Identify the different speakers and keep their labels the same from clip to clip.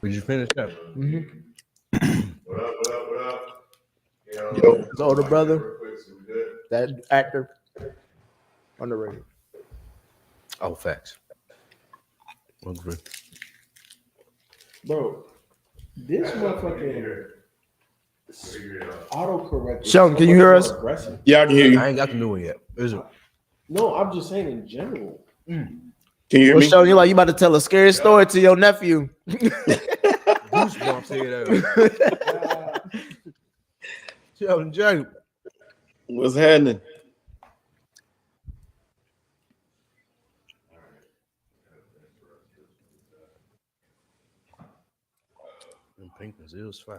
Speaker 1: Did you finish that?
Speaker 2: Mm-hmm.
Speaker 3: What up?
Speaker 2: His older brother, that actor, underrated.
Speaker 1: Oh, facts.
Speaker 2: Bro, this motherfucking autocorrect.
Speaker 4: Sheldon, can you hear us?
Speaker 2: Aggressive.
Speaker 3: Yeah, I can hear you.
Speaker 1: I ain't got the new one yet. Is it?
Speaker 2: No, I'm just saying in general.
Speaker 3: Can you hear
Speaker 4: Well,
Speaker 3: me?
Speaker 4: Sheldon, you about to tell a scary story to your nephew.
Speaker 1: Goosebumps here. Sheldon J.
Speaker 3: What's happening?
Speaker 1: Them pinkness is fine.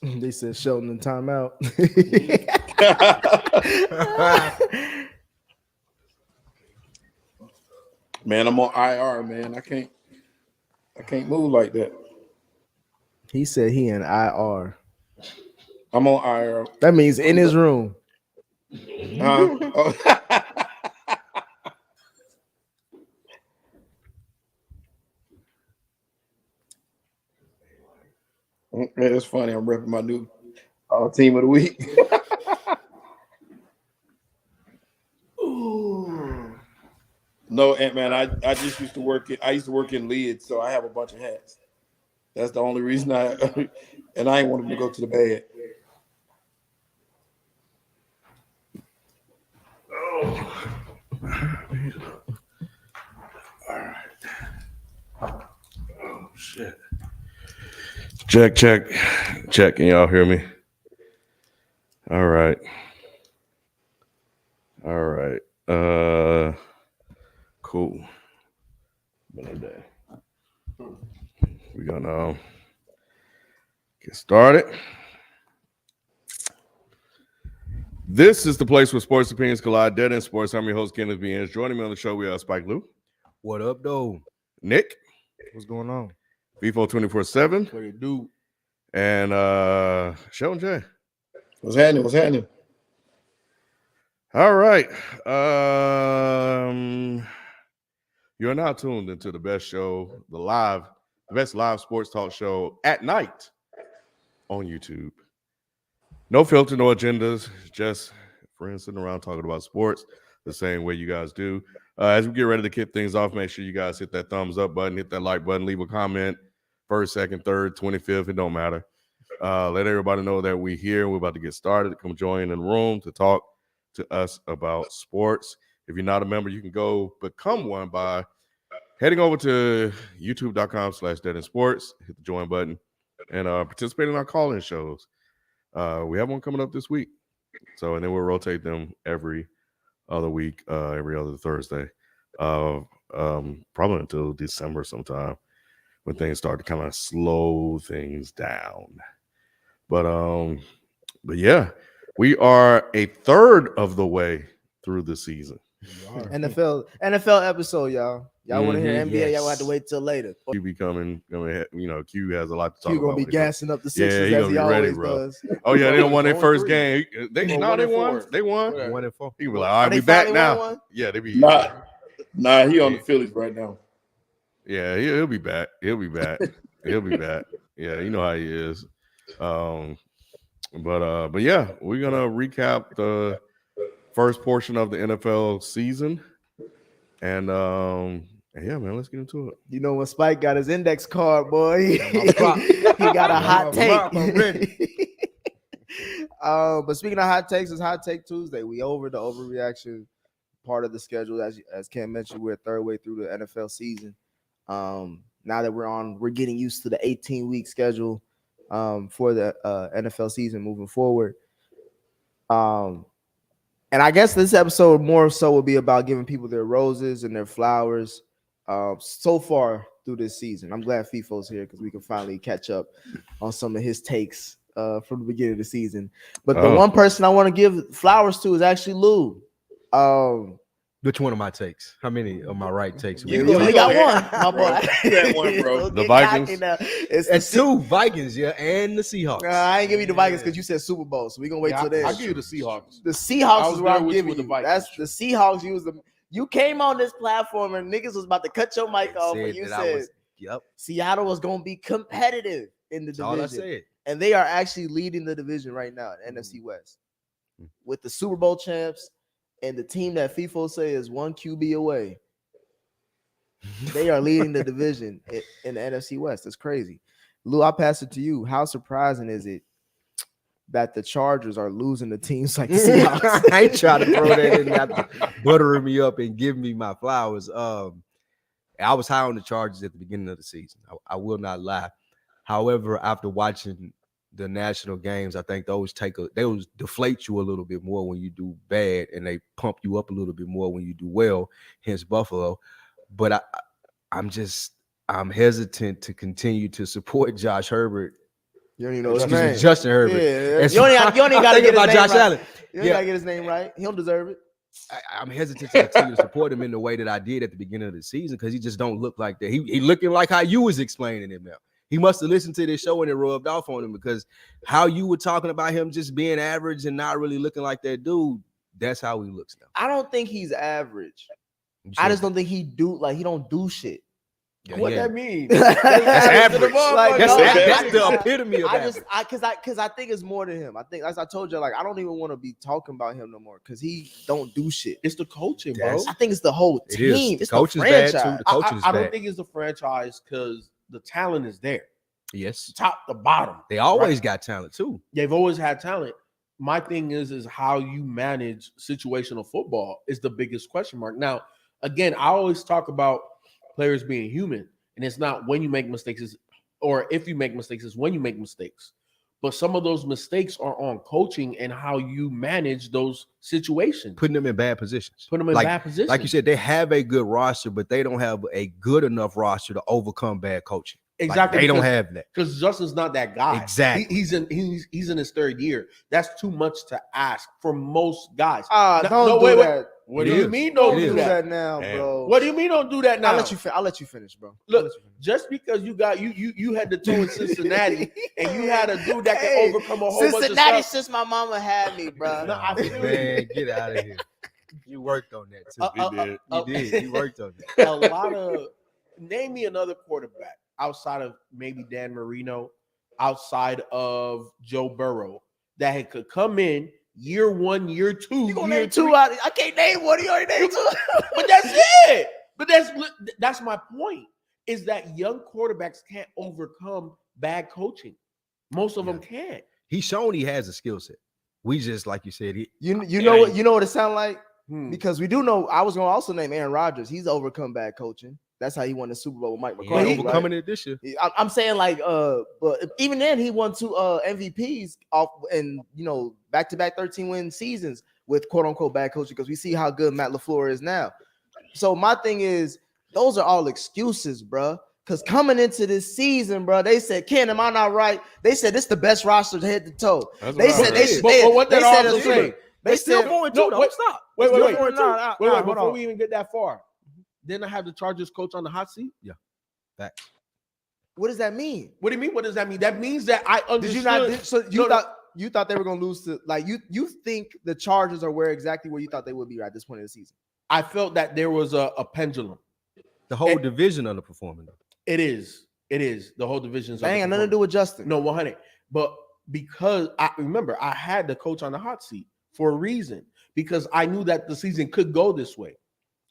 Speaker 4: They said Sheldon in timeout.
Speaker 3: Man, I'm on IR, man. I can't move like that.
Speaker 4: He said he in IR.
Speaker 3: I'm on IR.
Speaker 4: That means in his room.
Speaker 3: Huh? Oh. It's funny. I'm repping my new team of the week. No, man. I just used to work. I used to work in Leeds, so I have a bunch of hats. That's the only reason and I ain't want him to go to the bed.
Speaker 1: Oh. All right. Oh shit. Check. Can y'all hear me? All right. Cool. Been a day. We're gonna get started. This is the place where sports opinions collide. Dead End Sports. I'm your host, Kenneth B. Inns. Joining me on the show, we have Spike Lou.
Speaker 5: What up, though?
Speaker 1: Nick.
Speaker 5: What's going on?
Speaker 1: FIFO 24/7.
Speaker 5: What it do?
Speaker 1: And Sheldon J.
Speaker 3: What's happening?
Speaker 1: All right. You're now tuned into the best show, the best live sports talk show at night on YouTube. No filter, no agendas, just friends sitting around talking about sports the same way you guys do. As we get ready to kick things off, make sure you guys hit that thumbs up button, hit that like button, leave a comment, first, second, third, 25th, it don't matter. Let everybody know that we're here. We're about to get started. Come join in the room to talk to us about sports. If you're not a member, you can go become one by heading over to youtube.com/deadendsports, hit the join button, and participate in our call-in shows. We have one coming up this week. And then we'll rotate them every other week, every other Thursday. Probably until December sometime when things start to kind of slow things down. But yeah, we are a third of the way through the season.
Speaker 4: NFL episode, y'all. Y'all want to hear NBA?
Speaker 1: Yes.
Speaker 4: Y'all have to wait till later.
Speaker 1: Q be coming. Q has a lot to talk
Speaker 4: Q
Speaker 1: about.
Speaker 4: gonna be gassing up the Sixers
Speaker 1: he
Speaker 4: as
Speaker 1: gonna
Speaker 4: he
Speaker 1: be ready,
Speaker 4: always
Speaker 1: bro.
Speaker 4: does.
Speaker 1: Oh yeah, they don't won their first
Speaker 5: 0-3.
Speaker 1: game. They won. They won.
Speaker 5: 1-4.
Speaker 1: He was like, all right,
Speaker 4: they
Speaker 1: we back
Speaker 4: finally
Speaker 1: now.
Speaker 4: won one?
Speaker 1: Yeah, they be.
Speaker 3: Nah, he on the Phillies right now.
Speaker 1: Yeah, he'll be back. He'll be back. Yeah, you know how he is. But yeah, we're gonna recap the first portion of the NFL season, and yeah, man, let's get into it.
Speaker 4: You know when Spike got his index card, boy, he got a hot take.
Speaker 5: I'm ready.
Speaker 4: But speaking of hot takes, it's Hot Take Tuesday. We over the overreaction part of the schedule. As Ken mentioned, we're a third way through the NFL season. Now that we're getting used to the 18-week schedule for the NFL season moving forward. And I guess this episode more so will be about giving people their roses and their flowers so far through this season. I'm glad FIFO's here because we can finally catch up on some of his takes from the beginning of the season. But the one person I want to give flowers to is actually Lou.
Speaker 5: Which one of my takes? How many of my right takes?
Speaker 3: You
Speaker 2: You only
Speaker 3: go
Speaker 2: got
Speaker 3: ahead,
Speaker 2: one, my
Speaker 3: bro.
Speaker 2: boy.
Speaker 3: You got one, bro.
Speaker 2: Don't
Speaker 1: The
Speaker 2: get
Speaker 1: Vikings?
Speaker 2: cocky now.
Speaker 5: It's two Vikings, yeah, and the Seahawks.
Speaker 4: I ain't give you the Vikings because you said Super Bowl, so we're gonna wait till then.
Speaker 2: I'll give you the Seahawks.
Speaker 4: The
Speaker 2: I
Speaker 4: Seahawks
Speaker 2: was
Speaker 4: is what
Speaker 2: there
Speaker 4: I'm
Speaker 2: with you
Speaker 4: giving
Speaker 2: with the
Speaker 4: you.
Speaker 2: Vikings.
Speaker 4: That's the Seahawks. You came on this platform and niggas was about to cut your mic off, and you said
Speaker 5: Yep.
Speaker 4: Seattle was gonna be competitive in the
Speaker 5: That's all I
Speaker 4: division,
Speaker 5: said.
Speaker 4: and they are actually leading the division right now, NFC West, with the Super Bowl champs and the team that FIFO say is one QB away. They are leading the division in the NFC West. That's crazy. Lou, I'll pass it to you. How surprising is it that the Chargers are losing to teams like the Seahawks?
Speaker 5: I ain't trying to throw that in there, buttering me up and giving me my flowers. I was high on the Chargers at the beginning of the season. I will not lie. However, after watching the national games, I think those deflate you a little bit more when you do bad, and they pump you up a little bit more when you do well. Hence Buffalo. But I'm hesitant to continue to support Josh Herbert.
Speaker 4: You don't even know his
Speaker 5: Excuse me,
Speaker 4: name.
Speaker 5: Justin Herbert.
Speaker 4: Yeah,
Speaker 5: And
Speaker 4: you only got to get his
Speaker 5: about
Speaker 4: name
Speaker 5: Josh
Speaker 4: right.
Speaker 5: Allen.
Speaker 4: You ain't got to get his name right. He don't deserve it.
Speaker 5: I'm hesitant to continue to support him in the way that I did at the beginning of the season because he just don't look like that. He looking like how you was explaining him now. He must have listened to this show and it rubbed off on him because how you were talking about him just being average and not really looking like that dude, that's how he looks now.
Speaker 4: I don't think he's average. I just don't think he don't do shit.
Speaker 5: Yeah,
Speaker 2: What
Speaker 5: yeah.
Speaker 2: that mean?
Speaker 5: That's average.
Speaker 4: Like,
Speaker 5: That's,
Speaker 4: no,
Speaker 5: that's the epitome of average.
Speaker 4: Because I think it's more than him. I think, as I told you, like I don't even want to be talking about him no more because he don't do shit.
Speaker 2: It's the coaching, bro.
Speaker 4: I think it's the whole
Speaker 5: It is.
Speaker 4: team.
Speaker 5: The
Speaker 4: It's
Speaker 5: coach
Speaker 4: the
Speaker 5: is bad,
Speaker 4: franchise.
Speaker 5: too. The coach is
Speaker 2: I don't
Speaker 5: bad.
Speaker 2: think it's the franchise because the talent is there,
Speaker 5: Yes.
Speaker 2: top to bottom.
Speaker 5: They always got talent too.
Speaker 2: They've always had talent. My thing is how you manage situational football is the biggest question mark. Now, again, I always talk about players being human, and it's not when you make mistakes, or if you make mistakes, it's when you make mistakes. But some of those mistakes are on coaching and how you manage those situations.
Speaker 5: Putting them in bad positions.
Speaker 2: Put them in bad positions.
Speaker 5: Like you said, they have a good roster, but they don't have a good enough roster to overcome bad coaching.
Speaker 2: Exactly.
Speaker 5: Like, they don't have that.
Speaker 2: Because Justin's not that guy.
Speaker 5: Exactly.
Speaker 2: He's in his third year. That's too much to ask for most guys.
Speaker 4: Don't do that.
Speaker 2: What
Speaker 5: It
Speaker 2: do you
Speaker 5: is.
Speaker 2: mean don't
Speaker 5: It
Speaker 2: do
Speaker 5: is.
Speaker 2: that?
Speaker 4: now,
Speaker 1: Damn.
Speaker 4: bro.
Speaker 2: What do you mean don't do that now?
Speaker 4: I'll let you finish, bro.
Speaker 2: Look, just because you got you had the toe in Cincinnati and you had a dude that can overcome a whole bunch of
Speaker 4: Cincinnati
Speaker 2: stuff.
Speaker 4: since my mama had me, bro.
Speaker 2: No, I feel you.
Speaker 5: Man, get out of here. You worked on that too.
Speaker 1: He did.
Speaker 5: You did. You worked on that.
Speaker 2: A lot of name me another quarterback outside of maybe Dan Marino, outside of Joe Burrow that could come in year 1, year 2.
Speaker 4: You gonna
Speaker 2: year
Speaker 4: name two
Speaker 2: 3.
Speaker 4: out? I can't name one. You already named two.
Speaker 2: But that's it. But that's my point. Is that young quarterbacks can't overcome bad coaching. Most of them can't.
Speaker 5: He's shown he has a skill set. We just, like you said,
Speaker 4: You know what it sound like?
Speaker 2: Hmm.
Speaker 4: Because we do know. I was gonna also name Aaron Rodgers. He's overcome bad coaching. That's how he won the Super Bowl with Mike
Speaker 5: he
Speaker 4: McCarthy.
Speaker 5: ain't overcoming it this year.
Speaker 4: I'm saying like, but even then he won 2 MVPs off, and back-to-back 13-win seasons with quote unquote bad coaching because we see how good Matt LaFleur is now. So my thing is, those are all excuses, bro. Because coming into this season, bro, they said, Ken, am I not right? They said this the best roster head to toe.
Speaker 1: That's
Speaker 4: They
Speaker 1: what I
Speaker 4: said
Speaker 1: heard.
Speaker 4: they should.
Speaker 2: But what
Speaker 4: They
Speaker 2: that
Speaker 4: said
Speaker 2: also
Speaker 4: it's
Speaker 2: say?
Speaker 4: They
Speaker 5: Still
Speaker 4: said
Speaker 5: going
Speaker 2: no,
Speaker 5: too, though.
Speaker 2: wait,
Speaker 5: Stop.
Speaker 2: Wait,
Speaker 4: Still
Speaker 2: wait.
Speaker 4: going on.
Speaker 2: Wait,
Speaker 4: hold
Speaker 2: before
Speaker 4: on.
Speaker 2: we even get that far, didn't I have the Chargers coach on the hot seat?
Speaker 5: Facts.
Speaker 4: What does that mean?
Speaker 2: What do you mean? What does that mean? That means that I understood.
Speaker 4: Did you not? So you
Speaker 2: No,
Speaker 4: you thought they were gonna lose to like you think the Chargers are exactly where you thought they would be right at this point in the season?
Speaker 2: I felt that there was a pendulum.
Speaker 5: The whole division underperforming.
Speaker 2: It is. The whole division's.
Speaker 4: That ain't got nothing to do with Justin.
Speaker 2: No, 100. But because I remember I had the coach on the hot seat for a reason, because I knew that the season could go this way.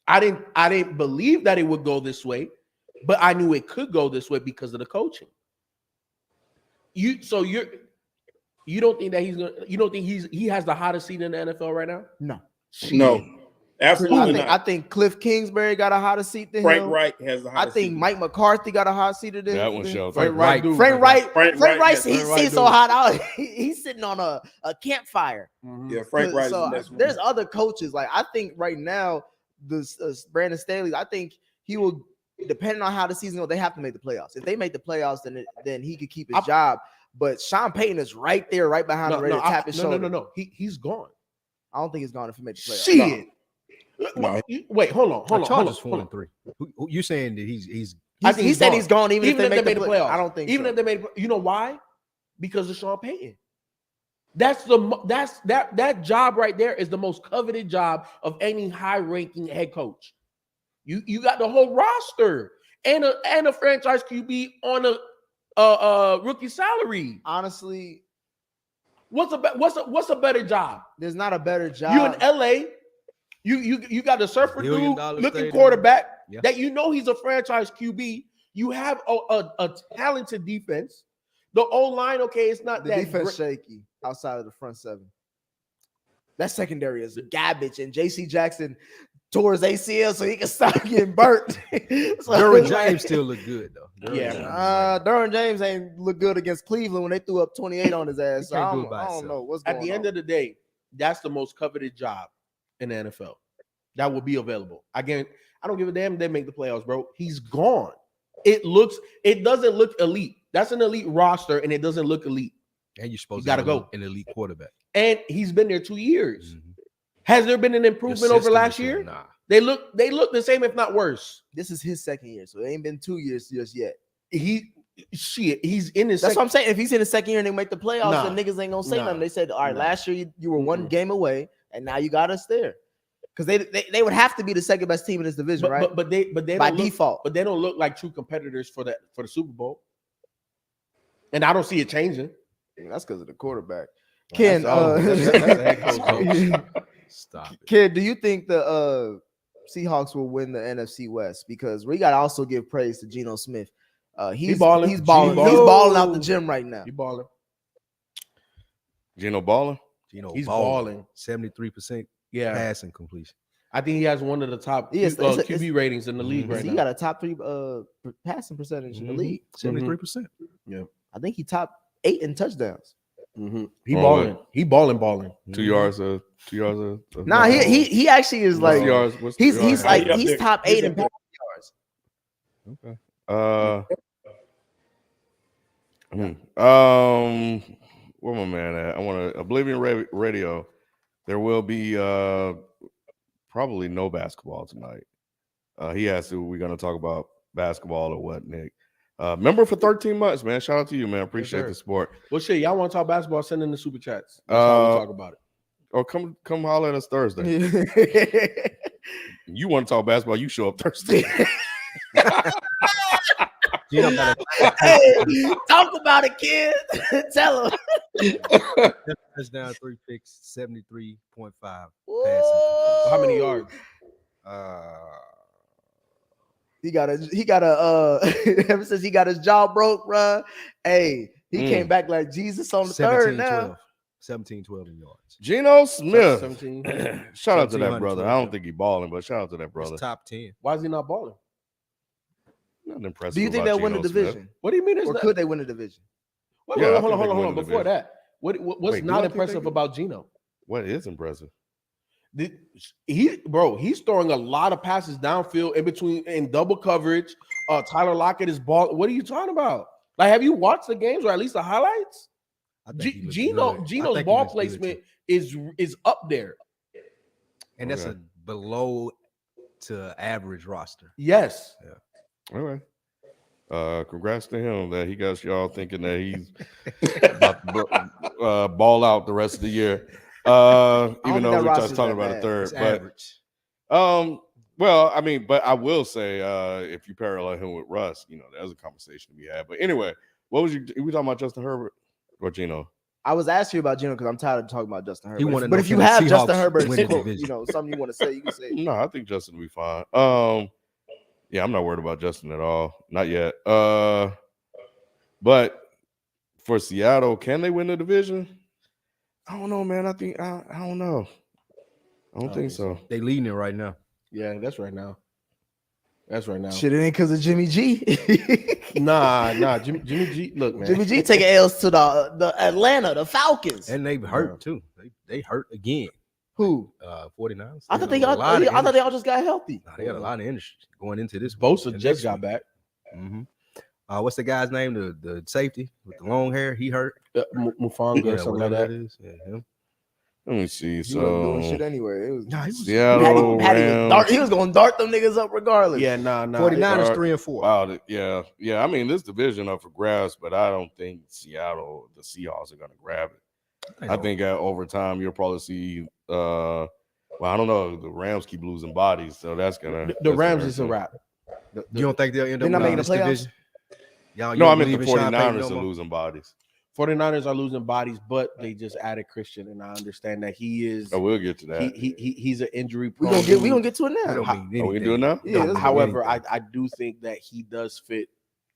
Speaker 2: I didn't believe that it would go this way, but I knew it could go this way because of the coaching. You don't think that you don't think he has the hottest seat in the NFL right now?
Speaker 4: No.
Speaker 3: No, absolutely
Speaker 4: I
Speaker 3: not.
Speaker 4: think Cliff Kingsbury got a hotter seat than
Speaker 3: Frank
Speaker 4: him.
Speaker 3: Wright has the
Speaker 4: I
Speaker 3: hottest
Speaker 4: think
Speaker 3: seat.
Speaker 4: Mike McCarthy got a hot seat than
Speaker 1: That one
Speaker 4: than-
Speaker 1: showed.
Speaker 5: Frank Wright.
Speaker 4: Frank Wright.
Speaker 3: Frank
Speaker 4: Frank Wright.
Speaker 3: yes,
Speaker 4: He's
Speaker 2: Frank Wright
Speaker 4: so
Speaker 2: dude.
Speaker 4: hot out. He's sitting on a campfire.
Speaker 3: Yeah, Frank Wright is
Speaker 4: So
Speaker 3: the next one.
Speaker 4: there's other coaches. Like I think right now, the Brandon Staley. I think he will, depending on how the season goes, they have to make the playoffs. If they make the playoffs, then he could keep his job. But Sean Payton is right there, right behind him, ready to tap his shoulder.
Speaker 2: No. He's gone.
Speaker 4: I don't think he's gone if he makes the playoffs.
Speaker 2: Shit.
Speaker 3: No,
Speaker 2: Wait, hold on.
Speaker 5: Chargers 4-3. Who you saying that he's
Speaker 4: He said he's gone even if they
Speaker 2: made
Speaker 4: make
Speaker 2: the
Speaker 4: the
Speaker 2: playoffs.
Speaker 4: I don't think
Speaker 2: even
Speaker 4: so.
Speaker 2: if they made, you know why? Because of Sean Payton. That job right there is the most coveted job of any high-ranking head coach. You got the whole roster and a franchise QB on a rookie salary.
Speaker 4: Honestly,
Speaker 2: What's a better job?
Speaker 4: there's not a better job.
Speaker 2: You in LA, you got a surfer
Speaker 5: $1 billion
Speaker 2: dude looking
Speaker 5: stadium.
Speaker 2: quarterback
Speaker 5: Yeah.
Speaker 2: that you know he's a franchise QB. You have a talented defense. The O-line, okay, it's not
Speaker 4: the
Speaker 2: that
Speaker 4: defense
Speaker 2: great.
Speaker 4: shaky outside of the front seven. That secondary is garbage, and J.C. Jackson tore his ACL so he can stop getting burnt. So
Speaker 5: Derwin
Speaker 4: it's like-
Speaker 5: James still look good though. Derwin
Speaker 2: Yeah.
Speaker 5: James,
Speaker 4: Derwin James ain't look good against Cleveland when they threw up 28 on his ass. So
Speaker 5: can't
Speaker 4: I
Speaker 5: do it
Speaker 4: don't,
Speaker 5: by
Speaker 4: I don't
Speaker 5: himself.
Speaker 4: know what's going
Speaker 2: At
Speaker 4: on.
Speaker 2: the end of the day, that's the most coveted job in the NFL that will be available. Again, I don't give a damn if they make the playoffs, bro. He's gone. It doesn't look elite. That's an elite roster, and it doesn't look elite.
Speaker 5: and you're supposed
Speaker 2: You gotta
Speaker 5: to have
Speaker 2: go.
Speaker 5: an elite quarterback.
Speaker 2: And he's been there 2 years.
Speaker 5: Mhm.
Speaker 2: Has there been an
Speaker 5: Your
Speaker 2: improvement over
Speaker 5: system
Speaker 2: last
Speaker 5: is
Speaker 2: year?
Speaker 5: Nah.
Speaker 2: They look the same, if not worse.
Speaker 4: This is his second year, so it ain't been 2 years just yet.
Speaker 2: He's in his
Speaker 4: That's
Speaker 2: second.
Speaker 4: what I'm saying. If he's in the second year and they make the playoffs,
Speaker 2: Nah.
Speaker 4: then niggas ain't gonna say
Speaker 2: Nah.
Speaker 4: nothing. They said, all right,
Speaker 2: Nah.
Speaker 4: last year you were one
Speaker 2: Mm-mm.
Speaker 4: game away, and now you got us there. Because they would have to be the second best team in this division, right?
Speaker 2: But they
Speaker 4: By
Speaker 2: don't look,
Speaker 4: default.
Speaker 2: but they don't look like true competitors for the Super Bowl. And I don't see it changing.
Speaker 4: That's because of the quarterback.
Speaker 2: Well,
Speaker 4: Ken,
Speaker 2: that's all. That's the head coach.
Speaker 5: Stop it.
Speaker 4: Ken, do you think the Seahawks will win the NFC West? Because we gotta also give praise to Geno Smith. He's
Speaker 2: balling.
Speaker 4: He's balling.
Speaker 2: Geno.
Speaker 4: He's balling out the gym right now.
Speaker 2: He balling.
Speaker 1: Geno balling.
Speaker 2: He's balling.
Speaker 5: 73%
Speaker 2: Yeah,
Speaker 5: passing completion.
Speaker 2: I think he has one of the top
Speaker 4: Yes,
Speaker 2: QB ratings in the league
Speaker 5: Mhm.
Speaker 2: right
Speaker 4: He
Speaker 2: now.
Speaker 4: got a top 3 passing percentage in the
Speaker 5: Mhm.
Speaker 4: league.
Speaker 5: 73%.
Speaker 4: I think he top 8 in touchdowns.
Speaker 2: Mhm. He
Speaker 1: Oh,
Speaker 2: balling. He balling.
Speaker 1: 2 yards. 2 yards.
Speaker 4: Nah, he actually is
Speaker 1: What's
Speaker 4: like
Speaker 1: the yards? What's the
Speaker 4: he's
Speaker 1: yards?
Speaker 4: like
Speaker 3: Yeah,
Speaker 4: he's
Speaker 3: there-
Speaker 4: top 8 in
Speaker 3: there-
Speaker 4: passing yards.
Speaker 1: Where my man at? I want to Oblivion Radio. There will be probably no basketball tonight. He asked if we're going to talk about basketball or what, Nick. Member for 13 months, man. Shout out to you, man. Appreciate
Speaker 2: sir.
Speaker 1: the support.
Speaker 2: Well, shit, y'all want to talk basketball? Send in the super chats. That's how we talk about it.
Speaker 1: Or come holler at us Thursday. You want to talk basketball? You show up Thursday.
Speaker 5: Geno got
Speaker 4: Hey, talk about it, kid. Tell him.
Speaker 5: a touchdown, 3 picks, 73.5 passing.
Speaker 2: How many yards?
Speaker 4: He got a ever since he got his jaw broke, bro. Hey, he came back like Jesus on the third now.
Speaker 5: 17-12 in yards.
Speaker 1: Geno Smith.
Speaker 2: 17.
Speaker 1: Shout out to that
Speaker 5: 1700,
Speaker 1: brother. I don't think he balling, but shout out to that brother.
Speaker 5: It's top 10.
Speaker 2: Why is he not balling?
Speaker 1: Nothing impressive.
Speaker 4: Do you think
Speaker 1: about
Speaker 4: they'll win the
Speaker 1: Geno Smith.
Speaker 4: division?
Speaker 2: What do you mean? It's
Speaker 4: Or
Speaker 2: not,
Speaker 4: could they win the division?
Speaker 2: wait,
Speaker 1: Yeah, I
Speaker 2: hold
Speaker 1: think they can
Speaker 2: on.
Speaker 1: win the
Speaker 2: Before
Speaker 1: division.
Speaker 2: that, what's
Speaker 1: Wait, do I
Speaker 2: not
Speaker 1: think they
Speaker 2: impressive
Speaker 1: can?
Speaker 2: about Geno?
Speaker 1: What is impressive?
Speaker 2: He's throwing a lot of passes downfield in double coverage. Tyler Lockett is ball. What are you talking about? Like, have you watched the games or at least the highlights?
Speaker 5: I think he looks
Speaker 2: Geno's
Speaker 5: good. I think he
Speaker 2: ball
Speaker 5: looks good,
Speaker 2: placement
Speaker 5: too.
Speaker 2: is up there.
Speaker 5: And that's
Speaker 1: Okay.
Speaker 5: a below to average roster.
Speaker 2: Yes.
Speaker 1: All right. Congrats to him that he got y'all thinking that he's about to ball out the rest of the year. Even
Speaker 4: think
Speaker 1: though
Speaker 4: that
Speaker 1: we're
Speaker 4: roster's
Speaker 1: just talking
Speaker 4: that
Speaker 1: about a
Speaker 4: bad.
Speaker 1: third,
Speaker 5: It's
Speaker 1: but
Speaker 5: average.
Speaker 1: well, I mean, but I will say, if you parallel him with Russ, there's a conversation to be had. But anyway, what was we talking about Justin Herbert or Geno?
Speaker 4: I was asking you about Geno because I'm tired of talking about Justin Herbert.
Speaker 5: wanna
Speaker 4: But
Speaker 5: know
Speaker 4: if you
Speaker 5: can the
Speaker 4: have Justin
Speaker 5: Seahawks
Speaker 4: Herbert,
Speaker 5: win the
Speaker 4: quote,
Speaker 5: division?
Speaker 4: something you want to say, you can say.
Speaker 1: No, I think Justin will be fine. Yeah, I'm not worried about Justin at all. Not yet. But for Seattle, can they win the division? I don't know, man. I don't know. I don't think so.
Speaker 5: They leading it right now.
Speaker 2: Yeah, that's right now. That's right now.
Speaker 4: Shit, it ain't because of Jimmy G.
Speaker 2: Nah. Jimmy G. Look, man.
Speaker 4: Jimmy G taking L's to the Atlanta, the Falcons.
Speaker 5: And they hurt too. They hurt again.
Speaker 4: Who?
Speaker 5: 49ers.
Speaker 4: I thought they all just got healthy.
Speaker 5: Nah, they got a lot of industry going into this.
Speaker 2: Bosa
Speaker 5: and
Speaker 2: just
Speaker 5: next
Speaker 2: got
Speaker 5: week.
Speaker 2: back.
Speaker 5: Mm-hmm. What's the guy's name? The safety with the long hair. He hurt.
Speaker 2: Mufanga or something like
Speaker 5: whatever
Speaker 2: that.
Speaker 5: is. Yeah, him.
Speaker 1: Let me see.
Speaker 4: He wasn't doing shit
Speaker 1: So
Speaker 4: anyway. It was
Speaker 1: Seattle Rams.
Speaker 4: he was going to dart them niggas up regardless.
Speaker 2: Yeah, nah.
Speaker 5: 49ers 3-4.
Speaker 1: Wow, yeah. I mean, this division up for grabs, but I don't think the Seahawks are going to grab it. I think at overtime you'll probably see. Well, I don't know. The Rams keep losing bodies, so that's gonna.
Speaker 2: The Rams is a wrap.
Speaker 5: You don't think they'll end up
Speaker 4: They're not
Speaker 5: winning
Speaker 4: making
Speaker 5: this
Speaker 4: the playoffs?
Speaker 5: division?
Speaker 1: No, I meant the
Speaker 5: believe in Sean Payton
Speaker 1: 49ers
Speaker 5: no
Speaker 1: are
Speaker 5: more?
Speaker 1: losing bodies.
Speaker 2: 49ers are losing bodies, but they just added Christian, and I understand that he is.
Speaker 1: Oh, we'll get to that.
Speaker 2: He's an injury
Speaker 4: We
Speaker 2: prone.
Speaker 4: gonna get to it
Speaker 5: That
Speaker 4: now.
Speaker 5: don't mean
Speaker 1: Are we
Speaker 5: anything.
Speaker 1: doing now?
Speaker 4: Yeah, let's-
Speaker 2: However, I do think that he does fit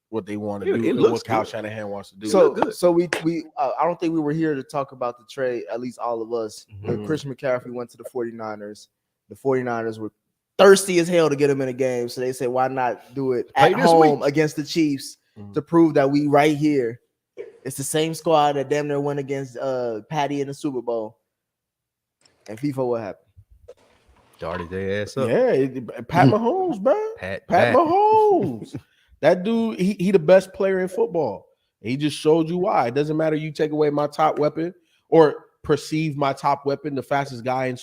Speaker 2: what they want to
Speaker 5: It
Speaker 2: do and
Speaker 5: looks
Speaker 2: what Kyle
Speaker 5: good.
Speaker 2: Shanahan wants to do.
Speaker 4: So we I don't think we were here to talk about the trade, at least all of us.
Speaker 2: Mhm.
Speaker 4: Christian McCaffrey went to the 49ers. The 49ers were thirsty as hell to get him in a game. So they said, why not do it
Speaker 5: Play
Speaker 4: at
Speaker 5: this
Speaker 4: home
Speaker 5: week.
Speaker 4: against the Chiefs
Speaker 2: Mhm.
Speaker 4: to prove that we right here. It's the same squad that damn near went against Patty in the Super Bowl. And FIFA, what happened?
Speaker 5: Darted their ass up.
Speaker 2: Yeah, Pat Mahomes, bro.
Speaker 5: Pat
Speaker 2: Mahomes. That dude, he the best player in football. He just showed you why. It doesn't matter. You take away my top weapon or perceive my top weapon, the fastest guy in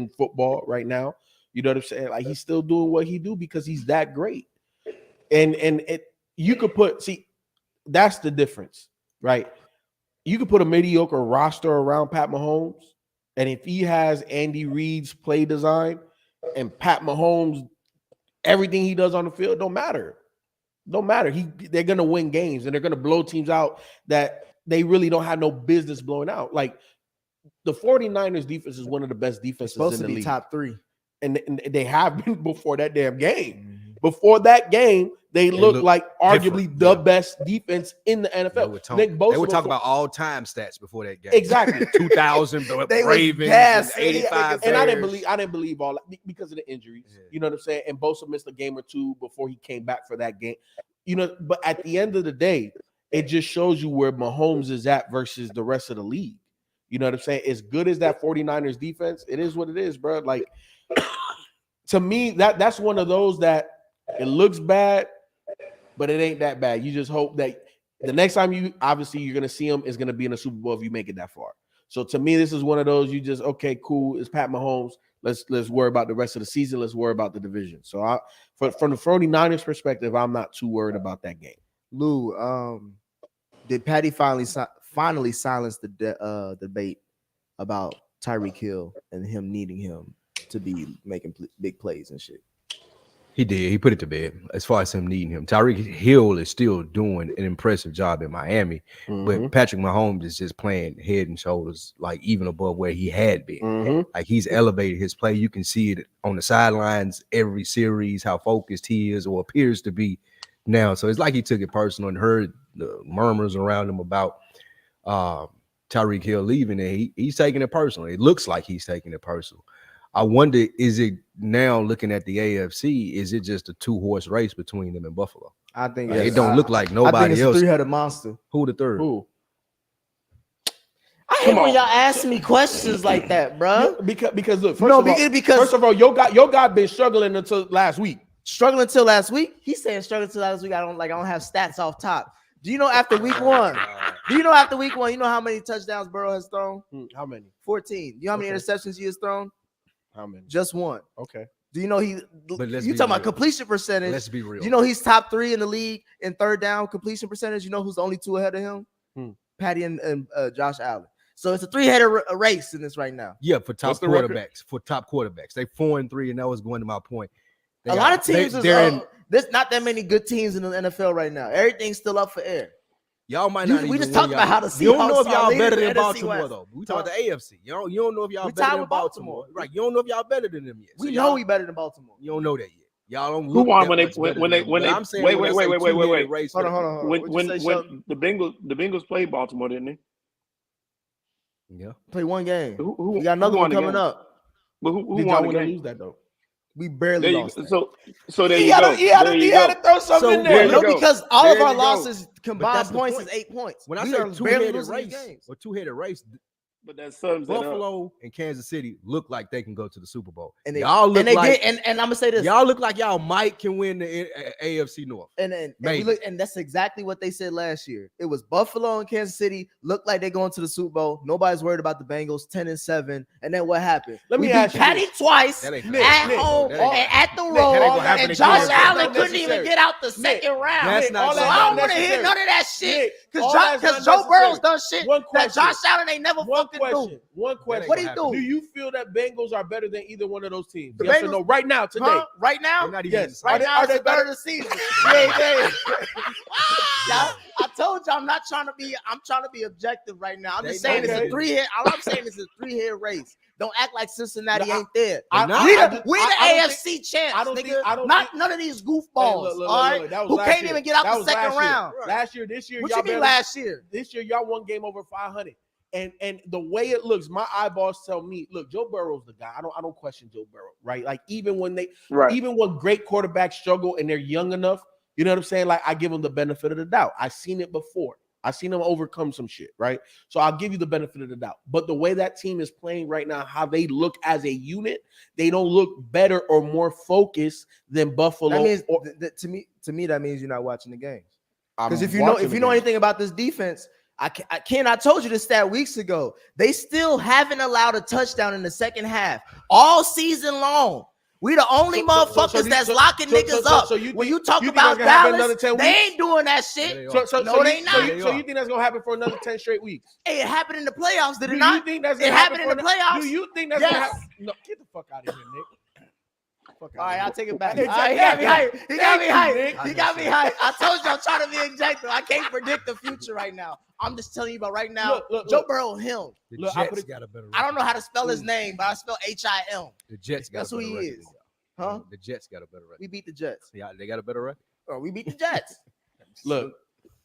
Speaker 2: football right now. You know what I'm saying? Like, he's still doing what he do because he's that great. And you could that's the difference, right? You could put a mediocre roster around Pat Mahomes, and if he has Andy Reid's play design and Pat Mahomes, everything he does on the field don't matter. Don't matter. They're gonna win games and they're gonna blow teams out that they really don't have no business blowing out. Like, the 49ers defense is one of the best defenses
Speaker 4: Supposed
Speaker 2: in
Speaker 4: to
Speaker 2: the
Speaker 4: be
Speaker 2: league.
Speaker 4: top 3.
Speaker 2: And they have been before that damn game. Before that game, they looked like arguably
Speaker 5: different,
Speaker 2: the
Speaker 5: yeah.
Speaker 2: best defense in the NFL.
Speaker 5: They
Speaker 2: Nick
Speaker 5: were
Speaker 2: Bosa
Speaker 5: talking about all-time stats before that game.
Speaker 2: exactly.
Speaker 5: 2000, the
Speaker 4: They was
Speaker 5: Ravens,
Speaker 4: gassed.
Speaker 5: and 85.
Speaker 2: And I
Speaker 5: Bears.
Speaker 2: didn't believe all that because of the injuries.
Speaker 5: Yeah.
Speaker 2: You know what I'm saying? And Bosa missed a game or two before he came back for that game. You know, but at the end of the day, it just shows you where Mahomes is at versus the rest of the league. You know what I'm saying? As good as that 49ers defense, it is what it is, bro. Like, to me, that's one of those that it looks bad, but it ain't that bad. You just hope that the next time you're gonna see him is gonna be in a Super Bowl if you make it that far. So to me, this is one of those you just, okay, cool. It's Pat Mahomes. Let's worry about the rest of the season. Let's worry about the division. So from the 49ers perspective, I'm not too worried about that game.
Speaker 4: Lou, did Patty finally silence the debate about Tyreek Hill and him needing him to be making big plays and shit?
Speaker 5: He did. He put it to bed as far as him needing him. Tyreek Hill is still doing an impressive job in Miami, but Patrick Mahomes is just playing head and shoulders, like even above where he had been. Like, he's elevated his play. You can see it on the sidelines every series, how focused he is or appears to be now. So it's like he took it personal and heard the murmurs around him about Tyreek Hill leaving, and he's taking it personal. It looks like he's taking it personal. I wonder, is it now looking at the AFC, is it just a 2-horse race between them and Buffalo?
Speaker 4: I think
Speaker 5: It don't look like
Speaker 4: I
Speaker 5: nobody
Speaker 4: think it's
Speaker 5: else.
Speaker 4: a 3-headed monster.
Speaker 5: Who the third?
Speaker 2: Who?
Speaker 4: I hate when y'all ask me questions like that, bro.
Speaker 2: Because look,
Speaker 4: Because
Speaker 2: first of all, your guy been struggling until last week.
Speaker 4: struggling until last week. He's saying struggling until last week. I don't have stats off top. Do you know after week 1? Do you know after week 1? You know how many touchdowns Burrow has thrown?
Speaker 2: How many?
Speaker 4: 14. You know how many
Speaker 2: Okay.
Speaker 4: interceptions he has thrown?
Speaker 2: How many?
Speaker 4: Just 1.
Speaker 2: Okay.
Speaker 4: Do you know
Speaker 5: But let's
Speaker 4: you
Speaker 5: be
Speaker 4: talking about
Speaker 5: real.
Speaker 4: completion percentage?
Speaker 5: Let's be real.
Speaker 4: You know he's top 3 in the league in third down completion percentage. You know who's the only 2 ahead of him? Patty and Josh Allen. So it's a 3-headed race in this right now.
Speaker 5: Yeah, for top
Speaker 1: What's the record?
Speaker 5: quarterbacks. For top quarterbacks, they 4-3, and that was going to my point.
Speaker 4: A lot of teams
Speaker 5: they're
Speaker 4: there's not that many good teams in the NFL right now. Everything's still up for air.
Speaker 5: y'all might
Speaker 4: You-
Speaker 5: not.
Speaker 4: we
Speaker 5: even
Speaker 4: just
Speaker 5: win,
Speaker 4: talked
Speaker 5: y'all.
Speaker 4: about how the
Speaker 5: You don't know
Speaker 4: Seahawks
Speaker 5: if y'all
Speaker 4: are leading
Speaker 5: better
Speaker 4: the
Speaker 5: than
Speaker 4: NFC
Speaker 5: Baltimore
Speaker 4: West.
Speaker 5: though. We talk about the AFC. You don't know if y'all
Speaker 4: We
Speaker 5: better
Speaker 4: tied
Speaker 5: than
Speaker 4: with
Speaker 5: Baltimore.
Speaker 4: Baltimore.
Speaker 5: Right? You don't know if y'all better than them yet. So
Speaker 4: We
Speaker 5: y'all-
Speaker 4: know we better than Baltimore.
Speaker 5: You don't know that yet. Y'all don't.
Speaker 3: Who
Speaker 5: look
Speaker 3: won
Speaker 5: that
Speaker 3: when they-
Speaker 5: much
Speaker 3: when
Speaker 5: better
Speaker 3: they-
Speaker 5: than them.
Speaker 3: when
Speaker 5: But
Speaker 3: they-
Speaker 5: I'm saying
Speaker 3: wait,
Speaker 5: when I
Speaker 3: wait,
Speaker 5: say
Speaker 3: wait, wait,
Speaker 5: two-headed
Speaker 3: wait.
Speaker 5: race
Speaker 4: Hold
Speaker 5: for
Speaker 4: on,
Speaker 5: them.
Speaker 4: hold on.
Speaker 3: When
Speaker 4: What'd you say, Sheldon?
Speaker 3: the Bengals played Baltimore, didn't they?
Speaker 5: Yeah.
Speaker 4: Play one game.
Speaker 3: Who
Speaker 4: We got another
Speaker 3: who
Speaker 4: one
Speaker 3: won the
Speaker 4: coming
Speaker 3: game?
Speaker 4: up.
Speaker 3: But who
Speaker 2: Did
Speaker 3: won
Speaker 2: y'all
Speaker 3: the
Speaker 2: win or
Speaker 3: game?
Speaker 2: lose that though?
Speaker 4: We barely
Speaker 3: There you,
Speaker 4: lost. That.
Speaker 3: so there
Speaker 2: He
Speaker 3: you
Speaker 2: had
Speaker 3: go.
Speaker 2: to, he had
Speaker 3: There
Speaker 2: to,
Speaker 3: you
Speaker 2: he
Speaker 3: go.
Speaker 2: had to throw something
Speaker 5: So
Speaker 2: in
Speaker 3: there
Speaker 2: there.
Speaker 3: you
Speaker 4: No,
Speaker 3: go.
Speaker 4: because all
Speaker 3: There
Speaker 4: of our
Speaker 3: you go.
Speaker 4: losses
Speaker 5: But
Speaker 4: combined
Speaker 5: that's the
Speaker 4: points
Speaker 5: point.
Speaker 4: is 8 points.
Speaker 5: When I
Speaker 4: We
Speaker 5: say
Speaker 4: are barely
Speaker 5: two-headed
Speaker 4: losing these
Speaker 5: race
Speaker 4: games.
Speaker 5: or two-headed race,
Speaker 3: But that sums it up.
Speaker 5: Buffalo and Kansas City look like they can go to the Super Bowl.
Speaker 4: And they,
Speaker 5: y'all look
Speaker 4: and they
Speaker 5: like
Speaker 4: get, and I'm gonna say this.
Speaker 5: y'all look like y'all might can win the AFC North.
Speaker 4: And we
Speaker 5: Maybe.
Speaker 4: look, and that's exactly what they said last year. It was Buffalo and Kansas City looked like they're going to the Super Bowl. Nobody's worried about the Bengals 10-7. And then what happened?
Speaker 2: Let me
Speaker 4: We
Speaker 2: ask
Speaker 4: beat
Speaker 2: you
Speaker 4: Patty
Speaker 2: this.
Speaker 4: twice
Speaker 5: That ain't
Speaker 4: at
Speaker 5: fair.
Speaker 4: home
Speaker 5: That ain't-
Speaker 4: and at the
Speaker 5: that ain't
Speaker 4: road,
Speaker 5: gonna happen
Speaker 4: and
Speaker 5: again.
Speaker 4: Josh
Speaker 2: That's
Speaker 4: Allen
Speaker 2: not
Speaker 4: couldn't even
Speaker 2: necessary.
Speaker 4: get out the
Speaker 2: Nick,
Speaker 4: second round.
Speaker 5: That's
Speaker 2: Nick,
Speaker 5: not
Speaker 2: all
Speaker 4: So
Speaker 2: that's
Speaker 4: I
Speaker 2: not
Speaker 4: don't want to hear
Speaker 2: necessary.
Speaker 4: none of that shit
Speaker 2: Nick,
Speaker 4: because
Speaker 2: all that's not
Speaker 4: Joe Burrow's
Speaker 2: necessary.
Speaker 4: done shit
Speaker 2: One
Speaker 4: that
Speaker 2: question.
Speaker 4: Josh Allen ain't never
Speaker 2: One
Speaker 4: fucking
Speaker 2: question.
Speaker 4: do.
Speaker 2: One question.
Speaker 4: What he
Speaker 5: gonna
Speaker 4: do?
Speaker 2: Do you feel that Bengals are better than either one of those teams?
Speaker 4: The
Speaker 2: Yes or
Speaker 4: Bengals-
Speaker 2: no? Right now, today.
Speaker 4: Huh? Right now?
Speaker 5: They're not even
Speaker 2: Yes.
Speaker 5: in the
Speaker 4: Right
Speaker 5: same-
Speaker 4: now,
Speaker 2: Are
Speaker 4: it's
Speaker 2: they
Speaker 4: the
Speaker 2: better?
Speaker 4: third of the season. I told you I'm not trying to be. I'm trying to be objective right now. I'm just
Speaker 5: They
Speaker 4: saying
Speaker 5: not
Speaker 4: it's a
Speaker 2: even-
Speaker 4: three-head. All I'm saying is a three-head race. Don't act like Cincinnati
Speaker 2: No,
Speaker 4: ain't there.
Speaker 2: I-
Speaker 5: not.
Speaker 4: we
Speaker 2: I
Speaker 4: the,
Speaker 2: just-
Speaker 4: we the
Speaker 2: I don't
Speaker 4: AFC champs,
Speaker 2: I don't
Speaker 4: nigga.
Speaker 2: think- I don't
Speaker 4: not
Speaker 2: think-
Speaker 4: none of these
Speaker 2: Hey,
Speaker 4: goofballs.
Speaker 2: look,
Speaker 4: all right,
Speaker 2: that was
Speaker 4: who
Speaker 2: last
Speaker 4: can't
Speaker 2: year.
Speaker 4: even get out
Speaker 2: That
Speaker 4: the
Speaker 2: was
Speaker 4: second
Speaker 2: last year.
Speaker 4: round.
Speaker 2: Last year, this year,
Speaker 4: What
Speaker 2: y'all
Speaker 4: you mean
Speaker 2: barely-
Speaker 4: last year?
Speaker 2: This year, y'all won game over 500. And the way it looks, my eyeballs tell me, look, Joe Burrow's the guy. I don't question Joe Burrow, right? Like even when great quarterbacks struggle and they're young enough, you know what I'm saying? Like I give them the benefit of the doubt. I've seen it before. I've seen them overcome some shit, right? So I'll give you the benefit of the doubt. But the way that team is playing right now, how they look as a unit, they don't look better or more focused than Buffalo.
Speaker 4: That means
Speaker 2: or,
Speaker 4: to me that means you're not watching the games.
Speaker 2: I'm
Speaker 4: Because if you
Speaker 2: watching the
Speaker 4: know
Speaker 2: game.
Speaker 4: anything about this defense, I told you this stat weeks ago. They still haven't allowed a touchdown in the second half all season long. We the only motherfuckers that's locking niggas up. When you talk about Dallas, they ain't doing that shit. No, they not.
Speaker 2: So you think that's gonna happen for another 10 straight weeks?
Speaker 4: Hey, it happened in the playoffs, did
Speaker 2: Do
Speaker 4: it not?
Speaker 2: you think that's
Speaker 4: It
Speaker 2: gonna
Speaker 4: happened
Speaker 2: happen
Speaker 4: in the
Speaker 2: for
Speaker 4: playoffs.
Speaker 2: Do you think that's
Speaker 4: Yes.
Speaker 2: gonna happen? No, get the fuck out of here, Nick. Fuck
Speaker 4: All right,
Speaker 2: outta
Speaker 4: I'll take it back.
Speaker 2: Hey,
Speaker 4: All right, he got me hype. He got me hype.
Speaker 2: Nick.
Speaker 4: He got me hype. I told you I'm trying to be objective. I can't predict the future right now. I'm just telling you about right now.
Speaker 2: Look,
Speaker 4: Joe Burrow, him.
Speaker 5: The
Speaker 2: Look, I
Speaker 5: Jets
Speaker 2: put it-
Speaker 5: got a better
Speaker 4: I don't know
Speaker 5: record.
Speaker 4: how to spell his name, but I spell H-I-M.
Speaker 5: The Jets got
Speaker 4: That's
Speaker 5: a
Speaker 4: who
Speaker 5: better
Speaker 4: he
Speaker 5: record
Speaker 4: is.
Speaker 5: than y'all.
Speaker 4: Huh?
Speaker 5: The Jets got a better record.
Speaker 4: We beat the Jets.
Speaker 5: Yeah, they got a better record.
Speaker 4: Oh, we beat the Jets.
Speaker 2: Look,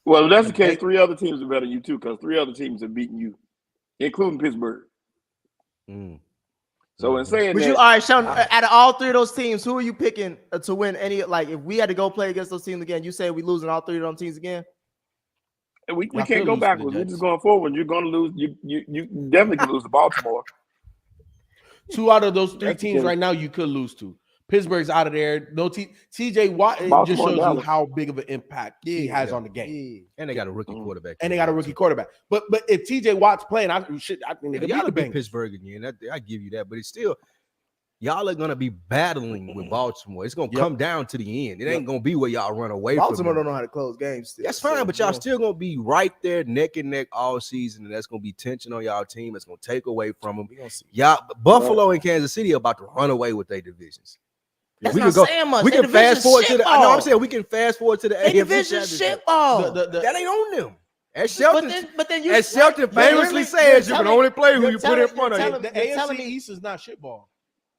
Speaker 3: Well, if that's the case, 3 other teams are better than you too, because 3 other teams have beaten you, including Pittsburgh. So in saying
Speaker 4: Would
Speaker 3: that,
Speaker 4: you, all right, Sean, out of all 3 of those teams, who are you picking to win any? Like, if we had to go play against those teams again, you say we losing all 3 of them teams again?
Speaker 3: we
Speaker 2: Y'all
Speaker 3: can't
Speaker 2: could
Speaker 3: go
Speaker 2: lose to the
Speaker 3: backwards. We're
Speaker 2: Jets.
Speaker 3: just going forward. You're going to lose. You definitely can lose to Baltimore.
Speaker 2: 2 out of those 3
Speaker 3: That's
Speaker 2: teams
Speaker 3: okay.
Speaker 2: right now you could lose to. Pittsburgh's out of there. No, TJ Watt it
Speaker 3: Baltimore,
Speaker 2: just shows you
Speaker 3: Dallas.
Speaker 2: how big of an impact he has
Speaker 5: Yeah.
Speaker 2: on the game.
Speaker 5: And they got a rookie quarterback.
Speaker 2: And they got a rookie quarterback. But if TJ Watt's playing, I think they
Speaker 5: Yeah,
Speaker 2: could
Speaker 5: y'all
Speaker 2: beat the
Speaker 5: beat
Speaker 2: Bengals.
Speaker 5: Pittsburgh again. I give you that, but it's still y'all are gonna be battling with Baltimore. It's gonna
Speaker 2: Yep.
Speaker 5: come down to the end. It
Speaker 2: Yep.
Speaker 5: ain't gonna be where y'all run away
Speaker 4: Baltimore
Speaker 5: from.
Speaker 4: don't know how to close games. Still,
Speaker 5: That's fine,
Speaker 4: so,
Speaker 5: but y'all
Speaker 4: you know.
Speaker 5: still gonna be right there, neck and neck all season, and that's gonna be tension on y'all team. It's gonna take away from them.
Speaker 4: We gonna see.
Speaker 5: Y'all, Buffalo and Kansas City are about to run away with their divisions.
Speaker 4: That's
Speaker 5: we
Speaker 4: not
Speaker 5: can go.
Speaker 4: saying much.
Speaker 5: We
Speaker 4: Their
Speaker 5: can fast
Speaker 4: division's
Speaker 5: forward to the. I know.
Speaker 4: shitball.
Speaker 5: I'm saying we can fast forward to the
Speaker 4: They
Speaker 5: AFC
Speaker 4: division
Speaker 5: championship.
Speaker 4: shitball.
Speaker 5: That ain't on them. As
Speaker 4: But
Speaker 5: Shelton,
Speaker 4: then you,
Speaker 5: as Shelton
Speaker 4: you're
Speaker 5: famously
Speaker 4: really-
Speaker 5: says, you
Speaker 4: you're
Speaker 5: can
Speaker 4: telling-
Speaker 5: only play who
Speaker 4: you're
Speaker 5: you put in
Speaker 4: telling-
Speaker 5: front of
Speaker 4: you're
Speaker 5: you.
Speaker 4: telling-
Speaker 2: The
Speaker 4: you're telling
Speaker 2: AFC
Speaker 4: me
Speaker 2: East is not shitball.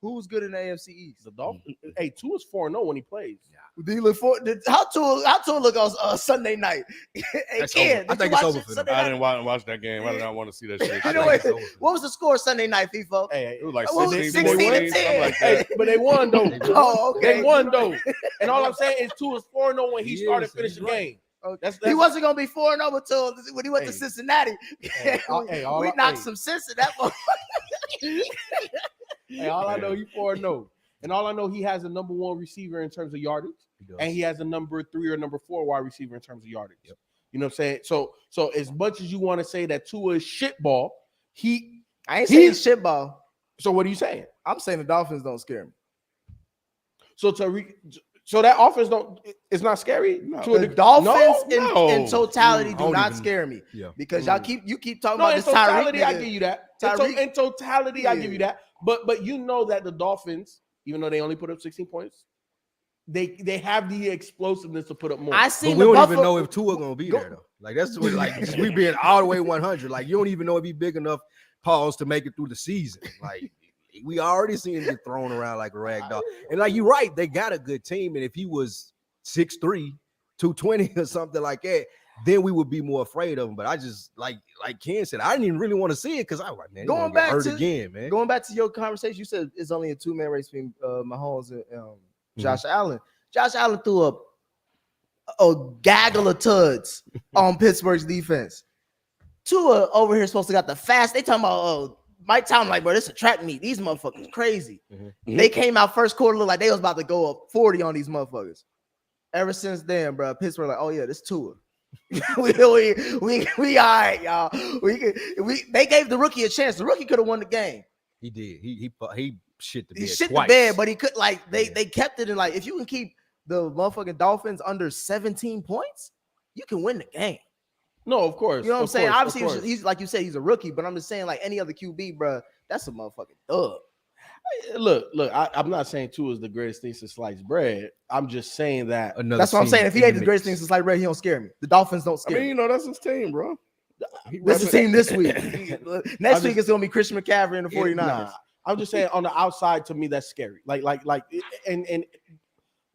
Speaker 4: who's good in the AFC East.
Speaker 2: The Dolphins. Hey, 2 is 4-0 when he plays.
Speaker 4: Do you look for how to look on Sunday night? Hey,
Speaker 5: That's
Speaker 4: Ken,
Speaker 5: over. I
Speaker 4: did
Speaker 5: think
Speaker 4: you
Speaker 5: it's
Speaker 4: watch
Speaker 5: over
Speaker 4: it
Speaker 5: for them.
Speaker 4: Sunday
Speaker 1: I
Speaker 4: night?
Speaker 1: didn't watch that game. I did not want to see that shit.
Speaker 4: You know what? What was the score Sunday night, FIFO?
Speaker 2: Hey,
Speaker 1: It was like
Speaker 4: What was
Speaker 1: 16
Speaker 4: it, 16
Speaker 1: points,
Speaker 4: to 10?
Speaker 1: something like
Speaker 2: hey,
Speaker 1: that.
Speaker 2: but they won though.
Speaker 4: Oh, okay.
Speaker 2: They won though. And all I'm saying is 2 is 4-0 when he
Speaker 5: He
Speaker 2: started
Speaker 5: is,
Speaker 2: finished
Speaker 5: he's
Speaker 2: the
Speaker 5: right.
Speaker 2: game.
Speaker 4: Okay.
Speaker 2: That's
Speaker 4: He wasn't gonna be 4-0 until when he went to
Speaker 2: Hey.
Speaker 4: Cincinnati.
Speaker 2: Hey, all
Speaker 4: we
Speaker 2: I-
Speaker 4: knocked
Speaker 2: hey.
Speaker 4: some sense in that one.
Speaker 2: Hey, all I know he 4-0. And all I know he has a number 1 receiver in terms of yardage. And he has a number 3 or number 4 wide receiver in terms of yardage.
Speaker 5: Yep.
Speaker 2: You know what I'm saying? So as much as you want to say that Tua is shitball,
Speaker 4: I ain't saying
Speaker 2: He's-
Speaker 4: shitball.
Speaker 2: so what are you saying?
Speaker 4: I'm saying the Dolphins don't scare me.
Speaker 2: So so that offense it's not scary?
Speaker 1: No.
Speaker 2: To a
Speaker 4: The
Speaker 2: deg-
Speaker 4: Dolphins
Speaker 1: no.
Speaker 4: in totality
Speaker 5: I
Speaker 4: do
Speaker 5: don't
Speaker 4: not
Speaker 5: even-
Speaker 4: scare me
Speaker 5: Yeah.
Speaker 4: because y'all keep talking
Speaker 2: No,
Speaker 4: about
Speaker 2: in
Speaker 4: this Tyreek
Speaker 2: totality, I
Speaker 4: nigga.
Speaker 2: give you that.
Speaker 4: Tyreek-
Speaker 2: In totality, I give
Speaker 4: Yeah.
Speaker 2: you that. But you know that the Dolphins, even though they only put up 16 points, they have the explosiveness to put up more.
Speaker 4: I
Speaker 5: But
Speaker 4: seen
Speaker 5: we
Speaker 4: the
Speaker 5: don't even
Speaker 4: Buffalo.
Speaker 5: know if Tua gonna be there though. Like that's what, like just we being all the way 100. Like you don't even know if he big enough pause to make it through the season. Like we already seen him get thrown around like a rag doll. And like you're right, they got a good team. And if he was 6'3", 220 or something like that, then we would be more afraid of him. But I just like Ken said, I didn't even really want to see it because I was like, man,
Speaker 4: Going
Speaker 5: going
Speaker 4: back
Speaker 5: back hurt
Speaker 4: to-
Speaker 5: again, man.
Speaker 4: Going back to your conversation, you said it's only a 2-man race between Mahomes and Josh Allen. Josh Allen threw up a gaggle of tuds on Pittsburgh's defense. Tua over here supposed to got the fast. They talking about Mike Tomlin like, bro, this is a track meet. These motherfuckers crazy. They came out first quarter look like they was about to go up 40 on these motherfuckers. Ever since then, bro, Pittsburgh like, oh yeah, this Tua. we all right, y'all. They gave the rookie a chance. The rookie could have won the game.
Speaker 5: He did. He shit the bed.
Speaker 4: He shit
Speaker 5: twice.
Speaker 4: the bed, but he could they kept it in like if you can keep the motherfucking Dolphins under 17 points, you can win the game.
Speaker 2: No, of course.
Speaker 4: You know what I'm saying?
Speaker 2: Course,
Speaker 4: Obviously, he's like you said, he's a rookie, but I'm just saying like any other QB, bro, that's a motherfucking dub.
Speaker 2: Look, I'm not saying Tua is the greatest thing since sliced bread. I'm just saying that.
Speaker 4: That's what I'm saying. If he ain't the greatest thing since sliced bread, he don't scare me. The Dolphins don't scare me.
Speaker 1: That's his team, bro.
Speaker 4: This is the team this week. Next week it's gonna be Christian McCaffrey and the 49ers.
Speaker 2: Nah, I'm just saying on the outside, to me, that's scary. And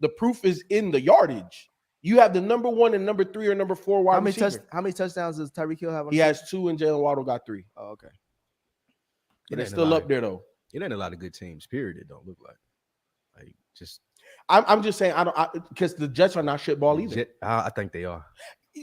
Speaker 2: the proof is in the yardage. You have the number 1 and number 3 or number 4 wide receiver.
Speaker 4: How many touchdowns does Tyreek Hill have?
Speaker 2: He has 2 and Jalen Waddle got 3.
Speaker 4: Oh, okay.
Speaker 2: But they're still up there though.
Speaker 5: It ain't a lot of good teams. Period. It don't look like just.
Speaker 2: I'm just saying because the Jets are not shitball either.
Speaker 5: I think they are.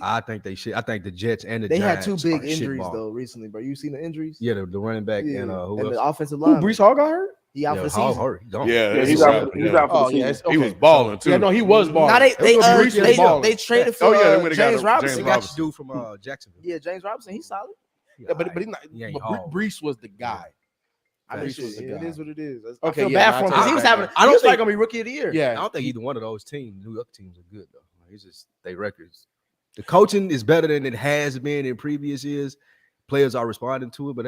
Speaker 5: I think they should. I think the Jets and the
Speaker 4: They
Speaker 5: Giants
Speaker 4: had 2 big
Speaker 5: are
Speaker 4: injuries
Speaker 5: shitball.
Speaker 4: though recently, bro. You seen the injuries?
Speaker 5: Yeah, the running back and who
Speaker 4: and
Speaker 5: else?
Speaker 4: the offensive
Speaker 2: Who,
Speaker 4: line.
Speaker 2: Brees Hall got hurt?
Speaker 4: He out for the season.
Speaker 5: He gone.
Speaker 1: Yeah,
Speaker 3: he's out for the season.
Speaker 1: He was balling too.
Speaker 2: Yeah, no, he was balling.
Speaker 4: Now they
Speaker 2: balling.
Speaker 4: traded for
Speaker 1: they went and got
Speaker 4: James Robinson.
Speaker 5: They got dude from Jacksonville.
Speaker 4: Yeah, James Robinson. He's solid.
Speaker 2: Yeah, but he's not. But Brees was the guy.
Speaker 4: It is what it is.
Speaker 2: Okay,
Speaker 4: I feel bad for him because he was having.
Speaker 5: I don't
Speaker 4: think
Speaker 5: think
Speaker 4: gonna be rookie of the year.
Speaker 2: Yeah,
Speaker 5: I don't think either one of those teams, New York teams, are good though. It's just their records. The coaching is better than it has been in previous years. Players are responding to it, but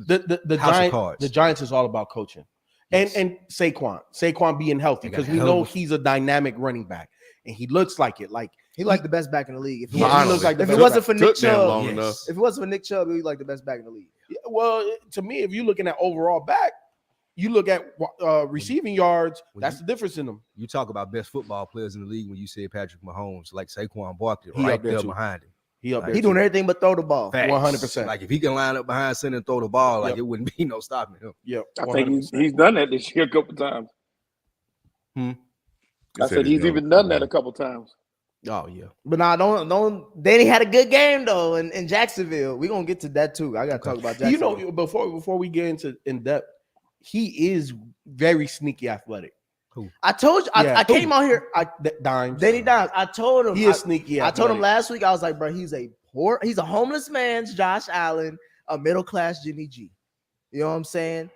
Speaker 2: the Giants is all about coaching and Saquon being healthy because we know he's a dynamic running back and he looks like it. Like
Speaker 4: he like the best back in the league. If
Speaker 2: he looks like
Speaker 4: if it wasn't for Nick Chubb,
Speaker 1: long enough.
Speaker 4: If it wasn't for Nick Chubb, he'd like the best back in the league.
Speaker 2: Yeah, well, to me, if you're looking at overall back, you look at receiving yards. That's the difference in them.
Speaker 5: You talk about best football players in the league when you say Patrick Mahomes, like Saquon Barkley,
Speaker 2: He
Speaker 5: right
Speaker 2: up there
Speaker 5: there
Speaker 2: too.
Speaker 5: behind him.
Speaker 2: He up there.
Speaker 4: He doing everything but throw the ball.
Speaker 2: 100%.
Speaker 5: Like if he can line up behind center and throw the ball, like it wouldn't be no stopping him.
Speaker 2: Yep.
Speaker 3: I think he's done that this year a couple times. I said he's even done that a couple times.
Speaker 5: Oh yeah,
Speaker 4: but nah, don't. Then he had a good game though in Jacksonville. We gonna get to that too. I gotta talk about Jacksonville.
Speaker 2: You know, before we get into in depth, he is very sneaky athletic.
Speaker 5: Who?
Speaker 4: I told you. I came out here.
Speaker 2: Dimes.
Speaker 4: Danny Dimes. I told him
Speaker 2: he is sneaky.
Speaker 4: I told him last week. I was like, bro, he's a homeless man's Josh Allen, a middle class Jimmy G. You know what I'm saying?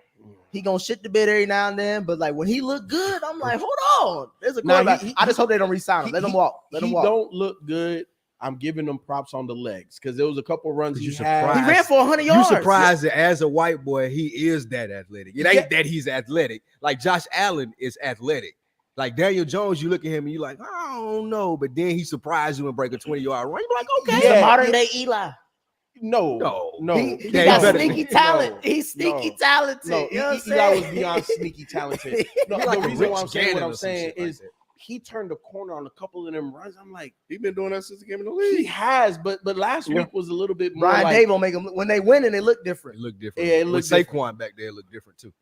Speaker 4: He gonna shit the bed every now and then, but like when he look good, I'm like, hold on, there's a quarterback. I just hope they don't re-sign him. Let him walk. Let him walk.
Speaker 2: He don't look good. I'm giving him props on the legs because there was a couple runs he had.
Speaker 4: He ran for 100 yards.
Speaker 5: You surprised that as a white boy, he is that athletic. It ain't that he's athletic. Like Josh Allen is athletic. Like Daniel Jones, you look at him and you're like, I don't know, but then he surprised you and break a 20-yard run. You're like, okay,
Speaker 4: he's a modern day Eli.
Speaker 2: No.
Speaker 4: He got sneaky talent. He's sneaky talented.
Speaker 2: No,
Speaker 4: you know what I'm
Speaker 2: Eli
Speaker 4: saying?
Speaker 2: was beyond sneaky talented. No,
Speaker 5: like
Speaker 2: the reason why I'm saying what I'm
Speaker 5: or some
Speaker 2: saying
Speaker 5: shit like
Speaker 2: is
Speaker 5: that.
Speaker 2: he turned the corner on a couple of them runs. I'm like,
Speaker 1: He been doing that since he came in the
Speaker 2: he
Speaker 1: league.
Speaker 2: has, but last week was a little bit more
Speaker 4: Brian
Speaker 2: like,
Speaker 4: Dable will make them when they win and they look different.
Speaker 5: It looked different.
Speaker 2: Yeah, it
Speaker 5: With
Speaker 2: looked
Speaker 5: Saquon back there, it looked different too.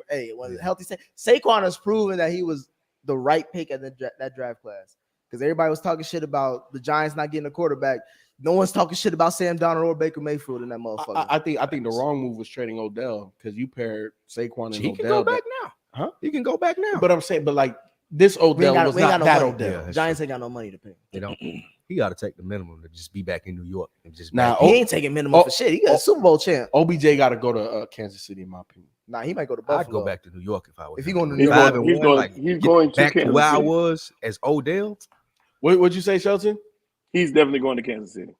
Speaker 4: Hey, when healthy, Saquon has proven that he was the right pick at that draft class because everybody was talking shit about the Giants not getting a quarterback. No one's talking shit about Sam Darnold or Baker Mayfield in that motherfucker.
Speaker 2: I think the wrong move was trading Odell because you paired Saquon and
Speaker 5: He
Speaker 2: Odell.
Speaker 5: can go back now.
Speaker 2: Huh?
Speaker 5: He can go back now.
Speaker 2: But I'm saying, but like this Odell was not that Odell.
Speaker 5: Yeah.
Speaker 4: Giants ain't got no money to pay.
Speaker 5: They don't. He got to take the minimum to just be back in New York and just
Speaker 2: Now,
Speaker 4: He ain't taking minimum for shit. He got a Super Bowl champ.
Speaker 2: OBJ got to go to Kansas City, in my opinion.
Speaker 4: Nah, he might go to Buffalo.
Speaker 5: I'd go back to New York if I was.
Speaker 4: If he going to
Speaker 3: He's
Speaker 4: New York,
Speaker 3: going to
Speaker 5: back to
Speaker 3: Kansas
Speaker 5: where I
Speaker 3: City.
Speaker 5: was as Odell.
Speaker 2: What'd you say, Shelton?
Speaker 3: He's definitely going to Kansas City.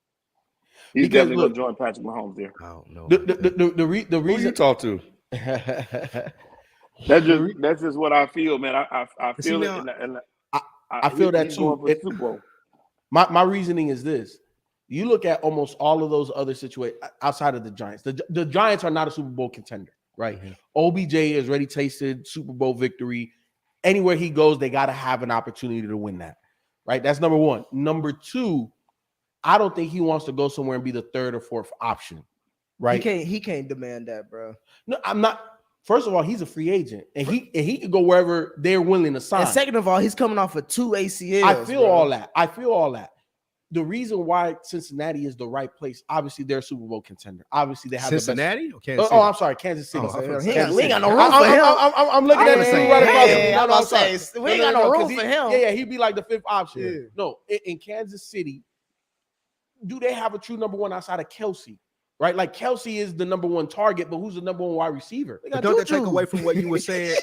Speaker 3: He's
Speaker 2: Because,
Speaker 3: definitely going to join Patrick Mahomes there.
Speaker 5: I don't know.
Speaker 2: The
Speaker 1: Who you
Speaker 2: reason
Speaker 1: talk to?
Speaker 3: That's just what I feel, man. I
Speaker 5: See,
Speaker 3: feel
Speaker 5: now,
Speaker 3: it, and
Speaker 2: I feel that
Speaker 3: he's
Speaker 2: too.
Speaker 3: going for the Super Bowl.
Speaker 2: My reasoning is this: you look at almost all of those other situations outside of the Giants. The Giants are not a Super Bowl contender, right?
Speaker 5: Mm-hmm.
Speaker 2: OBJ has already tasted Super Bowl victory. Anywhere he goes, they got to have an opportunity to win that, right? That's number one. Number two, I don't think he wants to go somewhere and be the third or fourth option, right?
Speaker 4: he can't demand that, bro.
Speaker 2: No, I'm not. First of all, he's a free agent, and he can go wherever they're willing to sign.
Speaker 4: And second of all, he's coming off of 2 ACLs.
Speaker 2: I feel all that. the reason why Cincinnati is the right place, obviously they're a Super Bowl contender. Obviously they have
Speaker 5: Cincinnati
Speaker 2: the
Speaker 5: or Kansas
Speaker 2: best.
Speaker 5: City?
Speaker 2: I'm sorry, Kansas City.
Speaker 4: We
Speaker 2: Kansas
Speaker 4: ain't got no
Speaker 2: City.
Speaker 4: room for him.
Speaker 2: I'm looking at the
Speaker 4: Yeah,
Speaker 2: scene right across.
Speaker 4: yeah,
Speaker 2: No,
Speaker 4: I'm
Speaker 2: no, I'm
Speaker 4: about to
Speaker 2: sorry.
Speaker 4: say, we ain't got no room
Speaker 2: 'cause
Speaker 4: for him.
Speaker 2: Yeah, he'd be like the fifth option.
Speaker 4: Yeah.
Speaker 2: No, in Kansas City, do they have a true number one outside of Kelsey? Right, like Kelsey is the number one target, but who's the number one wide receiver? They
Speaker 5: But
Speaker 2: got
Speaker 5: don't that
Speaker 2: Juju.
Speaker 5: take away from what you were saying?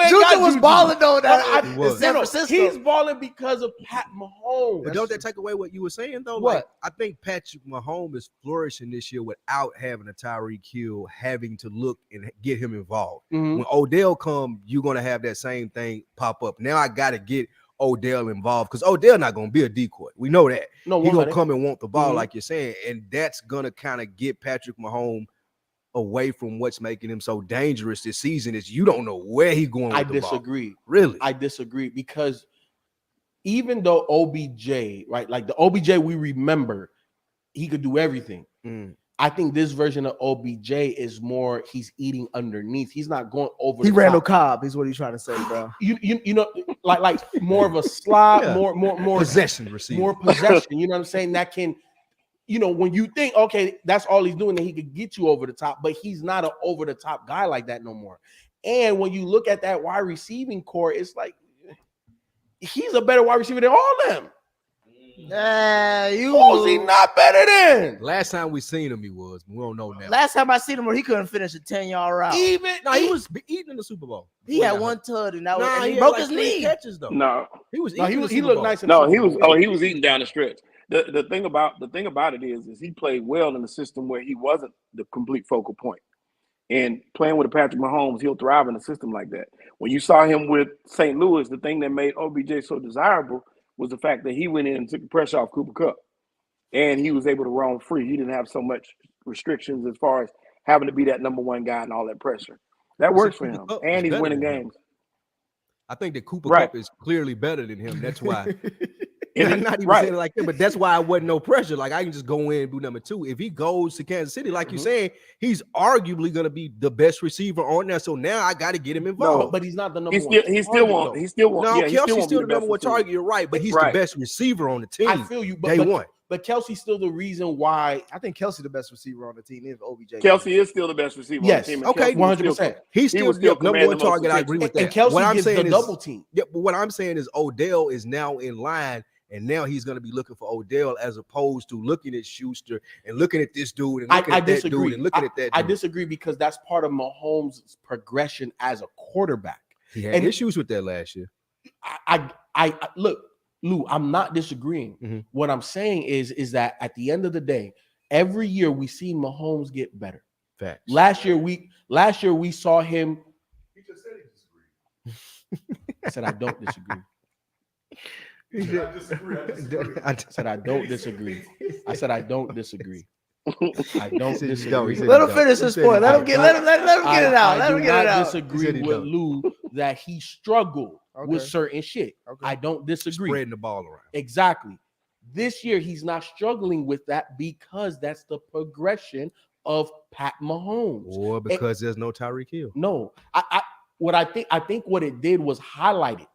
Speaker 4: Juju was balling though that
Speaker 5: He
Speaker 4: in
Speaker 5: was.
Speaker 4: San
Speaker 2: No,
Speaker 4: Francisco.
Speaker 2: he's balling because of Pat Mahomes.
Speaker 5: But don't that take away what you were saying though?
Speaker 2: What?
Speaker 5: Like I think Patrick Mahomes is flourishing this year without having a Tyreek Hill having to look and get him involved.
Speaker 2: Mhm.
Speaker 5: When Odell come, you're gonna have that same thing pop up. Now I gotta get Odell involved because Odell not gonna be a decoy. We know that.
Speaker 2: No,
Speaker 5: He gonna
Speaker 2: 100.
Speaker 5: come and want the ball,
Speaker 2: Mhm.
Speaker 5: like you're saying, and that's gonna kind of get Patrick Mahomes away from what's making him so dangerous this season. Is you don't know where he's going with
Speaker 2: I
Speaker 5: the ball.
Speaker 2: disagree.
Speaker 5: Really?
Speaker 2: I disagree because even though OBJ, right, like the OBJ we remember, he could do everything.
Speaker 5: Mm.
Speaker 2: I think this version of OBJ is more he's eating underneath. He's not going over.
Speaker 4: He
Speaker 2: the
Speaker 4: Randall
Speaker 2: top.
Speaker 4: Cobb is what he's trying to say, bro.
Speaker 2: You know, like more of a slot,
Speaker 5: Yeah.
Speaker 2: more
Speaker 5: Possession receiver.
Speaker 2: more possession. You know what I'm saying? That can, you know, when you think, okay, that's all he's doing, then he could get you over the top, but he's not an over the top guy like that no more. And when you look at that wide receiving core, it's like he's a better wide receiver than all of them. Who's he not better than?
Speaker 5: Last time we seen him, he was. We don't know now.
Speaker 4: Last time I seen him, he couldn't finish a 10-yard route.
Speaker 2: Even
Speaker 5: No, he was eating in the Super Bowl.
Speaker 4: He had one tud and that was,
Speaker 5: Nah,
Speaker 4: and he
Speaker 5: had
Speaker 4: broke
Speaker 5: like
Speaker 4: his
Speaker 5: 3
Speaker 4: knee.
Speaker 5: catches though.
Speaker 3: No,
Speaker 5: He was.
Speaker 2: no,
Speaker 5: Eating
Speaker 2: he
Speaker 5: the
Speaker 2: he
Speaker 5: Super
Speaker 2: looked
Speaker 5: Bowl.
Speaker 2: nice. In the
Speaker 3: no,
Speaker 2: Super
Speaker 3: he was.
Speaker 2: Bowl.
Speaker 3: Oh, he was eating down the stretch. The thing about it is he played well in the system where he wasn't the complete focal point. And playing with a Patrick Mahomes, he'll thrive in a system like that. When you saw him with St. Louis, the thing that made OBJ so desirable was the fact that he went in and took the pressure off Cooper Kupp. And he was able to roam free. He didn't have so much restrictions as far as having to be that number one guy and all that pressure. That works for
Speaker 5: Cooper
Speaker 3: him.
Speaker 5: Kupp
Speaker 3: And
Speaker 5: is
Speaker 3: he's
Speaker 5: better
Speaker 3: winning
Speaker 5: than him.
Speaker 3: games.
Speaker 5: I think that Cooper
Speaker 3: Right.
Speaker 5: Kupp is clearly better than him. That's why.
Speaker 3: And
Speaker 5: I'm not even
Speaker 3: right.
Speaker 5: saying it like that, but that's why I wasn't no pressure. Like I can just go in and do number 2. If he goes to Kansas City, like you're saying, he's arguably gonna be the best receiver on there. So now I got to get him involved.
Speaker 2: But he's not the number
Speaker 3: He
Speaker 2: one.
Speaker 3: still
Speaker 2: target,
Speaker 3: won't.
Speaker 2: though.
Speaker 3: He still won't.
Speaker 5: No,
Speaker 3: Yeah, he
Speaker 5: Kelsey's
Speaker 3: won't be
Speaker 5: still the
Speaker 3: best
Speaker 5: number one
Speaker 3: receiver.
Speaker 5: target. You're right, but he's
Speaker 3: Right.
Speaker 5: the best receiver on the team.
Speaker 2: I feel you,
Speaker 5: Day
Speaker 2: but
Speaker 5: one.
Speaker 2: But Kelsey's still the reason why.
Speaker 4: I think Kelsey the best receiver on the team if OBJ.
Speaker 3: Kelsey is still the best receiver
Speaker 2: Yes.
Speaker 3: on the team. and
Speaker 5: Okay.
Speaker 3: Kelsey was still-
Speaker 2: 100%.
Speaker 5: He's
Speaker 3: He
Speaker 5: still
Speaker 3: was still
Speaker 5: the number one
Speaker 3: commanding most
Speaker 5: target. I agree with
Speaker 2: And
Speaker 5: that.
Speaker 2: Kelsey
Speaker 5: What I'm
Speaker 2: gets
Speaker 5: saying
Speaker 2: the
Speaker 5: is,
Speaker 2: double team.
Speaker 5: yeah, but what I'm saying is Odell is now in line, and now he's going to be looking for Odell as opposed to looking at Schuster and looking at this dude and looking
Speaker 2: I
Speaker 5: at that
Speaker 2: disagree.
Speaker 5: dude and looking at that dude.
Speaker 2: I disagree because that's part of Mahomes' progression as a quarterback.
Speaker 5: He had
Speaker 2: and-
Speaker 5: issues with that last year.
Speaker 2: I look, Lou, I'm not disagreeing.
Speaker 5: Mhm.
Speaker 2: What I'm saying is that at the end of the day, every year we see Mahomes get better.
Speaker 5: Facts.
Speaker 2: Last year we saw him.
Speaker 1: He just said he disagreed.
Speaker 2: I said I don't disagree.
Speaker 1: I disagree.
Speaker 2: I said I don't disagree. I said I don't disagree. I don't
Speaker 5: He said you don't. He
Speaker 2: disagree.
Speaker 5: said
Speaker 4: Let
Speaker 5: you
Speaker 4: him
Speaker 5: don't.
Speaker 4: finish
Speaker 5: He
Speaker 4: his
Speaker 5: said
Speaker 4: point.
Speaker 5: he
Speaker 4: Let him
Speaker 5: don't.
Speaker 4: get let him get it out. Let
Speaker 2: I
Speaker 4: him
Speaker 2: do
Speaker 4: get it
Speaker 2: not
Speaker 4: out.
Speaker 2: disagree
Speaker 5: He said he
Speaker 2: with
Speaker 5: don't.
Speaker 2: Lou that he struggled with
Speaker 4: Okay.
Speaker 2: certain shit.
Speaker 4: Okay.
Speaker 2: I don't disagree.
Speaker 5: Spreading the ball around.
Speaker 2: Exactly. This year he's not struggling with that because that's the progression of Pat Mahomes.
Speaker 5: Or because there's no Tyreek Hill.
Speaker 2: No, I think what it did was highlight it.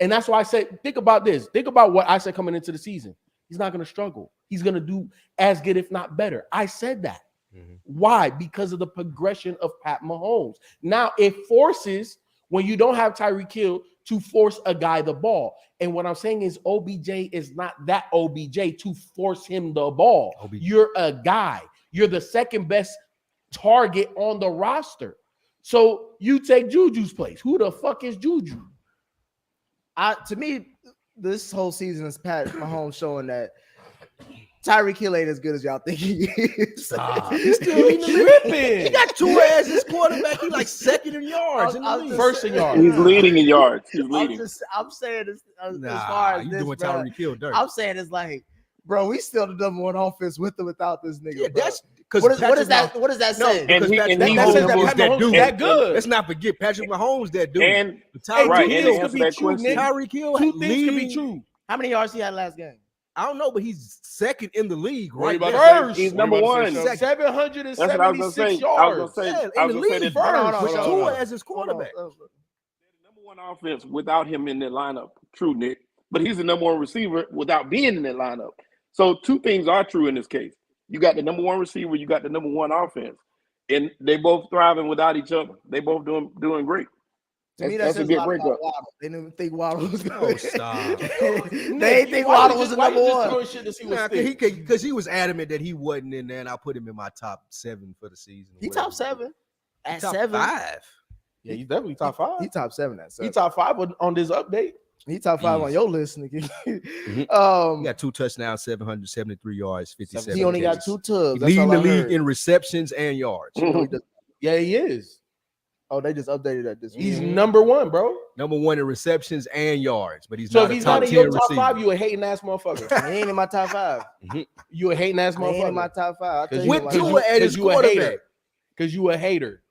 Speaker 2: And that's why I said, think about this. Think about what I said coming into the season. He's not going to struggle. He's going to do as good, if not better. I said that.
Speaker 5: Mhm.
Speaker 2: Why? Because of the progression of Pat Mahomes. Now it forces, when you don't have Tyreek Hill, to force a guy the ball. And what I'm saying is OBJ is not that OBJ to force him the ball.
Speaker 5: OBJ.
Speaker 2: You're a guy. You're the second best target on the roster. So you take Juju's place. Who the fuck is Juju?
Speaker 4: To me, this whole season is Pat Mahomes showing that Tyreek Hill ain't as good as y'all think he is.
Speaker 2: He's still in the tripping.
Speaker 5: He got two as his quarterback. He like second in yards. in the
Speaker 4: I'm
Speaker 5: league.
Speaker 4: just
Speaker 2: First in yards.
Speaker 3: He's leading in yards. He's leading.
Speaker 4: I'm saying this as
Speaker 5: Nah,
Speaker 4: far as
Speaker 5: you
Speaker 4: this,
Speaker 5: doing
Speaker 4: bro,
Speaker 5: Tyreek Hill dirt.
Speaker 4: I'm saying it's like, bro, we still the number one offense with or without this nigga.
Speaker 5: Yeah,
Speaker 4: bro.
Speaker 5: that's because
Speaker 4: what does that
Speaker 5: No,
Speaker 4: say?
Speaker 5: because
Speaker 3: And he-
Speaker 5: Patrick
Speaker 3: and he
Speaker 5: Mahomes
Speaker 3: holds
Speaker 5: is
Speaker 3: up-
Speaker 5: that
Speaker 2: Mahomes
Speaker 5: dude.
Speaker 2: that good.
Speaker 5: Let's not forget Patrick Mahomes that dude.
Speaker 3: And
Speaker 2: Hey,
Speaker 3: right,
Speaker 2: two
Speaker 3: and
Speaker 2: things
Speaker 3: to
Speaker 2: could
Speaker 3: answer
Speaker 2: be
Speaker 3: that
Speaker 2: true,
Speaker 3: question,
Speaker 2: Nick.
Speaker 5: Tyreek Hill
Speaker 2: Two things could be
Speaker 5: leading-
Speaker 2: true.
Speaker 4: How many yards he had last game?
Speaker 5: I don't know, but he's second in the league
Speaker 1: What you
Speaker 5: right
Speaker 1: about to
Speaker 5: now.
Speaker 1: say?
Speaker 2: First.
Speaker 3: he's
Speaker 1: What
Speaker 3: number
Speaker 1: you about
Speaker 3: one.
Speaker 1: to say,
Speaker 5: Second.
Speaker 1: Shug?
Speaker 3: That's what I was gonna
Speaker 2: 776
Speaker 3: say. I was
Speaker 2: yards.
Speaker 3: gonna say.
Speaker 5: Yeah,
Speaker 3: I
Speaker 5: in
Speaker 3: was
Speaker 5: the
Speaker 3: gonna say
Speaker 5: league
Speaker 3: that
Speaker 5: first with
Speaker 2: hold on.
Speaker 5: Tua as his quarterback.
Speaker 3: number one offense without him in that lineup. True, Nick. but he's the number one receiver without being in that lineup. So two things are true in this case. You got the number one receiver, you got the number one offense, and they both thriving without each other. They both doing great.
Speaker 4: To me,
Speaker 3: That's a good breakup.
Speaker 4: They didn't think Waddle was
Speaker 5: Oh,
Speaker 4: going.
Speaker 5: stop.
Speaker 4: They didn't think Waddle was the number one.
Speaker 5: Because he was adamant that he wasn't in there, and I put him in my top 7 for the season.
Speaker 4: He top 7 at
Speaker 5: Top
Speaker 4: 7.
Speaker 5: 5.
Speaker 2: Yeah, he's definitely top 5.
Speaker 4: He top 7 at 7.
Speaker 2: He top 5 on this update.
Speaker 4: He top 5 on your list, nigga.
Speaker 5: He got 2 touchdowns, 773 yards, 57.
Speaker 4: He only got 2 tubs. That's
Speaker 5: Leading
Speaker 4: all
Speaker 5: the
Speaker 4: I
Speaker 5: league
Speaker 4: heard.
Speaker 5: in receptions and yards.
Speaker 2: Yeah, he is.
Speaker 4: Oh, they just updated that this week.
Speaker 2: He's number 1, bro.
Speaker 5: Number 1 in receptions and yards, but he's
Speaker 2: So
Speaker 5: not
Speaker 2: if
Speaker 5: a
Speaker 2: he's
Speaker 5: top
Speaker 2: not in
Speaker 5: 10
Speaker 2: your top
Speaker 5: receiver.
Speaker 2: 5, you a hating ass motherfucker.
Speaker 4: He ain't in my top 5.
Speaker 2: You a hating ass
Speaker 4: He ain't in my
Speaker 2: motherfucker.
Speaker 4: top 5. I'll tell you
Speaker 5: With
Speaker 4: like
Speaker 5: Tua
Speaker 4: that.
Speaker 5: at his
Speaker 2: you a
Speaker 5: quarterback.
Speaker 2: hater. Because you a hater,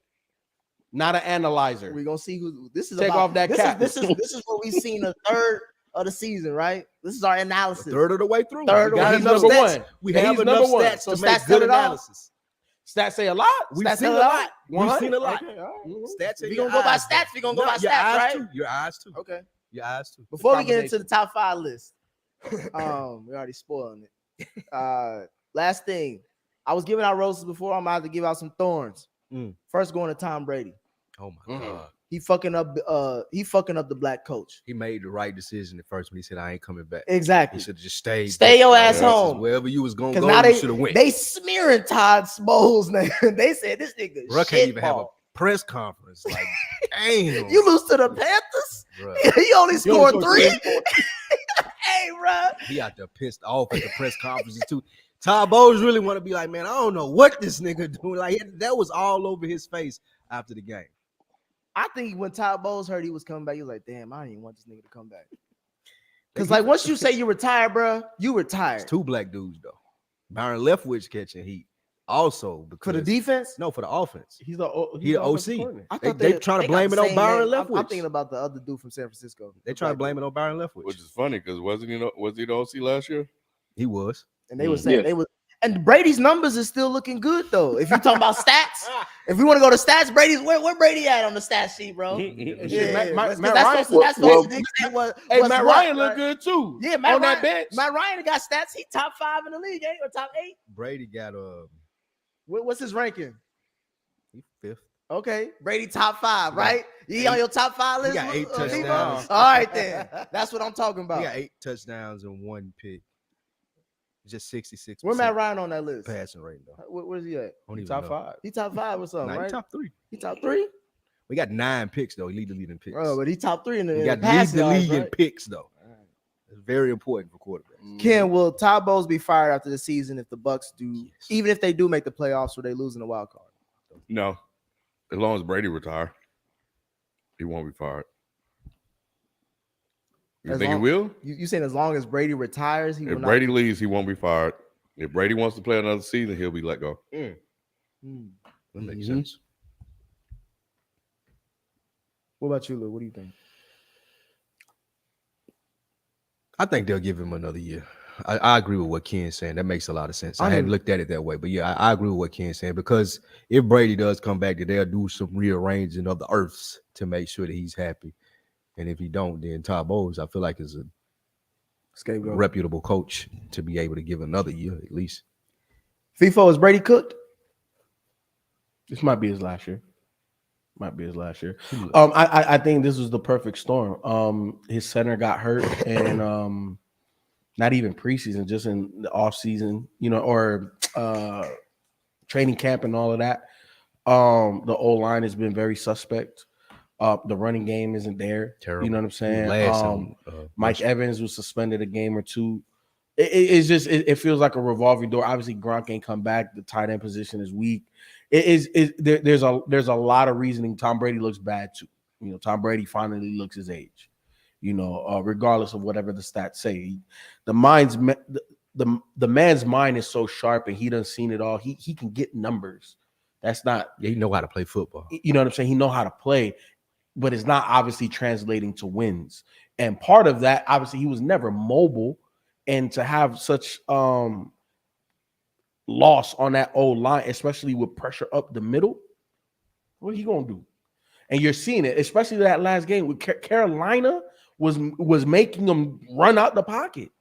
Speaker 2: not an analyzer.
Speaker 4: We're gonna see who this is.
Speaker 2: Take
Speaker 4: about.
Speaker 2: off that
Speaker 4: this
Speaker 2: cap.
Speaker 4: Is, this is what we've seen a third of the season, right? This is our analysis.
Speaker 5: A third of the way through.
Speaker 4: Third
Speaker 5: We
Speaker 4: of
Speaker 5: got
Speaker 4: the way.
Speaker 5: enough
Speaker 2: He's number
Speaker 5: stats.
Speaker 2: one.
Speaker 5: We
Speaker 2: And
Speaker 5: have
Speaker 2: he's
Speaker 5: enough
Speaker 2: number one.
Speaker 5: stats
Speaker 4: So
Speaker 5: to make
Speaker 4: stats
Speaker 5: good
Speaker 4: tell it all.
Speaker 5: analysis.
Speaker 2: Stats say a lot.
Speaker 5: We've
Speaker 2: Stats
Speaker 5: seen
Speaker 2: say
Speaker 5: a lot. We've
Speaker 2: 100.
Speaker 5: seen a lot.
Speaker 2: Okay, all right.
Speaker 5: Stats.
Speaker 4: If we gonna go by stats, we gonna go by
Speaker 5: your
Speaker 4: stats,
Speaker 5: eyes
Speaker 4: right?
Speaker 5: Too. Your eyes too.
Speaker 4: Okay.
Speaker 5: Your eyes too.
Speaker 4: Before we get into the top 5 list, we already spoiling it. Last thing, I was giving out roses before. I'm about to give out some thorns. First, going to Tom Brady.
Speaker 5: Oh my God.
Speaker 4: He fucking up the black coach.
Speaker 5: He made the right decision at first when he said, "I ain't coming back."
Speaker 4: Exactly.
Speaker 5: He should have just stayed.
Speaker 4: Stay your ass home.
Speaker 5: Wherever you was gonna
Speaker 4: Because
Speaker 5: go,
Speaker 4: now
Speaker 5: you should have went.
Speaker 4: they smearing Todd Bowles' name. They said this nigga
Speaker 5: Bruh can't
Speaker 4: shit
Speaker 5: even have a press conference. Like, damn.
Speaker 4: You lose to the Panthers?
Speaker 5: Bruh.
Speaker 4: He only scored 3. Hey, bro.
Speaker 5: He out there pissed off at the press conferences too. Todd Bowles really want to be like, man, I don't know what this nigga doing. Like that was all over his face after the game.
Speaker 4: I think when Todd Bowles heard he was coming back, he was like, damn, I didn't even want this nigga to come back. Because like once you say you retire, bro, you retire.
Speaker 5: It's 2 black dudes though. Byron Leftwich catching heat. Also
Speaker 4: For the defense?
Speaker 5: No, for the offense.
Speaker 2: He's the
Speaker 5: He the OC. They trying to blame it on Byron Leftwich.
Speaker 4: I'm thinking about the other dude from San Francisco.
Speaker 5: They trying to blame it on Byron Leftwich.
Speaker 1: Which is funny because was he the OC last year?
Speaker 5: He was.
Speaker 4: And they were saying they was. And Brady's numbers is still looking good though. If you talking about stats, if we want to go to stats, Brady's where Brady at on the stat sheet, bro?
Speaker 2: Matt
Speaker 4: That's
Speaker 2: Ryan.
Speaker 4: what the extent was.
Speaker 2: Hey,
Speaker 4: was
Speaker 2: Matt
Speaker 4: what,
Speaker 2: Ryan look
Speaker 4: right?
Speaker 2: good too.
Speaker 4: Yeah, Matt
Speaker 2: on
Speaker 4: Ryan,
Speaker 2: that bench.
Speaker 4: Matt Ryan got stats. He top 5 in the league, ain't or top 8?
Speaker 5: Brady got
Speaker 4: What's his ranking?
Speaker 5: he 5th.
Speaker 4: Okay, Brady top 5, right? You on your top 5 list?
Speaker 5: He got 8
Speaker 4: Lebo?
Speaker 5: touchdowns.
Speaker 4: All right, then. That's what I'm talking about.
Speaker 5: He got 8 touchdowns and 1 pick. Just 66%.
Speaker 4: Where Matt Ryan on that list?
Speaker 5: Passing rate though.
Speaker 4: Where's he at?
Speaker 5: Don't even
Speaker 2: Top
Speaker 5: know.
Speaker 2: 5.
Speaker 4: He top 5 or something,
Speaker 5: Nah,
Speaker 4: right?
Speaker 5: he top 3.
Speaker 4: He top 3?
Speaker 5: We got 9 picks though. He lead the lead in picks.
Speaker 4: Bro, but he top 3 in the,
Speaker 5: He
Speaker 4: in
Speaker 5: got
Speaker 4: the
Speaker 5: lead
Speaker 4: passing
Speaker 5: the
Speaker 4: yards,
Speaker 5: league in
Speaker 4: right?
Speaker 5: picks though. It's very important for quarterbacks.
Speaker 4: Ken, will Todd Bowles be fired after the season if the Bucs do, even if they do make the playoffs or they lose in the wild card?
Speaker 1: No. As long as Brady retire, he won't be fired. You
Speaker 4: As
Speaker 1: think
Speaker 4: long-
Speaker 1: he will?
Speaker 4: You saying as long as Brady retires, he will
Speaker 1: If
Speaker 4: not
Speaker 1: Brady leaves, he won't be fired. If Brady wants to play another season, he'll be let go.
Speaker 5: That makes
Speaker 2: Mhm.
Speaker 5: sense.
Speaker 4: What about you, Lou? What do you think?
Speaker 5: I think they'll give him another year. I agree with what Ken's saying. That makes a lot of sense. I hadn't looked at it that way, but yeah, I agree with what Ken's saying because if Brady does come back, they'll do some rearranging of the earths to make sure that he's happy. And if he don't, then Todd Bowles, I feel like is a
Speaker 4: Scapegoat.
Speaker 5: reputable coach to be able to give another year at least.
Speaker 4: FIFO, is Brady cooked?
Speaker 2: This might be his last year. I think this was the perfect storm. His center got hurt and not even preseason, just in the off season, or training camp and all of that. The O line has been very suspect. The running game isn't there.
Speaker 5: Terrible.
Speaker 2: You know what I'm saying?
Speaker 5: Last
Speaker 2: Mike Evans was suspended a game or two. It's just it feels like a revolving door. Obviously, Gronk ain't come back. The tight end position is weak. There's a lot of reasoning. Tom Brady looks bad too. Tom Brady finally looks his age. Regardless of whatever the stats say, the man's mind is so sharp and he done seen it all. He can get numbers. That's not.
Speaker 5: Yeah, he know how to play football.
Speaker 2: You know what I'm saying? He know how to play, but it's not obviously translating to wins. And part of that, obviously, he was never mobile, and to have such loss on that old line, especially with pressure up the middle, what are you gonna do? And you're seeing it, especially that last game with Carolina was making them run out the pocket.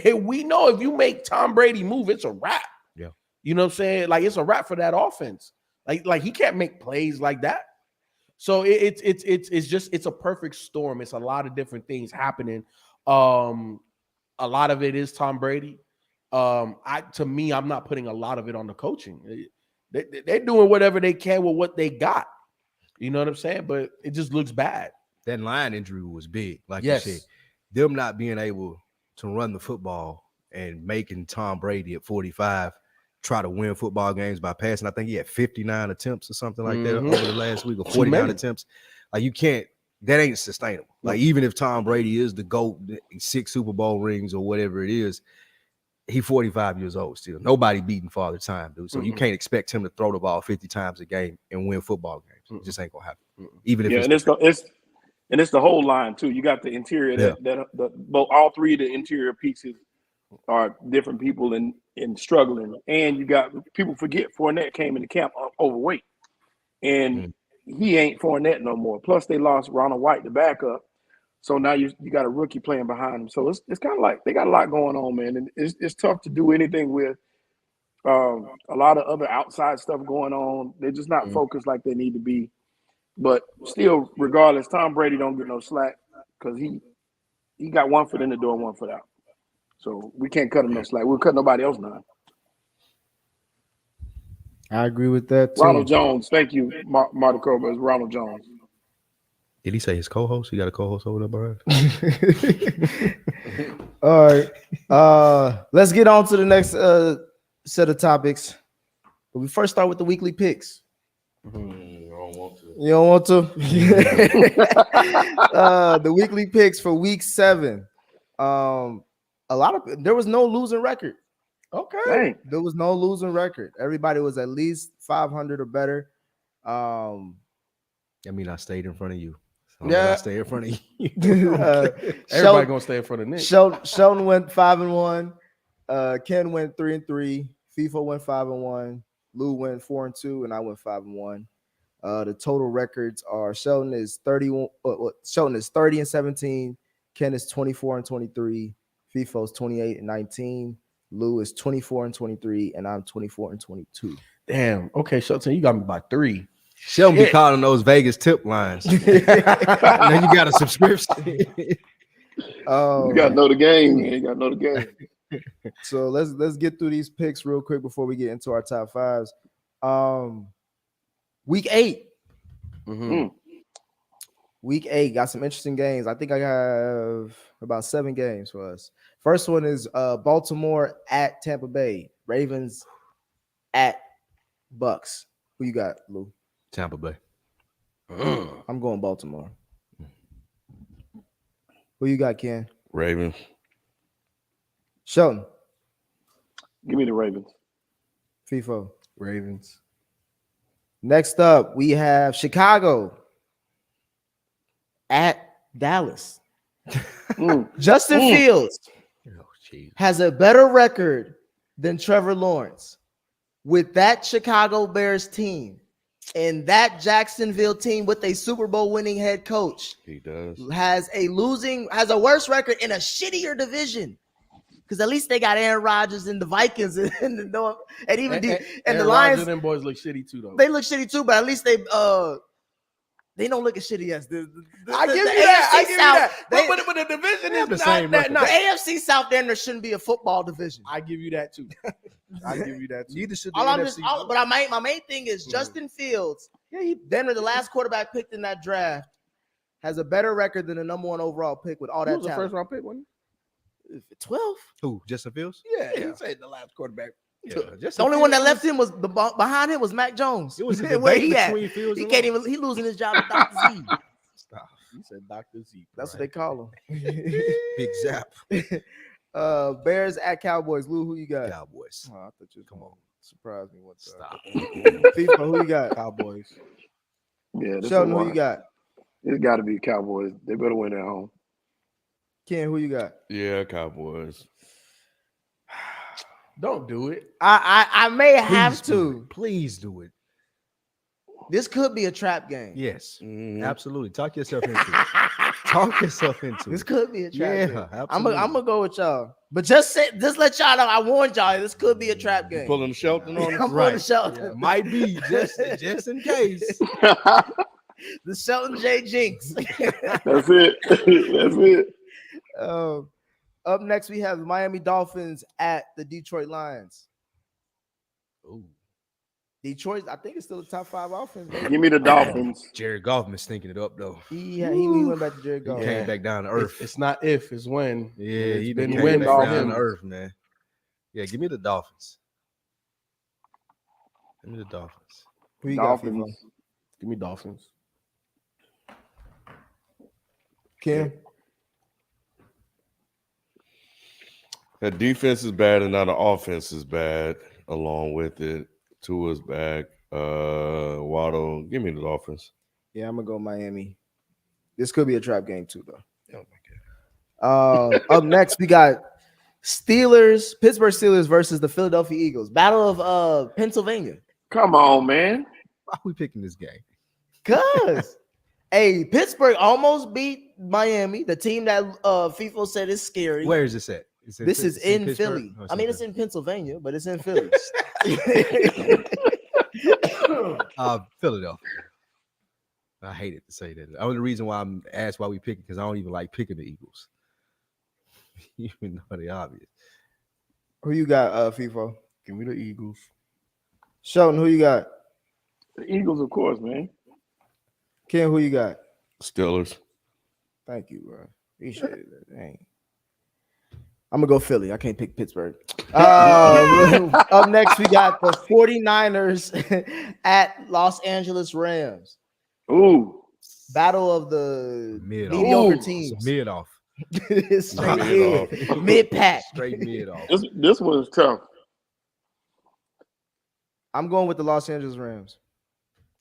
Speaker 2: And we know if you make Tom Brady move, it's a wrap.
Speaker 5: Yeah.
Speaker 2: You know what I'm saying? Like it's a wrap for that offense. Like he can't make plays like that. So it's a perfect storm. It's a lot of different things happening. A lot of it is Tom Brady. I'm not putting a lot of it on the coaching. They're doing whatever they can with what they got. You know what I'm saying? But it just looks bad.
Speaker 5: That line injury was big, like
Speaker 2: Yes.
Speaker 5: you said. Them not being able to run the football and making Tom Brady at 45 try to win football games by passing. I think he had 59 attempts or something like that over the last week, or 49 attempts. Like you can't. That ain't sustainable. Like even if Tom Brady is the GOAT, 6 Super Bowl rings or whatever it is, he's 45 years old still. Nobody beating Father Time, dude. So you can't expect him to throw the ball 50 times a game and win football games. It just ain't gonna happen. Even if
Speaker 3: it's the whole line too. You got the interior both all three of the interior pieces are different people in struggling, and you got people forget Fournette came into camp overweight, and he ain't Fournette no more. Plus they lost Ronald White, the backup. So now you got a rookie playing behind him. So it's kind of like they got a lot going on, man. And it's tough to do anything with a lot of other outside stuff going on. They're just not focused like they need to be. But still, regardless, Tom Brady don't get no slack because he got one foot in the door and one foot out. So we can't cut him no slack. We'll cut nobody else now.
Speaker 4: I agree with that too.
Speaker 3: Ronald Jones. Thank you, Marty Kober. It's Ronald Jones.
Speaker 5: Did he say his co-host? He got a co-host over there, bro.
Speaker 4: All right. Let's get on to the next set of topics. But we first start with the weekly picks.
Speaker 1: You don't want to.
Speaker 4: You don't want to? The weekly picks for week 7. There was no losing record.
Speaker 2: Okay.
Speaker 3: Dang.
Speaker 4: There was no losing record. Everybody was at least 500 or better.
Speaker 5: I mean, I stayed in front of you. So
Speaker 2: Yeah.
Speaker 5: I stay in front of you.
Speaker 2: Everybody gonna stay in front of Nick.
Speaker 4: Sheldon went 5-1. Ken went 3-3. FIFA went 5-1. Lou went 4-2, and I went 5-1. The total records are Sheldon is 30. Sheldon is 30-17. Ken is 24-23. FIFO's 28-19. Lou is 24-23, and I'm 24-22.
Speaker 2: Damn. Okay, Shelton, you got me by 3.
Speaker 5: Sheldon be calling those Vegas tip lines. Then you got a subscription.
Speaker 3: You got to know the game, man. You got to know the game.
Speaker 4: So let's get through these picks real quick before we get into our top 5s. Week 8. Week 8 got some interesting games. I think I have about 7 games for us. First one is Baltimore at Tampa Bay. Ravens at Bucks. Who you got, Lou?
Speaker 5: Tampa Bay.
Speaker 4: I'm going Baltimore. Who you got, Ken?
Speaker 1: Ravens.
Speaker 4: Sheldon.
Speaker 3: Give me the Ravens.
Speaker 4: FIFO.
Speaker 2: Ravens.
Speaker 4: Next up, we have Chicago at Dallas. Justin Fields has a better record than Trevor Lawrence with that Chicago Bears team and that Jacksonville team with a Super Bowl winning head coach.
Speaker 1: He does.
Speaker 4: Has a worse record in a shittier division. Because at least they got Aaron Rodgers and the Vikings and the North, and even the Lions.
Speaker 2: And them boys look shitty too, though.
Speaker 4: They look shitty too, but at least they don't look as shitty as the
Speaker 2: I give you
Speaker 4: AFC
Speaker 2: that. I give you
Speaker 4: South.
Speaker 2: that. But the division is
Speaker 5: the
Speaker 2: not
Speaker 5: same
Speaker 2: that
Speaker 5: record.
Speaker 4: The
Speaker 2: nice.
Speaker 4: AFC South there shouldn't be a football division.
Speaker 2: I give you that too. I give you that too.
Speaker 5: Neither should the
Speaker 4: All I'm
Speaker 5: NFC.
Speaker 4: just, but my main thing is Justin Fields. Denver, the last quarterback picked in that draft, has a better record than the number 1 overall pick with all
Speaker 2: He
Speaker 4: that
Speaker 2: was a
Speaker 4: talent.
Speaker 2: first round pick, wasn't
Speaker 4: 12.
Speaker 5: Who? Justin Fields?
Speaker 2: he? Yeah, he said the last quarterback.
Speaker 5: Yeah,
Speaker 4: The only one that left him was behind him was Mac Jones.
Speaker 5: It was a
Speaker 4: Where
Speaker 5: debate
Speaker 4: he at?
Speaker 5: between Fields
Speaker 4: He
Speaker 5: and
Speaker 4: can't even. He losing his job with Dr. Z.
Speaker 5: Stop.
Speaker 2: He said Dr. Z.
Speaker 4: That's what they call him.
Speaker 5: Big Zap.
Speaker 4: Bears at Cowboys. Lou, who you got?
Speaker 5: Cowboys.
Speaker 4: Oh, I thought you was
Speaker 5: Come on.
Speaker 4: surprise me. What's
Speaker 5: Stop.
Speaker 4: FIFA, who you got?
Speaker 2: Cowboys.
Speaker 3: Yeah, this
Speaker 4: Sheldon,
Speaker 3: is
Speaker 4: who you got?
Speaker 3: It's got to be Cowboys. They better win at home.
Speaker 4: Ken, who you got?
Speaker 1: Yeah, Cowboys.
Speaker 2: Don't do it.
Speaker 4: I may have to.
Speaker 5: Please do it.
Speaker 4: This could be a trap game.
Speaker 5: Yes,
Speaker 1: Mhm.
Speaker 5: absolutely. Talk yourself into it. Talk yourself into
Speaker 4: This
Speaker 5: it.
Speaker 4: could be a trap
Speaker 5: Yeah,
Speaker 4: game.
Speaker 5: absolutely.
Speaker 4: I'm gonna go with y'all. But just let y'all know. I warned y'all. This could be a trap
Speaker 1: You
Speaker 4: game.
Speaker 1: pulling the Shelton on
Speaker 4: I'm
Speaker 1: us?
Speaker 4: pulling
Speaker 5: Right.
Speaker 4: the Shelton.
Speaker 5: Yeah, might be just in case.
Speaker 4: The Shelton J. Jinx.
Speaker 3: That's it. That's it.
Speaker 4: Up next, we have the Miami Dolphins at the Detroit Lions.
Speaker 5: Ooh,
Speaker 4: Detroit, I think it's still a top 5 offense. Maybe.
Speaker 3: Give me the Dolphins.
Speaker 5: Jared Goff been stinking it up though.
Speaker 4: He went back to Jared
Speaker 5: He
Speaker 4: Goff.
Speaker 5: came back down to earth.
Speaker 2: It's not if, it's when.
Speaker 5: Yeah,
Speaker 2: It's
Speaker 5: he
Speaker 2: been
Speaker 5: been
Speaker 2: win
Speaker 5: back
Speaker 2: for
Speaker 5: down
Speaker 2: him.
Speaker 5: to earth, man. Yeah, give me the Dolphins. Give me the Dolphins.
Speaker 4: Who you got, FIFA?
Speaker 3: Dolphins.
Speaker 2: Give me Dolphins.
Speaker 4: Kim?
Speaker 1: The defense is bad and now the offense is bad along with it. Tua's back. Waddle. Give me the Dolphins.
Speaker 4: Yeah, I'm gonna go Miami. This could be a trap game too, though.
Speaker 1: Oh my God.
Speaker 4: Up next, we got Pittsburgh Steelers versus the Philadelphia Eagles. Battle of Pennsylvania.
Speaker 3: Come on, man.
Speaker 5: Why are we picking this game?
Speaker 4: Cause hey, Pittsburgh almost beat Miami, the team that FIFA said is scary.
Speaker 5: Where is this at?
Speaker 4: This is in
Speaker 5: Pittsburgh?
Speaker 4: Philly.
Speaker 5: Oh,
Speaker 4: I mean, it's in Pennsylvania, but it's in Philly.
Speaker 5: Philadelphia. I hated to say that. The only reason why I'm asked why we pick it because I don't even like picking the Eagles. Even though they're obvious.
Speaker 4: Who you got, FIFA?
Speaker 2: Give me the Eagles.
Speaker 4: Shelton, who you got?
Speaker 3: The Eagles, of course, man.
Speaker 4: Ken, who you got?
Speaker 1: Steelers.
Speaker 4: Thank you, bro. Appreciate it. Dang. I'm gonna go Philly. I can't pick Pittsburgh. Up next, we got the 49ers at Los Angeles Rams.
Speaker 3: Ooh.
Speaker 4: Battle of the
Speaker 5: Mid
Speaker 4: mediocre
Speaker 5: off.
Speaker 4: teams.
Speaker 5: Mid off.
Speaker 4: Straight mid pack.
Speaker 5: Straight mid off.
Speaker 3: This one is tough.
Speaker 4: I'm going with the Los Angeles Rams.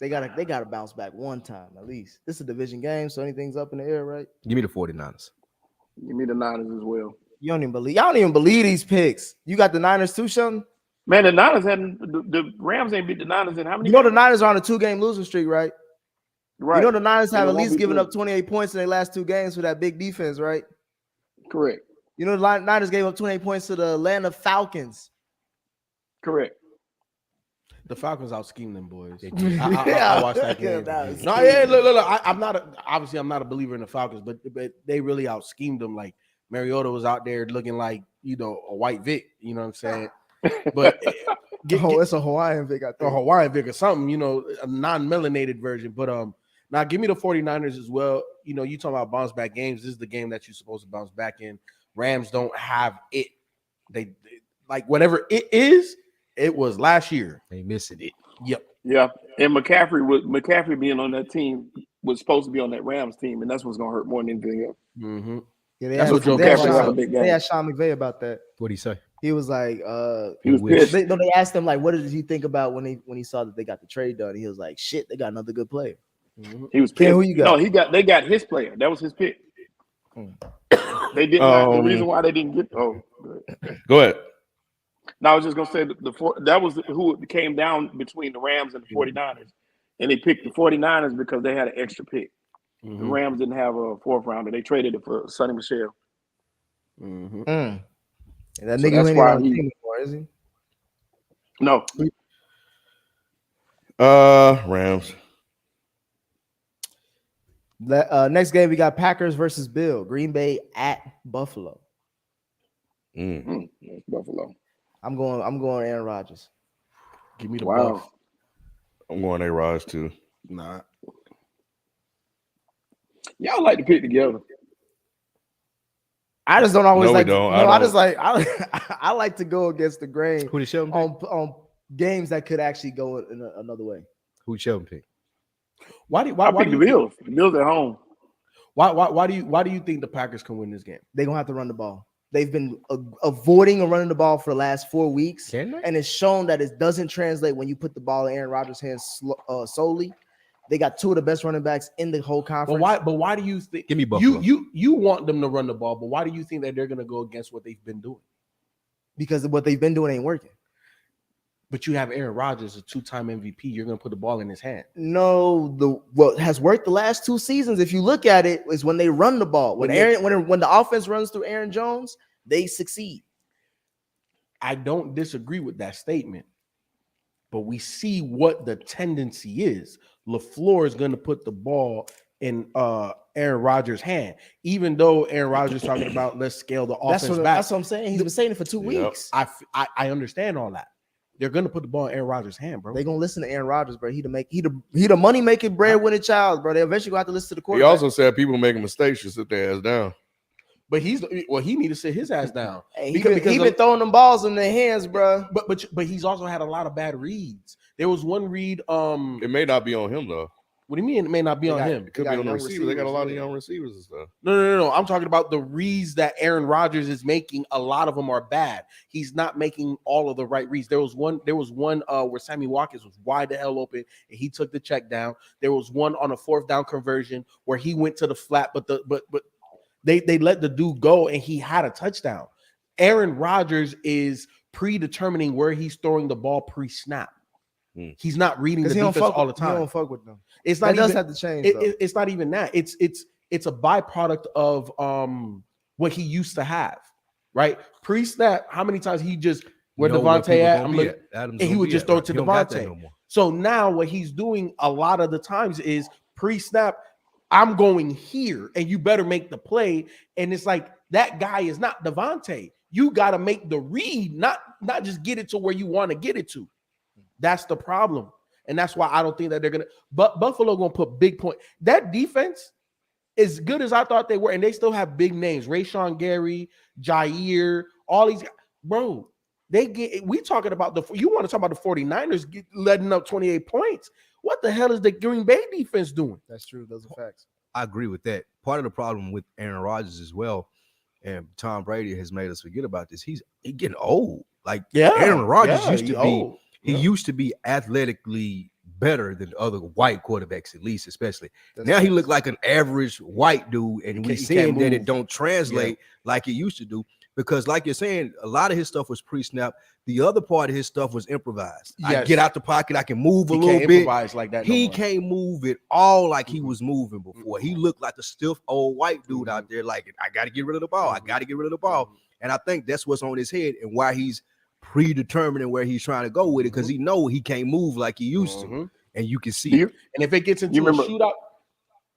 Speaker 4: They gotta bounce back one time at least. This is a division game, so anything's up in the air, right?
Speaker 5: Give me the 49ers.
Speaker 3: Give me the Niners as well.
Speaker 4: Y'all don't even believe these picks. You got the Niners too, Sheldon?
Speaker 3: Man, the Niners hadn't the Rams ain't beat the Niners in how many
Speaker 4: You know the
Speaker 3: games?
Speaker 4: Niners are on a 2-game losing streak, right?
Speaker 3: Right.
Speaker 4: You know the Niners have
Speaker 3: And it
Speaker 4: at
Speaker 3: won't
Speaker 4: least
Speaker 3: be
Speaker 4: given
Speaker 3: good.
Speaker 4: up 28 points in their last 2 games for that big defense, right?
Speaker 3: Correct.
Speaker 4: You know the Niners gave up 28 points to the Atlanta Falcons.
Speaker 3: Correct.
Speaker 2: The Falcons out schemed them boys.
Speaker 5: They did.
Speaker 2: I watched that
Speaker 4: Yeah,
Speaker 2: game.
Speaker 4: that was-
Speaker 2: No, yeah, look. I'm not a believer in the Falcons, but they really out schemed them. Like Mariota was out there looking like a white Vic. You know what I'm saying? But
Speaker 4: It's a Hawaiian Vic, I
Speaker 2: a
Speaker 4: think.
Speaker 2: Hawaiian Vic or something. A non-melanated version. But now give me the 49ers as well. You talking about bounce back games. This is the game that you're supposed to bounce back in. Rams don't have it. They like whatever it is. It was last year.
Speaker 5: They missing it.
Speaker 2: Yep.
Speaker 3: Yeah. And McCaffrey being on that team was supposed to be on that Rams team, and that's what's gonna hurt more than anything else.
Speaker 2: Mm-hmm.
Speaker 4: Yeah, they
Speaker 2: That's
Speaker 4: asked-
Speaker 2: what Joe
Speaker 4: they asked
Speaker 3: McCaffrey had a
Speaker 4: Sean-
Speaker 3: big
Speaker 4: They
Speaker 3: game.
Speaker 4: asked Sean McVay about that.
Speaker 5: What'd he say?
Speaker 4: He was like,
Speaker 3: He was
Speaker 5: Which-
Speaker 3: pissed.
Speaker 4: they asked him like, what did he think about when he saw that they got the trade done? He was like, shit, they got another good player.
Speaker 2: Mm-hmm.
Speaker 3: He was
Speaker 4: Ken,
Speaker 3: pissed.
Speaker 4: who you got?
Speaker 3: No, they got his player. That was his pick. They did not. The reason why they didn't get good.
Speaker 1: Go ahead.
Speaker 3: No, I was just gonna say that was who it came down between the Rams and the 49ers. And they picked the 49ers because they had an extra pick.
Speaker 2: Mm-hmm.
Speaker 3: The Rams didn't have a 4th rounder. They traded it for Sonny Michel.
Speaker 2: Mm-hmm.
Speaker 4: And that
Speaker 3: So
Speaker 4: nigga
Speaker 3: that's
Speaker 4: ain't
Speaker 3: why
Speaker 4: on the
Speaker 3: he-
Speaker 4: team anymore, is he?
Speaker 3: No.
Speaker 1: Rams.
Speaker 4: Next game we got Packers versus Bill. Green Bay at Buffalo.
Speaker 3: That's Buffalo.
Speaker 4: I'm going Aaron Rodgers.
Speaker 2: Give me the
Speaker 3: Wow.
Speaker 2: Buff.
Speaker 1: I'm going A-Rise too.
Speaker 2: Nah.
Speaker 3: Y'all like to pick together.
Speaker 4: I just don't always
Speaker 1: No, we
Speaker 4: like.
Speaker 1: don't.
Speaker 4: No,
Speaker 1: I
Speaker 4: I just
Speaker 1: don't.
Speaker 4: like I like to go against the grain
Speaker 5: Who did Sheldon pick?
Speaker 4: on games that could actually go in another way.
Speaker 5: Who did Sheldon pick?
Speaker 2: Why do
Speaker 3: I
Speaker 2: you
Speaker 3: picked the Bills. The Bills at home.
Speaker 2: why do you think the Packers can win this game?
Speaker 4: They're gonna have to run the ball. They've been avoiding and running the ball for the last 4 weeks,
Speaker 5: Can they?
Speaker 4: and it's shown that it doesn't translate when you put the ball in Aaron Rodgers' hands solely. They got 2 of the best running backs in the whole conference.
Speaker 2: But why do you think
Speaker 5: Give me Buffalo.
Speaker 2: you want them to run the ball, but why do you think that they're gonna go against what they've been doing?
Speaker 4: Because what they've been doing ain't working.
Speaker 2: But you have Aaron Rodgers, a 2-time MVP. You're going to put the ball in his hand.
Speaker 4: No, what has worked the last 2 seasons, if you look at it, is when they run the ball. When when the offense runs through Aaron Jones, they succeed.
Speaker 2: I don't disagree with that statement, but we see what the tendency is. LaFleur is going to put the ball in Aaron Rodgers' hand, even though Aaron Rodgers is talking about let's scale the offense back.
Speaker 4: That's what I'm saying. He's been saying it for 2 weeks.
Speaker 2: I understand all that. They're going to put the ball in Aaron Rodgers' hand, bro.
Speaker 4: They're going to listen to Aaron Rodgers, bro. He the money making breadwinning child, bro. They eventually going to have to listen to the quarterback.
Speaker 1: He also said people making mistakes should sit their ass down.
Speaker 2: But he need to sit his ass down.
Speaker 4: Hey, he been throwing them balls in their hands, bro.
Speaker 2: But he's also had a lot of bad reads. There was one read.
Speaker 1: It may not be on him though.
Speaker 2: What do you mean it may not be on him?
Speaker 1: It could be on the receivers. They got a lot of young receivers and stuff.
Speaker 2: No. I'm talking about the reads that Aaron Rodgers is making. A lot of them are bad. He's not making all of the right reads. There was one where Sammy Watkins was wide the hell open and he took the check down. There was one on a 4th down conversion where he went to the flat, but they let the dude go and he had a touchdown. Aaron Rodgers is predetermining where he's throwing the ball pre-snap. He's not reading the defense all the time.
Speaker 4: He don't fuck with them.
Speaker 2: It's not
Speaker 4: does have to change.
Speaker 2: It's not even that. It's a byproduct of what he used to have, right? Pre-snap, how many times he just where Devontae at? And he would just throw it to Devontae. No, so now what he's doing a lot of the times is pre-snap. I'm going here, and you better make the play. And it's like that guy is not Devontae. You got to make the read, not just get it to where you want to get it to. That's the problem. And that's why I don't think that they're going to – but Buffalo going to put big point. That defense, as good as I thought they were, and they still have big names, Rashawn Gary, Jair, all these – bro, we talking about you want to talk about the 49ers letting up 28 points. What the hell is the Green Bay defense doing?
Speaker 4: That's true. Those are facts.
Speaker 5: I agree with that. Part of the problem with Aaron Rodgers as well, and Tom Brady has made us forget about this. He's getting old. Like Aaron Rodgers used to be old. He used to be athletically better than other white quarterbacks, at least, especially. Now he looked like an average white dude, and we're seeing that it don't translate like it used to do. Because, like you're saying, a lot of his stuff was pre-snap. The other part of his stuff was improvised. I get out the pocket, I can move a little bit.
Speaker 2: Improvise like that.
Speaker 5: He can't move it all like he was moving before. He looked like a stiff old white dude out there. Like, I got to get rid of the ball. I got to get rid of the ball. And I think that's what's on his head and why he's predetermining where he's trying to go with it, because he know he can't move like he used to, and you can see it.
Speaker 2: And if it gets into a shootout,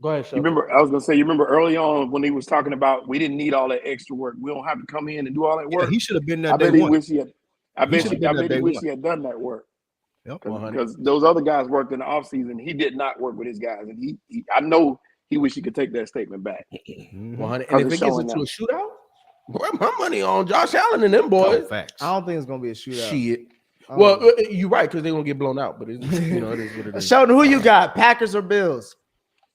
Speaker 2: go ahead, Shelton.
Speaker 3: I was gonna say, you remember early on when he was talking about we didn't need all that extra work. We don't have to come in and do all that work.
Speaker 5: He should have been there.
Speaker 3: I bet he wish he had done that work. Because those other guys worked in the offseason. He did not work with his guys, and I know he wish he could take that statement back.
Speaker 2: And if it gets into a shootout, where my money on Josh Allen and them boys?
Speaker 4: I don't think it's gonna be a shootout.
Speaker 2: Shit. Well, you're right, because they're gonna get blown out. But it is what it is.
Speaker 4: Sheldon, who you got? Packers or Bills?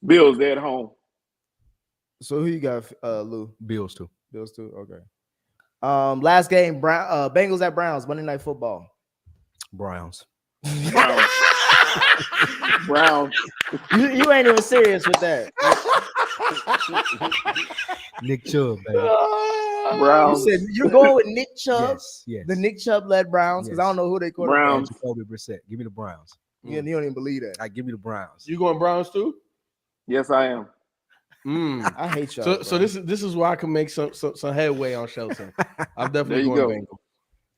Speaker 3: Bills, they're at home.
Speaker 4: So who you got, Lou?
Speaker 5: Bills too.
Speaker 4: Bills too. Okay. Last game, Bengals at Browns, Monday Night Football.
Speaker 5: Browns.
Speaker 3: Browns.
Speaker 4: You ain't even serious with that.
Speaker 5: Nick Chubb, baby.
Speaker 3: Browns.
Speaker 4: You said you're going with Nick Chubb?
Speaker 5: Yes.
Speaker 4: The Nick Chubb led Browns, because I don't know who they call.
Speaker 3: Browns.
Speaker 5: Jacoby Brissett. Give me the Browns.
Speaker 4: You don't even believe that.
Speaker 5: I give you the Browns.
Speaker 2: You going Browns too?
Speaker 3: Yes, I am.
Speaker 4: I hate y'all.
Speaker 2: So this is why I can make some headway on Shelton. I'm definitely going Bengals.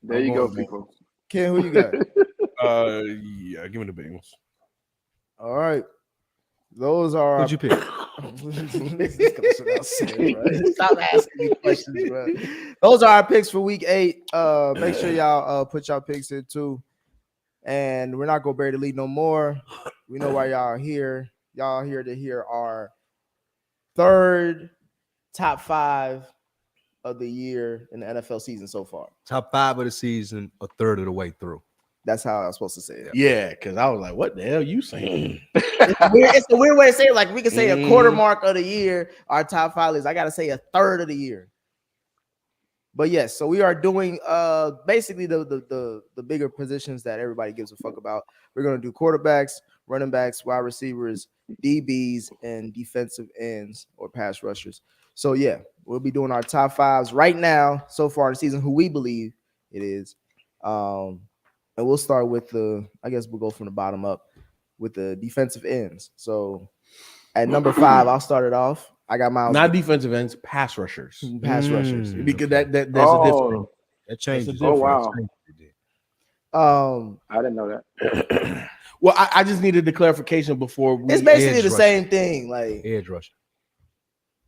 Speaker 3: There you go, people.
Speaker 4: Ken, who you got?
Speaker 1: Give me the Bengals.
Speaker 4: All right. Those are.
Speaker 5: Who'd you pick?
Speaker 4: Stop asking me questions, bro. Those are our picks for week 8. Make sure y'all put y'all picks in too. And we're not gonna bury the lead no more. We know why y'all are here. Y'all are here to hear our third top 5 of the year in the NFL season so far.
Speaker 5: Top 5 of the season, a third of the way through.
Speaker 4: That's how I was supposed to say it.
Speaker 2: Yeah, because I was like, what the hell you saying?
Speaker 4: It's a weird way to say it. Like, we can say a quarter mark of the year, our top 5 is. I got to say a third of the year. But yes, so we are doing basically the bigger positions that everybody gives a fuck about. We're going to do quarterbacks, running backs, wide receivers, DBs, and defensive ends or pass rushers. So yeah, we'll be doing our top 5s right now so far in the season, who we believe it is. and we'll start with I guess we'll go from the bottom up with the defensive ends. So at number 5, I'll start it off. I got Miles.
Speaker 2: Not defensive ends, pass rushers.
Speaker 4: Pass rushers.
Speaker 2: Because that there's a difference.
Speaker 5: That changes.
Speaker 2: Oh,
Speaker 3: wow. I didn't know that.
Speaker 2: Well, I just needed the clarification before we.
Speaker 4: It's basically
Speaker 5: edge
Speaker 4: the
Speaker 5: rusher.
Speaker 4: same thing. Like
Speaker 5: Edge rusher.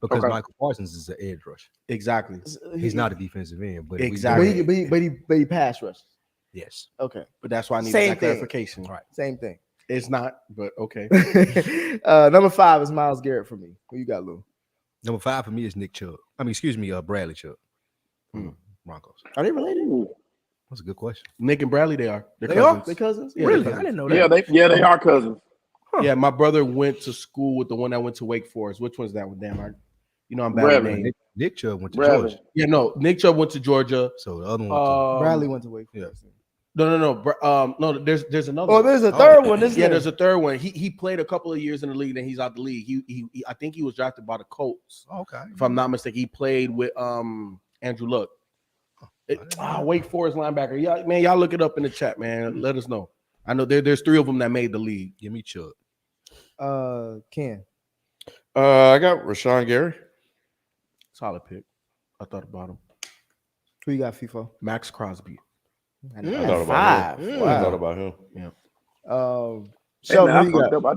Speaker 5: Because
Speaker 3: Okay.
Speaker 5: Michael Parsons is an edge rusher.
Speaker 2: Exactly.
Speaker 5: He's not a defensive end, but
Speaker 2: Exactly.
Speaker 4: But he pass rushes.
Speaker 5: yes.
Speaker 4: Okay,
Speaker 2: But that's why I needed
Speaker 4: Same
Speaker 2: that
Speaker 4: thing.
Speaker 2: clarification.
Speaker 5: Right.
Speaker 4: same thing.
Speaker 2: It's not, but okay.
Speaker 4: Number 5 is Myles Garrett for me. Who you got, Lou?
Speaker 5: Number 5 for me is Nick Chubb. Bradley Chubb. Broncos.
Speaker 4: Are they related?
Speaker 3: Ooh.
Speaker 5: That's a good question.
Speaker 2: Nick and Bradley, they are. They're
Speaker 4: They are.
Speaker 2: cousins.
Speaker 4: They cousins.
Speaker 2: Yeah,
Speaker 5: Really?
Speaker 2: they're
Speaker 5: I
Speaker 2: cousins.
Speaker 5: didn't know that.
Speaker 3: They are cousins.
Speaker 2: Yeah, my brother went to school with the one that went to Wake Forest. Which one's that one? Damn, I'm bad with
Speaker 3: Bradley.
Speaker 2: names.
Speaker 5: Nick Chubb went to
Speaker 3: Bradley.
Speaker 5: Georgia.
Speaker 2: Yeah, no, Nick Chubb went to Georgia.
Speaker 5: So the other one
Speaker 4: Bradley went to Wake Forest.
Speaker 2: No. There's another.
Speaker 4: Oh,
Speaker 2: one.
Speaker 4: there's a third one.
Speaker 2: Yeah, there's a third one. He played a couple of years in the league, then he's out the league. He I think he was drafted by the Colts,
Speaker 5: okay.
Speaker 2: if I'm not mistaken. He played with Andrew Luck. Wake Forest linebacker. Y'all look it up in the chat, man. Let us know. I know there's 3 of them that made the league.
Speaker 5: Give me Chubb.
Speaker 4: Ken.
Speaker 1: I got Rashawn Gary.
Speaker 2: Solid pick. I thought about him.
Speaker 4: Who you got, FIFO?
Speaker 2: Max Crosby.
Speaker 1: I thought about him. I thought about him.
Speaker 3: Hey,
Speaker 4: Sheldon,
Speaker 3: man,
Speaker 4: who you got?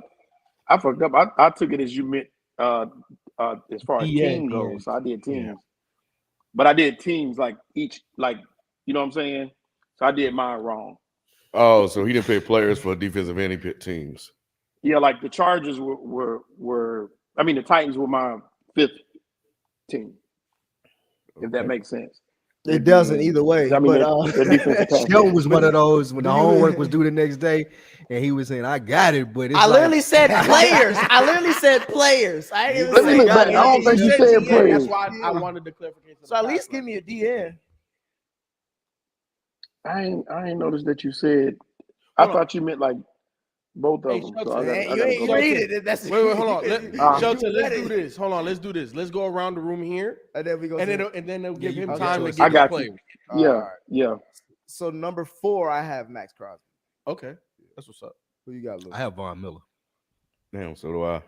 Speaker 3: I fucked up. I took it as you meant as far as
Speaker 2: Yeah,
Speaker 3: team
Speaker 2: yeah.
Speaker 3: goes. So I did teams.
Speaker 2: Yeah.
Speaker 3: But I did teams like each, like, you know what I'm saying? So I did mine wrong.
Speaker 1: Oh, so he didn't pick players for defensive end. He picked teams.
Speaker 3: Yeah, like the Chargers the Titans were my 5th team. If that makes sense.
Speaker 4: It doesn't either way.
Speaker 3: I mean,
Speaker 4: but,
Speaker 3: the defensive pass.
Speaker 5: Sheldon was one of those when the homework was due the next day, and he was saying, "I got it," but it's
Speaker 4: I literally said players. I
Speaker 3: Let
Speaker 4: didn't
Speaker 3: me
Speaker 4: say
Speaker 3: look
Speaker 4: God.
Speaker 3: back. I don't think you said
Speaker 2: GM,
Speaker 3: players.
Speaker 2: That's why I wanted the clarification.
Speaker 4: So at least give me a DN.
Speaker 3: I ain't noticed that you said. I
Speaker 2: Hold on.
Speaker 3: thought you meant like both of
Speaker 2: Hey,
Speaker 3: them.
Speaker 2: Shelton,
Speaker 3: So I
Speaker 4: Man,
Speaker 3: gotta
Speaker 4: you ain't
Speaker 3: go back.
Speaker 4: read it. That's
Speaker 2: Wait, hold on. Shelton, let's
Speaker 4: ready.
Speaker 2: do this. Hold on, let's do this. Let's go around the room here,
Speaker 4: And then we go.
Speaker 2: and
Speaker 4: to-
Speaker 2: then they'll give
Speaker 5: you
Speaker 2: him
Speaker 5: can
Speaker 2: time
Speaker 5: get
Speaker 2: to
Speaker 5: yours.
Speaker 2: get
Speaker 3: I got
Speaker 2: the
Speaker 3: you.
Speaker 2: player.
Speaker 3: Yeah,
Speaker 4: Alright.
Speaker 3: yeah.
Speaker 4: So number 4, I have Max Crosby.
Speaker 2: Okay, that's what's up.
Speaker 4: Who you got, Lou?
Speaker 5: I have Von Miller.
Speaker 1: Damn, so do I.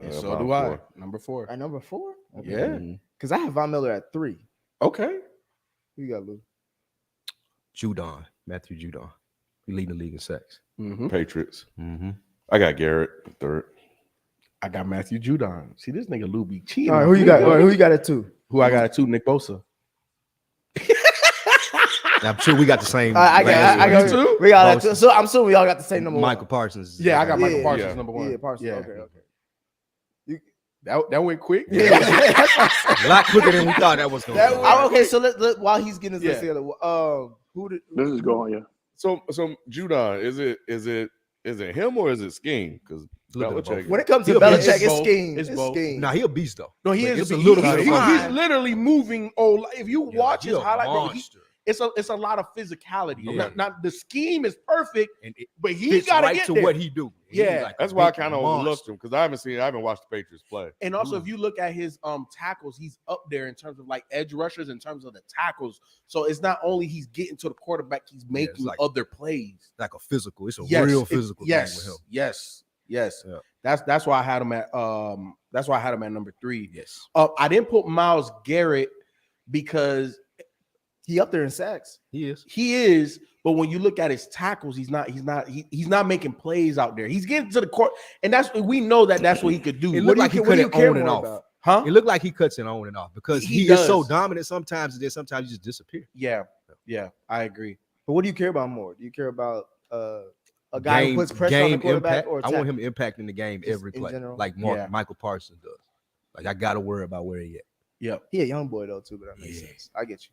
Speaker 2: And so
Speaker 1: Von
Speaker 2: do I.
Speaker 1: Four.
Speaker 2: Number 4.
Speaker 4: At number 4?
Speaker 2: Yeah.
Speaker 1: Mhm.
Speaker 4: Because I have Von Miller at 3.
Speaker 2: Okay.
Speaker 4: Who you got, Lou?
Speaker 5: Matthew Judon. He leading the league in sacks.
Speaker 2: Mm-hmm.
Speaker 1: Patriots.
Speaker 5: Mm-hmm.
Speaker 1: I got Garrett 3rd.
Speaker 2: I got Matthew Judon. See, this nigga Lou be cheating.
Speaker 4: All right, who you got? All right, who you got at 2?
Speaker 2: Who I got at 2? Nick Bosa.
Speaker 5: I'm sure we got the same.
Speaker 4: I got
Speaker 5: last
Speaker 2: two?
Speaker 4: We all got
Speaker 5: Bosa.
Speaker 4: 2. So I'm assuming we all got the same number
Speaker 5: Michael
Speaker 4: 1.
Speaker 5: Parsons.
Speaker 2: Yeah, I got Michael
Speaker 4: Yeah.
Speaker 2: Parsons
Speaker 1: Yeah.
Speaker 2: number 1.
Speaker 4: Yeah, Parsons.
Speaker 2: Yeah.
Speaker 4: Okay.
Speaker 2: That went quick.
Speaker 4: Yeah.
Speaker 5: A lot quicker than we thought that was going to go.
Speaker 4: Okay, so let while he's getting his list
Speaker 2: Yeah.
Speaker 4: together, who did
Speaker 3: This is going. Yeah.
Speaker 1: So Judon, is it him or is it scheme? Because
Speaker 5: Little bit of
Speaker 1: Belichick.
Speaker 5: both.
Speaker 4: when it comes to
Speaker 5: He'll-
Speaker 4: Belichick,
Speaker 2: it's
Speaker 4: it's
Speaker 2: both.
Speaker 4: scheme.
Speaker 2: It's
Speaker 4: It's
Speaker 2: both.
Speaker 4: scheme.
Speaker 5: Nah, he a beast though.
Speaker 2: No, he
Speaker 5: But
Speaker 2: is.
Speaker 5: it's a
Speaker 2: He's,
Speaker 5: little
Speaker 2: he's,
Speaker 5: bit of
Speaker 2: he's
Speaker 5: both.
Speaker 2: literally moving. If you
Speaker 5: Yeah,
Speaker 2: watch
Speaker 5: he
Speaker 2: his
Speaker 5: a
Speaker 2: highlight, bro,
Speaker 5: monster.
Speaker 2: it's a lot of physicality.
Speaker 5: Yeah.
Speaker 2: Not the scheme is perfect,
Speaker 5: And it
Speaker 2: but he
Speaker 5: fits
Speaker 2: got to
Speaker 5: right
Speaker 2: get
Speaker 5: to
Speaker 2: there.
Speaker 5: what he do. He's
Speaker 2: Yeah.
Speaker 5: like a
Speaker 1: That's why I
Speaker 5: big
Speaker 1: kind of
Speaker 5: monster.
Speaker 1: overlooked him because I haven't watched the Patriots play.
Speaker 2: And also, if you look at his tackles, he's up there in terms of like edge rushers, in terms of the tackles. So it's not only he's getting to the quarterback, he's making
Speaker 5: like-
Speaker 2: other plays.
Speaker 5: Like a physical. It's a
Speaker 2: Yes,
Speaker 5: real
Speaker 2: it-
Speaker 5: physical
Speaker 2: yes,
Speaker 5: thing with him.
Speaker 2: Yes, yes.
Speaker 5: Yeah.
Speaker 2: That's why I had him at number 3.
Speaker 5: Yes.
Speaker 2: I didn't put Myles Garrett because
Speaker 4: He up there in sacks.
Speaker 5: He is.
Speaker 2: he is, but when you look at his tackles, he's not making plays out there. He's getting to the court, and we know that's what he could do.
Speaker 5: It
Speaker 2: What
Speaker 5: looked
Speaker 2: do
Speaker 5: like he
Speaker 2: you
Speaker 5: cut
Speaker 2: care-
Speaker 5: it
Speaker 2: what do you
Speaker 5: on
Speaker 2: care
Speaker 5: and
Speaker 2: more
Speaker 5: off.
Speaker 2: about? Huh?
Speaker 5: It looked like he cuts it on and off because
Speaker 2: He
Speaker 5: he is so
Speaker 2: does.
Speaker 5: dominant sometimes, and then sometimes he just disappears.
Speaker 2: Yeah, I agree.
Speaker 4: But what do you care about more? Do you care about a guy who puts pressure on the quarterback
Speaker 5: impact.
Speaker 4: or
Speaker 5: I want him impacting the game
Speaker 4: Just
Speaker 5: every
Speaker 4: in
Speaker 5: play,
Speaker 4: general?
Speaker 5: like
Speaker 2: Yeah.
Speaker 5: Michael Parsons does. Like I got to worry about where he at.
Speaker 2: Yep.
Speaker 4: He a young boy though too, but that makes
Speaker 5: Yeah.
Speaker 4: sense. I get you.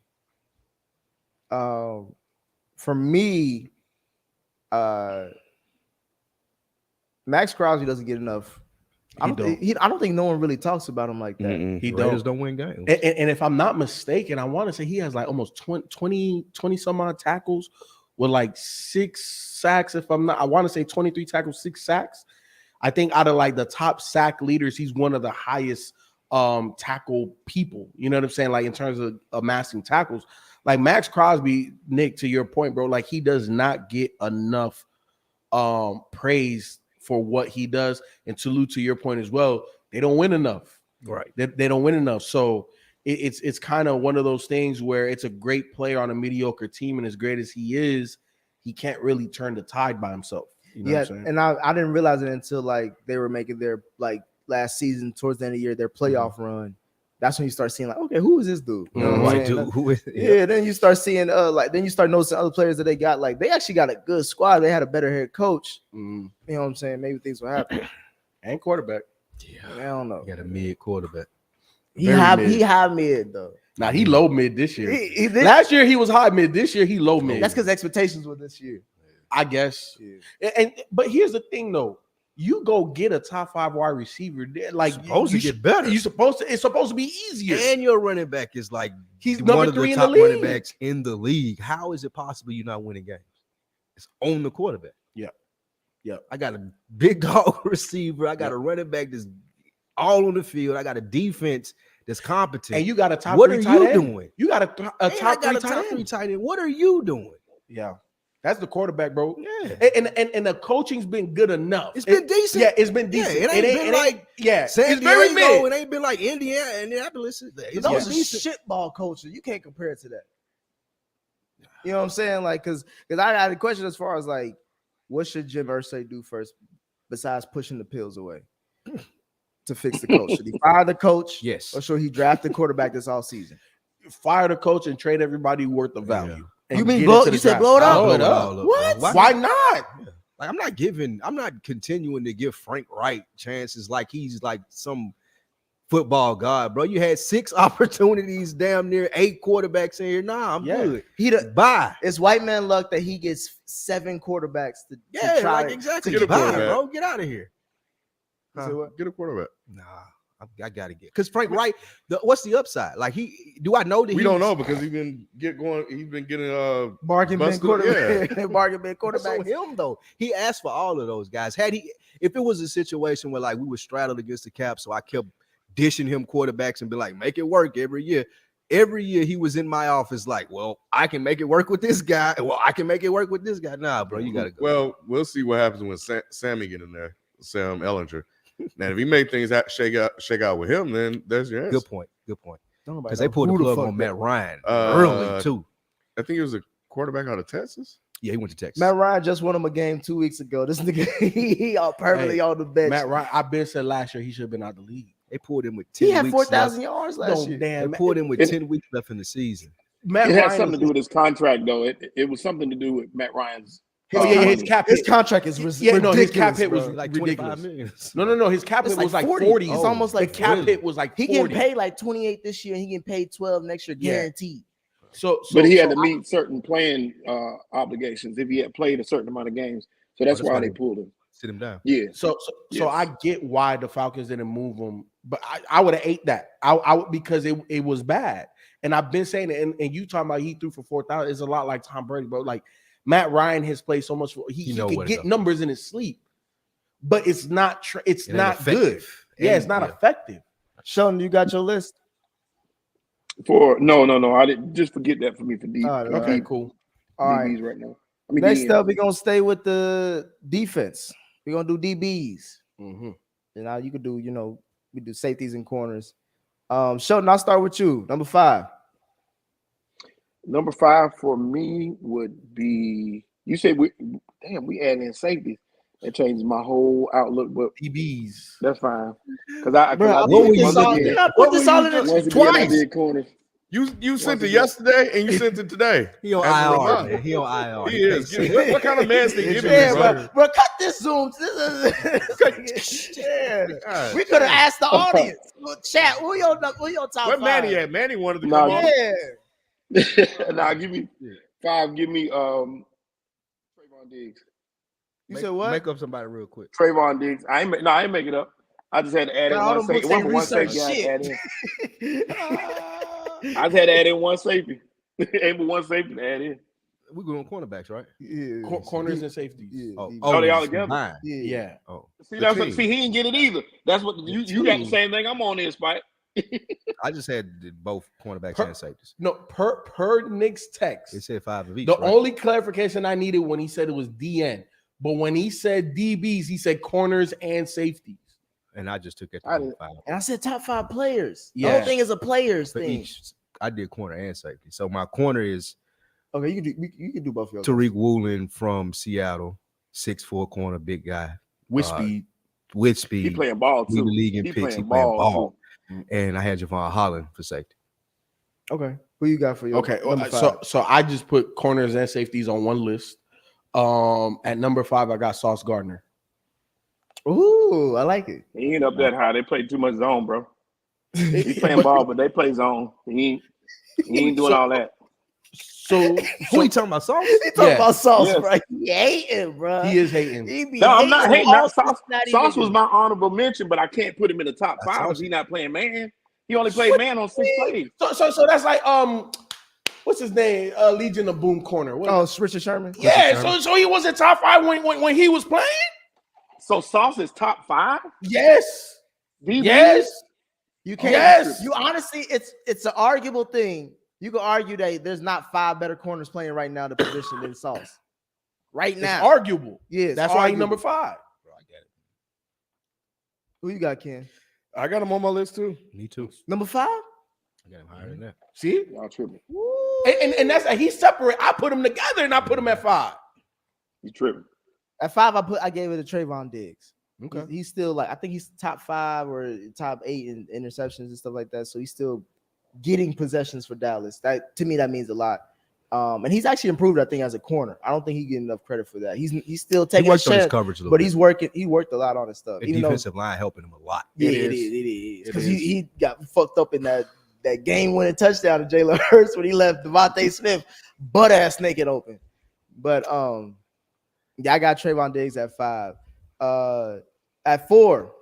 Speaker 4: For me, Max Crosby doesn't get enough. I don't think no one really talks about him like that.
Speaker 1: Mm-mm.
Speaker 2: He
Speaker 5: Raiders
Speaker 2: don't.
Speaker 5: don't win games.
Speaker 2: And if I'm not mistaken, I want to say he has like almost 20 some odd tackles with like 6 sacks. If I'm not, I want to say 23 tackles, 6 sacks. I think out of like the top sack leaders, he's one of the highest tackle people. You know what I'm saying? Like in terms of amassing tackles, like Max Crosby, Nick, to your point, bro, like he does not get enough praise for what he does. And to your point as well, they don't win enough.
Speaker 5: Right.
Speaker 2: They don't win enough. So it's kind of one of those things where it's a great player on a mediocre team, and as great as he is, he can't really turn the tide by himself. You know what I'm saying?
Speaker 4: And I didn't realize it until like they were making their like last season towards the end of the year, their playoff run. That's when you start seeing like, okay, who is this dude? You know what I'm saying?
Speaker 5: Who is
Speaker 4: Then you start seeing then you start noticing other players that they got. Like they actually got a good squad. They had a better head coach. You know what I'm saying? Maybe things will happen.
Speaker 2: And quarterback.
Speaker 5: Yeah.
Speaker 4: I don't know.
Speaker 5: You got a mid quarterback.
Speaker 4: He high mid though.
Speaker 2: Now he low mid this year.
Speaker 4: He
Speaker 2: Last year he was high mid. This year he low mid.
Speaker 4: That's because expectations were this year.
Speaker 2: I guess.
Speaker 4: Yeah.
Speaker 2: But here's the thing though. You go get a top 5 wide receiver. Like
Speaker 5: Supposed to get better.
Speaker 2: It's supposed to be easier.
Speaker 5: And your running back is like
Speaker 2: He's
Speaker 5: one
Speaker 2: number
Speaker 5: of
Speaker 2: 3
Speaker 5: the
Speaker 2: in the
Speaker 5: top running
Speaker 2: league.
Speaker 5: backs in the league. How is it possible you're not winning games? It's on the quarterback.
Speaker 2: Yeah.
Speaker 5: I got a big dog receiver. I got a running back that's all on the field. I got a defense that's competent.
Speaker 2: And you got a top
Speaker 5: what
Speaker 2: 3
Speaker 5: are
Speaker 2: tight
Speaker 5: you
Speaker 2: end.
Speaker 5: doing?
Speaker 2: You got a
Speaker 5: I
Speaker 2: top
Speaker 5: got
Speaker 2: 3
Speaker 5: a
Speaker 2: tight
Speaker 5: top
Speaker 2: end.
Speaker 5: 3 tight end. What are you doing?
Speaker 2: Yeah. That's the quarterback, bro.
Speaker 5: Yeah.
Speaker 2: And the coaching's been good enough.
Speaker 5: It's been decent.
Speaker 2: Yeah, it's been decent.
Speaker 5: Yeah, it ain't been like San
Speaker 2: it's very
Speaker 5: Diego.
Speaker 2: mid.
Speaker 5: It ain't been like Indiana, Indianapolis. It's
Speaker 4: Those
Speaker 5: decent.
Speaker 4: shitball culture. You can't compare it to that. You know what I'm saying? Like, because I had a question as far as like, what should Jim Irsay do first besides pushing the pills away to fix the coach? Should he fire the coach?
Speaker 5: Yes.
Speaker 4: Or should he draft the quarterback this all season?
Speaker 2: Fire the coach and trade everybody worth the value. And
Speaker 4: You mean
Speaker 2: get
Speaker 4: blow-
Speaker 2: into the
Speaker 4: you said
Speaker 2: draft.
Speaker 4: blow it up?
Speaker 2: Blow it
Speaker 5: Blow it
Speaker 2: up.
Speaker 5: all up,
Speaker 2: What?
Speaker 5: bro.
Speaker 2: Why not?
Speaker 5: Like I'm not continuing to give Frank Wright chances like he's like some football god, bro. You had 6 opportunities, damn near 8 quarterbacks in here. Nah, I'm good. Bye.
Speaker 4: It's white man luck that he gets 7 quarterbacks to
Speaker 5: Yeah,
Speaker 4: try
Speaker 5: like exactly.
Speaker 1: Get a
Speaker 5: Bye,
Speaker 1: quarterback.
Speaker 5: bro. Get out of here.
Speaker 1: Say what? Get a quarterback.
Speaker 5: Nah, I gotta get because Frank Wright. What's the upside? Like do I know that
Speaker 1: We don't know because he's been getting
Speaker 4: bargain bin
Speaker 1: busted,
Speaker 4: quarterback. Bargain bin
Speaker 5: That's
Speaker 4: quarterback.
Speaker 5: on him though. He asked for all of those guys. If it was a situation where like we were straddled against the cap, so I kept dishing him quarterbacks and be like, make it work every year. Every year he was in my office, like, well, I can make it work with this guy. Well, I can make it work with this guy. Nah, bro, you gotta go.
Speaker 1: Well, we'll see what happens when Sammy get in there, Sam Ellinger. Now, if he make things shake out with him, then there's your answer.
Speaker 5: Good point. Because they pulled the plug on Matt Ryan
Speaker 1: Uh,
Speaker 5: early too.
Speaker 1: I think he was a quarterback out of Texas.
Speaker 5: Yeah, he went to Texas.
Speaker 4: Matt Ryan just won him a game 2 weeks ago. This nigga, he all permanently on the bench.
Speaker 2: Matt Ryan, I've been said last year he should have been out the league.
Speaker 5: They pulled him with 10
Speaker 4: he had
Speaker 5: weeks
Speaker 4: 4,000
Speaker 5: left.
Speaker 4: yards last year.
Speaker 5: They pulled him with 10 weeks left in the season.
Speaker 2: Matt
Speaker 3: It
Speaker 2: Ryan
Speaker 3: has something to do with his contract, though. It was something to do with Matt Ryan's.
Speaker 2: his cap
Speaker 4: His
Speaker 2: hit.
Speaker 4: contract is
Speaker 2: Yeah, no, his
Speaker 4: ridiculous,
Speaker 2: cap hit was
Speaker 4: bro.
Speaker 5: Like
Speaker 2: ridiculous.
Speaker 5: 25 million.
Speaker 2: No. His cap
Speaker 4: It's
Speaker 2: hit was
Speaker 4: like
Speaker 2: like
Speaker 4: 40.
Speaker 2: 40.
Speaker 4: It's almost like
Speaker 2: the cap
Speaker 4: 40.
Speaker 2: hit was like
Speaker 4: He
Speaker 2: 40.
Speaker 4: getting paid like 28 this year. He getting paid 12 next year,
Speaker 2: Yeah.
Speaker 4: guaranteed.
Speaker 3: But he had to meet certain playing obligations if he had played a certain amount of games. So that's why they pulled him.
Speaker 5: Sit him down.
Speaker 3: Yeah.
Speaker 2: So
Speaker 3: Yes.
Speaker 2: I get why the Falcons didn't move him, but I would have ate that. I because it was bad. And I've been saying it, and you talking about he threw for 4,000. It's a lot like Tom Brady, bro. Like Matt Ryan has played so much. He can get numbers in his sleep, but it's not. It's not good. Yeah, it's not effective.
Speaker 4: Sheldon, you got your list?
Speaker 3: No. I didn't just forget that for me for deep.
Speaker 2: Okay, cool.
Speaker 4: All right.
Speaker 3: DBs right now. I mean,
Speaker 4: Next
Speaker 3: DBs.
Speaker 4: up, we're gonna stay with the defense. We're gonna do DBs.
Speaker 2: Mm-hmm.
Speaker 4: And now you could do, we do safeties and corners. Sheldon, I'll start with you. Number 5.
Speaker 3: Number 5 for me would be. You say we add in safeties. That changes my whole outlook, but
Speaker 2: DBs.
Speaker 3: that's fine. Because I
Speaker 4: put this all in it
Speaker 3: twice. I did corners.
Speaker 1: You sent it yesterday and you sent it today.
Speaker 5: He on
Speaker 1: As a
Speaker 5: IR,
Speaker 1: reminder.
Speaker 5: man. He on IR.
Speaker 1: He is. What kind of man's thing giving
Speaker 4: Yeah,
Speaker 1: me, bro?
Speaker 4: bro, cut this Zoom. Yeah. We could have asked the audience. Chat, who your top
Speaker 1: Where
Speaker 4: 5?
Speaker 1: Manny at? Manny wanted to
Speaker 3: Nah,
Speaker 1: come on.
Speaker 4: Yeah.
Speaker 3: Nah, give me 5. Give me Trayvon Diggs.
Speaker 4: You said what?
Speaker 5: Make up somebody real quick.
Speaker 3: Trayvon Diggs. I ain't make it up. I just had to add in
Speaker 4: All
Speaker 3: one
Speaker 4: them
Speaker 3: safety.
Speaker 4: books ain't
Speaker 3: One
Speaker 4: research
Speaker 3: safety. I had to
Speaker 4: shit.
Speaker 3: add in. I just had to add in one safety. Ain't but one safety to add in.
Speaker 5: We're going cornerbacks, right?
Speaker 4: Yeah.
Speaker 2: Corners and safeties.
Speaker 4: Yeah.
Speaker 3: Oh, they all together?
Speaker 5: Mine.
Speaker 4: Yeah.
Speaker 2: Yeah.
Speaker 5: Oh,
Speaker 3: See, he didn't get it either. That's what you got the same thing I'm on there, Spike.
Speaker 5: I just had both cornerbacks and safeties.
Speaker 2: No, per Nick's text.
Speaker 5: It said 5 of each.
Speaker 2: The
Speaker 5: right?
Speaker 2: only clarification I needed when he said it was DN, but when he said DBs, he said corners and safeties.
Speaker 5: And I just took it
Speaker 3: I
Speaker 5: to
Speaker 3: didn't-
Speaker 5: 5.
Speaker 4: And I said top 5 players. The
Speaker 2: Yeah.
Speaker 4: whole thing is a players
Speaker 5: For
Speaker 4: thing.
Speaker 5: each, I did corner and safety. So my corner is
Speaker 4: Okay, you can do both of yours.
Speaker 5: Tariq Woolen from Seattle, 6'4" corner, big guy
Speaker 2: With
Speaker 5: Uh,
Speaker 2: speed.
Speaker 5: with
Speaker 3: He
Speaker 5: speed.
Speaker 3: playing ball
Speaker 5: Lead
Speaker 3: too.
Speaker 5: the league in
Speaker 3: He
Speaker 5: picks.
Speaker 3: playing
Speaker 5: He playing
Speaker 3: ball,
Speaker 5: ball.
Speaker 3: too.
Speaker 5: And I had Javon Holland for safety.
Speaker 4: Okay, who you got for your
Speaker 2: Okay,
Speaker 4: number 5?
Speaker 2: so I just put corners and safeties on one list. At number 5, I got Sauce Gardner.
Speaker 4: Ooh, I like it.
Speaker 3: He ain't up that high. They play too much zone, bro. He playing ball, but they play zone. He ain't doing all that.
Speaker 2: So
Speaker 5: Who you talking about, Sauce?
Speaker 4: He talking
Speaker 2: Yeah.
Speaker 4: about Sauce,
Speaker 3: Yes.
Speaker 4: bro. He hating, bro.
Speaker 2: he is hating.
Speaker 4: He be
Speaker 3: No, I'm not hating.
Speaker 4: all
Speaker 3: Sauce
Speaker 4: Cincinnati
Speaker 3: was
Speaker 4: niggas.
Speaker 3: my honorable mention, but I can't put him in the top 5
Speaker 5: Sauce.
Speaker 3: if he not playing man. He only played man on 6 plays.
Speaker 2: So that's like what's his name? Legion of Boom corner. What-
Speaker 4: Oh, it's Richard Sherman.
Speaker 2: yeah. So he was in top 5 when he was playing.
Speaker 3: So Sauce is top 5.
Speaker 2: Yes.
Speaker 3: DB?
Speaker 2: Yes.
Speaker 4: You can't.
Speaker 2: Yes.
Speaker 4: You honestly, it's an arguable thing. You can argue that there's not 5 better corners playing right now the position than Sauce. Right
Speaker 2: It's
Speaker 4: now,
Speaker 2: arguable.
Speaker 4: yes.
Speaker 2: That's why he's
Speaker 4: arguable.
Speaker 2: number 5.
Speaker 5: Bro, I get it.
Speaker 4: Who you got, Ken?
Speaker 1: I got him on my list too.
Speaker 5: Me too.
Speaker 4: Number 5?
Speaker 5: I got him higher than that.
Speaker 2: See?
Speaker 3: Y'all tripping.
Speaker 2: And that's he's separate. I put them together and I put them at 5.
Speaker 3: You tripping.
Speaker 4: At 5, I gave it to Trayvon Diggs.
Speaker 2: Okay.
Speaker 4: He's still like, I think he's top 5 or top 8 in interceptions and stuff like that. So he's still getting possessions for Dallas. That to me, that means a lot. And he's actually improved, I think, as a corner. I don't think he get enough credit for that. He's still
Speaker 5: He
Speaker 4: taking a
Speaker 5: worked on his
Speaker 4: chance,
Speaker 5: coverage a little
Speaker 4: but
Speaker 5: bit.
Speaker 4: he's working. He worked a lot on his stuff.
Speaker 5: The
Speaker 4: Even though,
Speaker 5: defensive line helping him a lot.
Speaker 4: yeah,
Speaker 2: It
Speaker 4: it
Speaker 2: is.
Speaker 4: is
Speaker 2: It
Speaker 4: because
Speaker 2: is.
Speaker 4: he got fucked up in that game-winning touchdown to Jalen Hurts when he left Devontae Smith butt ass naked open. But yeah, I got Trayvon Diggs at 5. At 4,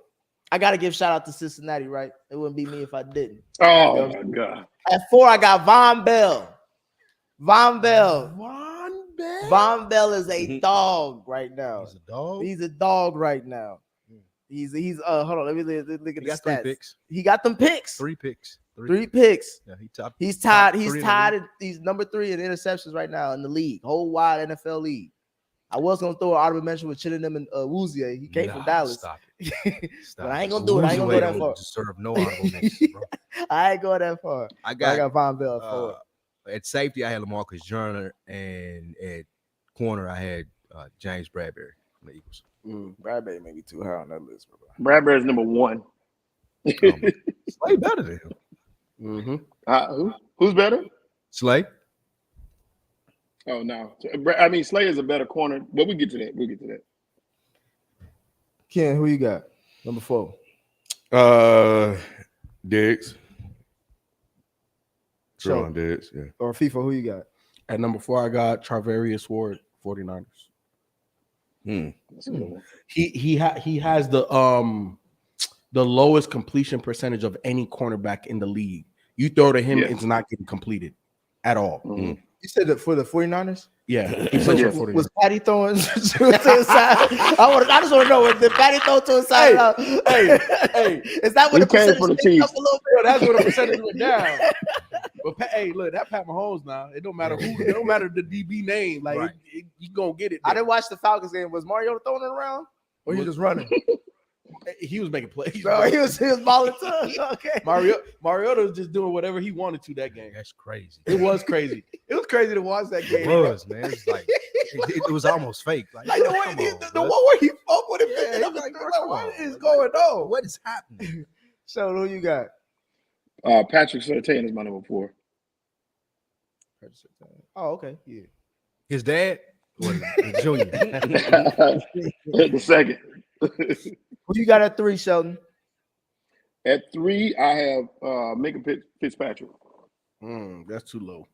Speaker 4: I gotta give shout out to Cincinnati, right? It wouldn't be me if I didn't.
Speaker 3: Oh my God.
Speaker 4: At 4, I got Von Bell. Von Bell is a dog right now.
Speaker 5: He's a dog.
Speaker 4: He's a dog right now. He's hold on, let me look at
Speaker 5: He
Speaker 4: the
Speaker 5: got 3
Speaker 4: stats.
Speaker 5: picks.
Speaker 4: He got them picks.
Speaker 5: 3 picks.
Speaker 4: 3 picks.
Speaker 5: Yeah, he top.
Speaker 4: He's tied.
Speaker 5: top
Speaker 4: He's
Speaker 5: 3 in the
Speaker 4: tied.
Speaker 5: league.
Speaker 4: He's number 3 in interceptions right now in the league, whole wide NFL league. I was gonna throw an honorable mention with Chittenden and Woozier. He came from
Speaker 5: Nah,
Speaker 4: Dallas,
Speaker 5: Stop it.
Speaker 4: but I ain't gonna do it. I ain't gonna go that far.
Speaker 5: Deserve no honorable mention, bro.
Speaker 4: I ain't going that far.
Speaker 5: I
Speaker 4: I
Speaker 5: got,
Speaker 4: got Von Bell at 4.
Speaker 5: at safety. I had LaMarcus Joyner, and at corner I had James Bradbury from the Eagles.
Speaker 4: Bradbury may be too high on that list, bro.
Speaker 3: Bradbury's number 1.
Speaker 5: Slay better than him.
Speaker 2: Mm-hmm.
Speaker 3: Who's better?
Speaker 5: Slay.
Speaker 3: Oh no. I mean, Slay is a better corner, but we'll get to that.
Speaker 4: Ken, who you got? Number 4.
Speaker 1: Diggs.
Speaker 4: Sure.
Speaker 1: Trayvon Diggs, yeah.
Speaker 4: Or FIFA, who you got?
Speaker 2: At number 4, I got Charvarius Ward, 49ers.
Speaker 3: That's a good one.
Speaker 2: He has the lowest completion percentage of any cornerback in the league. You throw to him,
Speaker 3: Yeah.
Speaker 2: it's not getting completed at all.
Speaker 3: Mhm.
Speaker 4: You said that for the 49ers?
Speaker 2: Yeah, he
Speaker 3: Yeah.
Speaker 2: plays for 49ers.
Speaker 4: Was Patty throwing to the side? I just want to know, did Patty throw to the side?
Speaker 2: hey,
Speaker 4: is that what
Speaker 3: He
Speaker 4: the
Speaker 3: came
Speaker 4: percentage
Speaker 3: for the
Speaker 4: picked
Speaker 3: Chiefs.
Speaker 4: up a little
Speaker 2: Yo, that's where the percentage went down. But hey, look, that Pat Mahomes now. It don't matter who, it don't matter the DB name. Like
Speaker 5: Right.
Speaker 2: you gonna get it.
Speaker 4: I
Speaker 2: there.
Speaker 4: didn't watch the Falcons game. Was Mario throwing it around? Or he was just running?
Speaker 2: He was making plays.
Speaker 4: Bro, he was balling too. Okay.
Speaker 2: Mariota was just doing whatever he wanted to that game.
Speaker 5: That's crazy.
Speaker 2: It was crazy. It was crazy to watch that game.
Speaker 5: It was, man. It's like it was almost fake. Like,
Speaker 2: Like the way
Speaker 5: come on,
Speaker 2: the
Speaker 5: bro.
Speaker 2: one where he fucked with him.
Speaker 5: Yeah,
Speaker 2: Yeah,
Speaker 5: he's like, bro, come
Speaker 2: what
Speaker 5: on,
Speaker 2: is
Speaker 5: bro.
Speaker 2: going on?
Speaker 5: What is happening?
Speaker 4: So who you got?
Speaker 3: Patrick Surtain is my number 4.
Speaker 4: Oh, okay. Yeah.
Speaker 5: His dad was Junior.
Speaker 3: The second.
Speaker 4: Who you got at 3, Sheldon?
Speaker 3: At 3, I have Minka Fitzpatrick.
Speaker 2: That's too low.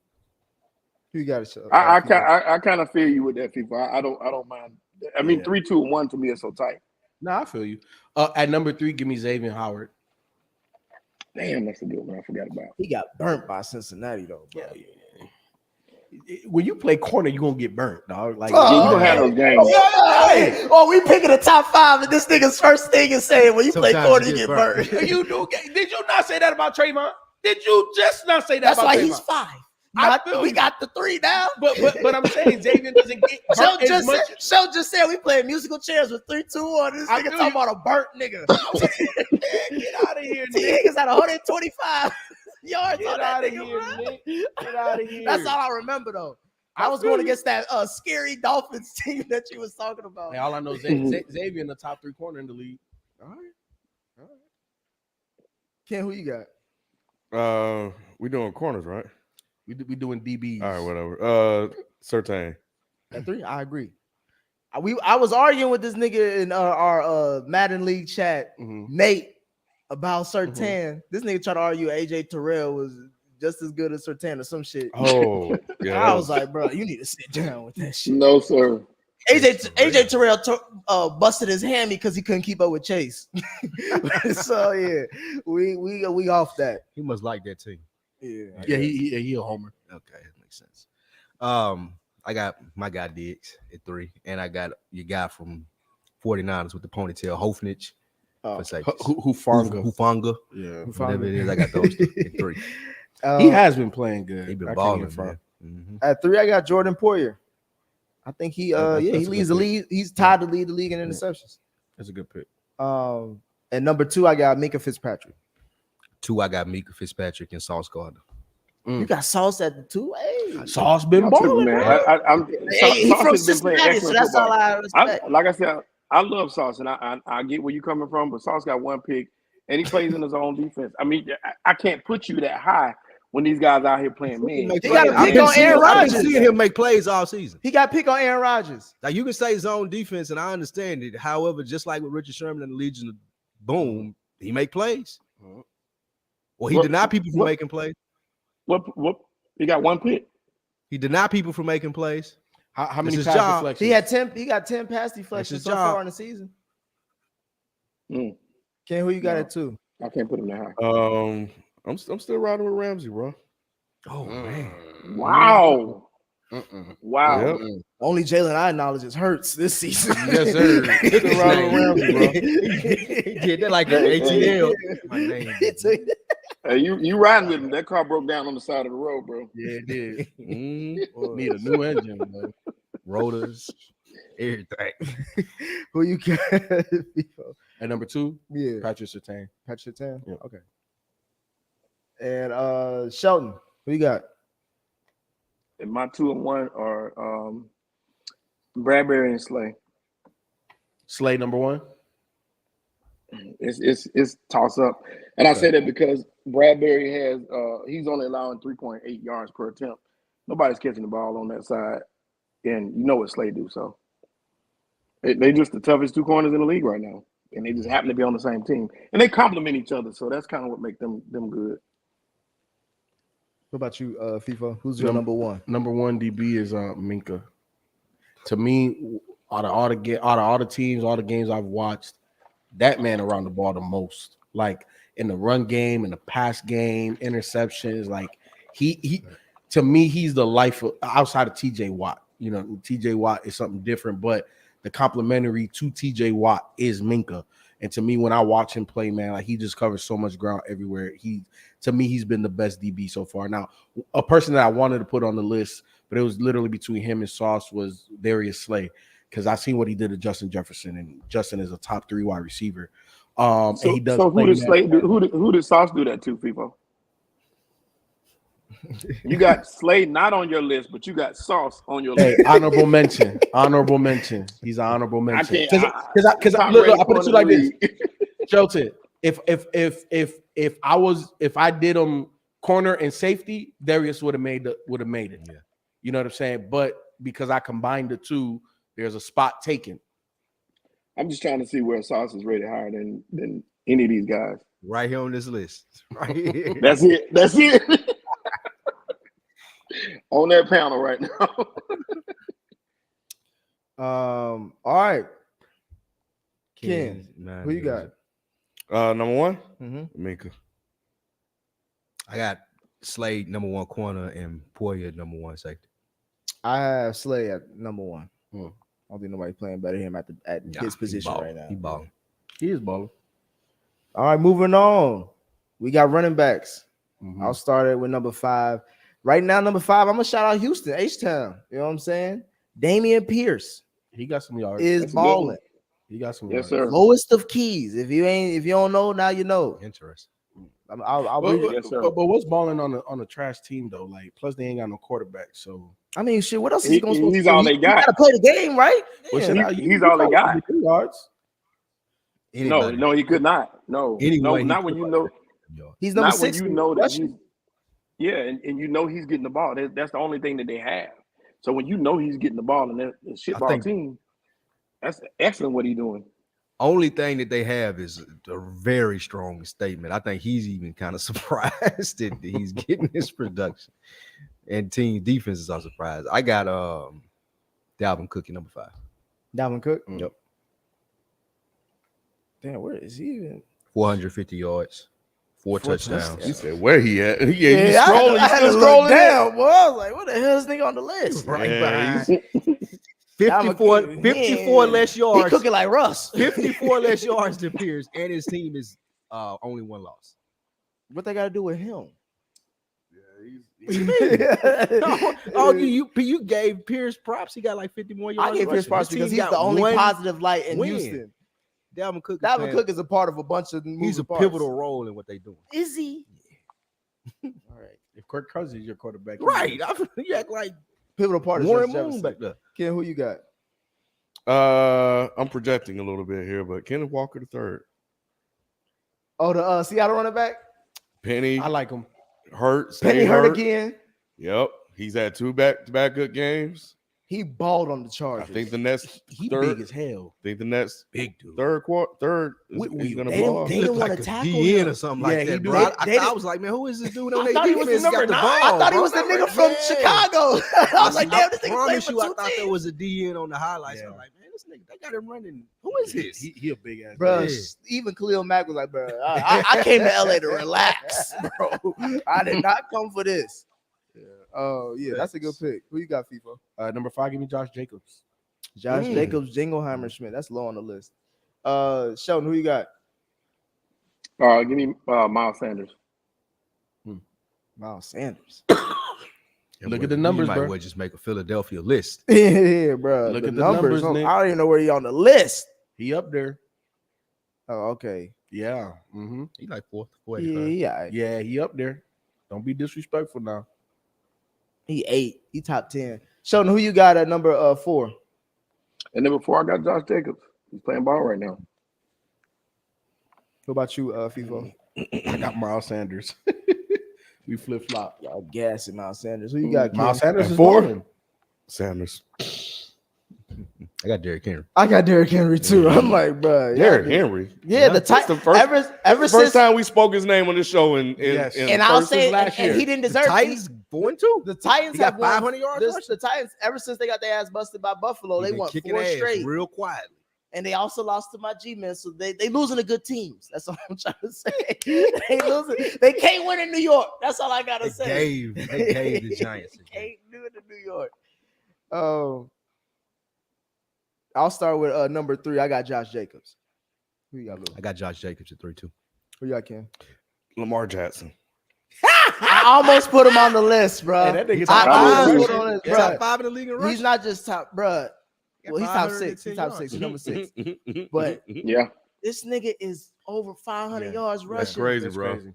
Speaker 4: Who you got at Sheldon?
Speaker 3: I kind of feel you with that, FIFA. I don't mind. I mean,
Speaker 2: Yeah.
Speaker 3: 3, 2, and 1 to me is so tight.
Speaker 2: No, I feel you. At number 3, give me Xavier Howard.
Speaker 3: Damn, that's a good one. I forgot about.
Speaker 4: He got burnt by Cincinnati though. Bro.
Speaker 2: when you play corner, you're gonna get burnt, dog. Like
Speaker 3: Yeah, you gonna have those games.
Speaker 4: Hey, oh, we picking the top 5, and this nigga's first thing is saying when you play
Speaker 5: Sometimes
Speaker 4: corner,
Speaker 5: you
Speaker 4: you
Speaker 5: get
Speaker 4: get
Speaker 5: burnt.
Speaker 4: burned.
Speaker 2: you do. Did you not say that about Trayvon? Did you just not say that
Speaker 4: That's
Speaker 2: about
Speaker 4: why
Speaker 2: Trayvon?
Speaker 4: he's 5.
Speaker 2: I feel
Speaker 4: We
Speaker 2: you.
Speaker 4: got the 3 now.
Speaker 2: But I'm saying Xavier doesn't get
Speaker 4: Show
Speaker 2: burnt as
Speaker 4: just,
Speaker 2: much.
Speaker 4: just said we playing musical chairs with 3, 2, 1. This
Speaker 2: I
Speaker 4: nigga
Speaker 2: feel
Speaker 4: talking
Speaker 2: you.
Speaker 4: about a burnt nigga.
Speaker 2: Get out of here,
Speaker 4: T
Speaker 2: Nick.
Speaker 4: niggas had 125 yards
Speaker 2: Get
Speaker 4: on that
Speaker 2: out of
Speaker 4: nigga,
Speaker 2: here,
Speaker 4: bro.
Speaker 2: Nick. Get out of here.
Speaker 4: That's all I remember though. I was
Speaker 2: feel
Speaker 4: going
Speaker 2: you.
Speaker 4: against that scary Dolphins team that you was talking about.
Speaker 2: Hey, all I know is Xavier in the top 3 corner in the league.
Speaker 4: All right. Ken, who you got?
Speaker 1: We doing corners, right?
Speaker 2: We doing DBs.
Speaker 1: All right, whatever. Certain.
Speaker 4: At 3, I agree. I was arguing with this nigga in our Madden League chat, Nate, about Surtain. This nigga tried to argue AJ Terrell was just as good as Surtain or some shit.
Speaker 1: Oh, yeah.
Speaker 4: I was like, bro, you need to sit down with that shit.
Speaker 3: No, sir.
Speaker 4: AJ Terrell busted his hammy because he couldn't keep up with Chase. So yeah, we off that.
Speaker 5: He must like that team.
Speaker 2: Yeah, he a homer.
Speaker 5: Okay, that makes sense. I got my guy Diggs at 3, and I got your guy from 49ers with the ponytail, Hofnich. For safeties.
Speaker 2: Hufanga.
Speaker 5: Yeah, whatever it is, I got those at 3.
Speaker 2: He has been playing good.
Speaker 5: He been
Speaker 2: I can't
Speaker 5: balling,
Speaker 2: get front.
Speaker 5: man.
Speaker 4: At 3, I got Jordan Poyer. I think he
Speaker 2: That's
Speaker 4: he
Speaker 2: a
Speaker 4: leads
Speaker 2: good
Speaker 4: the league. He's tied to lead the league in interceptions.
Speaker 2: That's a good pick.
Speaker 4: And number 2, I got Minka Fitzpatrick.
Speaker 5: 2, I got Mika Fitzpatrick and Sauce Gardner.
Speaker 4: You got Sauce at the 2. Hey,
Speaker 2: Sauce been balling,
Speaker 3: man.
Speaker 2: man.
Speaker 4: Hey, he
Speaker 3: Sauce
Speaker 4: from
Speaker 3: has been playing
Speaker 4: Cincinnati, so
Speaker 3: excellent
Speaker 4: that's all
Speaker 3: football.
Speaker 4: I respect.
Speaker 3: Like I said, I love Sauce, and I get where you're coming from, but Sauce got 1 pick, and he plays in his own defense. I mean, I can't put you that high when these guys out here playing men.
Speaker 4: He got a pick
Speaker 5: I've
Speaker 4: on Aaron
Speaker 5: been
Speaker 4: Rodgers.
Speaker 5: seeing him make plays all season.
Speaker 4: He got pick on Aaron Rodgers.
Speaker 5: Like you can say zone defense, and I understand it. However, just like with Richard Sherman and the Legion of Boom, he make plays. Well, he denied people from making plays.
Speaker 3: What? He got 1 pick.
Speaker 5: He denied people from making plays.
Speaker 2: How many
Speaker 5: his
Speaker 2: pass
Speaker 5: job.
Speaker 2: deflections?
Speaker 4: He had 10. He got 10 pass deflections
Speaker 5: his
Speaker 4: so
Speaker 5: job.
Speaker 4: far in the season.
Speaker 3: Mm.
Speaker 4: Ken, who you got
Speaker 3: No.
Speaker 4: at 2?
Speaker 3: I can't put him that high.
Speaker 1: I'm still riding with Ramsey, bro.
Speaker 5: Oh man,
Speaker 3: Wow. Wow.
Speaker 1: Yep.
Speaker 4: Only Jalen I acknowledge is Hurts this season.
Speaker 2: Yes, sir.
Speaker 1: Still riding with Ramsey, bro.
Speaker 5: yeah, they're like an ATL. My name.
Speaker 3: Hey, you riding with him? That car broke down on the side of the road, bro.
Speaker 2: Yeah, it did.
Speaker 1: Mm.
Speaker 2: Need a new engine, man.
Speaker 5: Rotors, everything.
Speaker 4: Who you got?
Speaker 2: At number 2,
Speaker 4: Yeah,
Speaker 2: Patrick Surtain.
Speaker 4: Patrick 10.
Speaker 2: Yeah.
Speaker 4: Okay. And Shelton, who you got?
Speaker 3: And my 2 and 1 are Bradbury and Slay.
Speaker 2: Slay number 1.
Speaker 3: It's toss up, and I say that because Bradbury has he's only allowing 3.8 yards per attempt. Nobody's catching the ball on that side, and you know what Slay do. So they just the toughest 2 corners in the league right now, and they just happen to be on the same team, and they complement each other. So that's kind of what makes them good.
Speaker 4: What about you, FIFA? Who's your number 1?
Speaker 2: Number 1 DB is Minka. To me, out of all the teams, all the games I've watched, that man around the ball the most. Like in the run game, in the pass game, interceptions. Like he to me, he's the life of, outside of TJ Watt. You know, TJ Watt is something different, but the complementary to TJ Watt is Minka. And to me, when I watch him play, man, like he just covers so much ground everywhere. To me, he's been the best DB so far. Now, a person that I wanted to put on the list, but it was literally between him and Sauce, was Darius Slay, because I seen what he did to Justin Jefferson, and Justin is a top 3 wide receiver. And he does.
Speaker 3: So who did Slay do? Who did Sauce do that to, people? You got Slay not on your list, but you got Sauce on your list.
Speaker 2: Hey, honorable mention. Honorable mention. He's an honorable mention. Because look, I put it to you like this, Shelton. If I did him corner and safety, Darius would have made it. Yeah. You know what I'm saying? But because I combined the 2, there's a spot taken.
Speaker 3: I'm just trying to see where Sauce is rated higher than any of these guys.
Speaker 5: Right here on this list. Right here.
Speaker 3: That's it. On that panel right now.
Speaker 4: All right. Ken,
Speaker 5: Man,
Speaker 4: who you got?
Speaker 1: Number 1,
Speaker 4: Mm-hmm.
Speaker 1: Minka.
Speaker 5: I got Slade number 1 corner and Poyer number 1 safety.
Speaker 4: I have Slay at number 1.
Speaker 2: Hmm.
Speaker 4: I don't think nobody playing better than him at his position right now.
Speaker 5: He balling.
Speaker 2: He is balling.
Speaker 4: All right, moving on. We got running backs.
Speaker 2: Mhm.
Speaker 4: I'll start it with number 5. Right now, number 5, I'm gonna shout out Houston, H-Town. You know what I'm saying? Damian Pierce
Speaker 2: He got some yards.
Speaker 4: is
Speaker 3: That's a good one.
Speaker 4: balling.
Speaker 2: He got some
Speaker 3: Yes,
Speaker 2: yards.
Speaker 3: sir.
Speaker 4: Lowest of keys. If you don't know, now you know.
Speaker 5: Interesting.
Speaker 4: I'll
Speaker 2: But,
Speaker 4: read it.
Speaker 3: Yes, sir.
Speaker 2: but what's balling on a trash team though? Like, plus they ain't got no quarterback. So
Speaker 4: I mean, shit. What else is he going to
Speaker 3: He's
Speaker 4: do?
Speaker 3: all they
Speaker 4: He
Speaker 3: got.
Speaker 4: gotta play the game, right?
Speaker 2: Well,
Speaker 4: Yeah.
Speaker 2: shit,
Speaker 3: He's all they
Speaker 2: probably
Speaker 3: got.
Speaker 2: get 2 yards.
Speaker 5: Anybody.
Speaker 3: No, he could not. No,
Speaker 5: Anyway,
Speaker 3: not when you know.
Speaker 4: He's number
Speaker 3: Not when
Speaker 4: 6.
Speaker 3: you know that
Speaker 4: rushing.
Speaker 3: he's. Yeah, and you know he's getting the ball. That's the only thing that they have. So when you know he's getting the ball and that shitball
Speaker 5: think-
Speaker 3: team, that's excellent what he's doing.
Speaker 5: Only thing that they have is a very strong statement. I think he's even kind of surprised that he's getting this production, and team defenses are surprised. I got Dalvin Cook at number 5.
Speaker 4: Dalvin Cook.
Speaker 5: Yep.
Speaker 4: Damn, where is he even?
Speaker 5: 450 yards, 4 touchdowns.
Speaker 4: touchdowns.
Speaker 1: He said, where he at? He's
Speaker 4: I
Speaker 1: scrolling.
Speaker 4: had to
Speaker 1: He's still
Speaker 4: look
Speaker 1: scrolling.
Speaker 4: down, boy. I was like, what the hell is this nigga on the list?
Speaker 5: Right
Speaker 1: Yeah,
Speaker 5: behind.
Speaker 1: he's-
Speaker 5: 54
Speaker 4: Dalvin Cook,
Speaker 5: 54
Speaker 4: man.
Speaker 5: less
Speaker 4: He
Speaker 5: yards.
Speaker 4: cooking like Russ.
Speaker 5: 54 less yards than Pierce, and his team is only 1 loss.
Speaker 4: What they got to do with him?
Speaker 5: Oh, you gave Pierce props. He got like 50 more yards.
Speaker 4: I gave Pierce
Speaker 5: rushing.
Speaker 4: props
Speaker 5: His
Speaker 4: because
Speaker 5: team
Speaker 4: he's
Speaker 5: got
Speaker 4: the only
Speaker 5: one
Speaker 4: positive light in
Speaker 5: win.
Speaker 4: Houston.
Speaker 5: Dalvin Cook.
Speaker 4: Dalvin Cook is a part of a bunch of
Speaker 5: He's a
Speaker 4: moving parts.
Speaker 5: pivotal role in what they doing.
Speaker 4: Is he? All right.
Speaker 2: If Kirk Cousins is your quarterback,
Speaker 5: Right. You act like
Speaker 4: Pivotal part is
Speaker 5: Warren
Speaker 4: Justin
Speaker 5: Moon
Speaker 4: Jefferson.
Speaker 5: back there.
Speaker 4: Ken, who you got?
Speaker 1: I'm projecting a little bit here, but Kenneth Walker the third.
Speaker 4: Oh, the Seattle running back?
Speaker 1: Penny
Speaker 2: I like him.
Speaker 1: hurt.
Speaker 4: Penny
Speaker 1: stayed
Speaker 4: hurt again.
Speaker 1: Yep. He's had 2 back-to-back good games.
Speaker 4: He balled on the
Speaker 1: I
Speaker 4: Chargers.
Speaker 1: think the next
Speaker 2: He
Speaker 1: third.
Speaker 2: big as hell.
Speaker 1: I think the next
Speaker 5: Big dude.
Speaker 1: third is
Speaker 2: We-
Speaker 1: gonna
Speaker 4: they
Speaker 1: blow
Speaker 4: don't-
Speaker 1: up.
Speaker 4: they
Speaker 5: He
Speaker 4: didn't
Speaker 5: looked
Speaker 4: wanna
Speaker 5: like a
Speaker 4: tackle
Speaker 5: DN
Speaker 4: him.
Speaker 5: or something
Speaker 2: Yeah,
Speaker 5: like
Speaker 2: he
Speaker 5: that,
Speaker 2: do.
Speaker 5: bro. I
Speaker 4: They
Speaker 5: was like, man, who is this dude on
Speaker 4: I
Speaker 5: their
Speaker 4: thought he was
Speaker 5: defense?
Speaker 4: the
Speaker 5: Got
Speaker 4: number
Speaker 5: the
Speaker 4: 9.
Speaker 5: ball,
Speaker 4: I thought he
Speaker 5: bro.
Speaker 4: was the nigga from
Speaker 5: Yeah.
Speaker 4: Chicago. I was like, damn, this nigga played
Speaker 5: promise
Speaker 4: for
Speaker 5: you, I
Speaker 4: 2
Speaker 5: thought there
Speaker 4: teams.
Speaker 5: was a DN on the highlights.
Speaker 2: Yeah.
Speaker 5: I'm like, man, this nigga, they got him running. Who is this?
Speaker 2: He a big ass.
Speaker 4: Bro,
Speaker 2: dude.
Speaker 4: even Khalil Mack was like, bro, I came to LA to relax, bro. I did not come for this. Oh, yeah, that's a good pick. Who you got, FIFA?
Speaker 2: Number 5, give me Josh Jacobs.
Speaker 4: Josh Jacobs, Jingleheimer Schmidt. That's low on the list. Sheldon, who you got?
Speaker 3: Give me Miles Sanders.
Speaker 4: Miles Sanders.
Speaker 2: Look at the numbers,
Speaker 5: might
Speaker 2: bro.
Speaker 5: well just make a Philadelphia list.
Speaker 4: Yeah, bro.
Speaker 2: Look
Speaker 4: the
Speaker 2: at the numbers,
Speaker 4: I
Speaker 2: Nick.
Speaker 4: don't even know where he on the list.
Speaker 2: He up there.
Speaker 4: Oh, okay.
Speaker 2: Yeah. Mm-hmm.
Speaker 5: He like 4th,
Speaker 4: Yeah,
Speaker 5: 485.
Speaker 2: Yeah, he up there. Don't be disrespectful now.
Speaker 4: he 8. He top 10. Sheldon, who you got at number 4?
Speaker 3: And then before I got Josh Jacobs, he's playing ball right now.
Speaker 4: What about you, FIFA?
Speaker 2: I got Miles Sanders. We flip flop.
Speaker 4: Y'all gassing Miles Sanders. Who you got?
Speaker 2: Miles
Speaker 4: Ken?
Speaker 2: Sanders
Speaker 1: At
Speaker 2: is
Speaker 1: 4?
Speaker 2: balling.
Speaker 1: Sanders.
Speaker 5: I got Derrick Henry.
Speaker 4: I got Derrick Henry too. I'm like, bro.
Speaker 1: Derrick Henry.
Speaker 4: Yeah, the
Speaker 1: That's the
Speaker 4: tight.
Speaker 1: first-
Speaker 4: Ever
Speaker 1: First
Speaker 4: since,
Speaker 1: time we spoke his name on this show in
Speaker 2: Yes.
Speaker 4: and I'll
Speaker 1: versus
Speaker 4: say,
Speaker 1: last
Speaker 4: and
Speaker 1: year.
Speaker 4: he didn't deserve
Speaker 5: Titans
Speaker 4: it.
Speaker 5: 4-2.
Speaker 4: The Titans
Speaker 5: He got
Speaker 4: have won
Speaker 5: 500 yards rushing?
Speaker 4: The Titans, ever since they got their ass busted by Buffalo,
Speaker 5: He
Speaker 4: they
Speaker 5: been
Speaker 4: won
Speaker 5: kicking
Speaker 4: 4
Speaker 5: ass
Speaker 4: straight,
Speaker 5: real quietly.
Speaker 4: and they also lost to my G-men. So they losing to good teams. That's all I'm trying to say. they losing. They can't win in New York. That's all I gotta say.
Speaker 5: They gave the Giants. a game.
Speaker 4: Can't do it in New York. I'll start with number 3. I got Josh Jacobs. Who you got, Lou?
Speaker 5: I got Josh Jacobs at 3-2.
Speaker 4: Who you got, Ken?
Speaker 1: Lamar Jackson.
Speaker 4: I almost put him on the list, bro.
Speaker 2: Hey, that nigga
Speaker 4: I
Speaker 2: top
Speaker 4: almost
Speaker 3: five.
Speaker 4: put him on this,
Speaker 5: Top
Speaker 4: bro.
Speaker 5: 5 in the league in rushing.
Speaker 4: He's not just top, bro.
Speaker 5: Got
Speaker 4: Well, he's top 6.
Speaker 5: 510
Speaker 4: He's top
Speaker 5: yards.
Speaker 4: 6. He's number 6. But
Speaker 3: Yeah.
Speaker 4: this nigga is over 500
Speaker 2: Yeah.
Speaker 4: yards
Speaker 1: That's
Speaker 4: rushing.
Speaker 1: crazy,
Speaker 2: That's
Speaker 1: bro.
Speaker 2: crazy.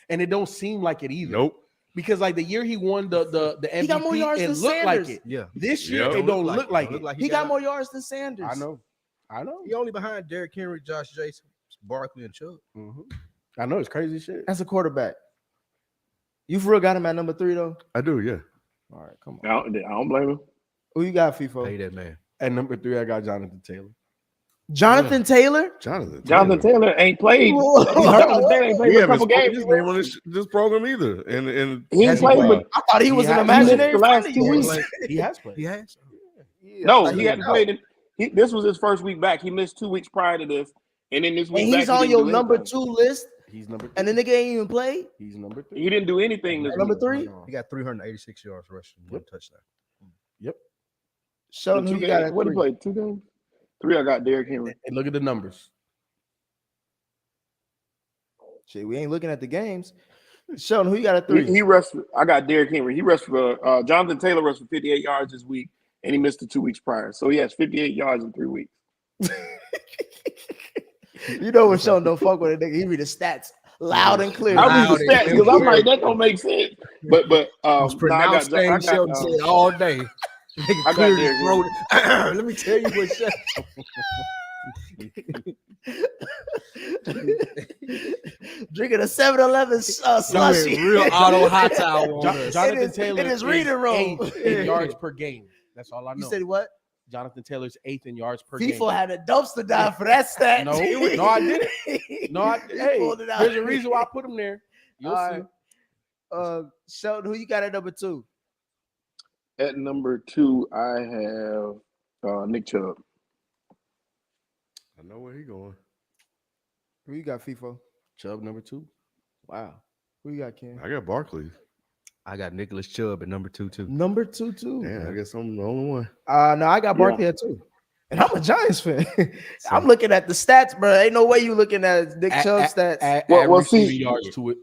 Speaker 2: And it don't seem like it either.
Speaker 1: Nope.
Speaker 2: Because like the year he won the MVP,
Speaker 4: He got more yards
Speaker 2: it
Speaker 4: than
Speaker 2: looked
Speaker 4: Sanders.
Speaker 2: like it.
Speaker 5: Yeah.
Speaker 2: This year
Speaker 1: Yeah.
Speaker 2: it don't look like it.
Speaker 4: He got more yards than Sanders.
Speaker 2: I know.
Speaker 5: He only behind Derrick Henry, Josh Jacobs, Barkley, and Chubb.
Speaker 2: I know it's crazy shit.
Speaker 4: That's a quarterback. You for real got him at number 3 though?
Speaker 1: I do, yeah.
Speaker 4: All right, come
Speaker 3: I
Speaker 4: on.
Speaker 3: don't blame him.
Speaker 4: Who you got, FIFO?
Speaker 5: Pay that man.
Speaker 2: At number 3, I got Jonathan Taylor.
Speaker 4: Jonathan Taylor?
Speaker 1: Jonathan
Speaker 3: Taylor ain't played.
Speaker 4: Whoa.
Speaker 3: Jonathan Taylor ain't played
Speaker 1: We
Speaker 3: for a
Speaker 1: haven't
Speaker 3: couple
Speaker 1: spoken
Speaker 3: games.
Speaker 1: his name on this program either. And
Speaker 3: He ain't
Speaker 1: has
Speaker 3: played,
Speaker 1: played?
Speaker 3: but
Speaker 4: I thought he was
Speaker 2: He
Speaker 4: an
Speaker 2: has-
Speaker 4: imaginary
Speaker 3: the last
Speaker 4: friend
Speaker 3: 2
Speaker 4: of yours.
Speaker 3: weeks.
Speaker 2: He has played.
Speaker 5: He has.
Speaker 4: Yeah,
Speaker 3: No,
Speaker 4: I
Speaker 3: he
Speaker 4: thought
Speaker 3: hadn't played. This was his first week back. He missed 2 weeks prior to this, and then this week
Speaker 4: And
Speaker 3: back,
Speaker 4: he's
Speaker 3: he
Speaker 4: on
Speaker 3: didn't
Speaker 4: your
Speaker 3: do
Speaker 4: number
Speaker 3: anything.
Speaker 4: 2 list,
Speaker 2: He's number 3.
Speaker 4: and the nigga ain't even played.
Speaker 2: He's number 3.
Speaker 3: He didn't do anything this
Speaker 4: Number
Speaker 3: week.
Speaker 4: 3?
Speaker 5: He got 386 yards rushing, 1 touchdown.
Speaker 4: Sheldon, who you got at
Speaker 3: What he
Speaker 4: 3?
Speaker 3: played? 2 games? 3. I got Derrick Henry.
Speaker 2: And look at the numbers.
Speaker 4: Shit, we ain't looking at the games. Sheldon, who you got at 3?
Speaker 3: He rushed. I got Derrick Henry. He rushed for Jonathan Taylor rushed for 58 yards this week, and he missed the 2 weeks prior. So he has 58 yards in 3 weeks.
Speaker 4: You know when Sheldon don't fuck with a nigga, he read the stats loud and clear.
Speaker 3: I read
Speaker 5: Loud
Speaker 3: the
Speaker 5: and
Speaker 3: stats because I'm
Speaker 5: clear.
Speaker 3: like that don't make sense. But
Speaker 5: Those pronounced things Sheldon said all day.
Speaker 3: I got
Speaker 5: Cleared his
Speaker 3: Derrick
Speaker 5: throat. Let me tell you what Sheldon.
Speaker 4: Drinking a 7-Eleven slushy.
Speaker 5: Real auto hot towel on us.
Speaker 2: Jonathan Taylor
Speaker 4: in his reading room.
Speaker 2: 8th in yards per game. That's all I know.
Speaker 4: You said what?
Speaker 2: Jonathan Taylor's 8th in yards per game.
Speaker 4: FIFA had a dumpster dive for that stat.
Speaker 2: No, I didn't. No, hey,
Speaker 4: pulled it out.
Speaker 2: there's a reason why I put him there. You'll
Speaker 4: All
Speaker 2: see.
Speaker 4: right. Sheldon, who you got at number 2?
Speaker 3: At number 2, I have Nick Chubb.
Speaker 1: I know where he going.
Speaker 4: Who you got, FIFO?
Speaker 2: Chubb number 2.
Speaker 4: Wow. Who you got, Ken?
Speaker 1: I got Barkley.
Speaker 5: I got Nicholas Chubb at number 2 too.
Speaker 4: Number 2 too.
Speaker 1: Damn, I guess I'm the only one.
Speaker 4: No, I got Barkley at 2. And I'm a Giants fan. I'm looking at the stats, bro. Ain't no way you looking at Nick Chubb stats.
Speaker 2: Add
Speaker 3: Well,
Speaker 2: receiving
Speaker 3: see-
Speaker 2: yards to it.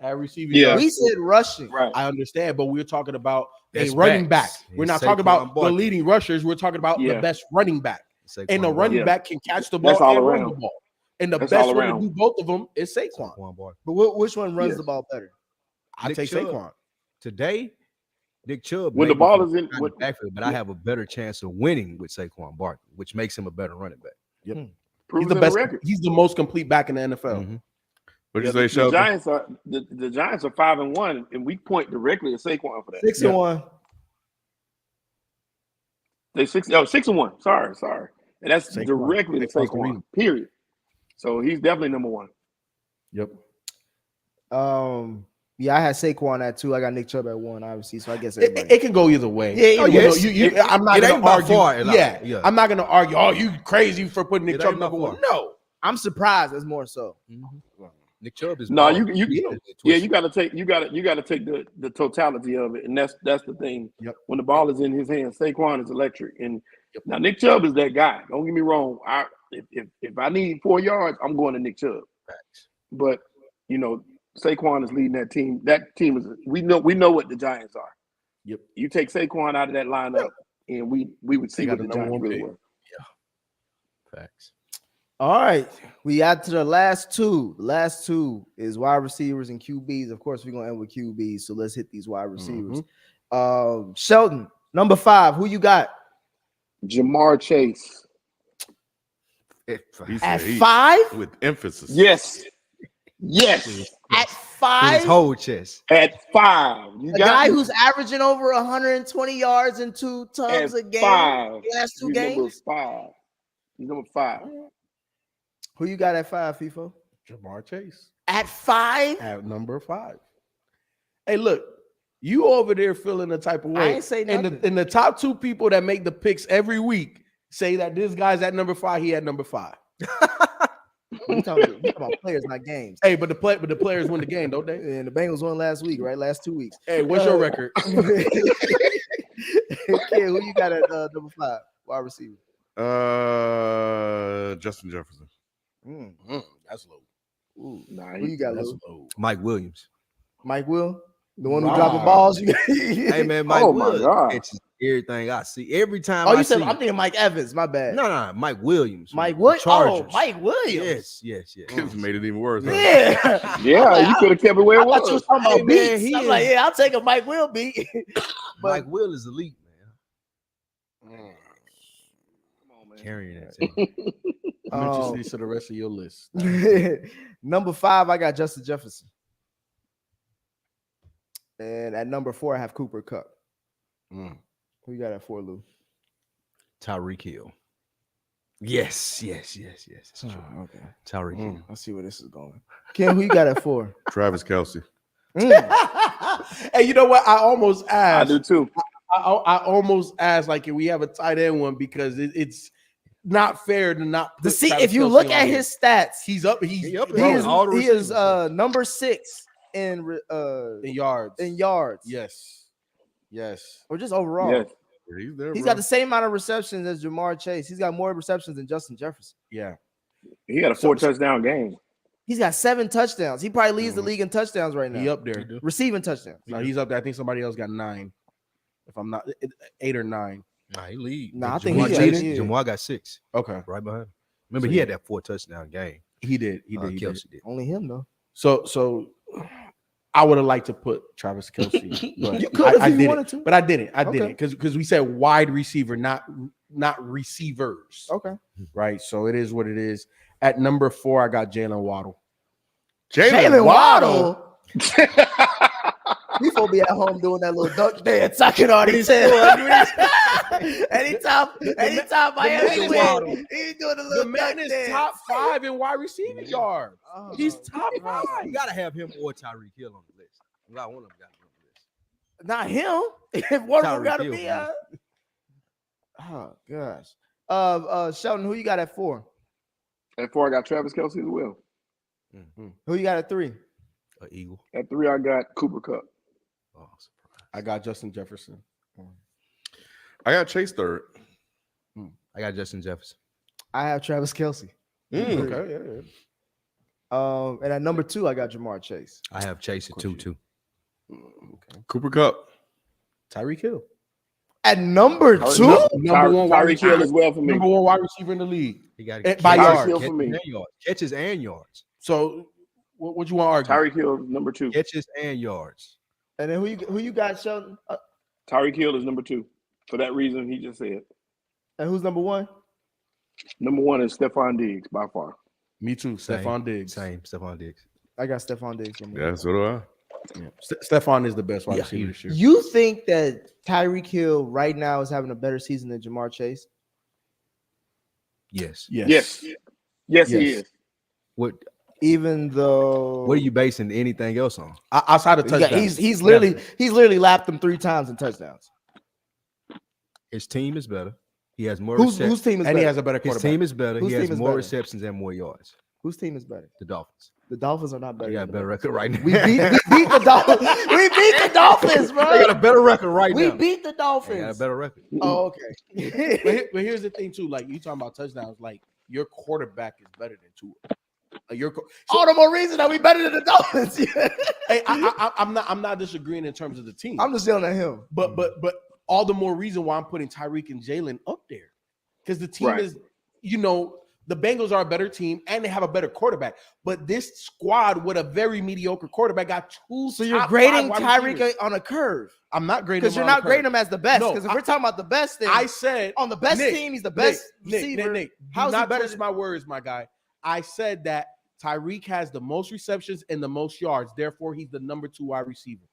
Speaker 2: Add receiving
Speaker 3: Yeah.
Speaker 2: yards.
Speaker 4: We said rushing.
Speaker 3: Right.
Speaker 2: I understand, but we're talking about
Speaker 5: That's
Speaker 2: a running back.
Speaker 5: facts.
Speaker 2: We're
Speaker 5: And
Speaker 2: not talking
Speaker 5: Saquon
Speaker 2: about the
Speaker 5: Barkley.
Speaker 2: leading rushers. We're talking about the
Speaker 3: Yeah.
Speaker 2: best running back.
Speaker 5: Saquon
Speaker 2: And the
Speaker 5: Barkley.
Speaker 2: running
Speaker 3: Yeah.
Speaker 2: back can catch the ball
Speaker 3: That's all
Speaker 2: and run
Speaker 3: around.
Speaker 2: the ball. And the
Speaker 3: That's
Speaker 2: best
Speaker 3: all
Speaker 2: one to
Speaker 3: around.
Speaker 2: do both of them is Saquon.
Speaker 5: Saquon Barkley.
Speaker 4: But which one runs
Speaker 3: Yeah.
Speaker 4: the ball better?
Speaker 2: I
Speaker 5: Nick
Speaker 2: take
Speaker 5: Chubb.
Speaker 2: Saquon.
Speaker 5: Today, Nick Chubb.
Speaker 3: When
Speaker 5: may
Speaker 3: the
Speaker 5: be
Speaker 3: ball
Speaker 5: from
Speaker 3: is in-
Speaker 5: the
Speaker 3: when-
Speaker 5: backfield, but I have a better chance of winning with Saquon Barkley, which makes him a better running back.
Speaker 3: Proves
Speaker 2: He's the
Speaker 3: in
Speaker 2: best.
Speaker 3: record.
Speaker 2: He's the most complete back in the NFL.
Speaker 5: Mhm.
Speaker 1: What'd you
Speaker 3: The
Speaker 1: say, Sheldon?
Speaker 3: Giants are the Giants are 5-1, and we point directly at Saquon for that.
Speaker 4: 6-1.
Speaker 3: They 6-1. Sorry, and that's
Speaker 2: Saquon.
Speaker 3: directly to
Speaker 2: Saquon's the
Speaker 3: Saquon.
Speaker 2: reason.
Speaker 3: Period. So he's definitely number 1.
Speaker 2: Yep.
Speaker 4: Yeah, I had Saquon at 2. I got Nick Chubb at 1, obviously. So I guess
Speaker 2: It,
Speaker 4: everybody.
Speaker 2: it can go either way.
Speaker 4: Yeah,
Speaker 2: Oh,
Speaker 4: either
Speaker 2: you know,
Speaker 4: way.
Speaker 2: I'm not
Speaker 5: It
Speaker 2: going
Speaker 5: ain't
Speaker 2: to
Speaker 5: by
Speaker 2: argue.
Speaker 5: far, like, yeah.
Speaker 2: I'm not going to argue. Oh, you crazy for putting Nick
Speaker 5: It
Speaker 2: Chubb
Speaker 5: ain't by
Speaker 2: number 1.
Speaker 5: far.
Speaker 2: No.
Speaker 4: I'm surprised. That's more so.
Speaker 5: Nick Chubb is
Speaker 3: No,
Speaker 5: balling.
Speaker 3: you
Speaker 5: Yeah,
Speaker 3: you got to take the totality of it, and that's the thing.
Speaker 2: Yep.
Speaker 3: When the ball is in his hands, Saquon is electric, and now Nick Chubb is that guy. Don't get me wrong. If I need 4 yards, I'm going to Nick Chubb.
Speaker 5: Facts.
Speaker 3: But you know, Saquon is leading that team. That team is we know what the Giants are.
Speaker 2: Yep.
Speaker 3: You take Saquon out of that lineup, and we would see
Speaker 2: They
Speaker 3: what
Speaker 2: got
Speaker 3: the
Speaker 2: the number
Speaker 3: Giants
Speaker 2: 1
Speaker 3: really
Speaker 2: pick.
Speaker 3: were.
Speaker 5: Facts.
Speaker 4: All right. We got to the last 2. The last 2 is wide receivers and QBs. Of course, we're going to end with QBs. So let's hit these wide receivers. Sheldon, number 5. Who you got?
Speaker 3: Jamar Chase.
Speaker 1: He
Speaker 4: At
Speaker 1: said he-
Speaker 4: 5?
Speaker 1: with emphasis.
Speaker 3: Yes.
Speaker 4: At
Speaker 5: His
Speaker 4: 5?
Speaker 5: whole chest.
Speaker 3: At 5. You
Speaker 4: A
Speaker 3: got
Speaker 4: guy
Speaker 3: me?
Speaker 4: who's averaging over 120 yards and 2 tons a
Speaker 3: At
Speaker 4: game.
Speaker 3: 5.
Speaker 4: Last 2
Speaker 3: He's number
Speaker 4: games.
Speaker 3: 5. He's number 5.
Speaker 4: Who you got at 5, FIFO?
Speaker 2: Jamar Chase
Speaker 4: At 5?
Speaker 2: at number 5. Hey, look, you over there feeling the type of way.
Speaker 4: I ain't say nothing.
Speaker 2: And the top 2 people that make the picks every week say that this guy's at number 5. He at number 5.
Speaker 4: We talking about players, not games.
Speaker 2: Hey, but the players win the game, don't they?
Speaker 4: And the Bengals won last week, right? Last 2 weeks.
Speaker 2: Hey, what's your record?
Speaker 4: Kid, who you got at number 5? Wide receiver.
Speaker 1: Justin Jefferson.
Speaker 2: That's low.
Speaker 4: Ooh.
Speaker 3: Nah,
Speaker 4: Who you got,
Speaker 2: That's
Speaker 4: Lou?
Speaker 2: low.
Speaker 5: Mike Williams.
Speaker 4: Mike Will? The one who
Speaker 2: Wow.
Speaker 4: dropping balls? You
Speaker 5: Hey man, Mike
Speaker 3: Oh, my
Speaker 5: Williams
Speaker 3: God.
Speaker 5: catches everything I see. Every time
Speaker 4: Oh,
Speaker 5: I
Speaker 4: you said
Speaker 5: see
Speaker 4: I'm thinking Mike Evans. My bad.
Speaker 5: no, Mike Williams. from
Speaker 4: Mike
Speaker 5: the
Speaker 4: Williams. Oh,
Speaker 5: Chargers.
Speaker 4: Mike Williams.
Speaker 5: Yes.
Speaker 1: This made it even worse. huh?
Speaker 4: Yeah.
Speaker 3: Yeah, you could have kept it where
Speaker 4: I
Speaker 3: it
Speaker 4: thought you was
Speaker 3: was.
Speaker 4: talking about
Speaker 5: Hey, man,
Speaker 4: beats.
Speaker 5: he
Speaker 4: I'm
Speaker 5: is-
Speaker 4: like, yeah, I'll take a Mike Will beat.
Speaker 5: Mike Will is elite, man.
Speaker 3: Come on, man.
Speaker 5: Carrying that team.
Speaker 2: Mention these to the rest of your list.
Speaker 4: Number 5, I got Justin Jefferson. And at number 4, I have Cooper Kupp. Who you got at 4, Lou?
Speaker 5: Tyreek Hill. Yes. It's true.
Speaker 4: Okay.
Speaker 5: Tyreek Hill.
Speaker 4: Let's see where this is going. Ken, who you got at 4?
Speaker 1: Travis Kelsey.
Speaker 2: Hey, you know what? I almost
Speaker 3: I
Speaker 2: asked.
Speaker 3: do too.
Speaker 2: I almost asked, like, can we have a tight end one, because it's not fair to not put
Speaker 4: See,
Speaker 2: Travis
Speaker 4: if you
Speaker 2: Kelce
Speaker 4: look
Speaker 2: on
Speaker 4: at
Speaker 2: here.
Speaker 4: his stats,
Speaker 2: he's up. He's
Speaker 5: He up
Speaker 4: he
Speaker 5: there.
Speaker 4: is,
Speaker 5: all the
Speaker 4: he is
Speaker 5: receivers.
Speaker 4: number 6 in
Speaker 2: in yards.
Speaker 4: yards.
Speaker 2: Yes.
Speaker 4: Or just overall.
Speaker 3: Yes.
Speaker 1: He's there.
Speaker 4: He's
Speaker 1: bro.
Speaker 4: got the same amount of receptions as Jamar Chase. He's got more receptions than Justin Jefferson.
Speaker 2: Yeah.
Speaker 3: He had a 4 touchdown game.
Speaker 4: He's got 7 touchdowns. He probably leads the league in touchdowns right now.
Speaker 2: He up there.
Speaker 4: Receiving touchdowns.
Speaker 2: No, he's up there. I think somebody else got 9. If I'm not 8 or 9.
Speaker 5: Nah, he lead.
Speaker 4: Nah, I think
Speaker 5: Jamar
Speaker 4: he's
Speaker 5: Chase-
Speaker 4: leading.
Speaker 5: Jamar got 6
Speaker 2: Okay.
Speaker 5: right behind him. Remember,
Speaker 2: So
Speaker 5: he
Speaker 2: yeah.
Speaker 5: had that 4 touchdown game.
Speaker 2: He did. He did. He did.
Speaker 5: Kelsey did.
Speaker 4: Only him though.
Speaker 2: So I would have liked to put Travis Kelsey. But
Speaker 4: You could if
Speaker 2: I
Speaker 4: you
Speaker 2: didn't.
Speaker 4: wanted to.
Speaker 2: But I didn't. I
Speaker 4: Okay.
Speaker 2: didn't because we said wide receiver, not receivers.
Speaker 4: Okay.
Speaker 2: Right. So it is what it is. At number 4, I got Jalen Waddle.
Speaker 4: Jalen Waddle. He supposed to be at home doing that little dunk dance. I can already tell. anytime Miami win, he's doing a
Speaker 2: The
Speaker 4: little
Speaker 2: man
Speaker 4: dunk
Speaker 2: is
Speaker 4: dance.
Speaker 2: top 5 in wide receiving yards.
Speaker 4: Oh,
Speaker 2: He's top
Speaker 4: God.
Speaker 2: 5.
Speaker 5: You gotta have him or Tyreek Hill on the list. I'm glad one of them got on the list.
Speaker 4: Not him. If one of them
Speaker 5: Tyreek
Speaker 4: got to
Speaker 5: Hill,
Speaker 4: be.
Speaker 5: man.
Speaker 4: Oh gosh. Sheldon, who you got at 4?
Speaker 3: At 4, I got Travis Kelsey as well.
Speaker 4: Who you got at 3?
Speaker 5: An Eagle.
Speaker 3: At 3, I got Cooper Kupp.
Speaker 5: Oh, surprise.
Speaker 2: I got Justin Jefferson.
Speaker 1: I got Chase third.
Speaker 5: I got Justin Jefferson.
Speaker 4: I have Travis Kelsey.
Speaker 2: Okay. Yeah.
Speaker 4: And at number 2, I got Jamar Chase.
Speaker 5: I have Chase at 2 too.
Speaker 2: Okay.
Speaker 1: Cooper Cup.
Speaker 2: Tyreek Hill.
Speaker 4: At number 2?
Speaker 2: Number 1 wide
Speaker 3: Tyreek Hill
Speaker 2: receiver.
Speaker 3: as well for me.
Speaker 2: Number 1 wide receiver in the league.
Speaker 5: He got
Speaker 2: By
Speaker 3: Tyreek
Speaker 2: yards.
Speaker 3: Hill for me.
Speaker 5: Catches and yards.
Speaker 2: So what you want to argue?
Speaker 3: Tyreek Hill is number 2.
Speaker 5: Catches and yards.
Speaker 4: And then who you got, Sheldon?
Speaker 3: Tyreek Hill is number 2 for that reason he just said.
Speaker 4: And who's number 1?
Speaker 3: Number 1 is Stephon Diggs by far.
Speaker 2: Me too.
Speaker 5: Same.
Speaker 2: Stephon Diggs.
Speaker 5: Same. Stephon Diggs.
Speaker 4: I got Stephon Diggs. Number 1.
Speaker 1: Yeah, so do I.
Speaker 2: Yeah. Stephon is the best wide
Speaker 5: Yeah,
Speaker 2: receiver this year.
Speaker 4: You think that Tyreek Hill right now is having a better season than Jamar Chase?
Speaker 5: Yes.
Speaker 3: Yes, he is.
Speaker 5: What
Speaker 4: Even though
Speaker 5: What are you basing anything else on?
Speaker 2: Outside of
Speaker 4: Yeah,
Speaker 2: touchdowns.
Speaker 4: he's literally lapped them 3 times in touchdowns.
Speaker 5: His team is better. He has more
Speaker 4: Whose
Speaker 5: receptions.
Speaker 4: team is
Speaker 2: and
Speaker 4: better?
Speaker 2: he has a better
Speaker 5: His
Speaker 2: quarterback.
Speaker 5: team is better.
Speaker 4: Whose
Speaker 5: He has
Speaker 4: team is
Speaker 5: more
Speaker 4: better?
Speaker 5: receptions and more yards.
Speaker 4: Whose team is better?
Speaker 5: The Dolphins.
Speaker 4: The Dolphins are not better.
Speaker 5: They got a
Speaker 4: than
Speaker 5: better
Speaker 4: the
Speaker 5: record right now.
Speaker 4: We beat the Dolphins. We beat the Dolphins, bro.
Speaker 5: They got a better record right
Speaker 4: We
Speaker 5: now.
Speaker 4: beat the
Speaker 5: They
Speaker 4: Dolphins.
Speaker 5: got a better record.
Speaker 4: Oh, okay.
Speaker 2: But here's the thing too. Like you talking about touchdowns, like your quarterback is better than Tua.
Speaker 4: All the more reason that we better than the Dolphins.
Speaker 2: Hey, I'm not disagreeing in terms of the team.
Speaker 4: I'm just yelling at him.
Speaker 2: But all the more reason why I'm putting Tyreek and Jalen up there. Because the team
Speaker 3: Right.
Speaker 2: is, the Bengals are a better team and they have a better quarterback. But this squad with a very mediocre quarterback got 2.
Speaker 4: So you're
Speaker 2: top
Speaker 4: grading
Speaker 2: 5 wide
Speaker 4: Tyreek
Speaker 2: receivers.
Speaker 4: on a curve
Speaker 2: I'm not grading
Speaker 4: because
Speaker 2: him
Speaker 4: you're
Speaker 2: on a
Speaker 4: not
Speaker 2: curve.
Speaker 4: grading him as the best.
Speaker 2: No,
Speaker 4: Because if we're talking about the best thing,
Speaker 2: I said
Speaker 4: on the best
Speaker 2: Nick,
Speaker 4: team, he's the best receiver.
Speaker 2: Nick,
Speaker 4: How's he
Speaker 2: not
Speaker 4: better
Speaker 2: twist
Speaker 4: than-
Speaker 2: my words, my guy. I said that Tyreek has the most receptions and the most yards. Therefore, he's the number 2 wide receiver.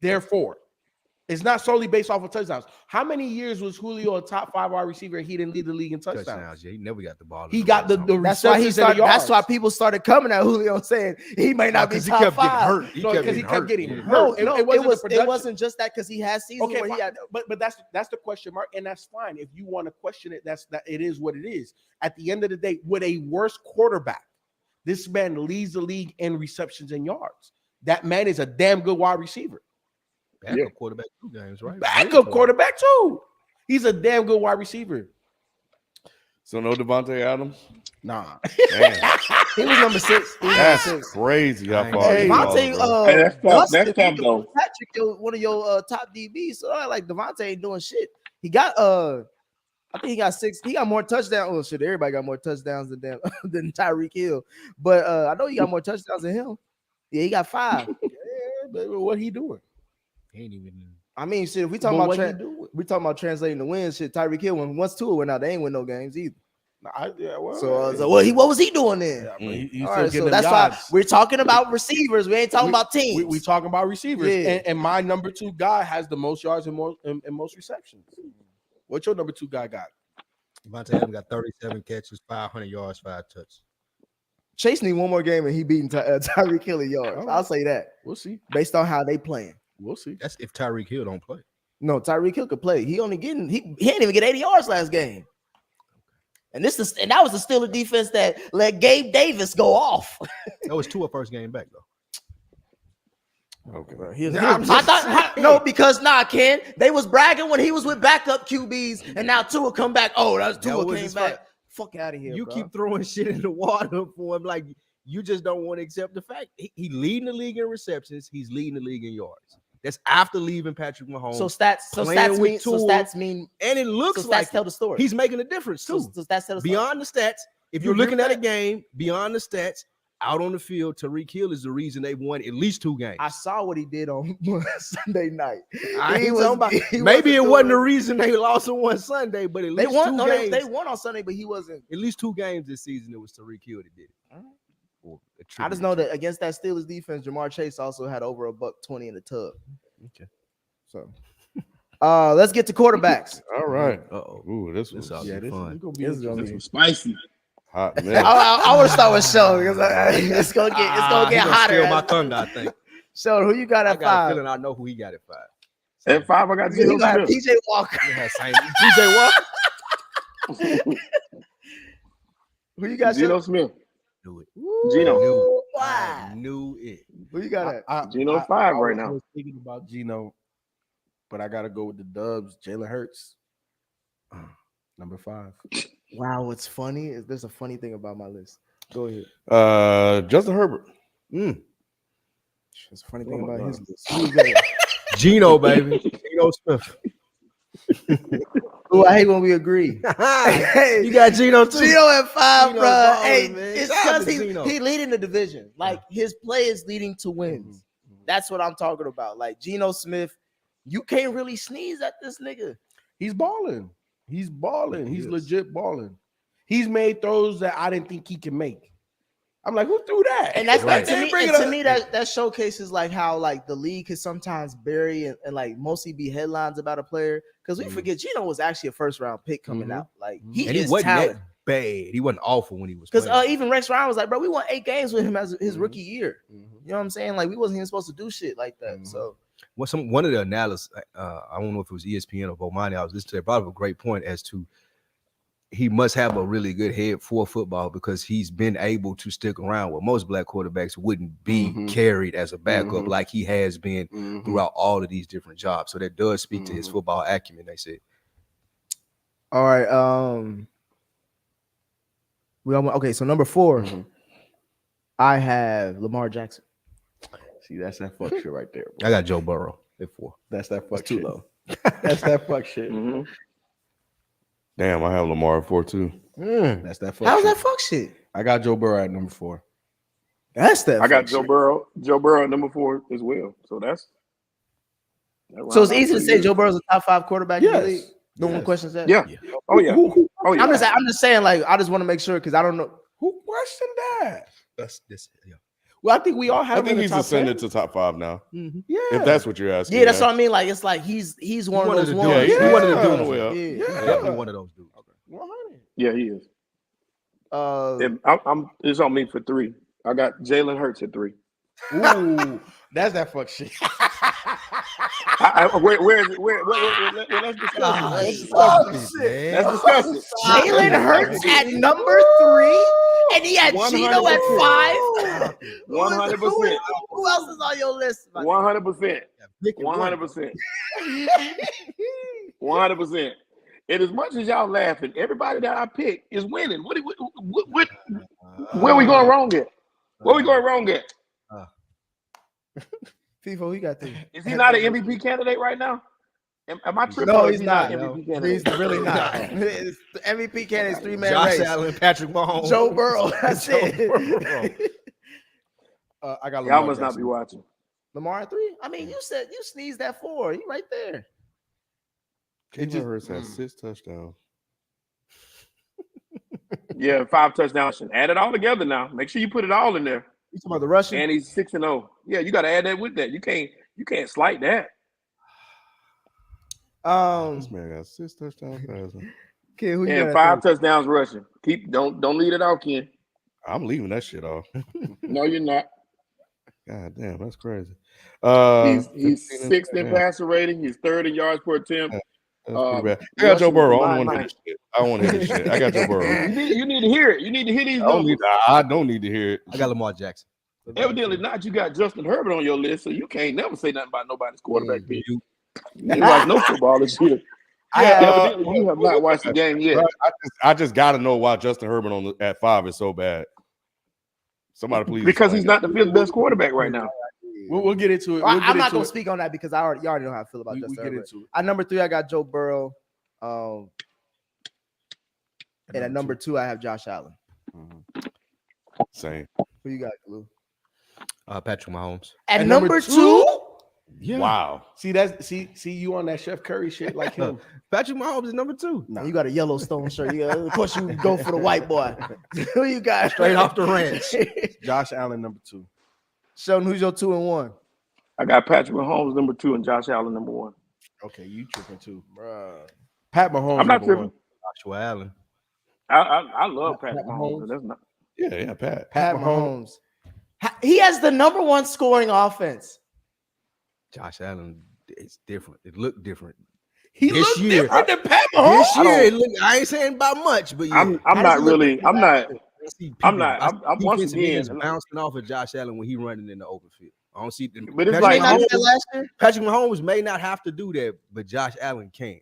Speaker 2: Therefore, it's not solely based off of touchdowns. How many years was Julio a top 5 wide receiver and he didn't lead the league in touchdowns?
Speaker 5: Touchdowns. Yeah, he never got the ball. in
Speaker 2: He
Speaker 5: the
Speaker 2: got
Speaker 5: red
Speaker 2: the
Speaker 5: zone.
Speaker 4: That's why he
Speaker 2: receptions and the
Speaker 4: started. That's why
Speaker 2: yards.
Speaker 4: people started coming at Julio saying he may not be
Speaker 5: 'Cause he
Speaker 4: top
Speaker 5: kept getting
Speaker 4: 5.
Speaker 5: hurt.
Speaker 2: No, because he kept getting hurt.
Speaker 4: No,
Speaker 2: It
Speaker 4: it
Speaker 2: wasn't the production.
Speaker 4: wasn't just that because he had seasons
Speaker 2: Okay,
Speaker 4: where he
Speaker 2: fine.
Speaker 4: had.
Speaker 2: but that's the question mark, and that's fine. If you want to question it, that it is what it is. At the end of the day, with a worse quarterback, this man leads the league in receptions and yards. That man is a damn good wide receiver.
Speaker 5: Backup quarterback 2 games, right?
Speaker 2: Backup quarterback too. He's a damn good wide receiver.
Speaker 1: So no Devontae Adams.
Speaker 2: Nah.
Speaker 1: Damn,
Speaker 4: He was number 6. He was
Speaker 1: that's
Speaker 4: number 6.
Speaker 1: crazy how
Speaker 5: Hey,
Speaker 1: far. he
Speaker 4: Devontae,
Speaker 1: falls, bro.
Speaker 3: Hey, that's tough.
Speaker 4: Gus,
Speaker 3: That's
Speaker 4: if
Speaker 3: tough,
Speaker 4: you-
Speaker 3: though.
Speaker 4: Patrick, one of your top DBs. So like Devontae ain't doing shit. He got I think he got 6. He got more touchdowns. Oh shit, everybody got more touchdowns than than Tyreek Hill. But I know he got more touchdowns than him. Yeah, he got 5.
Speaker 2: Yeah, but what he doing?
Speaker 5: He ain't even.
Speaker 4: I mean, shit. If we talking
Speaker 2: But
Speaker 4: about
Speaker 2: what he doing?
Speaker 4: we talking about translating the wins. Shit, Tyreek Hill once 2 went out, they ain't win no games either.
Speaker 2: Well,
Speaker 4: So what was he doing then?
Speaker 2: yeah, but he's
Speaker 4: All
Speaker 2: still
Speaker 4: right,
Speaker 2: getting
Speaker 4: so
Speaker 2: them
Speaker 4: that's
Speaker 2: yards.
Speaker 4: why we're talking about receivers. We ain't talking about teams.
Speaker 2: We talking about receivers,
Speaker 4: Yeah.
Speaker 2: and my number 2 guy has the most yards and most receptions. What your number 2 guy got?
Speaker 5: Devontae Adams got 37 catches, 500 yards, 5 touchdowns.
Speaker 4: Chase need one more game and he beating Tyreek Hill in yards.
Speaker 2: All right.
Speaker 4: I'll say that
Speaker 2: We'll see.
Speaker 4: based on how they playing.
Speaker 2: We'll see.
Speaker 5: That's if Tyreek Hill don't play.
Speaker 4: No, Tyreek Hill could play. He ain't even get 80 yards last game. And that was the Steelers defense that let Gabe Davis go off.
Speaker 5: That was Tua first game back though.
Speaker 1: Okay.
Speaker 4: Bro,
Speaker 6: I thought no, because Ken, they was bragging when he was with backup QBs, and now Tua come back. Oh, that's
Speaker 5: That
Speaker 6: Tua
Speaker 5: was
Speaker 6: came
Speaker 5: his
Speaker 6: back.
Speaker 5: fault.
Speaker 4: fuck out of here.
Speaker 5: You
Speaker 4: bro.
Speaker 5: keep throwing shit in the water for him, like you just don't want to accept the fact he leading the league in receptions. He's leading the league in yards. That's after leaving Patrick Mahomes.
Speaker 6: So stats mean,
Speaker 5: and it looks
Speaker 6: so stats
Speaker 5: like
Speaker 6: tell the story.
Speaker 5: he's making a difference too.
Speaker 6: So stats tell the story.
Speaker 5: Beyond the stats, if
Speaker 6: You
Speaker 5: you're
Speaker 6: agree
Speaker 5: looking
Speaker 6: with
Speaker 5: at a
Speaker 6: that?
Speaker 5: game, beyond the stats, out on the field, Tyreek Hill is the reason they won at least 2 games.
Speaker 4: I saw what he did on Sunday night.
Speaker 5: I
Speaker 4: He
Speaker 5: ain't
Speaker 4: was-
Speaker 5: talking about-
Speaker 4: he
Speaker 5: maybe it wasn't the
Speaker 4: doing-
Speaker 5: reason they lost on one Sunday, but at
Speaker 4: They
Speaker 5: least
Speaker 4: won.
Speaker 5: 2
Speaker 4: No,
Speaker 5: games.
Speaker 4: they won on Sunday, but he wasn't.
Speaker 5: At least 2 games this season, it was Tyreek Hill that did it. Or
Speaker 4: I just know that against that Steelers defense, Jamar Chase also had over a $120 in the tub.
Speaker 5: Okay.
Speaker 4: So, let's get to quarterbacks.
Speaker 1: All right.
Speaker 5: Uh-oh.
Speaker 1: Ooh, this
Speaker 5: This
Speaker 1: was
Speaker 5: ought to be fun.
Speaker 4: This is gonna
Speaker 3: This
Speaker 4: be.
Speaker 3: was spicy.
Speaker 1: hot, man.
Speaker 6: I want to start with Sean because it's gonna get
Speaker 5: He gonna
Speaker 6: hotter.
Speaker 5: steal my thunder, I think.
Speaker 4: So, who you got
Speaker 5: I
Speaker 4: at
Speaker 5: got a
Speaker 4: 5?
Speaker 5: feeling I know who he got at 5.
Speaker 3: At 5, I got
Speaker 4: You
Speaker 3: Geno
Speaker 4: gonna have
Speaker 3: Smith.
Speaker 4: PJ Walker.
Speaker 5: Yeah, same. TJ Watt.
Speaker 4: Who you got?
Speaker 3: Geno
Speaker 4: Sean?
Speaker 3: Smith.
Speaker 5: Knew it.
Speaker 3: Geno.
Speaker 5: Knew it.
Speaker 4: Why?
Speaker 5: I knew it.
Speaker 4: Who you got at?
Speaker 3: Geno 5 right now.
Speaker 2: I was thinking about Geno, but I got to go with the Dubs. Jalen Hurts, number 5.
Speaker 4: Wow, what's funny is there's a funny thing about my list. Go ahead.
Speaker 1: Justin Herbert.
Speaker 4: There's a funny thing
Speaker 3: Oh my
Speaker 4: about his
Speaker 3: God.
Speaker 4: list. Who's that?
Speaker 5: Geno, baby. Geno Smith.
Speaker 4: Ooh, I hate when we agree.
Speaker 5: You got Geno too.
Speaker 6: Geno at 5,
Speaker 5: Geno
Speaker 6: bro.
Speaker 5: balling,
Speaker 6: Hey,
Speaker 5: man.
Speaker 6: it's
Speaker 5: Shout out
Speaker 6: because
Speaker 5: to Geno.
Speaker 6: he leading the division. Like his play is leading to wins.
Speaker 4: That's what I'm talking about. Like Geno Smith, you can't really sneeze at this nigga.
Speaker 2: He's balling. He's balling.
Speaker 5: He
Speaker 2: He's
Speaker 5: is.
Speaker 2: legit balling. He's made throws that I didn't think he can make. I'm like, who threw that?
Speaker 6: And that's
Speaker 5: Right.
Speaker 6: to me.
Speaker 2: Bring
Speaker 6: And
Speaker 2: it
Speaker 6: to
Speaker 2: up.
Speaker 6: me, that showcases like how like the league can sometimes bury and like mostly be headlines about a player because we forget Geno was actually a first round pick coming out. Like he
Speaker 5: And he
Speaker 6: is
Speaker 5: wasn't
Speaker 6: talented.
Speaker 5: that bad. He wasn't awful when he was
Speaker 6: Because
Speaker 5: playing.
Speaker 6: even Rex Ryan was like, bro, we won 8 games with him as his
Speaker 2: Mhm.
Speaker 6: rookie year. You know what I'm saying? Like we wasn't even supposed to do shit like that.
Speaker 2: Mhm.
Speaker 6: So
Speaker 5: One of the analysts, I don't know if it was ESPN or Bomani, I was listening to it, brought up a great point as to he must have a really good head for football because he's been able to stick around where most black quarterbacks wouldn't be
Speaker 2: Mhm.
Speaker 5: carried as a backup
Speaker 2: Mhm.
Speaker 5: like he has been
Speaker 2: Mhm.
Speaker 5: throughout all of these different jobs. So that does speak to his
Speaker 2: Mhm.
Speaker 5: football acumen, they said.
Speaker 4: All right. Okay, so number 4,
Speaker 2: Mhm.
Speaker 4: I have Lamar Jackson.
Speaker 2: See, that's that fuck shit right there. Bro.
Speaker 5: I got Joe Burrow at 4.
Speaker 2: That's that fuck
Speaker 4: That's too
Speaker 2: shit.
Speaker 4: low.
Speaker 2: That's that fuck shit.
Speaker 3: Mhm.
Speaker 1: Damn, I have Lamar at 4 too.
Speaker 2: That's that fuck
Speaker 6: how's
Speaker 2: shit.
Speaker 6: that fuck shit?
Speaker 2: I got Joe Burrow at number 4.
Speaker 4: That's that.
Speaker 3: I got
Speaker 4: fuck
Speaker 3: Joe
Speaker 4: shit.
Speaker 3: Burrow. Joe Burrow at number 4 as well. So that's. that
Speaker 6: So it's
Speaker 3: rounds out
Speaker 6: easy to
Speaker 3: pretty
Speaker 6: say
Speaker 3: good.
Speaker 6: Joe Burrow's a top 5 quarterback in the league.
Speaker 2: Yes.
Speaker 6: No one
Speaker 2: Yes.
Speaker 6: questions that.
Speaker 3: Yeah. Oh yeah. Oh yeah.
Speaker 6: I'm just saying, like, I just want to make sure because I don't know.
Speaker 2: Who questioned that?
Speaker 5: That's this. Yeah.
Speaker 2: Well, I think we all have
Speaker 1: I
Speaker 2: him
Speaker 1: think
Speaker 2: in the
Speaker 1: he's
Speaker 2: top
Speaker 1: ascended
Speaker 2: 10.
Speaker 1: to top 5 now.
Speaker 5: Mhm.
Speaker 2: Yeah.
Speaker 1: If that's what you're asking.
Speaker 6: Yeah, that's what I mean. Like, it's like he's one of
Speaker 5: One of
Speaker 6: those
Speaker 5: the
Speaker 6: ones.
Speaker 1: Yeah,
Speaker 5: dudes.
Speaker 1: he
Speaker 2: Yeah.
Speaker 1: wanted to do it well.
Speaker 6: Yeah.
Speaker 2: Yeah.
Speaker 5: Definitely one of those dudes.
Speaker 2: 100.
Speaker 3: Yeah, he is.
Speaker 4: Uh,
Speaker 3: I'm. It's on me for 3. I got Jalen Hurts at 3.
Speaker 2: Ooh, that's that fuck shit.
Speaker 3: Where is it? Let's discuss it. Let's discuss
Speaker 6: Oh,
Speaker 3: it.
Speaker 6: shit.
Speaker 3: Let's discuss it.
Speaker 6: Jalen Hurts at number 3, and he had Geno at 5.
Speaker 3: 100%.
Speaker 6: Who else is on your list?
Speaker 3: 100%. 100%. 100%. And as much as y'all laughing, everybody that I pick is winning. Where we going wrong at? Where we going wrong at?
Speaker 4: FIFA, who you got there?
Speaker 3: Is he not an MVP candidate right now? Am I tripping?
Speaker 4: No,
Speaker 3: or is
Speaker 4: he's
Speaker 3: he
Speaker 4: not.
Speaker 3: an MVP candidate?
Speaker 4: He's really not. The MVP candidate's 3-man
Speaker 5: Josh
Speaker 4: race.
Speaker 5: Allen, Patrick Mahomes,
Speaker 4: Joe Burrow. That's
Speaker 5: Joe
Speaker 4: it.
Speaker 2: I got
Speaker 3: Y'all
Speaker 2: Lamar
Speaker 3: must not
Speaker 2: Jackson.
Speaker 3: be watching.
Speaker 4: Lamar at 3.
Speaker 6: I mean, you said you sneezed at 4. He right there.
Speaker 1: Jalen Hurts has 6 touchdowns.
Speaker 3: Yeah, 5 touchdowns. Add it all together now. Make sure you put it all in there.
Speaker 4: You talking about the rushing?
Speaker 3: And he's 6-0. Yeah, you got to add that with that. You can't slight that.
Speaker 1: This man got 6 touchdowns passing.
Speaker 4: Kid, who you
Speaker 3: And
Speaker 4: got
Speaker 3: 5 touchdowns rushing. Don't leave it out, Ken.
Speaker 1: I'm leaving that shit off.
Speaker 3: No, you're not.
Speaker 1: God damn, that's crazy.
Speaker 3: He's
Speaker 1: 15 and
Speaker 3: 6th in
Speaker 1: yeah,
Speaker 3: passer rating. He's 3rd in yards per attempt.
Speaker 1: that's pretty bad. I got
Speaker 3: rushing
Speaker 1: Joe Burrow. I
Speaker 3: line
Speaker 1: don't want to hear this shit. I don't want to hear this shit. I got Joe Burrow.
Speaker 3: You need to hear it. You need to hear these
Speaker 1: I don't
Speaker 3: numbers.
Speaker 1: need to hear it.
Speaker 5: I got Lamar Jackson.
Speaker 3: Evidently not. You got Justin Herbert on your list, so you can't never say nothing about nobody's quarterback pick.
Speaker 5: You-
Speaker 3: You ain't watch no football this year. Evidently, you have not watched the game yet.
Speaker 1: Bro, I just got to know why Justin Herbert at 5 is so bad. Somebody please.
Speaker 3: Because
Speaker 1: explain
Speaker 3: he's not the fifth best quarterback right now.
Speaker 2: We'll get into it.
Speaker 6: I'm not gonna speak on that because you already know how I feel about
Speaker 2: We
Speaker 6: Justin
Speaker 2: get
Speaker 6: Herbert.
Speaker 2: into it.
Speaker 6: At number 3, I got Joe Burrow. And at number 2, I have Josh Allen.
Speaker 1: Same.
Speaker 6: Who you got, Lou?
Speaker 5: Patrick Mahomes.
Speaker 6: At
Speaker 2: number
Speaker 6: number
Speaker 2: 2?
Speaker 6: 2?
Speaker 5: Yeah.
Speaker 1: Wow.
Speaker 2: See you on that Chef Curry shit like him.
Speaker 5: Patrick Mahomes is number 2.
Speaker 2: Nah.
Speaker 6: You got a Yellowstone shirt. Of course, you go for the white boy. Who you got?
Speaker 5: Straight off the ranch.
Speaker 2: Josh Allen number 2.
Speaker 6: Sheldon, who's your 2 and 1?
Speaker 3: I got Patrick Mahomes number 2 and Josh Allen number 1.
Speaker 2: Okay, you tripping too.
Speaker 6: Bruh.
Speaker 2: Pat Mahomes
Speaker 3: I'm not
Speaker 2: number
Speaker 3: tripping.
Speaker 2: 1.
Speaker 5: Joshua Allen.
Speaker 3: I love Patrick
Speaker 2: Pat
Speaker 3: Mahomes.
Speaker 2: Mahomes.
Speaker 3: That's not.
Speaker 1: Yeah, Pat.
Speaker 6: Pat Mahomes. He has the number 1 scoring offense.
Speaker 5: Josh Allen, it's different. It looked different.
Speaker 2: He
Speaker 5: This
Speaker 2: looks
Speaker 5: year-
Speaker 2: different than Pat Mahomes.
Speaker 5: This year, I ain't saying about much, but yeah.
Speaker 3: I'm not really. I'm not. I'm once again.
Speaker 5: bouncing off of Josh Allen when he running in the open field. I don't see them.
Speaker 3: But it's
Speaker 5: Patrick
Speaker 3: like-
Speaker 5: Mahomes, Patrick Mahomes may not have to do that, but Josh Allen can.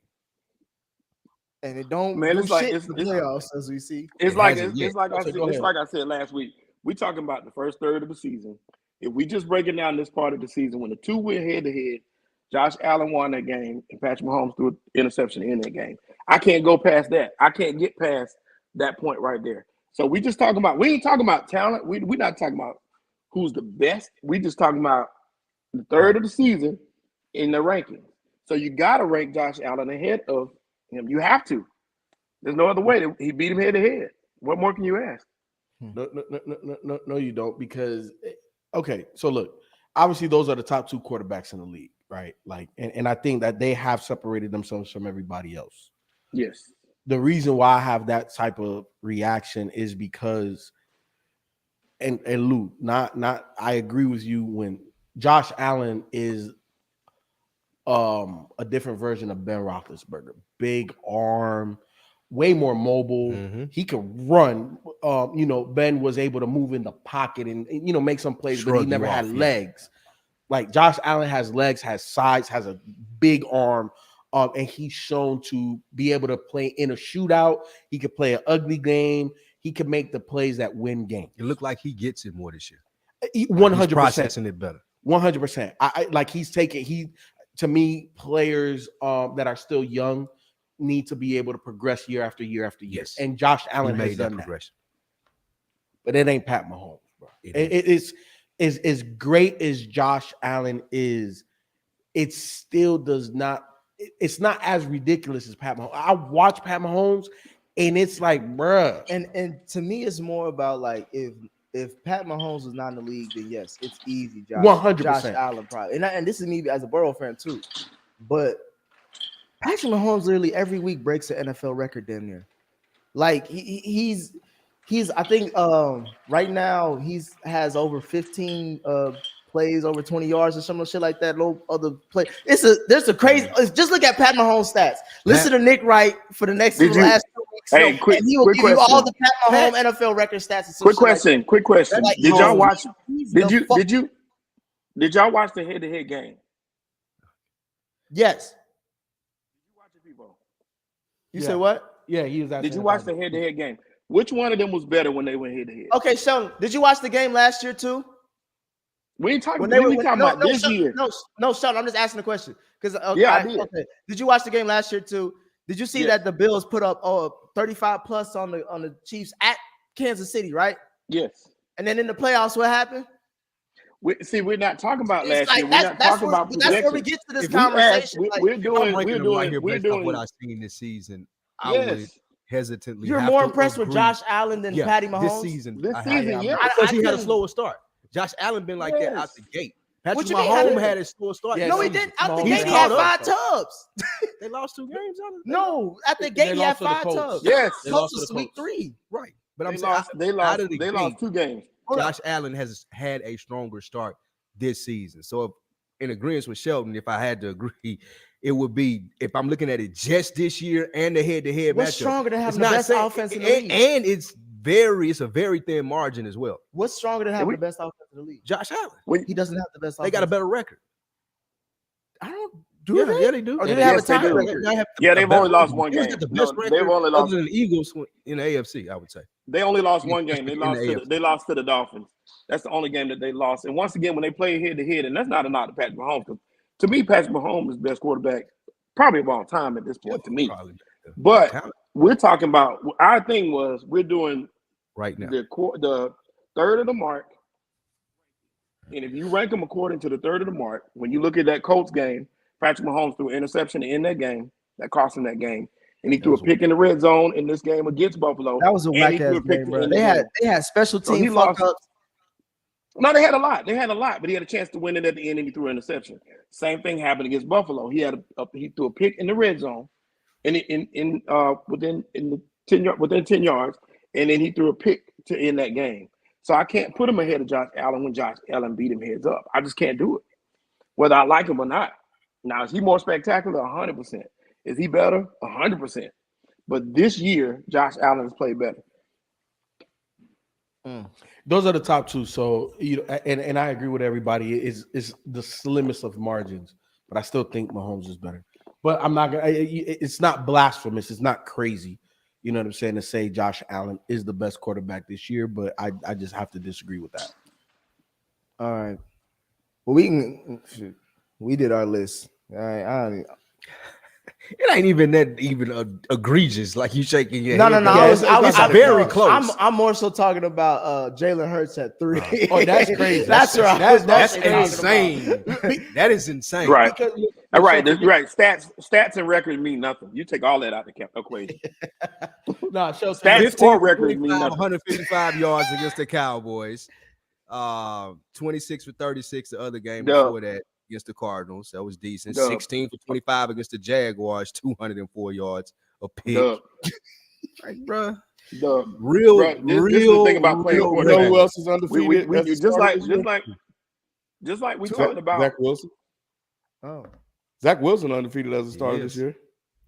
Speaker 6: And it don't
Speaker 3: Man,
Speaker 6: do
Speaker 3: it's like-
Speaker 6: shit
Speaker 3: it's-
Speaker 6: in the
Speaker 3: it's-
Speaker 6: playoffs, as we see.
Speaker 3: It's
Speaker 5: It
Speaker 3: like
Speaker 5: hasn't
Speaker 3: it's
Speaker 5: yet.
Speaker 3: like I
Speaker 2: Okay,
Speaker 3: said.
Speaker 2: go
Speaker 3: It's
Speaker 2: ahead.
Speaker 3: like I said last week. We talking about the first third of the season. If we just breaking down this part of the season, when the two went head to head, Josh Allen won that game, and Patrick Mahomes threw an interception in that game. I can't go past that. I can't get past that point right there. So we just talking about. We ain't talking about talent. We're not talking about who's the best. We just talking about the third of the season in the ranking. So you got to rank Josh Allen ahead of him. You have to. There's no other way. He beat him head to head. What more can you ask?
Speaker 2: No, you don't. Because okay, so look, obviously those are the top 2 quarterbacks in the league, right? Like, and I think that they have separated themselves from everybody else.
Speaker 3: Yes.
Speaker 2: The reason why I have that type of reaction is because, and Lou, not I agree with you when Josh Allen is a different version of Ben Roethlisberger. Big arm, way more mobile.
Speaker 5: Mhm.
Speaker 2: He could run. Ben was able to move in the pocket and make some plays, but he
Speaker 5: Shrug
Speaker 2: never
Speaker 5: you
Speaker 2: had
Speaker 5: off, yeah.
Speaker 2: legs. Like Josh Allen has legs, has size, has a big arm, and he's shown to be able to play in a shootout. He could play an ugly game. He could make the plays that win games.
Speaker 5: It looked like he gets it more this year.
Speaker 2: 100%.
Speaker 5: He's processing it better.
Speaker 2: 100%. I like he's taking to me, players that are still young need to be able to progress year after year after year.
Speaker 5: Yes.
Speaker 2: And Josh
Speaker 5: He
Speaker 2: Allen has
Speaker 5: made that
Speaker 2: done that.
Speaker 5: progression.
Speaker 2: But it ain't Pat Mahomes, bro.
Speaker 5: It
Speaker 2: It is as great as Josh Allen is, it still does not. It's not as ridiculous as Pat Mahomes. I watch Pat Mahomes, and it's like, bruh.
Speaker 6: And to me, it's more about like if Pat Mahomes was not in the league, then yes, it's easy. Josh
Speaker 2: 100%.
Speaker 6: Josh Allen probably, and this is me as a Burrow fan too. But Patrick Mahomes literally every week breaks the NFL record damn near. Like he's I think right now he's has over 15 plays over 20 yards or some shit like that. No other play. There's a crazy. Just look at Pat Mahomes stats. Listen to Nick Wright for the next
Speaker 3: Did you-
Speaker 6: last 2 weeks.
Speaker 3: Hey,
Speaker 6: and
Speaker 3: quick-
Speaker 6: he will
Speaker 3: quick
Speaker 6: give you all
Speaker 3: question.
Speaker 6: the Pat Mahomes NFL record stats. And some
Speaker 3: Quick
Speaker 6: shit like
Speaker 3: question. Quick question.
Speaker 6: Like,
Speaker 3: Did y'all
Speaker 6: he's-
Speaker 3: watch?
Speaker 6: he's
Speaker 3: Did
Speaker 6: the
Speaker 3: you?
Speaker 6: fuck-
Speaker 3: Did y'all watch the head-to-head game?
Speaker 6: Yes. You
Speaker 2: Yeah.
Speaker 6: said what?
Speaker 2: Yeah, he was.
Speaker 3: Did you watch the head-to-head game? Which one of them was better when they went head-to-head?
Speaker 6: Okay, Sheldon, did you watch the game last year too?
Speaker 3: We ain't talking.
Speaker 6: When
Speaker 3: We talking about this
Speaker 6: Sheldon,
Speaker 3: year.
Speaker 6: No, Sheldon, I'm just asking the question because
Speaker 3: Yeah, I did.
Speaker 6: Okay. Did you watch the game last year too? Did you see
Speaker 3: Yeah.
Speaker 6: that the Bills put up 35 plus on the Chiefs at Kansas City, right?
Speaker 3: Yes.
Speaker 6: And then in the playoffs, what happened?
Speaker 3: We're not talking about
Speaker 6: It's
Speaker 3: last year.
Speaker 6: like
Speaker 3: We're not talking about
Speaker 6: that's where we
Speaker 3: projections.
Speaker 6: get to this
Speaker 3: If we ask,
Speaker 6: conversation. Like,
Speaker 3: we're
Speaker 5: I'm
Speaker 3: doing.
Speaker 5: ranking
Speaker 3: We're
Speaker 5: them right here
Speaker 3: doing. We're
Speaker 5: based off
Speaker 3: doing.
Speaker 5: what I've seen this season. I would
Speaker 3: Yes.
Speaker 5: hesitantly.
Speaker 6: you're
Speaker 5: have
Speaker 6: more
Speaker 5: to
Speaker 6: impressed with
Speaker 5: agree.
Speaker 6: Josh Allen than Patty
Speaker 5: This
Speaker 6: Mahomes.
Speaker 5: season.
Speaker 3: This
Speaker 5: I
Speaker 3: season,
Speaker 5: have.
Speaker 3: yeah.
Speaker 5: Because he had a
Speaker 6: couldn't-
Speaker 5: slower start. Josh Allen been like that out the gate. Patrick
Speaker 6: What you mean,
Speaker 5: Mahomes had a slower start.
Speaker 2: Yeah,
Speaker 6: No,
Speaker 5: this
Speaker 6: he
Speaker 5: season.
Speaker 6: didn't. Out the
Speaker 2: Mahomes
Speaker 6: gate,
Speaker 2: has
Speaker 6: he had
Speaker 2: caught
Speaker 6: 5
Speaker 2: up.
Speaker 6: tubs.
Speaker 5: They lost 2 games.
Speaker 6: No, at the
Speaker 2: They
Speaker 6: gate, he had
Speaker 2: lost to the
Speaker 6: 5
Speaker 2: Colts.
Speaker 6: tubs.
Speaker 3: Yes.
Speaker 2: They
Speaker 6: Colts
Speaker 2: lost to
Speaker 6: was
Speaker 2: the
Speaker 6: week
Speaker 2: Colts.
Speaker 6: 3.
Speaker 5: Right. But I'm
Speaker 3: They
Speaker 5: saying
Speaker 3: lost. They
Speaker 5: out
Speaker 3: lost.
Speaker 5: of the
Speaker 3: They
Speaker 5: gate,
Speaker 3: lost 2 games.
Speaker 5: Josh Allen has had a stronger start this season. So if, in agreement with Sheldon, if I had to agree, it would be if I'm looking at it just this year and the head-to-head
Speaker 6: What's
Speaker 5: matchup.
Speaker 6: stronger than
Speaker 5: It's
Speaker 6: having the
Speaker 5: not
Speaker 6: best
Speaker 5: saying-
Speaker 6: offense in the
Speaker 5: and,
Speaker 6: league?
Speaker 5: and it's it's a very thin margin as well.
Speaker 6: What's stronger than having the best offense in the league?
Speaker 5: Josh Allen.
Speaker 6: He doesn't have the best.
Speaker 5: They got a better record.
Speaker 6: I don't.
Speaker 5: Yeah, they do.
Speaker 6: Or do they have a
Speaker 3: Yes, they
Speaker 6: tie?
Speaker 3: do. Yeah, they've only lost one game. No, they've only lost.
Speaker 5: Other than the Eagles in the AFC, I would say.
Speaker 3: They only lost one game. They
Speaker 5: In
Speaker 3: lost.
Speaker 5: the AFC.
Speaker 3: They lost to the Dolphins. That's the only game that they lost. And once again, when they play head to head, and that's not a knock to Patrick Mahomes, because to me, Patrick Mahomes is the best quarterback probably of all time at this point. To me, but we're talking about our thing was we're doing
Speaker 5: right now
Speaker 3: the third of the mark. And if you rank them according to the third of the mark, when you look at that Colts game, Patrick Mahomes threw an interception in that game that cost him that game, and he threw a pick in the red zone in this game against Buffalo.
Speaker 6: That was a whack ass game, bro. They had special team fuck ups.
Speaker 3: No, they had a lot, but he had a chance to win it at the end, and he threw an interception. Same thing happened against Buffalo. He threw a pick in the red zone, and within 10 yards, and then he threw a pick to end that game. So I can't put him ahead of Josh Allen when Josh Allen beat him heads up. I just can't do it, whether I like him or not. Now, is he more spectacular? 100%. Is he better? 100%. But this year, Josh Allen has played better.
Speaker 2: Those are the top two. So and I agree with everybody. It's the slimmest of margins, but I still think Mahomes is better. But I'm not gonna. It's not blasphemous. It's not crazy. You know what I'm saying, to say Josh Allen is the best quarterback this year, but I just have to disagree with that.
Speaker 6: All right. Well, we did our list. All right.
Speaker 5: It ain't even that egregious like you shaking your head.
Speaker 6: No.
Speaker 5: I was very close.
Speaker 6: I'm more so talking about Jalen Hurts at 3.
Speaker 2: Oh, that's crazy.
Speaker 6: That's right.
Speaker 5: That's insane. That is insane.
Speaker 3: Right. Right. Stats and records mean nothing. You take all that out of the equation.
Speaker 2: No,
Speaker 3: stats or records mean nothing.
Speaker 5: 155 yards against the Cowboys. 26 for 36 the other game before that against the Cardinals. That was decent. 16 for 25 against the Jaguars, 204 yards a pick. Like, bro. Real.
Speaker 3: This is the thing about playing quarterback.
Speaker 1: Who else is undefeated?
Speaker 3: Just like we talked about
Speaker 1: Zach Wilson.
Speaker 6: Oh,
Speaker 1: Zach Wilson undefeated as a starter this year.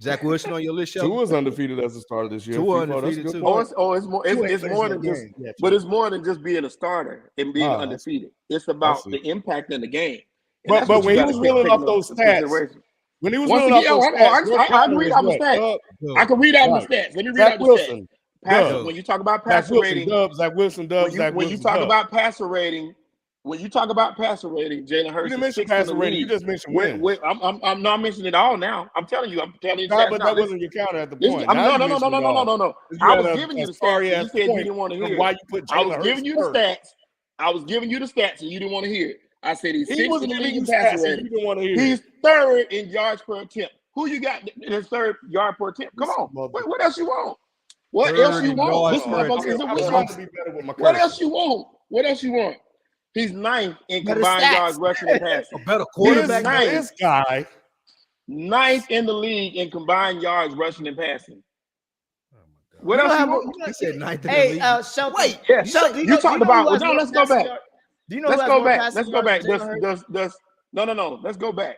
Speaker 5: Zach Wilson on your list,
Speaker 1: Tua was undefeated as a starter this year.
Speaker 5: Tua undefeated too.
Speaker 3: It's more than just, but it's more than just being a starter and being undefeated. It's about the impact in the game.
Speaker 1: But when he was reeling off those stats, when he was reeling off those stats,
Speaker 3: I can read out the stats. I can read out the stats. Let me read out the stats. When you talk about passer rating,
Speaker 1: Zach Wilson dubs.
Speaker 3: When you talk about passer rating, Jalen Hurts.
Speaker 1: You didn't mention passer rating. You just mentioned win.
Speaker 3: I'm not mentioning it all now. I'm telling you.
Speaker 1: No, but that wasn't your counter at the point.
Speaker 3: No. I was giving you the stats. You said you didn't want to hear it.
Speaker 1: Why you put Jalen Hurts
Speaker 3: giving you the stats. I was giving you the stats, and you didn't want to hear it. I said he's 6th in the league in passer rating. He's 3rd in yards per attempt. Who you got in his 3rd yard per attempt? Come on. What else you want? What else you want? This motherfucker is a wizard. What else you want? What else you want? He's 9th in combined yards rushing and passing.
Speaker 5: A better quarterback.
Speaker 1: This guy
Speaker 3: 9th in the league in combined yards rushing and passing. What else you want?
Speaker 5: You said 9th in
Speaker 6: hey,
Speaker 5: the league.
Speaker 6: Shelton.
Speaker 3: Wait, yeah. You talked about. No, let's go back.
Speaker 6: Do you know?
Speaker 3: Let's go back. Let's go back. No. Let's go back.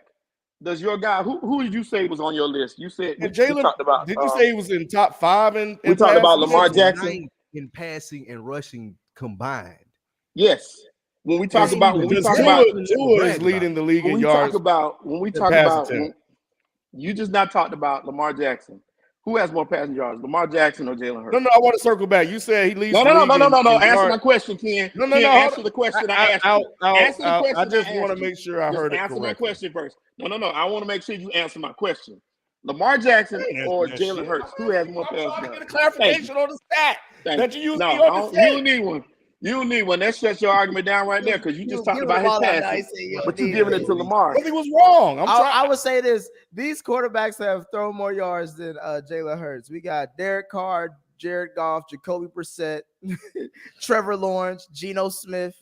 Speaker 3: Does your guy who did you say was on your list? You said
Speaker 1: Jalen.
Speaker 3: Talked about.
Speaker 1: Did you say he was in top 5 in
Speaker 3: we talked about Lamar Jackson
Speaker 5: in passing and rushing combined.
Speaker 3: Yes. When we talk about
Speaker 1: Tua is leading the league in yards.
Speaker 3: When we talk about you just not talked about Lamar Jackson. Who has more passing yards, Lamar Jackson or Jalen Hurts?
Speaker 1: No, I want to circle back. You said he leads.
Speaker 3: No. Answer my question, Ken.
Speaker 1: No.
Speaker 3: Answer the question I asked you. Answer the question.
Speaker 1: I just want to make sure I heard it correctly.
Speaker 3: Answer my question first. No. I want to make sure you answer my question. Lamar Jackson or Jalen Hurts? Who has more passing yards?
Speaker 1: Get a clarification on the stat that you use.
Speaker 3: No, you don't need one. You don't need one. That shuts your argument down right there because you just talked about his passing, but you giving it to Lamar.
Speaker 1: He was wrong.
Speaker 6: I would say this: these quarterbacks have thrown more yards than Jalen Hurts. We got Derek Carr, Jared Goff, Jacoby Brissett, Trevor Lawrence, Geno Smith,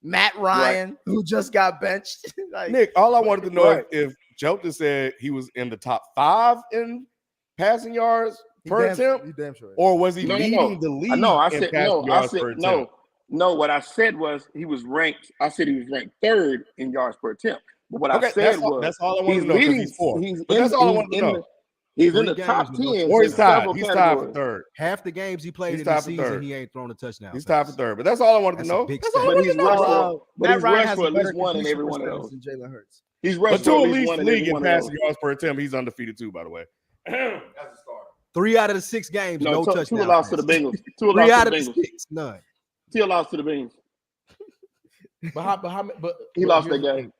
Speaker 6: Matt Ryan, who just got benched.
Speaker 1: Nick, all I wanted to know if Jota said he was in the top 5 in passing yards per attempt, or was he leading the league?
Speaker 3: No, I said no. No, what I said was he was ranked. I said he was ranked 3rd in yards per attempt. But what I said was
Speaker 1: that's all I want to know. That's all I want to know.
Speaker 3: He's in
Speaker 5: 3
Speaker 3: the top
Speaker 5: games with no
Speaker 3: 10.
Speaker 1: Or
Speaker 3: in
Speaker 1: he's tied.
Speaker 3: several
Speaker 1: He's tied for
Speaker 3: categories.
Speaker 1: third.
Speaker 5: Half the games he played
Speaker 1: He's
Speaker 5: in the
Speaker 1: tied for
Speaker 5: season,
Speaker 1: third.
Speaker 5: he ain't thrown a touchdown.
Speaker 1: He's tied for third. But that's all I wanted
Speaker 5: That's
Speaker 1: to
Speaker 5: a
Speaker 1: know.
Speaker 5: big
Speaker 1: That's all I
Speaker 5: stat.
Speaker 3: But
Speaker 1: wanted
Speaker 3: he's
Speaker 1: to know.
Speaker 3: rushed
Speaker 1: bro.
Speaker 3: for, but
Speaker 6: Matt
Speaker 3: he's
Speaker 6: Ryan
Speaker 3: rushed
Speaker 6: has
Speaker 3: for
Speaker 6: a
Speaker 3: at
Speaker 6: better
Speaker 3: least one in
Speaker 6: completion
Speaker 3: every one of
Speaker 6: percentage
Speaker 3: those.
Speaker 6: than Jalen Hurts.
Speaker 3: He's rushed
Speaker 1: But
Speaker 3: for
Speaker 1: two
Speaker 3: at least
Speaker 1: least
Speaker 3: one in
Speaker 1: league
Speaker 3: every
Speaker 1: in
Speaker 3: one of
Speaker 1: passing
Speaker 3: those.
Speaker 1: yards per attempt. He's undefeated too, by the way. As a starter.
Speaker 5: 3 out of the 6 games,
Speaker 3: No,
Speaker 5: no
Speaker 3: Tua
Speaker 5: touchdown.
Speaker 3: lost to the
Speaker 5: passes.
Speaker 3: Bengals. Tua
Speaker 5: 3
Speaker 3: lost
Speaker 5: out
Speaker 3: to
Speaker 5: of
Speaker 3: the
Speaker 5: the
Speaker 3: Bengals.
Speaker 5: 6, none.
Speaker 3: Tua lost to the Bengals.
Speaker 2: But
Speaker 3: He lost
Speaker 2: here's
Speaker 3: that
Speaker 2: the
Speaker 3: game.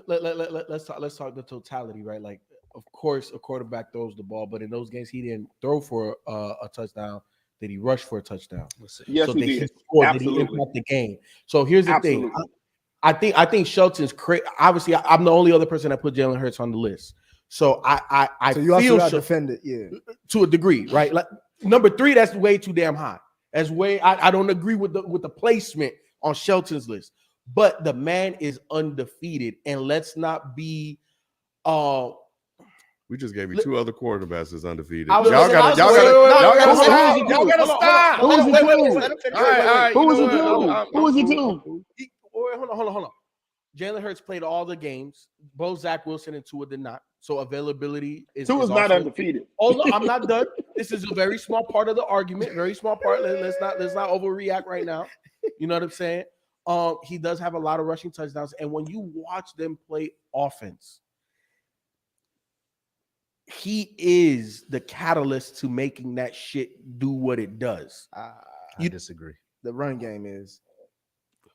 Speaker 2: thing. Let's talk the totality, right? Like, of course, a quarterback throws the ball, but in those games, he didn't throw for a touchdown. Did he rush for a touchdown?
Speaker 3: Yes,
Speaker 2: So
Speaker 3: he
Speaker 2: did he
Speaker 3: did.
Speaker 2: score? Did he
Speaker 3: Absolutely.
Speaker 2: impact the game? So here's the
Speaker 3: Absolutely.
Speaker 2: thing. I think Shelton's crazy. Obviously, I'm the only other person that put Jalen Hurts on the list. So I
Speaker 6: So you also
Speaker 2: feel
Speaker 6: got to defend it, yeah.
Speaker 2: to a degree, right? Like number 3, that's way too damn high. That's way. I don't agree with the placement on Shelton's list. But the man is undefeated, and let's not be.
Speaker 1: We just gave you 2 other quarterbacks that's undefeated.
Speaker 2: I was-
Speaker 1: Y'all
Speaker 2: listen, I was-
Speaker 1: gotta
Speaker 2: wait, wait, wait,
Speaker 1: stop.
Speaker 2: hold on,
Speaker 1: Y'all
Speaker 2: hold on,
Speaker 1: gotta
Speaker 2: hold on,
Speaker 1: stop.
Speaker 3: Who was
Speaker 2: Wait,
Speaker 3: the
Speaker 2: wait,
Speaker 3: two?
Speaker 2: wait, let him finish.
Speaker 1: All right,
Speaker 3: Who
Speaker 1: you
Speaker 3: was
Speaker 1: know
Speaker 3: the
Speaker 1: what?
Speaker 3: two? Who was the
Speaker 1: cool.
Speaker 3: two?
Speaker 1: I'm cool.
Speaker 2: Wait, hold on. Jalen Hurts played all the games. Both Zach Wilson and Tua did not. So availability is
Speaker 3: Tua is not
Speaker 2: also-
Speaker 3: undefeated.
Speaker 2: Oh no, I'm not done. This is a very small part of the argument. Very small part. Let's not overreact right now. You know what I'm saying? He does have a lot of rushing touchdowns, and when you watch them play offense, he is the catalyst to making that shit do what it does.
Speaker 5: I
Speaker 2: You-
Speaker 5: disagree.
Speaker 6: The run game is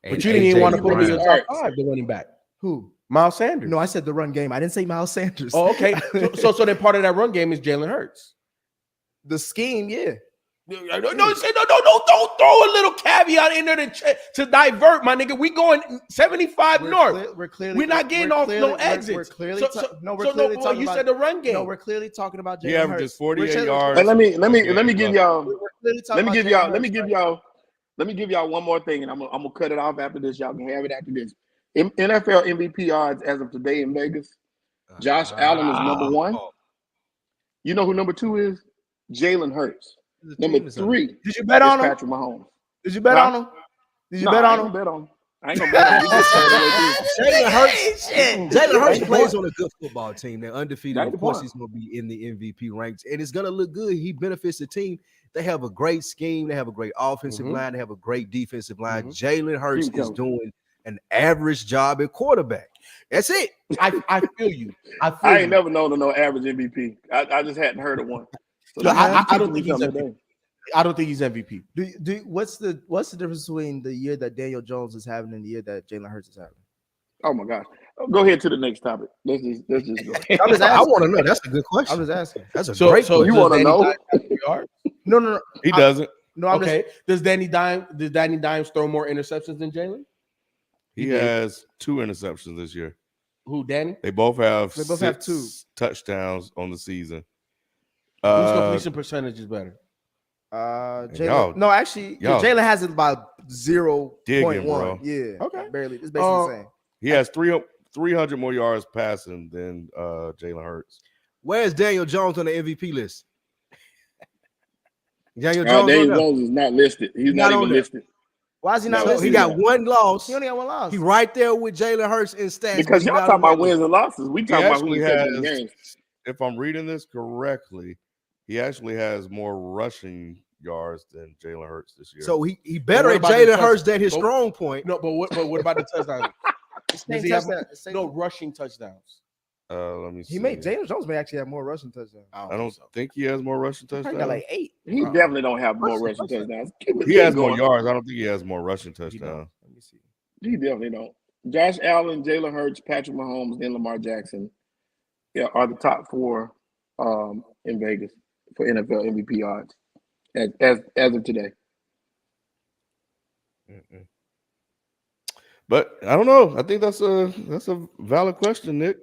Speaker 2: But you didn't even want to put him in your
Speaker 3: Brown.
Speaker 2: top 5, the running back.
Speaker 6: who?
Speaker 2: Miles Sanders.
Speaker 6: No, I said the run game. I didn't say Miles Sanders.
Speaker 2: Oh, okay. So then part of that run game is Jalen Hurts.
Speaker 6: The scheme, yeah.
Speaker 2: No, don't throw a little caveat in there to divert, my nigga. We going 75 north.
Speaker 6: We're clearly
Speaker 2: We're not getting
Speaker 6: we're
Speaker 2: off
Speaker 6: clearly-
Speaker 2: no exits.
Speaker 6: We're clearly
Speaker 2: So-
Speaker 6: ta- no, we're
Speaker 2: so
Speaker 6: clearly
Speaker 2: well,
Speaker 6: talking
Speaker 2: you
Speaker 6: about.
Speaker 2: said the run game.
Speaker 6: No, we're clearly talking about Jalen
Speaker 1: He averages
Speaker 6: Hurts.
Speaker 1: 48
Speaker 6: We're
Speaker 1: yards.
Speaker 3: But let me give y'all
Speaker 6: We're clearly talking
Speaker 3: let me
Speaker 6: about
Speaker 3: give
Speaker 6: Jalen
Speaker 3: y'all
Speaker 6: Hurts
Speaker 3: let me give y'all one more thing, and I'm gonna cut it off after this. Y'all can have it after this. NFL MVP odds as of today in Vegas. Josh Allen is number 1. You know who number 2 is? Jalen Hurts. Number 3
Speaker 6: Did you bet
Speaker 3: is
Speaker 6: on him?
Speaker 3: Patrick Mahomes.
Speaker 6: Did you bet
Speaker 3: Huh?
Speaker 6: on him? Did you
Speaker 3: Nah,
Speaker 6: bet
Speaker 3: I
Speaker 6: on
Speaker 3: ain't
Speaker 6: him?
Speaker 3: gonna bet on him. I ain't gonna bet on him. We just said it right there.
Speaker 5: Jalen Hurts
Speaker 3: That's
Speaker 5: plays
Speaker 3: the
Speaker 5: on a good football team. They're undefeated.
Speaker 3: That's
Speaker 5: Of
Speaker 3: the
Speaker 5: course,
Speaker 3: point.
Speaker 5: he's going to be in the MVP ranks, and it's going to look good. He benefits the team. They have a great scheme. They have a great offensive
Speaker 2: Mhm.
Speaker 5: line. They have a great defensive line.
Speaker 2: Mhm.
Speaker 5: Jalen Hurts
Speaker 3: Keep
Speaker 5: is
Speaker 3: going.
Speaker 5: doing an average job at quarterback. That's it.
Speaker 2: I feel you. I
Speaker 3: I ain't never known of no average MVP. I just hadn't heard of one. So
Speaker 2: No, I
Speaker 3: you
Speaker 2: don't think he's
Speaker 3: something
Speaker 2: MVP.
Speaker 3: today.
Speaker 2: I don't think he's MVP.
Speaker 6: What's the difference between the year that Daniel Jones is having and the year that Jalen Hurts is having?
Speaker 3: Oh my gosh. Go ahead to the next topic. Let's just go.
Speaker 6: I'm just
Speaker 5: I
Speaker 6: asking.
Speaker 5: want to know. That's a good
Speaker 6: I'm
Speaker 5: question.
Speaker 6: just asking.
Speaker 5: That's a
Speaker 2: So
Speaker 5: great
Speaker 2: so
Speaker 5: question.
Speaker 3: You
Speaker 2: does
Speaker 3: wanna
Speaker 2: Danny
Speaker 3: know?
Speaker 2: Dimes have more yards?
Speaker 6: No.
Speaker 1: He doesn't.
Speaker 6: No, I'm
Speaker 2: Okay. Does Danny Dimes throw more interceptions than Jalen?
Speaker 1: He
Speaker 2: did.
Speaker 1: has 2 interceptions this year.
Speaker 2: Who, Danny?
Speaker 1: They both have
Speaker 6: They both have
Speaker 1: 6
Speaker 6: 2
Speaker 1: touchdowns on the season.
Speaker 2: Whose completion percentage is better?
Speaker 1: y'all-
Speaker 6: Jalen. No, actually,
Speaker 1: y'all
Speaker 6: Jalen has it about 0.1.
Speaker 1: digging, bro.
Speaker 6: Yeah.
Speaker 2: Okay.
Speaker 6: Barely. It's basically the same.
Speaker 1: He has 300 more yards passing than Jalen Hurts.
Speaker 5: Where's Daniel Jones on the MVP list? Daniel
Speaker 3: Daniel
Speaker 5: Jones on there?
Speaker 3: Jones is not listed. He's
Speaker 5: Not
Speaker 3: not
Speaker 5: on
Speaker 3: even
Speaker 5: there.
Speaker 3: listed.
Speaker 6: Why is he not
Speaker 3: No,
Speaker 5: So he
Speaker 6: listed?
Speaker 5: got one loss.
Speaker 6: He only got one loss.
Speaker 5: He right there with Jalen Hurts in stats.
Speaker 3: Because
Speaker 5: but he
Speaker 3: y'all
Speaker 5: not
Speaker 3: talking
Speaker 5: on that
Speaker 3: about wins
Speaker 5: list.
Speaker 3: and losses. We
Speaker 1: He
Speaker 3: talking about who
Speaker 1: actually
Speaker 3: he catching the
Speaker 1: has,
Speaker 3: games.
Speaker 1: if I'm reading this correctly, he actually has more rushing yards than Jalen Hurts this year.
Speaker 5: So he better
Speaker 2: what
Speaker 5: at
Speaker 2: about the
Speaker 5: Jalen
Speaker 2: touch-
Speaker 5: Hurts than his
Speaker 2: but-
Speaker 5: strong point.
Speaker 2: No, but what about the touchdowns?
Speaker 6: Same
Speaker 2: Does he have
Speaker 6: touchdown- same-
Speaker 2: no rushing touchdowns?
Speaker 1: let me see.
Speaker 6: He may Daniel Jones may actually have more rushing touchdowns.
Speaker 1: I don't think he has more rushing
Speaker 6: He
Speaker 1: touchdowns.
Speaker 6: got like 8.
Speaker 3: He definitely don't have more rushing touchdowns.
Speaker 1: He has more yards. I don't think he has more rushing touchdowns.
Speaker 6: Let me see.
Speaker 3: He definitely don't. Josh Allen, Jalen Hurts, Patrick Mahomes, and Lamar Jackson, are the top 4 in Vegas for NFL MVP odds as of today.
Speaker 1: But I don't know. I think that's a valid question, Nick.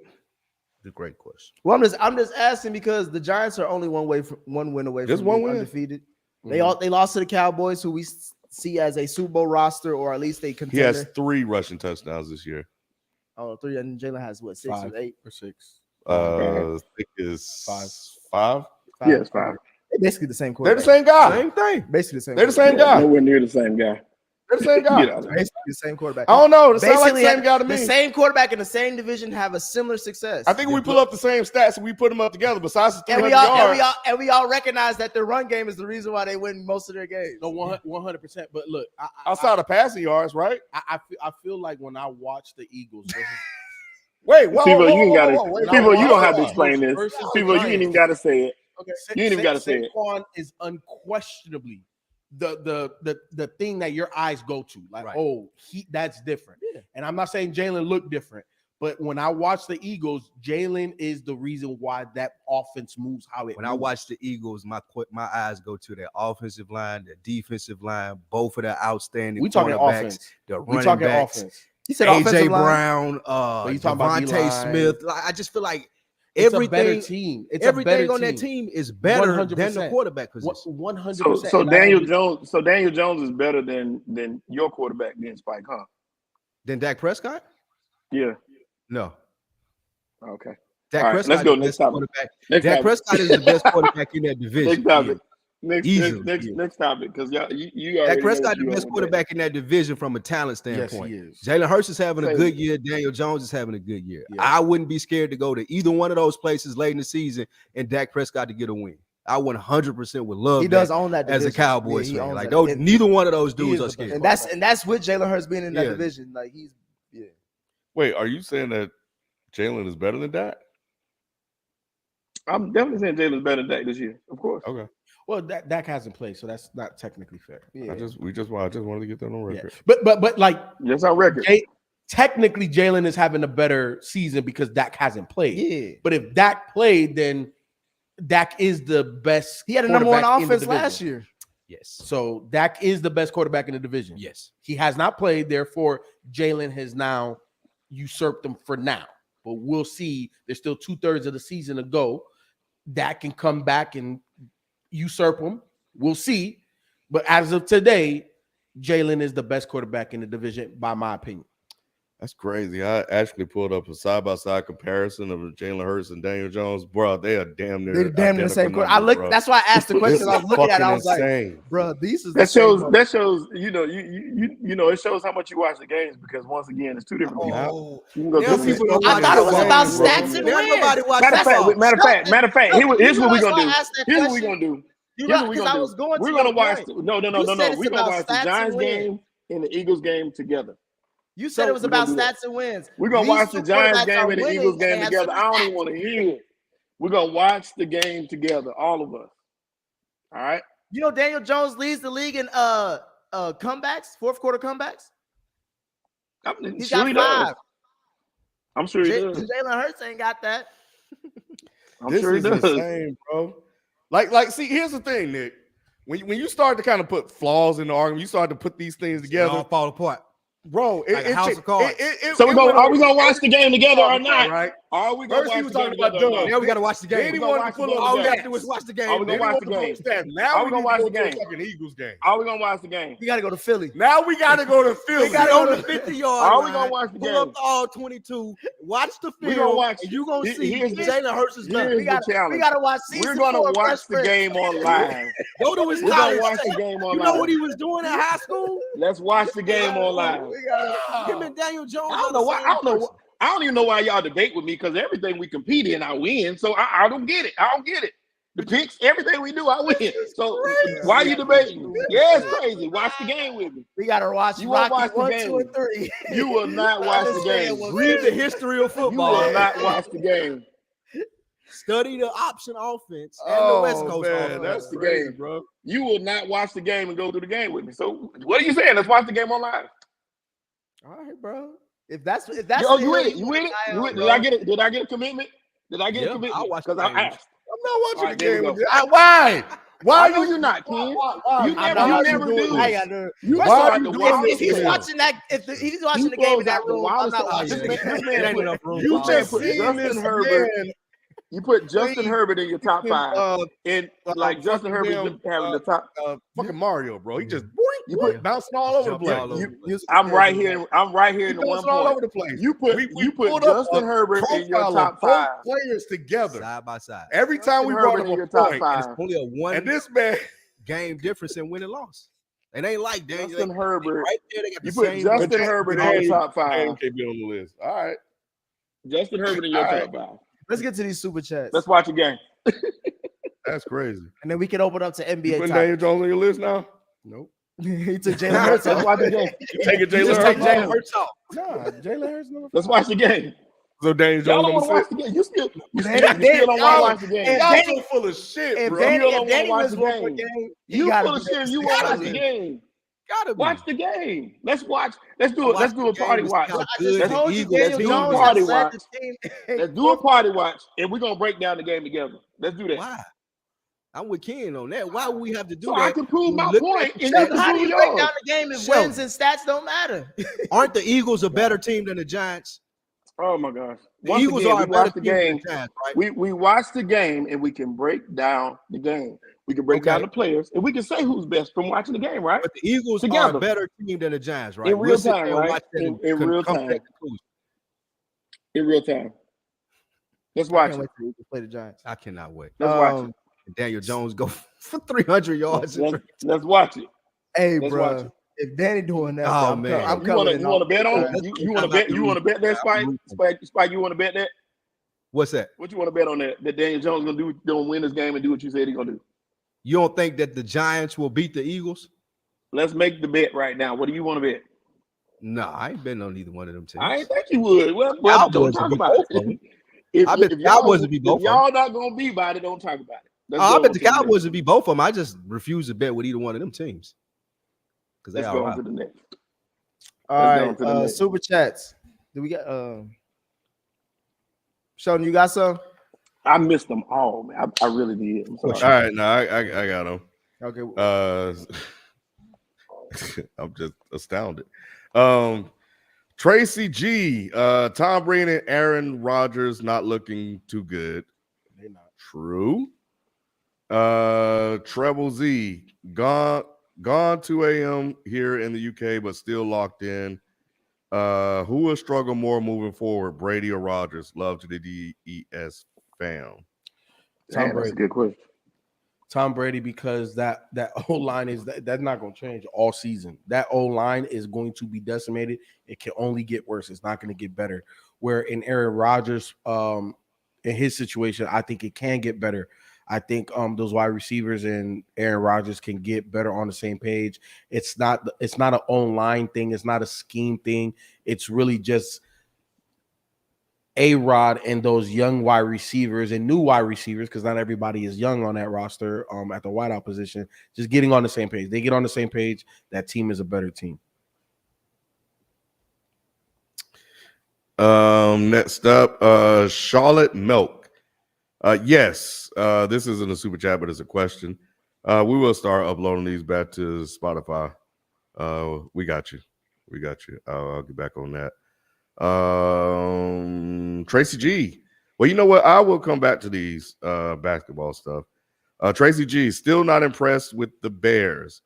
Speaker 5: It's a great question.
Speaker 6: Well, I'm just asking because the Giants are only one win away
Speaker 1: Just
Speaker 6: from
Speaker 1: one
Speaker 6: being
Speaker 1: win.
Speaker 6: undefeated. They lost to the Cowboys, who we see as a Super Bowl roster or at least a
Speaker 1: He
Speaker 6: contender.
Speaker 1: has 3 rushing touchdowns this year.
Speaker 6: Oh, 3, and Jalen has what, 6
Speaker 2: 5
Speaker 6: or 8?
Speaker 2: or 6.
Speaker 1: I think it's 5.
Speaker 3: Yeah, it's 5.
Speaker 6: They're basically the same
Speaker 1: They're the
Speaker 6: quarterback.
Speaker 1: same guy.
Speaker 5: Same thing.
Speaker 6: Basically the same.
Speaker 1: They're the same guy.
Speaker 3: Nowhere near the same guy.
Speaker 1: They're the same guy.
Speaker 3: Get out of here.
Speaker 6: Basically The same quarterback.
Speaker 1: I don't know. It sounds like the
Speaker 6: Basically,
Speaker 1: same guy to me.
Speaker 6: the same quarterback in the same division have a similar success.
Speaker 1: I think we pull up the same stats and we put them up together. Besides the 300 yards,
Speaker 6: we all recognize that their run game is the reason why they win most of their games.
Speaker 2: No, 100%. But look,
Speaker 1: outside of passing yards, right?
Speaker 2: I feel like when I watch the Eagles versus
Speaker 1: Wait, whoa,
Speaker 3: People,
Speaker 1: whoa,
Speaker 3: you ain't
Speaker 1: whoa,
Speaker 3: gotta.
Speaker 1: whoa, whoa, wait,
Speaker 3: People,
Speaker 1: no,
Speaker 3: you don't have to
Speaker 1: hold on.
Speaker 3: explain this.
Speaker 2: versus the
Speaker 3: People, you ain't even gotta say it.
Speaker 2: Okay,
Speaker 3: You ain't even gotta say it.
Speaker 2: Saquon is unquestionably the thing that your eyes go to. Like, oh, that's different.
Speaker 6: Yeah.
Speaker 2: And I'm not saying Jalen looked different, but when I watch the Eagles, Jalen is the reason why that offense moves how it
Speaker 5: When
Speaker 2: moves.
Speaker 5: I watch the Eagles, my eyes go to their offensive line, their defensive line, both of their outstanding
Speaker 2: We talking
Speaker 5: cornerbacks,
Speaker 2: offense.
Speaker 5: the
Speaker 2: We
Speaker 5: running
Speaker 2: talking
Speaker 5: backs.
Speaker 2: offense.
Speaker 6: He said
Speaker 5: AJ
Speaker 6: offensive line.
Speaker 5: Brown,
Speaker 2: you talking about
Speaker 5: Devontae
Speaker 2: D-line.
Speaker 5: Smith. Like, I just feel like
Speaker 2: It's a better
Speaker 5: everything,
Speaker 2: team. It's
Speaker 5: everything
Speaker 2: a better
Speaker 5: on
Speaker 2: team.
Speaker 5: that team is better than the
Speaker 2: 100%.
Speaker 5: quarterback position.
Speaker 2: 100%.
Speaker 3: So
Speaker 2: And
Speaker 3: Daniel Jones. So Daniel Jones is better than your quarterback than Spike, huh?
Speaker 5: Then Dak Prescott?
Speaker 3: Yeah.
Speaker 5: No.
Speaker 3: Okay.
Speaker 5: Dak
Speaker 3: All right,
Speaker 5: Prescott
Speaker 3: let's go.
Speaker 5: is the
Speaker 3: Next
Speaker 5: best
Speaker 3: topic.
Speaker 5: quarterback.
Speaker 3: Next
Speaker 5: Dak
Speaker 3: topic.
Speaker 5: Prescott is the best quarterback in that division.
Speaker 3: Next topic.
Speaker 5: Easily.
Speaker 3: Next topic, because you already
Speaker 5: Dak
Speaker 3: know
Speaker 5: Prescott
Speaker 3: what
Speaker 5: the
Speaker 3: you
Speaker 5: best
Speaker 3: gonna
Speaker 5: quarterback in that division from a talent
Speaker 2: Yes,
Speaker 5: standpoint.
Speaker 2: he is.
Speaker 5: Jalen Hurts is having a
Speaker 3: Same.
Speaker 5: good year. Daniel Jones is having a good year.
Speaker 2: Yeah.
Speaker 5: I wouldn't be scared to go to either one of those places late in the season and Dak Prescott to get a win. I 100% would love
Speaker 6: He
Speaker 5: that
Speaker 6: does own that
Speaker 5: as
Speaker 6: division.
Speaker 5: a Cowboys
Speaker 6: Yeah, he
Speaker 5: fan.
Speaker 6: owns
Speaker 5: Like
Speaker 6: that.
Speaker 5: those,
Speaker 6: And-
Speaker 5: neither one of those
Speaker 2: He
Speaker 5: dudes
Speaker 2: is
Speaker 5: are
Speaker 2: the
Speaker 5: scared.
Speaker 2: best.
Speaker 6: and that's with Jalen Hurts being in that
Speaker 5: Yeah.
Speaker 6: division. Like yeah.
Speaker 1: Wait, are you saying that Jalen is better than Dak?
Speaker 3: I'm definitely saying Jalen's better than Dak this year, of course.
Speaker 1: Okay.
Speaker 2: Well, Dak hasn't played, so that's not technically fair.
Speaker 6: Yeah.
Speaker 1: I just wanted to get that on
Speaker 2: Yeah.
Speaker 1: record.
Speaker 2: But like
Speaker 3: Just on record.
Speaker 2: technically Jalen is having a better season because Dak hasn't played.
Speaker 6: Yeah.
Speaker 2: But if Dak played, then Dak is the best.
Speaker 6: He had a number one
Speaker 2: quarterback in the
Speaker 6: offense last
Speaker 2: division.
Speaker 6: year.
Speaker 5: Yes.
Speaker 2: So Dak is the best quarterback in the division.
Speaker 5: Yes.
Speaker 2: He has not played, therefore Jalen has now usurped him for now. But we'll see. There's still 2/3 of the season to go. Dak can come back and usurp him. We'll see. But as of today, Jalen is the best quarterback in the division, by my opinion.
Speaker 1: That's crazy. I actually pulled up a side-by-side comparison of Jalen Hurts and Daniel Jones. Bro, they are damn near.
Speaker 6: They're damn near the same
Speaker 1: identical
Speaker 6: quarterback. I
Speaker 1: numbers,
Speaker 6: looked.
Speaker 1: bro.
Speaker 6: That's why I asked the question.
Speaker 1: This
Speaker 6: I was
Speaker 1: is
Speaker 6: looking at it. I
Speaker 1: fucking
Speaker 6: was like,
Speaker 1: insane.
Speaker 6: bro, these is
Speaker 3: That shows it shows how much you watch the games, because once again it's two different games.
Speaker 5: Oh,
Speaker 3: You can go
Speaker 5: there are
Speaker 3: through
Speaker 5: people
Speaker 3: them.
Speaker 5: that
Speaker 6: I
Speaker 5: watch
Speaker 6: thought it was
Speaker 5: the
Speaker 6: about
Speaker 5: games,
Speaker 6: stats
Speaker 5: bro.
Speaker 6: and
Speaker 5: There ain't
Speaker 6: wins.
Speaker 5: nobody watch
Speaker 3: Matter of
Speaker 5: football.
Speaker 3: fact, here's what we're gonna do. Here's what we're gonna do.
Speaker 6: You're
Speaker 3: Here's
Speaker 6: right,
Speaker 3: what we're
Speaker 6: 'cause
Speaker 3: gonna
Speaker 6: I
Speaker 3: do.
Speaker 6: was going to
Speaker 3: We're
Speaker 6: your
Speaker 3: gonna watch.
Speaker 6: point.
Speaker 3: No.
Speaker 6: You said
Speaker 3: We're
Speaker 6: it's
Speaker 3: gonna
Speaker 6: about
Speaker 3: watch the
Speaker 6: stats and
Speaker 3: Giants
Speaker 6: wins.
Speaker 3: game and the Eagles game together.
Speaker 6: You said
Speaker 3: So
Speaker 6: it was
Speaker 3: we're
Speaker 6: about
Speaker 3: gonna do that.
Speaker 6: stats and wins.
Speaker 3: We're gonna
Speaker 6: These
Speaker 3: watch the
Speaker 6: two
Speaker 3: Giants
Speaker 6: quarterbacks
Speaker 3: game
Speaker 6: are
Speaker 3: and the
Speaker 6: winning,
Speaker 3: Eagles
Speaker 6: and they
Speaker 3: game
Speaker 6: have
Speaker 3: together. I don't
Speaker 6: similar
Speaker 3: even want to hear it. We're gonna watch the game together, all of us. All right.
Speaker 6: You know, Daniel Jones leads the league in comebacks, fourth quarter comebacks.
Speaker 3: I'm
Speaker 6: He's
Speaker 3: sure
Speaker 6: got
Speaker 3: he does.
Speaker 6: 5.
Speaker 3: I'm sure he does.
Speaker 6: Jalen Hurts ain't got that.
Speaker 3: I'm
Speaker 1: This
Speaker 3: sure he
Speaker 1: is
Speaker 3: does.
Speaker 1: insane, bro. Like, see, here's the thing, Nick. When you start to kind of put flaws in the argument, you start to put these things
Speaker 5: They all
Speaker 1: together,
Speaker 5: fall apart.
Speaker 1: bro.
Speaker 5: Like a house of cards.
Speaker 3: So are we gonna watch the game together or not?
Speaker 1: Right?
Speaker 3: Are we gonna
Speaker 1: First he
Speaker 3: watch
Speaker 1: was
Speaker 3: the game
Speaker 1: talking about
Speaker 3: together or
Speaker 1: Doug.
Speaker 3: not?
Speaker 5: Now we got to watch the
Speaker 1: Then
Speaker 5: game.
Speaker 1: he
Speaker 3: gonna
Speaker 1: wanted to
Speaker 3: watch
Speaker 1: pull
Speaker 3: the
Speaker 1: up
Speaker 3: game.
Speaker 5: All we got to
Speaker 3: game.
Speaker 5: do is watch the
Speaker 3: Are
Speaker 5: game.
Speaker 3: we
Speaker 1: Then
Speaker 3: gonna
Speaker 1: he
Speaker 3: watch
Speaker 1: wanted
Speaker 3: the
Speaker 1: to pull
Speaker 3: game?
Speaker 1: up stats. Now
Speaker 3: Are
Speaker 1: we
Speaker 3: we
Speaker 1: need
Speaker 3: gonna
Speaker 1: to
Speaker 3: watch
Speaker 1: go
Speaker 3: the
Speaker 1: to a
Speaker 3: game?
Speaker 1: fucking Eagles game.
Speaker 3: Are we gonna watch the game?
Speaker 6: We got to go to Philly.
Speaker 1: Now we got to go to Philly.
Speaker 5: We got
Speaker 6: go
Speaker 5: on
Speaker 6: to-
Speaker 5: the 50-yard
Speaker 3: Are
Speaker 5: line.
Speaker 3: we gonna watch the
Speaker 5: Pull
Speaker 3: game?
Speaker 5: up all 22. Watch the
Speaker 3: We gonna
Speaker 5: film.
Speaker 3: watch-
Speaker 5: And you gonna see
Speaker 3: here's the-
Speaker 5: Jalen Hurts is done.
Speaker 3: Here's
Speaker 6: We got
Speaker 3: the challenge.
Speaker 6: to watch season
Speaker 3: We're gonna
Speaker 6: 4
Speaker 3: watch
Speaker 6: Fresh
Speaker 3: the
Speaker 6: Prince.
Speaker 3: game on live.
Speaker 5: Go to his
Speaker 3: We're gonna
Speaker 5: college
Speaker 3: watch the
Speaker 5: state.
Speaker 3: game on
Speaker 5: You know
Speaker 3: live.
Speaker 5: what he was doing in high school?
Speaker 3: Let's watch the game on live.
Speaker 5: Him and Daniel Jones.
Speaker 3: I
Speaker 5: are
Speaker 3: don't
Speaker 5: the
Speaker 3: know why.
Speaker 5: same
Speaker 3: I don't know.
Speaker 5: person.
Speaker 3: I don't even know why y'all debate with me, because everything we compete in, I win. So I don't get it. I don't get it. The picks, everything we do, I win. So why are you debating? Yeah, it's crazy. Watch the game with me.
Speaker 6: We got to watch
Speaker 3: You won't
Speaker 6: Rocky
Speaker 3: watch the
Speaker 6: 1,
Speaker 3: game.
Speaker 6: 2, and 3.
Speaker 3: You will not watch the game.
Speaker 5: Read the history of
Speaker 3: You
Speaker 5: football.
Speaker 3: will not watch the game.
Speaker 5: Study the option offense and
Speaker 1: Oh,
Speaker 5: the West Coast
Speaker 1: man,
Speaker 5: offense.
Speaker 1: that's
Speaker 3: the
Speaker 1: crazy,
Speaker 3: game.
Speaker 1: bro.
Speaker 3: You will not watch the game and go through the game with me. So what are you saying? Let's watch the game on live.
Speaker 6: All right, bro. If that's
Speaker 3: Yo,
Speaker 6: the
Speaker 3: you
Speaker 6: hill
Speaker 3: with it? You with it?
Speaker 6: die
Speaker 3: You
Speaker 6: on,
Speaker 3: with it?
Speaker 6: bro.
Speaker 3: Did I get it? Did I get a commitment? Did I get a
Speaker 5: Yeah,
Speaker 3: commitment?
Speaker 5: I'll watch the
Speaker 3: Because I
Speaker 5: game.
Speaker 3: asked.
Speaker 1: I'm not watching
Speaker 3: All right,
Speaker 1: the
Speaker 3: there
Speaker 1: game
Speaker 3: we
Speaker 1: with
Speaker 3: go.
Speaker 1: you. Why? Why
Speaker 3: I
Speaker 1: you
Speaker 3: know you're not, Ken.
Speaker 1: Why?
Speaker 3: You
Speaker 6: I'm
Speaker 3: never,
Speaker 6: not
Speaker 3: you
Speaker 6: watching
Speaker 3: never
Speaker 6: it.
Speaker 3: do.
Speaker 6: I ain't gotta do it.
Speaker 3: You
Speaker 6: First
Speaker 1: why
Speaker 6: of all,
Speaker 1: are you
Speaker 3: the
Speaker 1: doing
Speaker 3: wild
Speaker 1: this
Speaker 6: if he's
Speaker 1: to me?
Speaker 6: watching that, if he's watching
Speaker 3: You
Speaker 6: the game in
Speaker 3: throws
Speaker 6: that
Speaker 3: out the
Speaker 6: room, I'm
Speaker 3: wildest
Speaker 6: not
Speaker 3: stuff.
Speaker 6: watching
Speaker 3: This
Speaker 6: the
Speaker 3: man-
Speaker 6: game.
Speaker 3: this
Speaker 5: There
Speaker 3: man
Speaker 5: ain't
Speaker 3: put-
Speaker 5: enough room
Speaker 1: You
Speaker 5: for
Speaker 1: just
Speaker 5: all.
Speaker 1: seen
Speaker 3: Justin
Speaker 1: this
Speaker 3: Herbert.
Speaker 1: man.
Speaker 3: You put Justin
Speaker 1: Please.
Speaker 3: Herbert in your top 5, and like Justin
Speaker 1: fucking
Speaker 3: Herbert
Speaker 1: damn,
Speaker 3: having the top.
Speaker 1: Fucking Mario, bro. He just
Speaker 3: You put.
Speaker 1: bouncing all over the
Speaker 5: Jumping
Speaker 1: place.
Speaker 5: all over the place.
Speaker 3: I'm right here. I'm right here
Speaker 1: He
Speaker 3: in the one
Speaker 1: bouncing all
Speaker 3: point.
Speaker 1: over the place.
Speaker 3: You put
Speaker 1: We
Speaker 3: you put
Speaker 1: pulled up
Speaker 3: Justin
Speaker 1: a
Speaker 3: Herbert in your
Speaker 1: profile
Speaker 3: top
Speaker 1: of both
Speaker 3: 5.
Speaker 1: players together.
Speaker 5: Side by side.
Speaker 1: Every time we
Speaker 3: Justin
Speaker 1: brought
Speaker 3: Herbert
Speaker 1: up
Speaker 3: in your
Speaker 1: a
Speaker 3: top
Speaker 1: point,
Speaker 3: 5.
Speaker 5: Only a one
Speaker 1: and this man,
Speaker 5: game difference in win and loss. It ain't like that.
Speaker 3: Justin Herbert.
Speaker 5: Right there, they got
Speaker 3: You
Speaker 5: the
Speaker 3: put
Speaker 5: same.
Speaker 3: Justin Herbert in your top
Speaker 1: Daniel
Speaker 3: five.
Speaker 1: can't be on the list. All right.
Speaker 3: Justin Herbert in your
Speaker 1: All
Speaker 3: top five.
Speaker 6: Let's get to these super chats.
Speaker 3: Let's watch a game.
Speaker 1: That's crazy.
Speaker 6: And then we can open up to
Speaker 1: You
Speaker 6: NBA
Speaker 1: putting
Speaker 6: topics.
Speaker 1: Daniel Jones on your list now?
Speaker 2: Nope.
Speaker 6: He took Jalen Hurts.
Speaker 3: Let's watch the game.
Speaker 1: You taking Jalen
Speaker 5: Just take
Speaker 1: Hurts
Speaker 5: Jalen
Speaker 1: off?
Speaker 5: Hurts off.
Speaker 2: Nah, Jalen Hurts number
Speaker 3: Let's
Speaker 2: 5.
Speaker 3: watch the game.
Speaker 1: So Daniel
Speaker 3: Y'all
Speaker 1: Jones
Speaker 3: don't want to
Speaker 1: on
Speaker 3: watch the game. You still
Speaker 6: Danny-
Speaker 3: don't want to watch the game.
Speaker 6: If
Speaker 1: Y'all
Speaker 6: Danny-
Speaker 1: so full of shit,
Speaker 6: If
Speaker 1: bro.
Speaker 6: Danny,
Speaker 3: You don't
Speaker 6: if
Speaker 3: wanna
Speaker 6: Danny
Speaker 3: watch
Speaker 6: was
Speaker 3: the
Speaker 6: one for
Speaker 3: game.
Speaker 6: game,
Speaker 3: You
Speaker 6: gotta
Speaker 3: full of
Speaker 6: be
Speaker 3: shit. You
Speaker 6: next
Speaker 3: want to
Speaker 6: to
Speaker 3: watch the
Speaker 6: me.
Speaker 3: game.
Speaker 5: Gotta be.
Speaker 3: Watch the game. Let's watch. Let's do it.
Speaker 5: Watch
Speaker 3: Let's do
Speaker 5: the
Speaker 3: a party
Speaker 5: game to
Speaker 3: watch.
Speaker 5: see how
Speaker 6: I
Speaker 5: good
Speaker 6: just
Speaker 5: the
Speaker 6: told you
Speaker 5: Eagles
Speaker 6: Daniel
Speaker 3: do
Speaker 6: Jones
Speaker 3: party
Speaker 6: has led
Speaker 3: watch.
Speaker 6: the team.
Speaker 3: Let's do a party watch, and we're gonna break down the game together. Let's do that.
Speaker 5: Why? I'm with Ken on that. Why would we have to do
Speaker 3: So
Speaker 5: that?
Speaker 3: I can prove my
Speaker 5: Look
Speaker 3: point,
Speaker 5: at the
Speaker 3: and you
Speaker 5: stats.
Speaker 3: can
Speaker 6: How do
Speaker 3: prove
Speaker 6: you break
Speaker 3: yours.
Speaker 6: down the game if
Speaker 5: Sheldon.
Speaker 6: wins and stats don't matter?
Speaker 5: Aren't the Eagles a better team than the Giants?
Speaker 3: Oh my gosh!
Speaker 5: The
Speaker 3: Once
Speaker 5: Eagles
Speaker 3: again,
Speaker 5: are a
Speaker 3: we
Speaker 5: better
Speaker 3: watch the
Speaker 5: team than
Speaker 3: game.
Speaker 5: the Giants, right?
Speaker 3: We watch the game, and we can break down the game. We can break
Speaker 5: Okay.
Speaker 3: down the players, and we can say who's best from watching the game, right?
Speaker 5: But the Eagles are
Speaker 3: Together.
Speaker 5: a better team than the Giants, right?
Speaker 3: In real
Speaker 5: sit
Speaker 3: time,
Speaker 5: there and
Speaker 3: right?
Speaker 5: watch that and
Speaker 3: In real
Speaker 5: come to that
Speaker 3: time.
Speaker 5: conclusion.
Speaker 3: In real time. Let's
Speaker 6: I
Speaker 3: watch
Speaker 6: can't
Speaker 3: it.
Speaker 6: wait till we play the Giants.
Speaker 5: I cannot wait.
Speaker 3: Let's watch it.
Speaker 5: And Daniel Jones go for 300 yards.
Speaker 3: Let's watch it.
Speaker 6: Hey,
Speaker 3: Let's watch
Speaker 6: bro,
Speaker 3: it.
Speaker 6: if Danny doing that,
Speaker 5: Oh,
Speaker 6: bro, I'm,
Speaker 5: man.
Speaker 6: I'm
Speaker 3: You want
Speaker 6: coming.
Speaker 3: to bet on
Speaker 5: Let's
Speaker 3: it?
Speaker 5: go
Speaker 3: You want to
Speaker 5: time
Speaker 3: bet?
Speaker 5: out
Speaker 3: You want to bet that, Spike? Spike, you want to bet that?
Speaker 5: What's that?
Speaker 3: What you want to bet on that? That Daniel Jones gonna win this game and do what you said he's gonna do.
Speaker 5: You don't think that the Giants will beat the Eagles?
Speaker 3: Let's make the bet right now. What do you want to bet?
Speaker 5: No, I ain't betting on either one of them teams.
Speaker 3: I ain't think you would. Well,
Speaker 5: Cowboys
Speaker 3: don't
Speaker 5: would
Speaker 3: talk
Speaker 5: be
Speaker 3: about
Speaker 5: both of
Speaker 3: it.
Speaker 5: them.
Speaker 3: If,
Speaker 5: I bet
Speaker 3: if
Speaker 5: the
Speaker 3: y'all-
Speaker 5: Cowboys would be both
Speaker 3: If
Speaker 5: of
Speaker 3: y'all not gonna be about it, don't talk about it. Let's
Speaker 5: I
Speaker 3: go
Speaker 5: bet the
Speaker 3: on to next.
Speaker 5: Cowboys would be both of them. I just refuse to bet with either one of them teams because they
Speaker 3: Let's
Speaker 5: all
Speaker 3: go on
Speaker 5: right.
Speaker 3: to the next.
Speaker 6: All
Speaker 3: Let's go
Speaker 6: right,
Speaker 3: on to the next.
Speaker 6: super chats. Do we got Sheldon? You got some?
Speaker 3: I missed them all, man. I really did. I'm sorry.
Speaker 1: All right, now I got him.
Speaker 6: Okay.
Speaker 1: I'm just astounded. Tracy G, Tom Brady and Aaron Rodgers not looking too good.
Speaker 2: They're not.
Speaker 1: True. Treble Z, gone 2 a.m. here in the UK, but still locked in. Who will struggle more moving forward, Brady or Rodgers? Love to the DES fam.
Speaker 3: Damn, that's a good question.
Speaker 2: Tom Brady, because that O line is that's not going to change all season. That O line is going to be decimated. It can only get worse. It's not going to get better. Where in Aaron Rodgers, in his situation, I think it can get better. I think those wide receivers and Aaron Rodgers can get better on the same page. It's not an online thing. It's not a scheme thing. It's really just A-Rod and those young wide receivers and new wide receivers, because not everybody is young on that roster at the wideout position, just getting on the same page. They get on the same page, that team is a better team.
Speaker 1: Next up, Charlotte Milk. Yes, this isn't a super chat, but it's a question. We will start uploading these back to Spotify. We got you. I'll get back on that. Tracy G. Well, you know what? I will come back to these basketball stuff. Tracy G. Still not impressed with the Bears.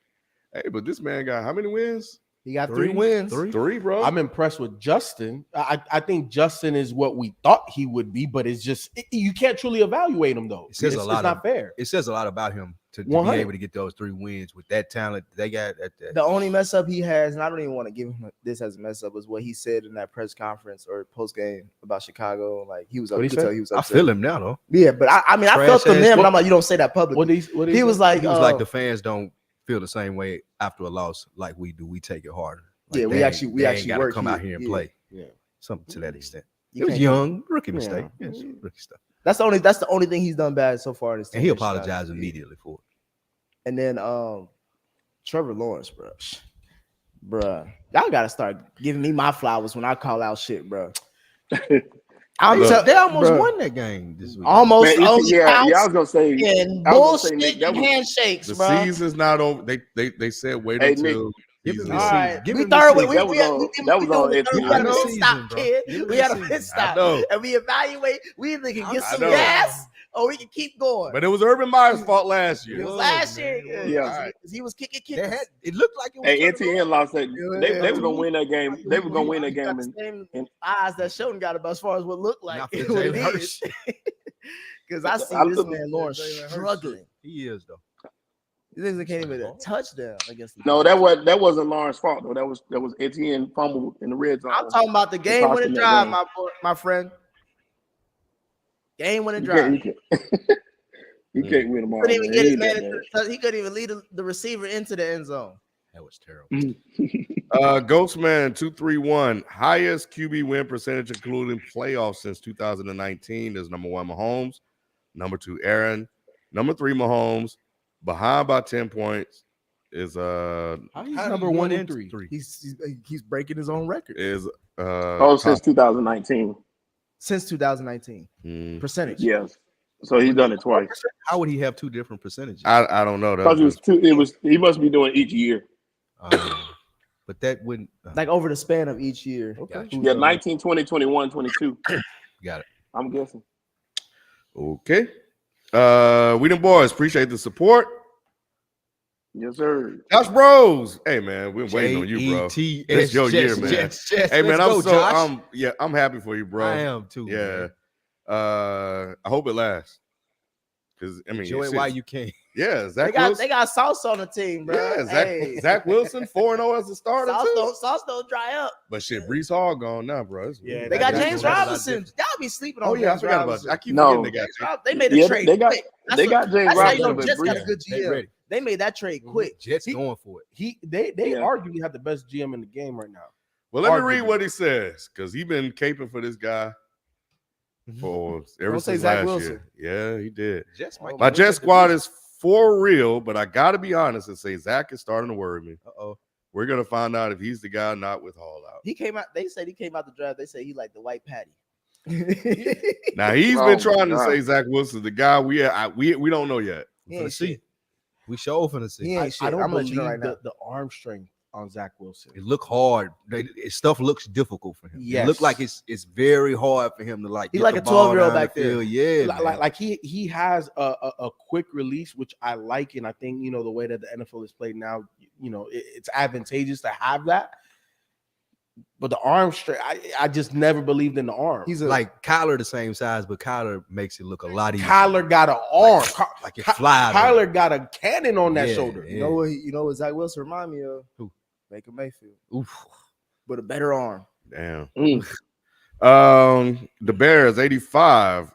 Speaker 1: Hey, but this man got how many wins?
Speaker 6: He got 3 wins.
Speaker 1: Three, bro.
Speaker 2: I'm impressed with Justin. I think Justin is what we thought he would be, but it's just you can't truly evaluate him though.
Speaker 5: It says
Speaker 2: It's not fair.
Speaker 5: It says a lot about him to be
Speaker 2: 100.
Speaker 5: able to get those 3 wins with that talent they got.
Speaker 6: The only mess up he has, and I don't even want to give him this as a mess up, is what he said in that press conference or post game about Chicago. Like he was up.
Speaker 2: What'd he say?
Speaker 6: He was
Speaker 5: I
Speaker 6: upset.
Speaker 5: feel him now, though.
Speaker 6: Yeah, but I mean, I felt
Speaker 5: Trash
Speaker 6: from
Speaker 5: ass
Speaker 6: him, but I'm
Speaker 5: football.
Speaker 6: like, you don't say that publicly. He was like,
Speaker 5: He was like, the fans don't feel the same way after a loss like we do. We take it harder. Like,
Speaker 6: yeah, we
Speaker 5: they
Speaker 6: actually
Speaker 5: gotta
Speaker 6: work
Speaker 5: come out here and
Speaker 6: yeah.
Speaker 5: play.
Speaker 2: Yeah.
Speaker 5: Something to that extent.
Speaker 6: You
Speaker 5: It was
Speaker 6: can't-
Speaker 5: young, rookie
Speaker 2: Yeah.
Speaker 5: mistake. Yes, rookie stuff.
Speaker 6: That's the only thing he's done bad so far in his
Speaker 5: And he
Speaker 6: tenure,
Speaker 5: apologized
Speaker 6: Scott.
Speaker 5: immediately for it.
Speaker 6: And then Trevor Lawrence, bruh, y'all gotta start giving me my flowers when I call out shit, bro.
Speaker 5: They almost
Speaker 6: bruh,
Speaker 5: won that game this week.
Speaker 6: almost
Speaker 3: Man,
Speaker 6: only
Speaker 3: yeah,
Speaker 6: counts
Speaker 3: I was gonna say.
Speaker 6: and
Speaker 3: I was gonna say,
Speaker 6: bullshit
Speaker 3: Nick, that was-
Speaker 6: handshakes,
Speaker 1: The
Speaker 6: bro.
Speaker 1: season's not over. They said wait
Speaker 3: Hey,
Speaker 1: until
Speaker 5: Give him
Speaker 1: season
Speaker 5: the
Speaker 1: is
Speaker 6: All
Speaker 1: over.
Speaker 5: season.
Speaker 6: right,
Speaker 5: Give
Speaker 6: we
Speaker 5: him the
Speaker 6: third.
Speaker 5: season.
Speaker 6: We
Speaker 3: That was on- that was on
Speaker 6: we
Speaker 3: SEC.
Speaker 6: had a
Speaker 5: Give him
Speaker 6: pit
Speaker 5: the
Speaker 6: stop,
Speaker 5: season, bro.
Speaker 6: kid.
Speaker 5: Give him
Speaker 6: We
Speaker 5: the
Speaker 6: had a
Speaker 5: season.
Speaker 6: pit
Speaker 1: I
Speaker 6: stop,
Speaker 1: know.
Speaker 6: and we evaluate. We either can get
Speaker 1: I
Speaker 6: some
Speaker 1: know.
Speaker 6: gas or we can keep going.
Speaker 1: But it was Urban Meyer's fault last year.
Speaker 6: It was
Speaker 5: was,
Speaker 6: last
Speaker 5: man.
Speaker 6: year,
Speaker 5: It
Speaker 3: was.
Speaker 6: yeah, because he was kicking.
Speaker 5: They had, it looked like it was.
Speaker 3: Hey,
Speaker 5: Trevor
Speaker 3: NTN
Speaker 5: Lawrence.
Speaker 3: lost that.
Speaker 6: Yeah,
Speaker 3: They were gonna win that game. They were gonna win that
Speaker 6: He got
Speaker 3: game.
Speaker 6: the
Speaker 3: And
Speaker 6: same eyes that Sheldon got about as far as what looked like.
Speaker 5: Not for
Speaker 6: what it
Speaker 5: Jalen
Speaker 6: is. Because I see
Speaker 3: I
Speaker 6: this
Speaker 3: look-
Speaker 6: man Lawrence
Speaker 5: Jalen Hurts.
Speaker 6: struggling.
Speaker 5: He is though.
Speaker 6: These niggas can't even get a touchdown against the
Speaker 3: No, that wasn't Lawrence's fault though. That was Etienne fumble in the red zone.
Speaker 6: I'm talking about the game winning drive, my friend. Game winning drive.
Speaker 3: You can't win them all.
Speaker 6: Couldn't even get his man he couldn't even lead the receiver into the end zone.
Speaker 5: That was terrible.
Speaker 1: Ghostman 231, highest QB win percentage, including playoffs since 2019, is number 1 Mahomes, number 2 Aaron, number 3 Mahomes, behind by 10 points is
Speaker 2: He's number 1 and 3.
Speaker 6: He's breaking his own record.
Speaker 1: Is
Speaker 3: since 2019.
Speaker 6: Since 2019 percentage.
Speaker 3: Yes. So he's done it twice.
Speaker 5: How would he have 2 different percentages?
Speaker 1: I don't know.
Speaker 3: Because he must be doing each year.
Speaker 5: But that wouldn't
Speaker 6: like over the span of each year.
Speaker 5: Okay.
Speaker 3: Yeah, 19, 20, 21, 22.
Speaker 5: Got it.
Speaker 3: I'm guessing.
Speaker 1: Okay. We them boys appreciate the support.
Speaker 3: Yes, sir.
Speaker 1: Josh Bros. Hey man, we're waiting on you, bro. It's your year, man. Hey man, I'm happy for you, bro.
Speaker 5: I am too.
Speaker 1: Yeah. I hope it lasts. Because I mean,
Speaker 5: enjoy it while you can.
Speaker 1: Yeah,
Speaker 6: they got Sauce on the team, bro.
Speaker 1: Yeah, Zach Wilson 4-0 as a starter.
Speaker 6: Sauce don't dry up.
Speaker 1: But shit, Brees Hall gone now, bro.
Speaker 6: Yeah, they got James Robinson. Y'all be sleeping on.
Speaker 1: Oh yeah, I forgot about you. I keep forgetting they got you.
Speaker 6: They made a trade.
Speaker 3: They got James Robinson.
Speaker 6: Jets got a good GM. They made that trade quick.
Speaker 5: Jets going for it.
Speaker 2: They arguably have the best GM in the game right now.
Speaker 1: Well, let me read what he says because he's been caping for this guy for ever since last year. Yeah, he did. My Jet squad is for real, but I got to be honest and say Zach is starting to worry me. We're gonna find out if he's the guy or not with Hall out.
Speaker 6: He came out. They said he came out the draft. They said he like the white patty.
Speaker 1: Now he's been trying to say Zach Wilson's the guy. We don't know yet.
Speaker 5: We're see. We sure finna see.
Speaker 2: I don't believe the arm strength on Zach Wilson.
Speaker 5: It look hard. Stuff looks difficult for him.
Speaker 2: Yes.
Speaker 5: It look like it's very hard for him to like.
Speaker 6: He's like a 12-year-old back there.
Speaker 5: Yeah,
Speaker 2: like he has a quick release, which I like, and I think the way that the NFL is played now, it's advantageous to have that. But the arm strength, I just never believed in the arm.
Speaker 5: He's like Kyler the same size, but Kyler makes it look a lot easier.
Speaker 2: Kyler got an arm,
Speaker 5: like it flies.
Speaker 2: Kyler got a cannon on that shoulder.
Speaker 6: Yeah. You know what Zach Wilson remind me of?
Speaker 5: Who?
Speaker 6: Baker Mayfield.
Speaker 5: Oof.
Speaker 6: With a better arm.
Speaker 1: Damn. The Bears 85.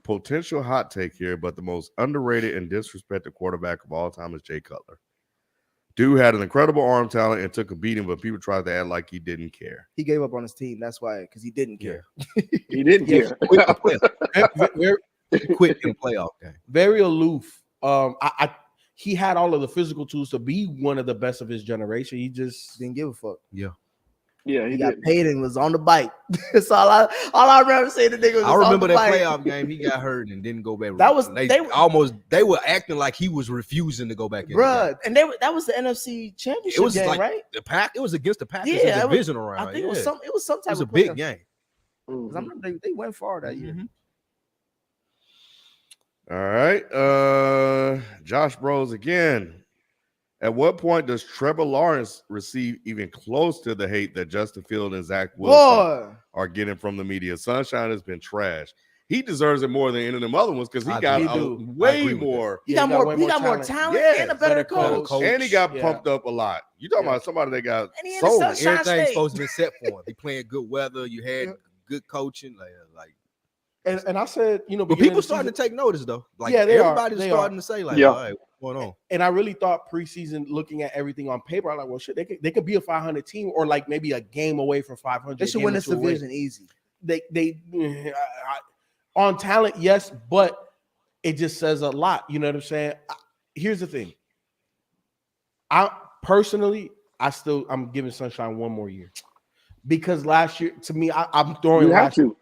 Speaker 1: Potential hot take here, but the most underrated and disrespected quarterback of all time is Jay Cutler. Dude had an incredible arm talent and took a beating, but people tried to act like he didn't care.
Speaker 6: He gave up on his team. That's why, because he didn't care.
Speaker 3: He didn't care.
Speaker 5: Quit in playoff game.
Speaker 2: Very aloof. He had all of the physical tools to be one of the best of his generation. He just
Speaker 6: didn't give a fuck.
Speaker 3: Yeah,
Speaker 6: he got paid and was on the bike. That's all I remember saying. The nigga was
Speaker 5: I remember
Speaker 6: on the
Speaker 5: that
Speaker 6: bike.
Speaker 5: playoff game. He got hurt and didn't go back. They were acting like he was refusing to go back in.
Speaker 6: Bruh, and that was the NFC Championship game, right?
Speaker 5: The Pack. It was against the Packers in the divisional round.
Speaker 6: I think it was some type.
Speaker 5: It was a big game.
Speaker 6: I remember they went far that year.
Speaker 1: All right, Josh Bros again. At what point does Trevor Lawrence receive even close to the hate that Justin Fields and Zach Wilson are getting from the media? Sunshine has been trash. He deserves it more than any of them other ones because he got way more.
Speaker 6: He got more talent and a better coach.
Speaker 1: And he got pumped up a lot. You talking about somebody that got sold.
Speaker 5: Everything's supposed to be set for him. He playing good weather. You had good coaching.
Speaker 2: And I said,
Speaker 5: but people starting to take notice though. Like everybody's starting to say, like, all right, what's going on?
Speaker 2: And I really thought preseason, looking at everything on paper, I'm like, well, shit, they could be a 500 team or like maybe a game away from 500.
Speaker 6: They should win this division easy.
Speaker 2: They on talent, yes, but it just says a lot. You know what I'm saying? Here's the thing. I'm giving Sunshine one more year because last year, to me, I'm throwing.
Speaker 3: You have to.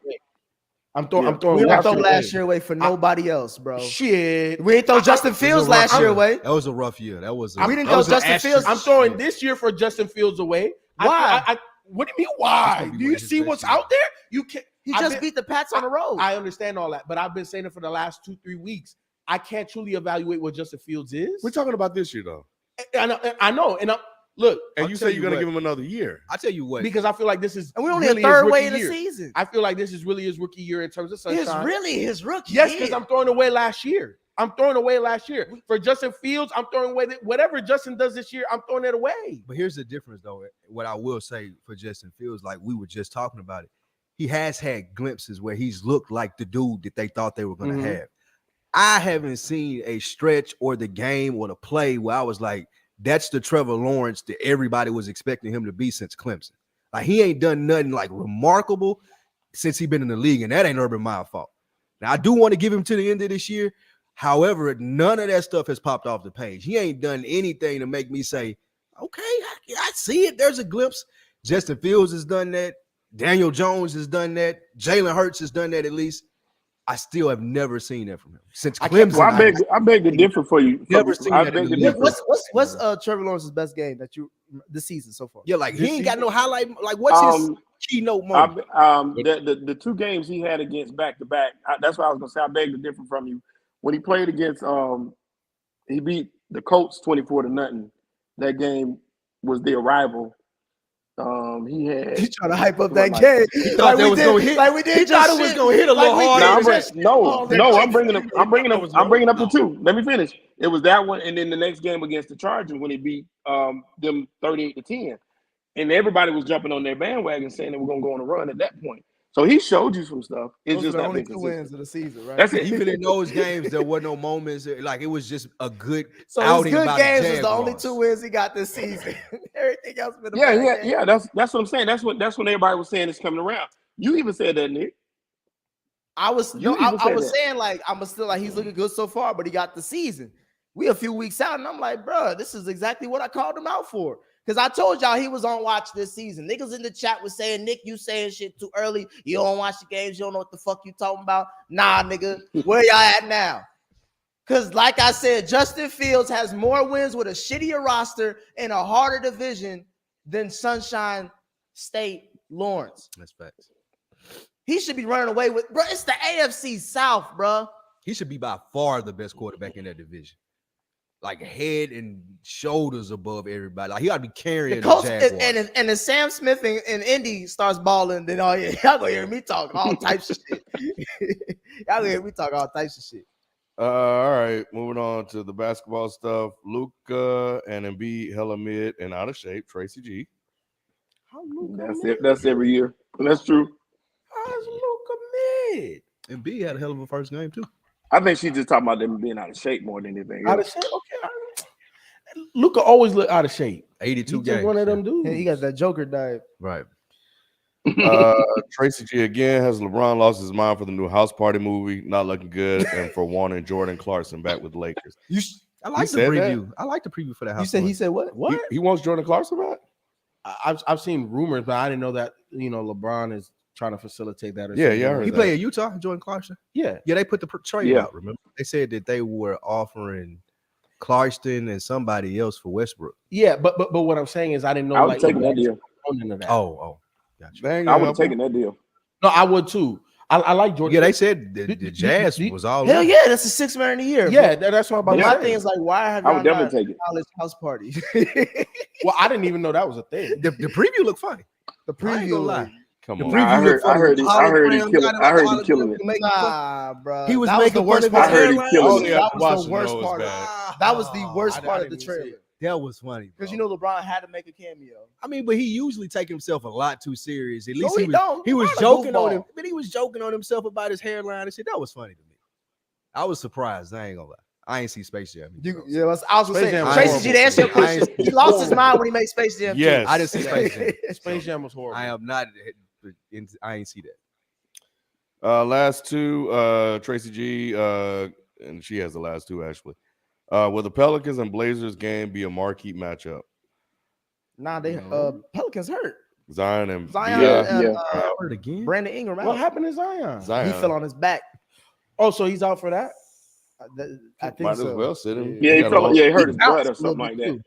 Speaker 2: I'm throwing.
Speaker 6: We don't throw last year away for nobody else, bro.
Speaker 2: Shit,
Speaker 6: we didn't throw Justin Fields last year away.
Speaker 5: That was a rough year.
Speaker 6: We didn't throw Justin Fields.
Speaker 2: I'm throwing this year for Justin Fields away.
Speaker 6: Why?
Speaker 2: What do you mean? Why? Do you see what's out there? You can't.
Speaker 6: He just beat the Pats on the road.
Speaker 2: I understand all that, but I've been saying it for the last 2-3 weeks. I can't truly evaluate what Justin Fields is.
Speaker 1: We're talking about this year, though.
Speaker 2: I know, and look.
Speaker 1: And you say you're going to give him another year.
Speaker 5: I tell you what,
Speaker 2: because I feel like this is
Speaker 6: and we only really a third way in the season.
Speaker 2: I feel like this is really his rookie year in terms of Sunshine.
Speaker 6: It's really his rookie.
Speaker 2: Yes, because I'm throwing away last year. I'm throwing away last year. For Justin Fields, I'm throwing away whatever Justin does this year. I'm throwing it away.
Speaker 5: But here's the difference, though. What I will say for Justin Fields, like we were just talking about it, he has had glimpses where he's looked like the dude that they thought they were going to have. I haven't seen a stretch or the game or the play where I was like, that's the Trevor Lawrence that everybody was expecting him to be since Clemson. Like, he ain't done nothing like remarkable since he's been in the league, and that ain't Urban Meyer fault. Now, I do want to give him to the end of this year. However, none of that stuff has popped off the page. He ain't done anything to make me say, okay, I see it. There's a glimpse. Justin Fields has done that. Daniel Jones has done that. Jalen Hurts has done that at least. I still have never seen that from him since Clemson.
Speaker 3: Well, I beg to differ for you.
Speaker 5: Never seen
Speaker 3: I
Speaker 5: that
Speaker 3: beg
Speaker 5: in
Speaker 3: to
Speaker 5: the
Speaker 3: differ.
Speaker 5: league.
Speaker 6: What's Trevor Lawrence's best game that you this season so far?
Speaker 5: Yeah, like he ain't got no highlight. Like, what's his keynote moment?
Speaker 3: The two games he had against back-to-back, that's what I was going to say. I beg to differ from you. When he played against he beat the Colts 24-0. That game was the arrival. He
Speaker 6: trying to hype up that game.
Speaker 5: He thought that was going to hit.
Speaker 6: Like we did.
Speaker 5: He thought it was going to hit a little hard.
Speaker 3: I'm bringing up the two. Let me finish. It was that one, and then the next game against the Chargers when he beat them 38-10, and everybody was jumping on their bandwagon saying they were going to go on a run at that point. So he showed you some stuff. It's
Speaker 6: Those
Speaker 3: just
Speaker 6: are the
Speaker 3: not
Speaker 6: only
Speaker 3: been
Speaker 6: 2 wins of the season, right?
Speaker 3: That's it.
Speaker 5: Even in those games, there were no moments. Like, it was just a good
Speaker 6: So his
Speaker 5: outing
Speaker 6: good
Speaker 5: by
Speaker 6: games
Speaker 5: the
Speaker 6: was the only
Speaker 5: Jaguars.
Speaker 6: 2 wins he got this season. Everything else been a
Speaker 3: Yeah,
Speaker 6: bad game.
Speaker 3: yeah. That's what I'm saying. That's when everybody was saying it's coming around. You even said that, Nick.
Speaker 6: I was
Speaker 3: You even said that.
Speaker 6: saying like I'm still like he's looking good so far, but he got the season. We a few weeks out, and I'm like, bro, this is exactly what I called him out for. Because I told y'all he was on watch this season. Niggas in the chat was saying, Nick, you saying shit too early. You don't watch the games. You don't know what the fuck you talking about. Nah, nigga, where y'all at now? Because like I said, Justin Fields has more wins with a shittier roster and a harder division than Sunshine State Lawrence.
Speaker 5: That's facts.
Speaker 6: He should be running away with, bro. It's the AFC South, bro.
Speaker 5: He should be by far the best quarterback in that division. Like, head and shoulders above everybody. Like, he ought to be carrying
Speaker 6: The Colts,
Speaker 5: the Jaguars.
Speaker 6: and if Sam Smith and Indy starts balling, then oh yeah, y'all gonna hear me talk all types of shit. Y'all gonna hear me talk all types of shit.
Speaker 1: All right, moving on to the basketball stuff. Luka and Embiid hella mid and out of shape. Tracy G.
Speaker 6: How Luka
Speaker 3: That's
Speaker 6: mid?
Speaker 3: it. That's every year. That's true.
Speaker 6: How's Luka mid?
Speaker 5: And B had a hell of a first game, too.
Speaker 3: I think she's just talking about them being out of shape more than anything
Speaker 2: Out
Speaker 3: else.
Speaker 2: of shape? Okay. Luka always look out of shape.
Speaker 5: 82
Speaker 2: He's
Speaker 5: games.
Speaker 2: just one of them dudes.
Speaker 6: Yeah, he got that Joker dive.
Speaker 5: Right.
Speaker 1: Tracy G again. Has LeBron lost his mind for the new House Party movie? Not looking good. And for wanting Jordan Clarkson back with the Lakers.
Speaker 5: I like the
Speaker 1: said
Speaker 5: preview. I like the preview for that house.
Speaker 6: He said what?
Speaker 2: What?
Speaker 1: He wants Jordan Clarkson back?
Speaker 2: I've seen rumors, but I didn't know that LeBron is trying to facilitate that. Or
Speaker 1: Yeah,
Speaker 2: something.
Speaker 1: yeah, I heard
Speaker 5: He
Speaker 1: that.
Speaker 5: played at Utah, Jordan Clarkson.
Speaker 2: Yeah.
Speaker 5: Yeah, they put the trade
Speaker 3: Yeah.
Speaker 5: out, remember? They said that they were offering Clarkson and somebody else for Westbrook.
Speaker 2: Yeah, but what I'm saying is I didn't know
Speaker 3: I would
Speaker 2: like
Speaker 3: have taken that
Speaker 2: LeBron
Speaker 3: deal.
Speaker 2: was on into that.
Speaker 5: Oh, gotcha.
Speaker 1: Dang,
Speaker 3: I would have taken that deal.
Speaker 2: No, I would too. I like Jordan.
Speaker 5: Yeah, they said the Jazz was all
Speaker 6: Hell
Speaker 5: in.
Speaker 6: yeah, that's a 6 man a year.
Speaker 2: Yeah, that's what I'm about
Speaker 6: But
Speaker 2: to
Speaker 6: my
Speaker 2: say.
Speaker 6: thing is like, why have
Speaker 3: I
Speaker 6: y'all
Speaker 3: would definitely
Speaker 6: not
Speaker 3: take it.
Speaker 6: college house parties?
Speaker 2: Well, I didn't even know that was a thing.
Speaker 5: The preview looked funny.
Speaker 6: The
Speaker 5: I ain't
Speaker 6: preview,
Speaker 5: gonna lie.
Speaker 1: Come
Speaker 5: The
Speaker 1: on.
Speaker 5: preview
Speaker 3: I heard
Speaker 5: looked funny.
Speaker 3: he killing it.
Speaker 6: nah, bro.
Speaker 5: He was
Speaker 6: that
Speaker 5: making
Speaker 6: the worst
Speaker 5: fun
Speaker 6: part.
Speaker 5: of his
Speaker 3: I heard he
Speaker 5: hairline.
Speaker 3: killing
Speaker 1: Oh,
Speaker 3: it.
Speaker 1: yeah,
Speaker 6: That was
Speaker 1: watching
Speaker 6: the worst
Speaker 1: those
Speaker 6: part.
Speaker 1: bad.
Speaker 6: That was the worst
Speaker 2: I
Speaker 6: part of the
Speaker 2: didn't even see
Speaker 6: trailer.
Speaker 2: it.
Speaker 5: That was funny.
Speaker 6: Because
Speaker 5: bro.
Speaker 6: LeBron had to make a cameo.
Speaker 5: I mean, but he usually take himself a lot too serious. At
Speaker 6: No,
Speaker 5: least
Speaker 6: he don't.
Speaker 5: he was
Speaker 6: LeBron a
Speaker 5: joking on
Speaker 6: goofball.
Speaker 5: him, but he was joking on himself about his hairline and shit. That was funny to me. I was surprised. I ain't gonna lie. I ain't see Space Jam.
Speaker 6: I was gonna
Speaker 2: Space
Speaker 6: say,
Speaker 2: Jam was
Speaker 6: Tracy G, to answer your
Speaker 5: horrible. I ain't
Speaker 6: question, he lost his mind when he made Space Jam. too.
Speaker 1: Yes.
Speaker 5: I didn't see Space Jam.
Speaker 2: Space Jam was horrible.
Speaker 5: I am not. I ain't see that.
Speaker 1: Last two, Tracy G, and she has the last two actually. Will the Pelicans and Blazers game be a marquee matchup?
Speaker 6: Nah, they Pelicans hurt.
Speaker 1: Zion and
Speaker 6: Zion
Speaker 1: B.I.
Speaker 6: and
Speaker 5: Hurt again.
Speaker 6: Brandon Ingram
Speaker 2: What
Speaker 6: out.
Speaker 2: happened to Zion?
Speaker 1: Zion.
Speaker 6: He fell on his back.
Speaker 2: Oh, so he's out for that?
Speaker 6: I think
Speaker 1: Might
Speaker 6: so.
Speaker 1: as well sit him.
Speaker 3: Yeah, he
Speaker 1: got a
Speaker 3: fell.
Speaker 1: long-
Speaker 3: Yeah, he hurt his
Speaker 6: bounced
Speaker 3: butt or
Speaker 6: a
Speaker 3: something
Speaker 6: little
Speaker 3: like
Speaker 6: bit,
Speaker 3: that.
Speaker 6: too.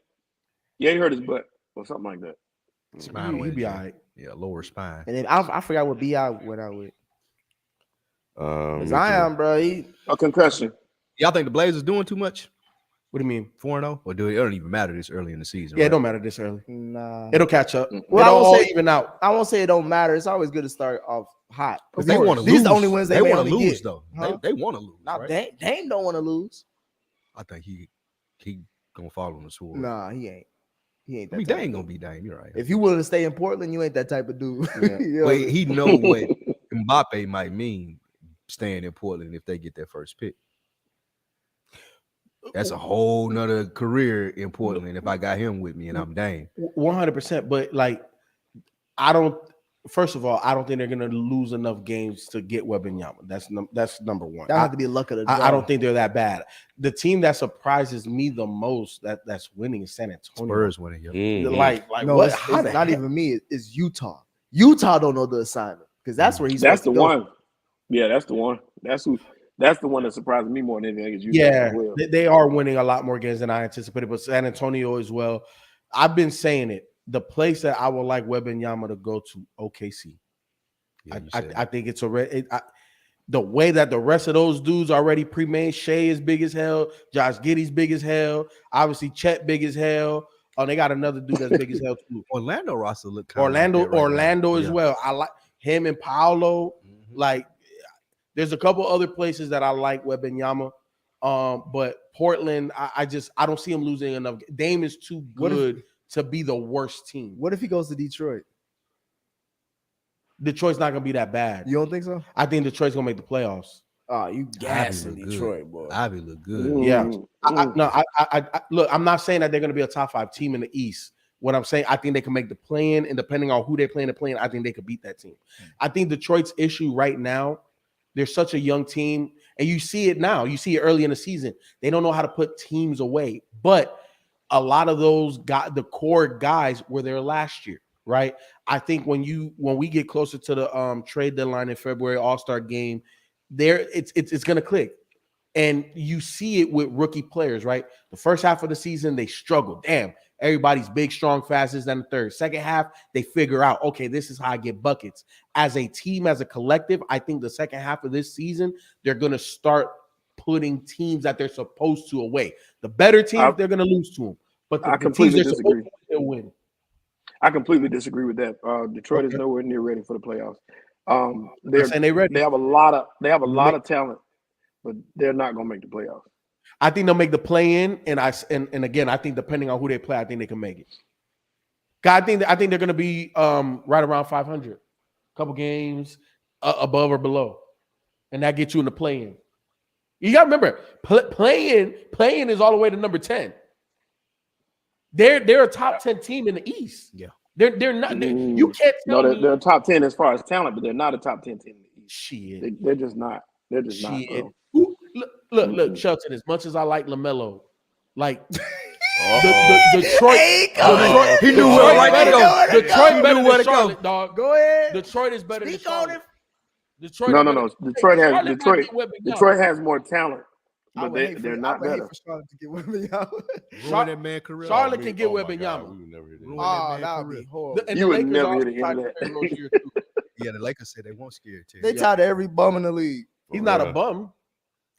Speaker 3: Yeah, he hurt his butt or something like that.
Speaker 5: Spinal
Speaker 2: He'd be
Speaker 5: injury.
Speaker 2: all right.
Speaker 5: Yeah, lower spine.
Speaker 6: And then I forgot what B.I. went out with.
Speaker 1: Me
Speaker 6: Zion, bro.
Speaker 3: A concussion.
Speaker 5: Y'all think the Blazers doing too much?
Speaker 2: What do you mean?
Speaker 5: 4-0, or do it don't even matter this early in the season?
Speaker 2: Yeah, it
Speaker 5: right?
Speaker 2: don't matter this early.
Speaker 6: Nah.
Speaker 2: It'll catch up.
Speaker 6: Well, I
Speaker 2: It'll
Speaker 6: won't
Speaker 2: all
Speaker 6: say-
Speaker 2: even out.
Speaker 6: I won't say it don't matter. It's always good to start off hot.
Speaker 5: Because they want to lose.
Speaker 6: These are the only wins they may
Speaker 5: want to
Speaker 6: only
Speaker 5: lose
Speaker 6: get.
Speaker 5: though.
Speaker 6: Huh?
Speaker 5: They want to lose.
Speaker 6: Now,
Speaker 5: Right?
Speaker 6: Dame don't want to lose.
Speaker 5: I think he gonna fall on the sword.
Speaker 6: Nah, he ain't. He ain't.
Speaker 5: I
Speaker 6: That
Speaker 5: mean,
Speaker 6: type
Speaker 5: Dame
Speaker 6: of
Speaker 5: gonna
Speaker 6: dude.
Speaker 5: be Dame. You're right.
Speaker 6: If you willing to stay in Portland, you ain't that type of dude.
Speaker 2: Yeah.
Speaker 6: You know
Speaker 5: But
Speaker 6: what I mean?
Speaker 5: he know what Mbappe might mean staying in Portland if they get their first pick. That's a whole nother career in Portland if I got him with me and I'm Dame.
Speaker 2: 100%. But like, I don't. First of all, I don't think they're gonna lose enough games to get Wembanyama. That's number one.
Speaker 6: That have to be luck of the draw.
Speaker 2: I don't think they're that bad. The team that surprises me the most that's winning is San Antonio.
Speaker 5: Spurs winning. Yep.
Speaker 1: Mhm.
Speaker 2: Like
Speaker 6: No,
Speaker 2: what?
Speaker 6: it's
Speaker 2: How the
Speaker 6: not
Speaker 2: heck?
Speaker 6: even me. It's Utah. Utah don't know the assignment because that's where he's.
Speaker 3: That's the
Speaker 6: supposed to go.
Speaker 3: one. Yeah, that's the one. That's the one that surprised me more than anything. Is you
Speaker 2: Yeah,
Speaker 3: as well.
Speaker 2: they are winning a lot more games than I anticipated, but San Antonio as well. I've been saying it. The place that I would like Wembanyama to go to, OKC.
Speaker 5: Yeah, you
Speaker 2: I
Speaker 5: said
Speaker 2: think it's already the way that the rest of those dudes already pre-made. Shea is big as hell. Josh Giddey's big as hell. Obviously, Chet big as hell. Oh, they got another dude that's big as hell too.
Speaker 5: Orlando roster look kinda
Speaker 2: Orlando,
Speaker 5: like that right now.
Speaker 2: Orlando as
Speaker 5: Yeah.
Speaker 2: well. I like him and Paolo.
Speaker 5: Mhm.
Speaker 2: Like, there's a couple other places that I like Wembanyama. But Portland, I don't see him losing enough. Dame is too
Speaker 6: What if-
Speaker 2: good to be the worst team.
Speaker 6: What if he goes to Detroit?
Speaker 2: Detroit's not gonna be that bad.
Speaker 6: You don't think so?
Speaker 2: I think Detroit's gonna make the playoffs.
Speaker 6: Oh, you gassing
Speaker 5: look good.
Speaker 6: Detroit, boy.
Speaker 5: Ivy look good.
Speaker 3: Mm,
Speaker 2: Yeah.
Speaker 3: mm.
Speaker 2: No, I look. I'm not saying that they're gonna be a top 5 team in the East. What I'm saying, I think they can make the play-in, and depending on who they're playing, I think they could beat that team. I think Detroit's issue right now, they're such a young team, and you see it now. You see it early in the season. They don't know how to put teams away, but a lot of those the core guys were there last year, right? I think when we get closer to the trade deadline in February, All-Star game, it's gonna click. And you see it with rookie players, right? The first half of the season, they struggle. Damn, everybody's big, strong, fastest than the third. Second half, they figure out, okay, this is how I get buckets. As a team, as a collective, I think the second half of this season, they're going to start putting teams that they're supposed to away. The better teams, they're going to lose to them. But
Speaker 3: I
Speaker 2: the teams
Speaker 3: completely
Speaker 2: they're supposed
Speaker 3: disagree.
Speaker 2: to, they'll win.
Speaker 3: I completely disagree with that. Detroit is nowhere near ready for the playoffs.
Speaker 2: They're saying they're ready.
Speaker 3: They have a lot of talent, but they're not going to make the playoffs.
Speaker 2: I think they'll make the play-in, and again, I think depending on who they play, I think they can make it. I think they're going to be right around 500, couple games above or below, and that gets you in the play-in. You got to remember, play-in is all the way to number 10. They're a top 10 team in the East.
Speaker 5: Yeah,
Speaker 2: they're not. You can't tell me
Speaker 3: they're top 10 as far as talent, but they're not a top 10 team in the East.
Speaker 2: shit.
Speaker 3: They're just not. They're just not.
Speaker 2: Shit.
Speaker 3: Bro.
Speaker 2: Look, Shelton. As much as I like LaMelo, like Detroit,
Speaker 5: he knew where right to go.
Speaker 2: Detroit better
Speaker 5: knew where
Speaker 2: than
Speaker 5: to go.
Speaker 2: Charlotte, dog.
Speaker 6: Go ahead.
Speaker 2: Detroit is better
Speaker 6: Speak
Speaker 2: than
Speaker 6: on
Speaker 2: Charlotte.
Speaker 6: it.
Speaker 2: Detroit.
Speaker 3: No. Detroit has more talent,
Speaker 6: I
Speaker 3: but
Speaker 6: would hate
Speaker 3: they're
Speaker 6: for,
Speaker 3: not
Speaker 6: I would hate
Speaker 3: better.
Speaker 6: for Charlotte to get Wembanyama.
Speaker 5: ruin that man career.
Speaker 2: Charlotte can get
Speaker 1: Oh my God,
Speaker 2: Wembanyama.
Speaker 1: we would never hear that.
Speaker 5: Ruin
Speaker 6: Oh,
Speaker 5: man
Speaker 6: that would
Speaker 5: career.
Speaker 6: be horrible.
Speaker 2: And
Speaker 3: You
Speaker 2: the
Speaker 3: would
Speaker 2: Lakers
Speaker 3: never
Speaker 2: are
Speaker 3: hear the
Speaker 2: tied
Speaker 3: end of
Speaker 2: to
Speaker 3: that.
Speaker 2: those years, too.
Speaker 5: Yeah, the Lakers said they won't scare Terry.
Speaker 6: They tied to every bum in the league.
Speaker 2: He's not a
Speaker 1: real.
Speaker 2: bum.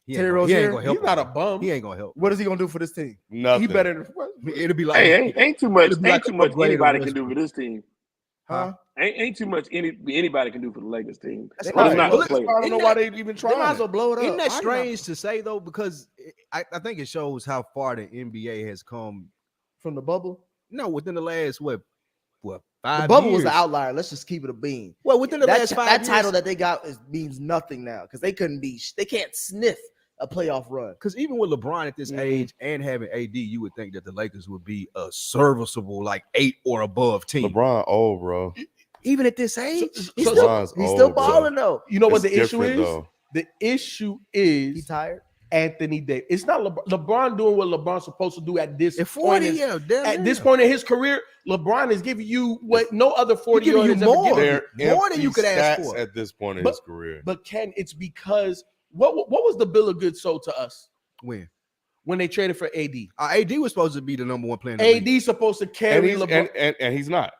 Speaker 5: He
Speaker 6: Terry
Speaker 5: ain't
Speaker 6: Rozier,
Speaker 5: gonna help.
Speaker 2: He's not a
Speaker 5: him.
Speaker 2: bum.
Speaker 5: He ain't gonna help.
Speaker 6: What is he gonna do for this team?
Speaker 1: Nothing.
Speaker 2: He better than
Speaker 5: It'll be like
Speaker 3: Hey, ain't too much.
Speaker 5: It'd be like
Speaker 3: Ain't too
Speaker 5: a
Speaker 3: much
Speaker 5: upgrade
Speaker 3: anybody
Speaker 5: of
Speaker 3: can do for this team.
Speaker 6: Huh?
Speaker 3: Ain't too much anybody can do for the Lakers team.
Speaker 6: That's
Speaker 3: But it's
Speaker 6: right.
Speaker 3: not
Speaker 6: Well,
Speaker 3: the player.
Speaker 2: I don't know why they even
Speaker 6: They
Speaker 2: trying.
Speaker 6: might as well blow it up.
Speaker 5: Isn't that
Speaker 6: Why not?
Speaker 5: strange to say though? Because I think it shows how far the NBA has come.
Speaker 6: From the bubble?
Speaker 5: No, within the last what
Speaker 6: The
Speaker 5: 5
Speaker 6: bubble
Speaker 5: years.
Speaker 6: was the outlier. Let's just keep it a bean.
Speaker 5: Well, within the last 5
Speaker 6: That
Speaker 5: years.
Speaker 6: title that they got means nothing now because they can't sniff a playoff run.
Speaker 5: Because even with LeBron at this age and having AD, you would think that the Lakers would be a serviceable like 8 or above team.
Speaker 1: LeBron old, bro.
Speaker 5: Even at this age,
Speaker 6: He's
Speaker 1: LeBron's
Speaker 6: still
Speaker 1: old, bro.
Speaker 6: balling though.
Speaker 2: You know what
Speaker 1: It's
Speaker 2: the issue
Speaker 1: different,
Speaker 2: is?
Speaker 1: though.
Speaker 2: The issue
Speaker 6: He
Speaker 2: is
Speaker 6: tired.
Speaker 2: Anthony Davis. It's not LeBron doing what LeBron's supposed to do at this
Speaker 5: at
Speaker 2: point.
Speaker 5: 40, yeah, damn
Speaker 2: At this
Speaker 5: yeah.
Speaker 2: point in his career, LeBron is giving you what no other 40
Speaker 5: giving
Speaker 2: year
Speaker 5: you
Speaker 2: olds ever
Speaker 5: more.
Speaker 2: given.
Speaker 1: They're
Speaker 5: More than you
Speaker 1: empty
Speaker 5: could ask
Speaker 1: stats
Speaker 5: for.
Speaker 1: at this point in
Speaker 2: But-
Speaker 1: his career.
Speaker 2: But Ken, it's because what was the bill of goods sold to us
Speaker 5: when
Speaker 2: they traded for AD?
Speaker 5: AD was supposed to be the number one player. In the league.
Speaker 2: AD supposed to
Speaker 1: And
Speaker 2: carry
Speaker 1: he's,
Speaker 2: LeBron.
Speaker 1: and he's not.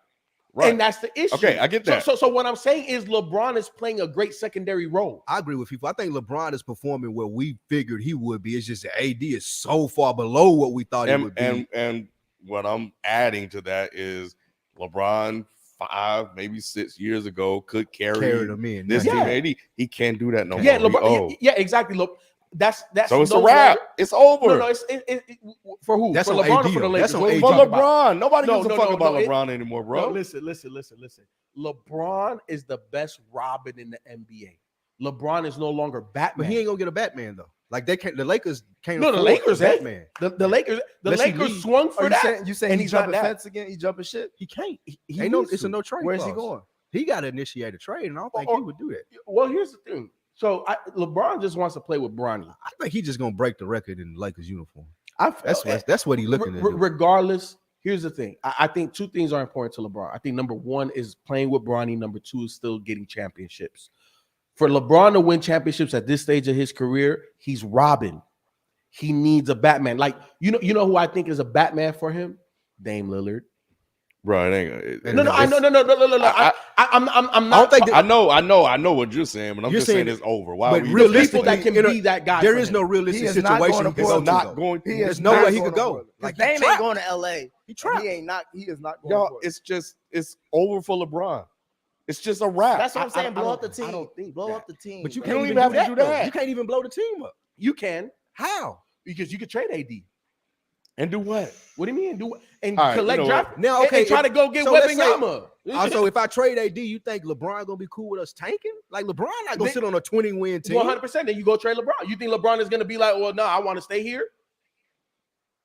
Speaker 1: Right.
Speaker 2: And that's the issue.
Speaker 1: Okay, I get that.
Speaker 2: So what I'm saying is LeBron is playing a great secondary role.
Speaker 5: I agree with people. I think LeBron is performing where we figured he would be. It's just that AD is so far below what we thought he would be.
Speaker 1: And what I'm adding to that is LeBron 5, maybe 6 years ago could carry
Speaker 5: them in.
Speaker 1: this
Speaker 2: Yeah.
Speaker 1: team. AD, he can't do that no
Speaker 2: Yeah,
Speaker 1: more.
Speaker 2: LeBron. Yeah, exactly. Look, that's
Speaker 1: So it's
Speaker 2: no
Speaker 1: a wrap.
Speaker 2: longer-
Speaker 1: It's over.
Speaker 2: No, it's for who?
Speaker 5: That's
Speaker 2: for
Speaker 5: on
Speaker 2: LeBron
Speaker 5: AD,
Speaker 2: or for the
Speaker 5: though.
Speaker 2: Lakers?
Speaker 5: That's on
Speaker 2: What are you
Speaker 5: AD.
Speaker 1: For
Speaker 2: talking about?
Speaker 1: LeBron. Nobody gives a fuck about
Speaker 2: it-
Speaker 1: LeBron anymore, bro.
Speaker 2: No, listen. LeBron is the best Robin in the NBA. LeBron is no longer Batman.
Speaker 5: But he ain't gonna get a Batman though. Like they can't. The Lakers can't.
Speaker 2: No, the
Speaker 5: afford
Speaker 2: Lakers
Speaker 5: a
Speaker 2: ain't.
Speaker 5: Batman.
Speaker 2: The Lakers. The
Speaker 5: Unless he
Speaker 2: Lakers
Speaker 5: leaves.
Speaker 2: swung for
Speaker 6: Are
Speaker 2: that.
Speaker 6: you saying
Speaker 2: and
Speaker 6: he's
Speaker 2: he's not
Speaker 6: jumping
Speaker 2: that.
Speaker 6: fence again? He jumping shit?
Speaker 2: He can't. He
Speaker 5: Ain't no.
Speaker 2: needs
Speaker 5: It's
Speaker 2: to.
Speaker 5: a no trade.
Speaker 6: Where's he
Speaker 5: clause.
Speaker 6: going?
Speaker 5: He got to initiate a trade, and I don't think
Speaker 2: Or-
Speaker 5: he would do that.
Speaker 2: Well, here's the thing. So LeBron just wants to play with Bronny.
Speaker 5: I think he's just gonna break the record in the Lakers uniform.
Speaker 2: That's
Speaker 5: That's what he looking at.
Speaker 2: Regardless, here's the thing. I think two things are important to LeBron. I think number one is playing with Bronny. Number two is still getting championships. For LeBron to win championships at this stage of his career, he's Robin. He needs a Batman. Like you know who I think is a Batman for him? Dame Lillard.
Speaker 1: Bro, it ain't.
Speaker 2: No. I'm not.
Speaker 5: I don't think that,
Speaker 1: I know what you're saying, but I'm
Speaker 5: You're
Speaker 1: just saying
Speaker 5: saying
Speaker 1: it's over. Why
Speaker 5: but
Speaker 1: we
Speaker 2: the
Speaker 5: realistically,
Speaker 2: people that can
Speaker 5: you know,
Speaker 2: be that guy.
Speaker 5: there
Speaker 2: for
Speaker 5: is
Speaker 2: him.
Speaker 5: no realistic
Speaker 6: He is not
Speaker 5: situation
Speaker 6: going
Speaker 5: he
Speaker 6: to
Speaker 5: can go
Speaker 6: Portland.
Speaker 5: to.
Speaker 1: not
Speaker 5: though.
Speaker 1: going to.
Speaker 6: He is
Speaker 5: There's no way he
Speaker 6: going
Speaker 5: could
Speaker 6: to
Speaker 5: go.
Speaker 6: Portland.
Speaker 5: Like,
Speaker 6: Dame
Speaker 5: he
Speaker 6: ain't
Speaker 5: trapped.
Speaker 6: going to LA.
Speaker 5: He trapped.
Speaker 6: He is not going
Speaker 1: Y'all,
Speaker 6: to Portland.
Speaker 1: it's over for LeBron. It's just a wrap.
Speaker 6: That's what I'm
Speaker 2: I
Speaker 6: saying. Blow
Speaker 2: don't-
Speaker 6: up the team.
Speaker 2: I don't think
Speaker 6: blow
Speaker 2: that.
Speaker 6: up the team.
Speaker 5: But you
Speaker 6: bro.
Speaker 5: can't
Speaker 1: don't
Speaker 5: even
Speaker 1: even
Speaker 5: do
Speaker 1: have to
Speaker 5: that.
Speaker 1: do
Speaker 5: though.
Speaker 1: that.
Speaker 5: You can't even blow the team up.
Speaker 2: You can
Speaker 5: How?
Speaker 2: because you could trade AD.
Speaker 1: And do what?
Speaker 2: What do you mean? Do what? And
Speaker 1: All right,
Speaker 2: collect
Speaker 1: you know
Speaker 2: draft
Speaker 1: what?
Speaker 5: Now,
Speaker 2: and-
Speaker 5: okay,
Speaker 2: and try
Speaker 5: if-
Speaker 2: to go get
Speaker 5: so let's say-
Speaker 2: Wembanyama.
Speaker 5: Also, if I trade AD, you think LeBron gonna be cool with us tanking? Like LeBron not gonna
Speaker 2: They-
Speaker 5: sit on a 20-win team.
Speaker 2: 100%. Then you go trade LeBron. You think LeBron is going to be like, well, no, I want to stay here?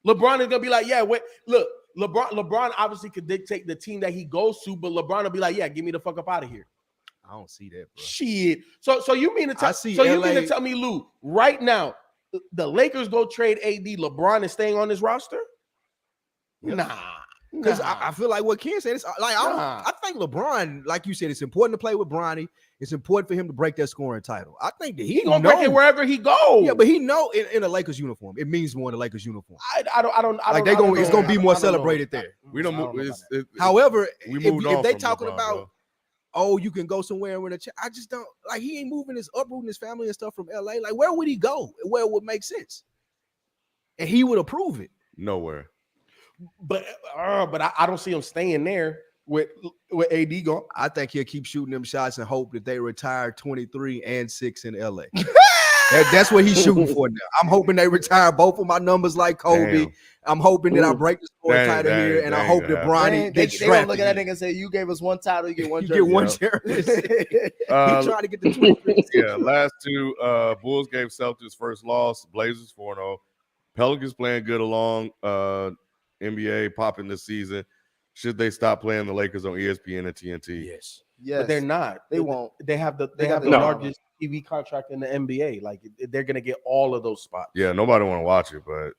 Speaker 2: LeBron is going to be like, yeah, wait, look, LeBron obviously could dictate the team that he goes to, but LeBron will be like, yeah, get me the fuck up out of here.
Speaker 5: I don't see that, bro.
Speaker 2: Shit. So you mean to tell?
Speaker 5: I see
Speaker 2: So you mean
Speaker 5: LA
Speaker 2: to tell me, Lou, right now, the Lakers go trade AD, LeBron is staying on this roster?
Speaker 5: Yes.
Speaker 2: Nah.
Speaker 5: Because I feel like what Ken said, it's like
Speaker 2: Nah.
Speaker 5: I think LeBron, like you said, it's important to play with Bronny. It's important for him to break that scoring title. I think that
Speaker 2: He gonna break it wherever he goes.
Speaker 5: Yeah, but he know in a Lakers uniform, it means more in a Lakers uniform.
Speaker 2: I don't
Speaker 5: Like they gonna, it's gonna be more celebrated there.
Speaker 1: We don't
Speaker 6: I don't
Speaker 1: move.
Speaker 6: know about
Speaker 5: However,
Speaker 1: we
Speaker 5: if
Speaker 1: moved on
Speaker 5: they
Speaker 1: from
Speaker 5: talking
Speaker 1: LeBron,
Speaker 5: about,
Speaker 1: bro.
Speaker 5: oh, you can go somewhere and win a I just don't like. He ain't moving uprooting his family and stuff from LA. Like, where would he go? Where would make sense? And he would approve it.
Speaker 1: Nowhere.
Speaker 2: But I don't see him staying there with AD gone.
Speaker 5: I think he'll keep shooting them shots and hope that they retire 23 and 6 in LA. That's what he's shooting for now. I'm hoping they retire both of my numbers like Kobe.
Speaker 1: Damn.
Speaker 5: I'm hoping that I break the scoring
Speaker 1: Dang,
Speaker 5: title here,
Speaker 1: dang,
Speaker 5: and I
Speaker 1: dang,
Speaker 5: hope that
Speaker 1: yeah.
Speaker 5: Bronny
Speaker 6: They
Speaker 5: gets
Speaker 6: gonna
Speaker 5: drafted.
Speaker 6: look at that nigga and say, you gave us one title, you get one
Speaker 5: You
Speaker 6: jersey.
Speaker 5: get one
Speaker 1: Yeah.
Speaker 5: jersey. He
Speaker 1: Uh,
Speaker 5: trying to get the 23.
Speaker 1: yeah, last two. Bulls gave Celtics first loss. Blazers 4-0. Pelicans playing good along. NBA popping this season. Should they stop playing the Lakers on ESPN and TNT?
Speaker 5: Yes.
Speaker 6: Yes,
Speaker 2: But they're not.
Speaker 6: They won't.
Speaker 2: They have the
Speaker 6: They got the
Speaker 2: largest TV contract in the NBA. Like they're gonna get all of those spots.
Speaker 1: Yeah, nobody want to watch it, but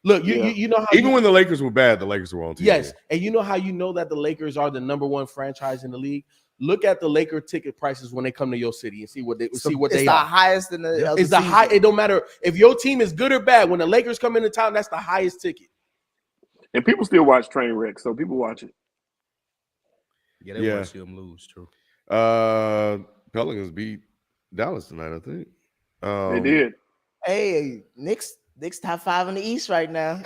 Speaker 2: Look,
Speaker 3: Yeah.
Speaker 2: you know how
Speaker 1: even when the Lakers were bad, the Lakers were on TV.
Speaker 2: yes, and you know how you know that the Lakers are the number one franchise in the league. Look at the Laker ticket prices when they come to your city and see what they
Speaker 6: It's
Speaker 2: see what
Speaker 6: it's
Speaker 2: they
Speaker 6: the
Speaker 2: are.
Speaker 6: highest in the.
Speaker 2: It's the high. It don't matter if your team is good or bad. When the Lakers come into town, that's the highest ticket.
Speaker 3: And people still watch train wrecks, so people watch it.
Speaker 5: Yeah, they
Speaker 1: Yeah.
Speaker 5: want to see him lose. True.
Speaker 1: Pelicans beat Dallas tonight, I think.
Speaker 3: They did.
Speaker 6: Hey, Knicks top 5 in the East right now.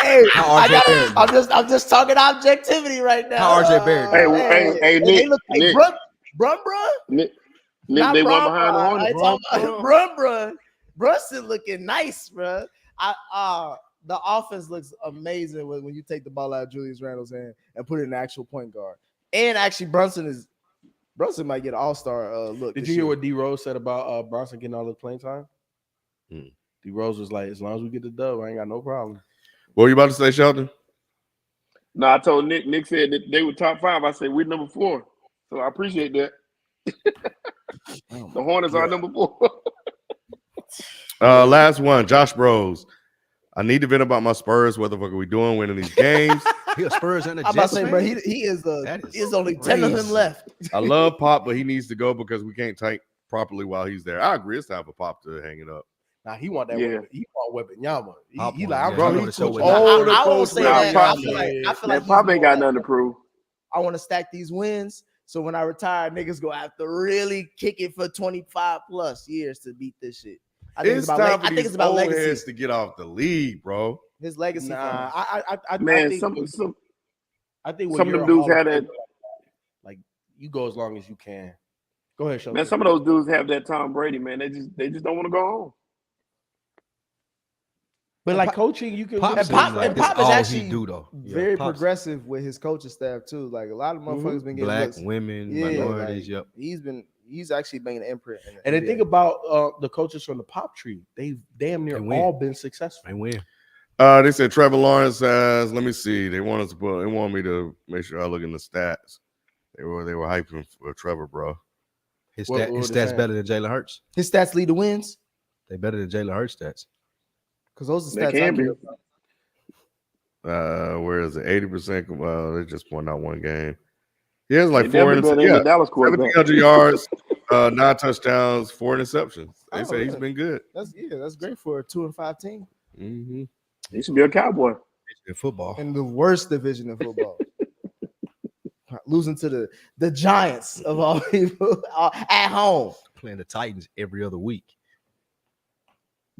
Speaker 6: Hey,
Speaker 5: How RJ Barrett?
Speaker 6: I'm just talking objectivity right now.
Speaker 5: How RJ Barrett?
Speaker 3: Hey,
Speaker 6: they
Speaker 3: Nick,
Speaker 6: look like
Speaker 3: Nick.
Speaker 6: Brun.
Speaker 3: Nick,
Speaker 6: Not
Speaker 3: they won
Speaker 6: Bron,
Speaker 3: behind the
Speaker 6: Bron. I
Speaker 3: Hornets.
Speaker 6: talking about Brun. Brunson looking nice, bro. The offense looks amazing when you take the ball out of Julius Randle's hand and put it in an actual point guard. And actually, Brunson might get an all-star look.
Speaker 2: Did
Speaker 6: this
Speaker 2: you hear
Speaker 6: year.
Speaker 2: what D Rose said about Bronson getting all the playing time?
Speaker 1: Hmm.
Speaker 2: D Rose was like, as long as we get the dub, I ain't got no problem.
Speaker 1: What were you about to say, Sheldon?
Speaker 3: No, I told Nick. Nick said that they were top 5. I said we're number 4. So I appreciate that. The Hornets are number 4.
Speaker 1: Last one, Josh Bros. I need to vent about my Spurs. What the fuck are we doing winning these games?
Speaker 5: He a Spurs and a
Speaker 6: I'm about
Speaker 5: Jets
Speaker 6: to say,
Speaker 5: fan?
Speaker 6: bro, he is
Speaker 5: That is
Speaker 6: there's only 10 of them
Speaker 5: crazy.
Speaker 6: left.
Speaker 1: I love Pop, but he needs to go because we can't tank properly while he's there. I agree. It's time for Pop to hang it up.
Speaker 2: Nah, he want that.
Speaker 3: Yeah.
Speaker 2: He want Wembanyama.
Speaker 5: Pop
Speaker 2: He
Speaker 5: on,
Speaker 2: like,
Speaker 5: yeah,
Speaker 2: I'm
Speaker 5: he
Speaker 1: Bro,
Speaker 5: know
Speaker 1: he
Speaker 5: the show
Speaker 1: took
Speaker 5: with
Speaker 1: all
Speaker 5: that.
Speaker 1: the
Speaker 6: I won't
Speaker 1: coach
Speaker 6: say
Speaker 3: Nah,
Speaker 6: that.
Speaker 3: Pop-
Speaker 6: I feel like
Speaker 3: Man,
Speaker 6: he's
Speaker 3: Pop
Speaker 6: more
Speaker 3: ain't got
Speaker 6: like,
Speaker 3: nothing to prove.
Speaker 6: I want to stack these wins. So when I retire, niggas go have to really kick it for 25 plus years to beat this shit. I think
Speaker 1: It's
Speaker 6: it's about.
Speaker 1: time for
Speaker 6: I think
Speaker 1: these
Speaker 6: it's about
Speaker 1: old
Speaker 6: legacy.
Speaker 1: heads to get off the league, bro.
Speaker 6: His legacy.
Speaker 2: Nah, I
Speaker 3: Man,
Speaker 2: think I think when
Speaker 3: some of
Speaker 2: you're
Speaker 3: them
Speaker 2: a
Speaker 3: dudes
Speaker 2: Hall of
Speaker 3: had that.
Speaker 2: Famer, like you go as long as you can. Go ahead, Shelton.
Speaker 3: Man, some of those dudes have that Tom Brady. Man, they just don't want to go home.
Speaker 2: But like coaching, you can.
Speaker 5: Pop
Speaker 6: And
Speaker 5: seems
Speaker 6: Pop-
Speaker 5: like
Speaker 6: and
Speaker 5: that's
Speaker 6: Pop is
Speaker 5: all
Speaker 6: actually
Speaker 5: he do though. Yeah,
Speaker 6: very
Speaker 5: Pop's
Speaker 6: progressive with his coaching staff too. Like a lot of motherfuckers been getting
Speaker 5: black
Speaker 6: looks.
Speaker 5: women,
Speaker 6: Yeah,
Speaker 5: minorities.
Speaker 6: like,
Speaker 5: Yep.
Speaker 6: He's actually making an imprint. In
Speaker 2: And the
Speaker 6: NBA.
Speaker 2: thing about the coaches from the Pop tree, they've damn near
Speaker 5: They win.
Speaker 2: all been successful.
Speaker 5: They win.
Speaker 1: They said Trevor Lawrence has. Let me see. They want me to make sure I look in the stats. They were hyping for Trevor, bro.
Speaker 5: His
Speaker 2: What
Speaker 5: his
Speaker 2: are they
Speaker 5: stats
Speaker 2: saying?
Speaker 5: better than Jalen Hurts.
Speaker 6: his stats lead the wins
Speaker 5: They better than Jalen Hurts stats.
Speaker 6: because those are
Speaker 3: They
Speaker 6: stats.
Speaker 3: can
Speaker 6: I
Speaker 3: be.
Speaker 6: care about.
Speaker 1: Where is it? 80%. Well, they just won out one game. He has like
Speaker 3: They
Speaker 1: four
Speaker 3: definitely better than the Dallas quarterback.
Speaker 1: 1,700 yards, 9 touchdowns, 4 interceptions. They
Speaker 6: Oh,
Speaker 1: say he's
Speaker 6: yeah.
Speaker 1: been good.
Speaker 6: That's great for a 2-5 team
Speaker 1: Mm-hmm.
Speaker 3: He should be a Cowboy.
Speaker 5: In football.
Speaker 6: in the worst division in football. Losing to the Giants of all people at home,
Speaker 5: Playing the Titans every other week.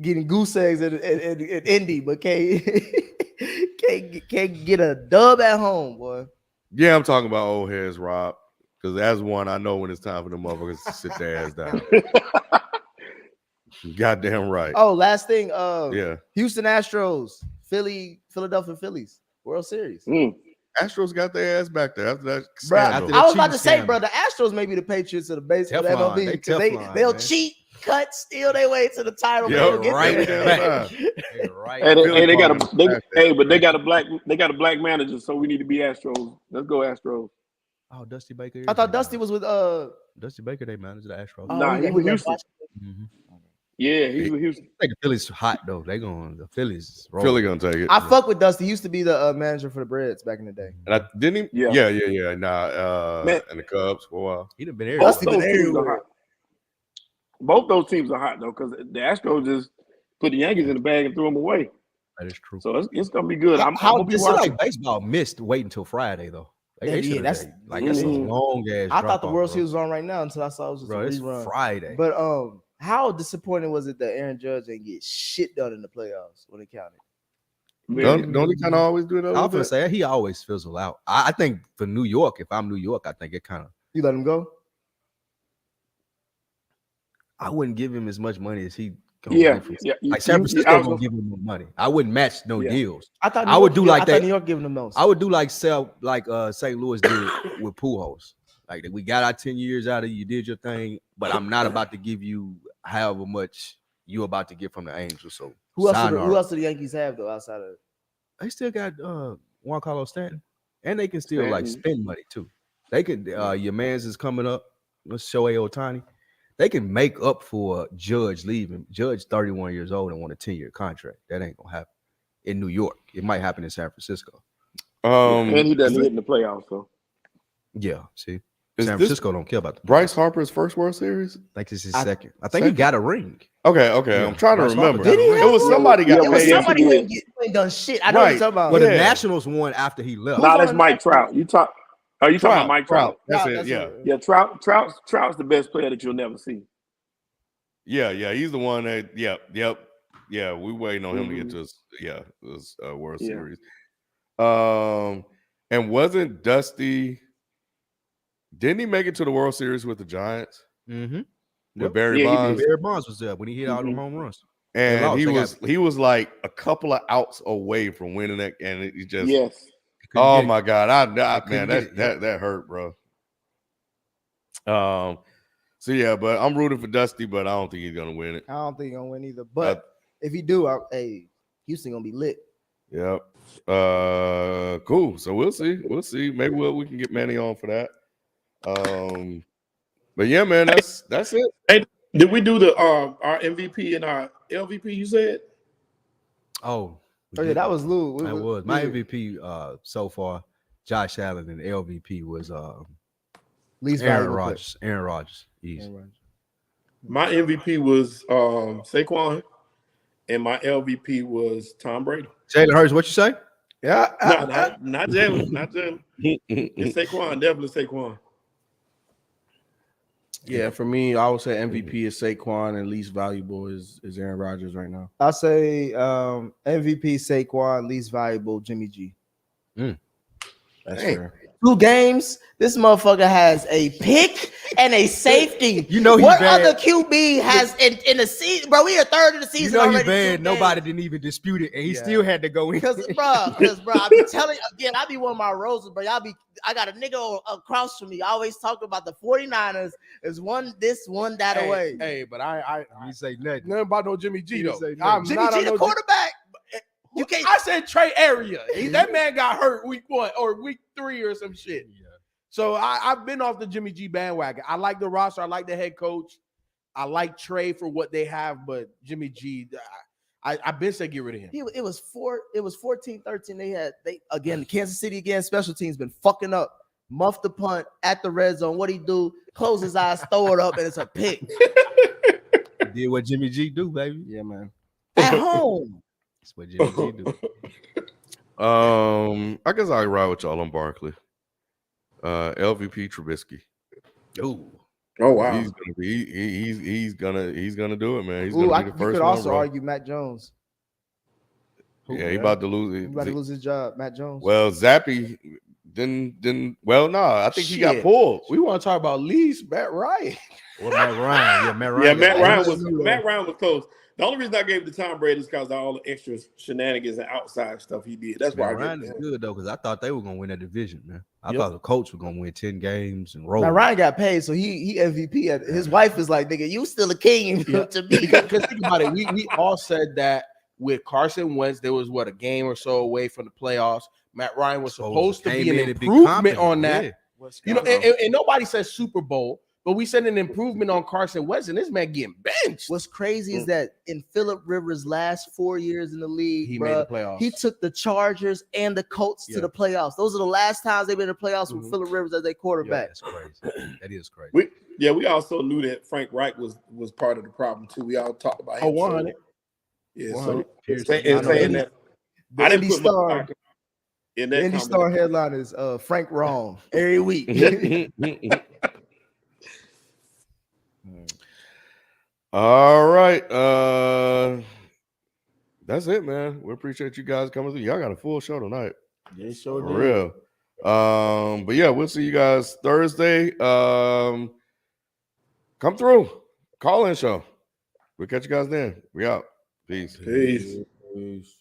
Speaker 6: getting goose eggs at Indy, but can't get a dub at home, boy.
Speaker 1: Yeah, I'm talking about old heads, Rob. Because as one, I know when it's time for them motherfuckers to sit their ass down. Goddamn right.
Speaker 6: Oh, last thing,
Speaker 1: Yeah.
Speaker 6: Houston Astros, Philadelphia Phillies, World Series.
Speaker 1: Astros got their ass back there after that
Speaker 6: Bro,
Speaker 1: scandal.
Speaker 6: I was about to
Speaker 5: cheating
Speaker 6: say,
Speaker 5: scandal.
Speaker 6: bro, the Astros may be the Patriots of the base of the
Speaker 5: Teflon,
Speaker 6: MLB
Speaker 5: they
Speaker 6: because
Speaker 5: Teflon,
Speaker 6: they'll
Speaker 5: man.
Speaker 6: cheat, cut, steal their way to the title.
Speaker 1: Yep,
Speaker 6: but they'll get
Speaker 5: right
Speaker 6: there.
Speaker 5: back.
Speaker 1: Damn
Speaker 5: Hey, right.
Speaker 3: Hey,
Speaker 1: Philly
Speaker 3: they got
Speaker 1: Cardinals back there.
Speaker 3: they got a black manager, so we need to be Astros. Let's go Astros.
Speaker 5: Oh, Dusty Baker.
Speaker 6: I thought Dusty was with
Speaker 5: Dusty Baker. They managed the Astros.
Speaker 3: Nah, he was Houston.
Speaker 5: Mm-hmm.
Speaker 3: Yeah, he's with Houston.
Speaker 5: I think the Phillies hot though. The Phillies. Roll.
Speaker 1: Philly gonna take it.
Speaker 6: I fuck with Dusty. He used to be the manager for the Breds back in the day.
Speaker 1: And didn't he?
Speaker 3: Yeah.
Speaker 1: Yeah. Nah,
Speaker 3: Man.
Speaker 1: and the Cubs for a while.
Speaker 5: He done been there.
Speaker 6: Dusty
Speaker 3: Both
Speaker 6: been
Speaker 3: those teams are
Speaker 6: everywhere.
Speaker 3: hot. Both those teams are hot though, because the Astros just put the Yankees in the bag and threw them away.
Speaker 5: That is true.
Speaker 3: So it's gonna be good. I'm
Speaker 6: How
Speaker 3: gonna be
Speaker 5: It's
Speaker 3: watching.
Speaker 5: like baseball missed waiting until Friday though. Like, they
Speaker 6: Yeah,
Speaker 5: should've
Speaker 6: that's-
Speaker 5: done- like that's a long ass.
Speaker 6: I thought the World Series was on right now until I saw it was just
Speaker 5: Bro,
Speaker 6: a
Speaker 5: it's
Speaker 6: rerun.
Speaker 5: Friday.
Speaker 6: But how disappointing was it that Aaron Judge didn't get shit done in the playoffs when it counted?
Speaker 1: Don't he kind of always do that? a
Speaker 5: I
Speaker 1: little
Speaker 5: was gonna
Speaker 1: bit?
Speaker 5: say he always fizzle out. I think for New York, if I'm New York, I think it kind of.
Speaker 6: You let him go?
Speaker 5: I wouldn't give him as much money as he. gonna
Speaker 3: Yeah,
Speaker 5: get from-
Speaker 3: yeah.
Speaker 5: Like San Francisco
Speaker 3: I was
Speaker 5: gonna give him more money. I wouldn't match no
Speaker 3: Yeah.
Speaker 5: deals.
Speaker 6: I thought
Speaker 5: I would do like
Speaker 6: I
Speaker 5: that.
Speaker 6: thought New York giving the most.
Speaker 5: I would do like St. Louis did with Pujols. Like we got our 10 years out of you, did your thing, but I'm not about to give you however much you about to get from the Angels. So
Speaker 6: who
Speaker 5: sayonara.
Speaker 6: else do the Yankees have though outside of?
Speaker 5: They still got Juan Carlos Stanton, and they can still like
Speaker 3: Stanton.
Speaker 5: spend money too. They could. Your man's is coming up. Let's Shohei Ohtani. They can make up for Judge leaving. Judge 31 years old and want a 10-year contract. That ain't gonna happen in New York. It might happen in San Francisco.
Speaker 3: and he doesn't
Speaker 1: is
Speaker 3: hit in the playoffs. So
Speaker 5: Yeah, see,
Speaker 1: Is
Speaker 5: San
Speaker 1: this
Speaker 5: Francisco don't care about the
Speaker 1: Bryce Harper's first World Series?
Speaker 5: I think this is
Speaker 6: I-
Speaker 5: second. I think he
Speaker 1: second?
Speaker 5: got a ring.
Speaker 1: Okay.
Speaker 5: Yeah.
Speaker 1: I'm trying to
Speaker 5: Bryce Harper
Speaker 1: remember.
Speaker 5: got a ring.
Speaker 1: It was somebody got
Speaker 3: Yeah,
Speaker 6: It was
Speaker 1: paid.
Speaker 3: yes,
Speaker 6: somebody
Speaker 3: he
Speaker 6: who
Speaker 3: did.
Speaker 6: ain't done shit. I know what
Speaker 1: Right.
Speaker 6: you're talking about.
Speaker 5: But
Speaker 1: Yeah.
Speaker 5: the Nationals won after he left.
Speaker 3: nah,
Speaker 6: on
Speaker 3: that's
Speaker 6: the
Speaker 3: Mike
Speaker 6: Nationals?
Speaker 3: Trout. You talking about Mike Trout?
Speaker 1: That's
Speaker 6: Trout,
Speaker 1: it.
Speaker 6: that's
Speaker 1: Yeah.
Speaker 6: it.
Speaker 3: Yeah, Trout's the best player that you'll never see.
Speaker 1: Yeah. He's the one that. Yep. Yeah. We waiting on him to get to his. Yeah, this World
Speaker 3: Yeah.
Speaker 1: Series. And wasn't Dusty? Didn't he make it to the World Series with the Giants
Speaker 5: Mm-hmm.
Speaker 1: with Barry
Speaker 3: Yeah, he
Speaker 1: Bonds?
Speaker 3: did.
Speaker 5: Barry Bonds was there when he hit all them home runs.
Speaker 1: And
Speaker 5: lost.
Speaker 1: he was like a couple of outs away from winning it, and he just.
Speaker 3: Yes.
Speaker 5: Couldn't
Speaker 1: Oh
Speaker 5: get it.
Speaker 1: my God! Man,
Speaker 5: couldn't get it,
Speaker 1: that hurt, bro. So yeah, but I'm rooting for Dusty, but I don't think he's gonna win it.
Speaker 6: I don't think he's gonna win either. But if he do, Houston gonna be lit.
Speaker 1: Yep. Cool. So we'll see. Maybe we can get Manny on for that. But yeah, man, that's it.
Speaker 2: Did we do the our MVP and our LVP? You said
Speaker 5: Oh,
Speaker 6: Oh yeah, that was Lou.
Speaker 5: that was my
Speaker 6: yeah.
Speaker 5: MVP so far. Josh Allen, and the LVP was
Speaker 6: Least
Speaker 5: Aaron
Speaker 6: valuable player.
Speaker 5: Rodgers. Aaron Rodgers. Easy.
Speaker 6: Aaron Rodgers.
Speaker 2: my MVP was Saquon,
Speaker 3: and my LVP was Tom Brady.
Speaker 5: Jalen Hurts, what you say?
Speaker 2: Yeah,
Speaker 3: No, not Jalen. Not Jalen. It's Saquon. Definitely Saquon.
Speaker 2: yeah. For me, I would say MVP is Saquon, and least valuable is Aaron Rodgers right now.
Speaker 6: I say MVP Saquon, least valuable Jimmy G.
Speaker 2: That's
Speaker 3: Dang.
Speaker 2: fair.
Speaker 6: 2 games. This motherfucker has a pick and a safety.
Speaker 5: You know he
Speaker 6: what
Speaker 5: bad.
Speaker 6: other QB has in the season, bro? We are third of the
Speaker 5: You
Speaker 6: season
Speaker 5: know he
Speaker 6: already.
Speaker 5: bad. Nobody didn't even dispute it, and he still had to go in.
Speaker 6: Because bro, I be telling again, I be one of my roses, bro. I got a nigga across from me. I always talk about the 49ers is one this, one that away.
Speaker 2: Hey, but I
Speaker 5: You say nothing.
Speaker 2: nothing about no Jimmy G
Speaker 5: He
Speaker 2: though.
Speaker 5: didn't say
Speaker 2: I'm
Speaker 5: nothing.
Speaker 6: Jimmy
Speaker 2: not
Speaker 6: G,
Speaker 2: on
Speaker 6: the
Speaker 2: no
Speaker 6: quarterback. You can't.
Speaker 2: I said Trey Area. That man got hurt week 1 or week 3 or some shit.
Speaker 5: Yeah.
Speaker 2: So I've been off the Jimmy G bandwagon. I like the roster. I like the head coach. I like Trey for what they have, but Jimmy G, I've been saying get rid of him.
Speaker 6: It was 14-13. They again, Kansas City again, special teams been fucking up. Muff the punt at the red zone. What he do? Close his eyes, throw it up, and it's a pick.
Speaker 5: He did what Jimmy G do, baby.
Speaker 2: Yeah, man.
Speaker 6: At home.
Speaker 5: That's what Jimmy G do.
Speaker 1: I guess I'll ride with y'all on Barkley. LVP Trubisky.
Speaker 5: Ooh.
Speaker 3: Oh wow.
Speaker 1: He's gonna be he's gonna do it, man. He's
Speaker 6: Ooh,
Speaker 1: gonna be
Speaker 6: you
Speaker 1: the first
Speaker 6: could
Speaker 1: one.
Speaker 6: also argue Matt Jones.
Speaker 1: Yeah, he about to lose
Speaker 6: He
Speaker 1: it.
Speaker 6: about to lose his job, Matt Jones.
Speaker 1: Well, Zappy didn't. Well, no, I think he got
Speaker 2: Shit.
Speaker 1: pulled.
Speaker 2: We want to talk about least Matt Ryan.
Speaker 5: Or Matt Ryan. Yeah, Matt Ryan.
Speaker 3: Yeah, Matt
Speaker 5: got-
Speaker 3: Ryan was close. The only reason I gave it to Tom Brady is because of all the extra shenanigans and outside stuff he did. That's why
Speaker 5: Matt
Speaker 3: I
Speaker 5: Ryan
Speaker 3: gave
Speaker 5: is
Speaker 3: it to him.
Speaker 5: good though, because I thought they were gonna win that division, man. I
Speaker 2: Yep.
Speaker 5: thought the Colts were gonna win 10 games and roll.
Speaker 6: Matt Ryan got paid, so he MVP. His wife is like, nigga, you still a king
Speaker 2: Yeah.
Speaker 6: to me.
Speaker 2: Because think about it, we all said that with Carson Wentz, there was a game or so away from the playoffs. Matt Ryan was supposed to be an improvement on that.
Speaker 5: Yeah.
Speaker 2: You know, and nobody says Super Bowl, but we said an improvement on Carson Wentz, and this man getting benched.
Speaker 6: What's crazy is that in Phillip Rivers' last 4 years in the league,
Speaker 2: He
Speaker 6: bruh,
Speaker 2: made the playoffs.
Speaker 6: he took the Chargers and the Colts to
Speaker 2: Yeah.
Speaker 6: the playoffs. Those are the last times they've been in the playoffs with
Speaker 2: Mhm.
Speaker 6: Phillip Rivers as their quarterback.
Speaker 5: That's crazy. That is crazy.
Speaker 3: We also knew that Frank Reich was part of the problem too. We all talked about him.
Speaker 2: 100.
Speaker 3: Yeah,
Speaker 2: 100.
Speaker 3: so saying that
Speaker 6: The
Speaker 3: I didn't
Speaker 6: Indy
Speaker 3: put my
Speaker 6: Star,
Speaker 3: stock in
Speaker 6: the
Speaker 3: that
Speaker 6: Indy Star
Speaker 3: combination.
Speaker 6: headline is Frank wrong every week.
Speaker 1: All right. That's it, man. We appreciate you guys coming through. Y'all got a full show tonight.
Speaker 2: They sure
Speaker 1: For
Speaker 2: did.
Speaker 1: real. But yeah, we'll see you guys Thursday. Come through. Call in show. We'll catch you guys then. We out. Peace.
Speaker 3: Peace.
Speaker 2: Peace.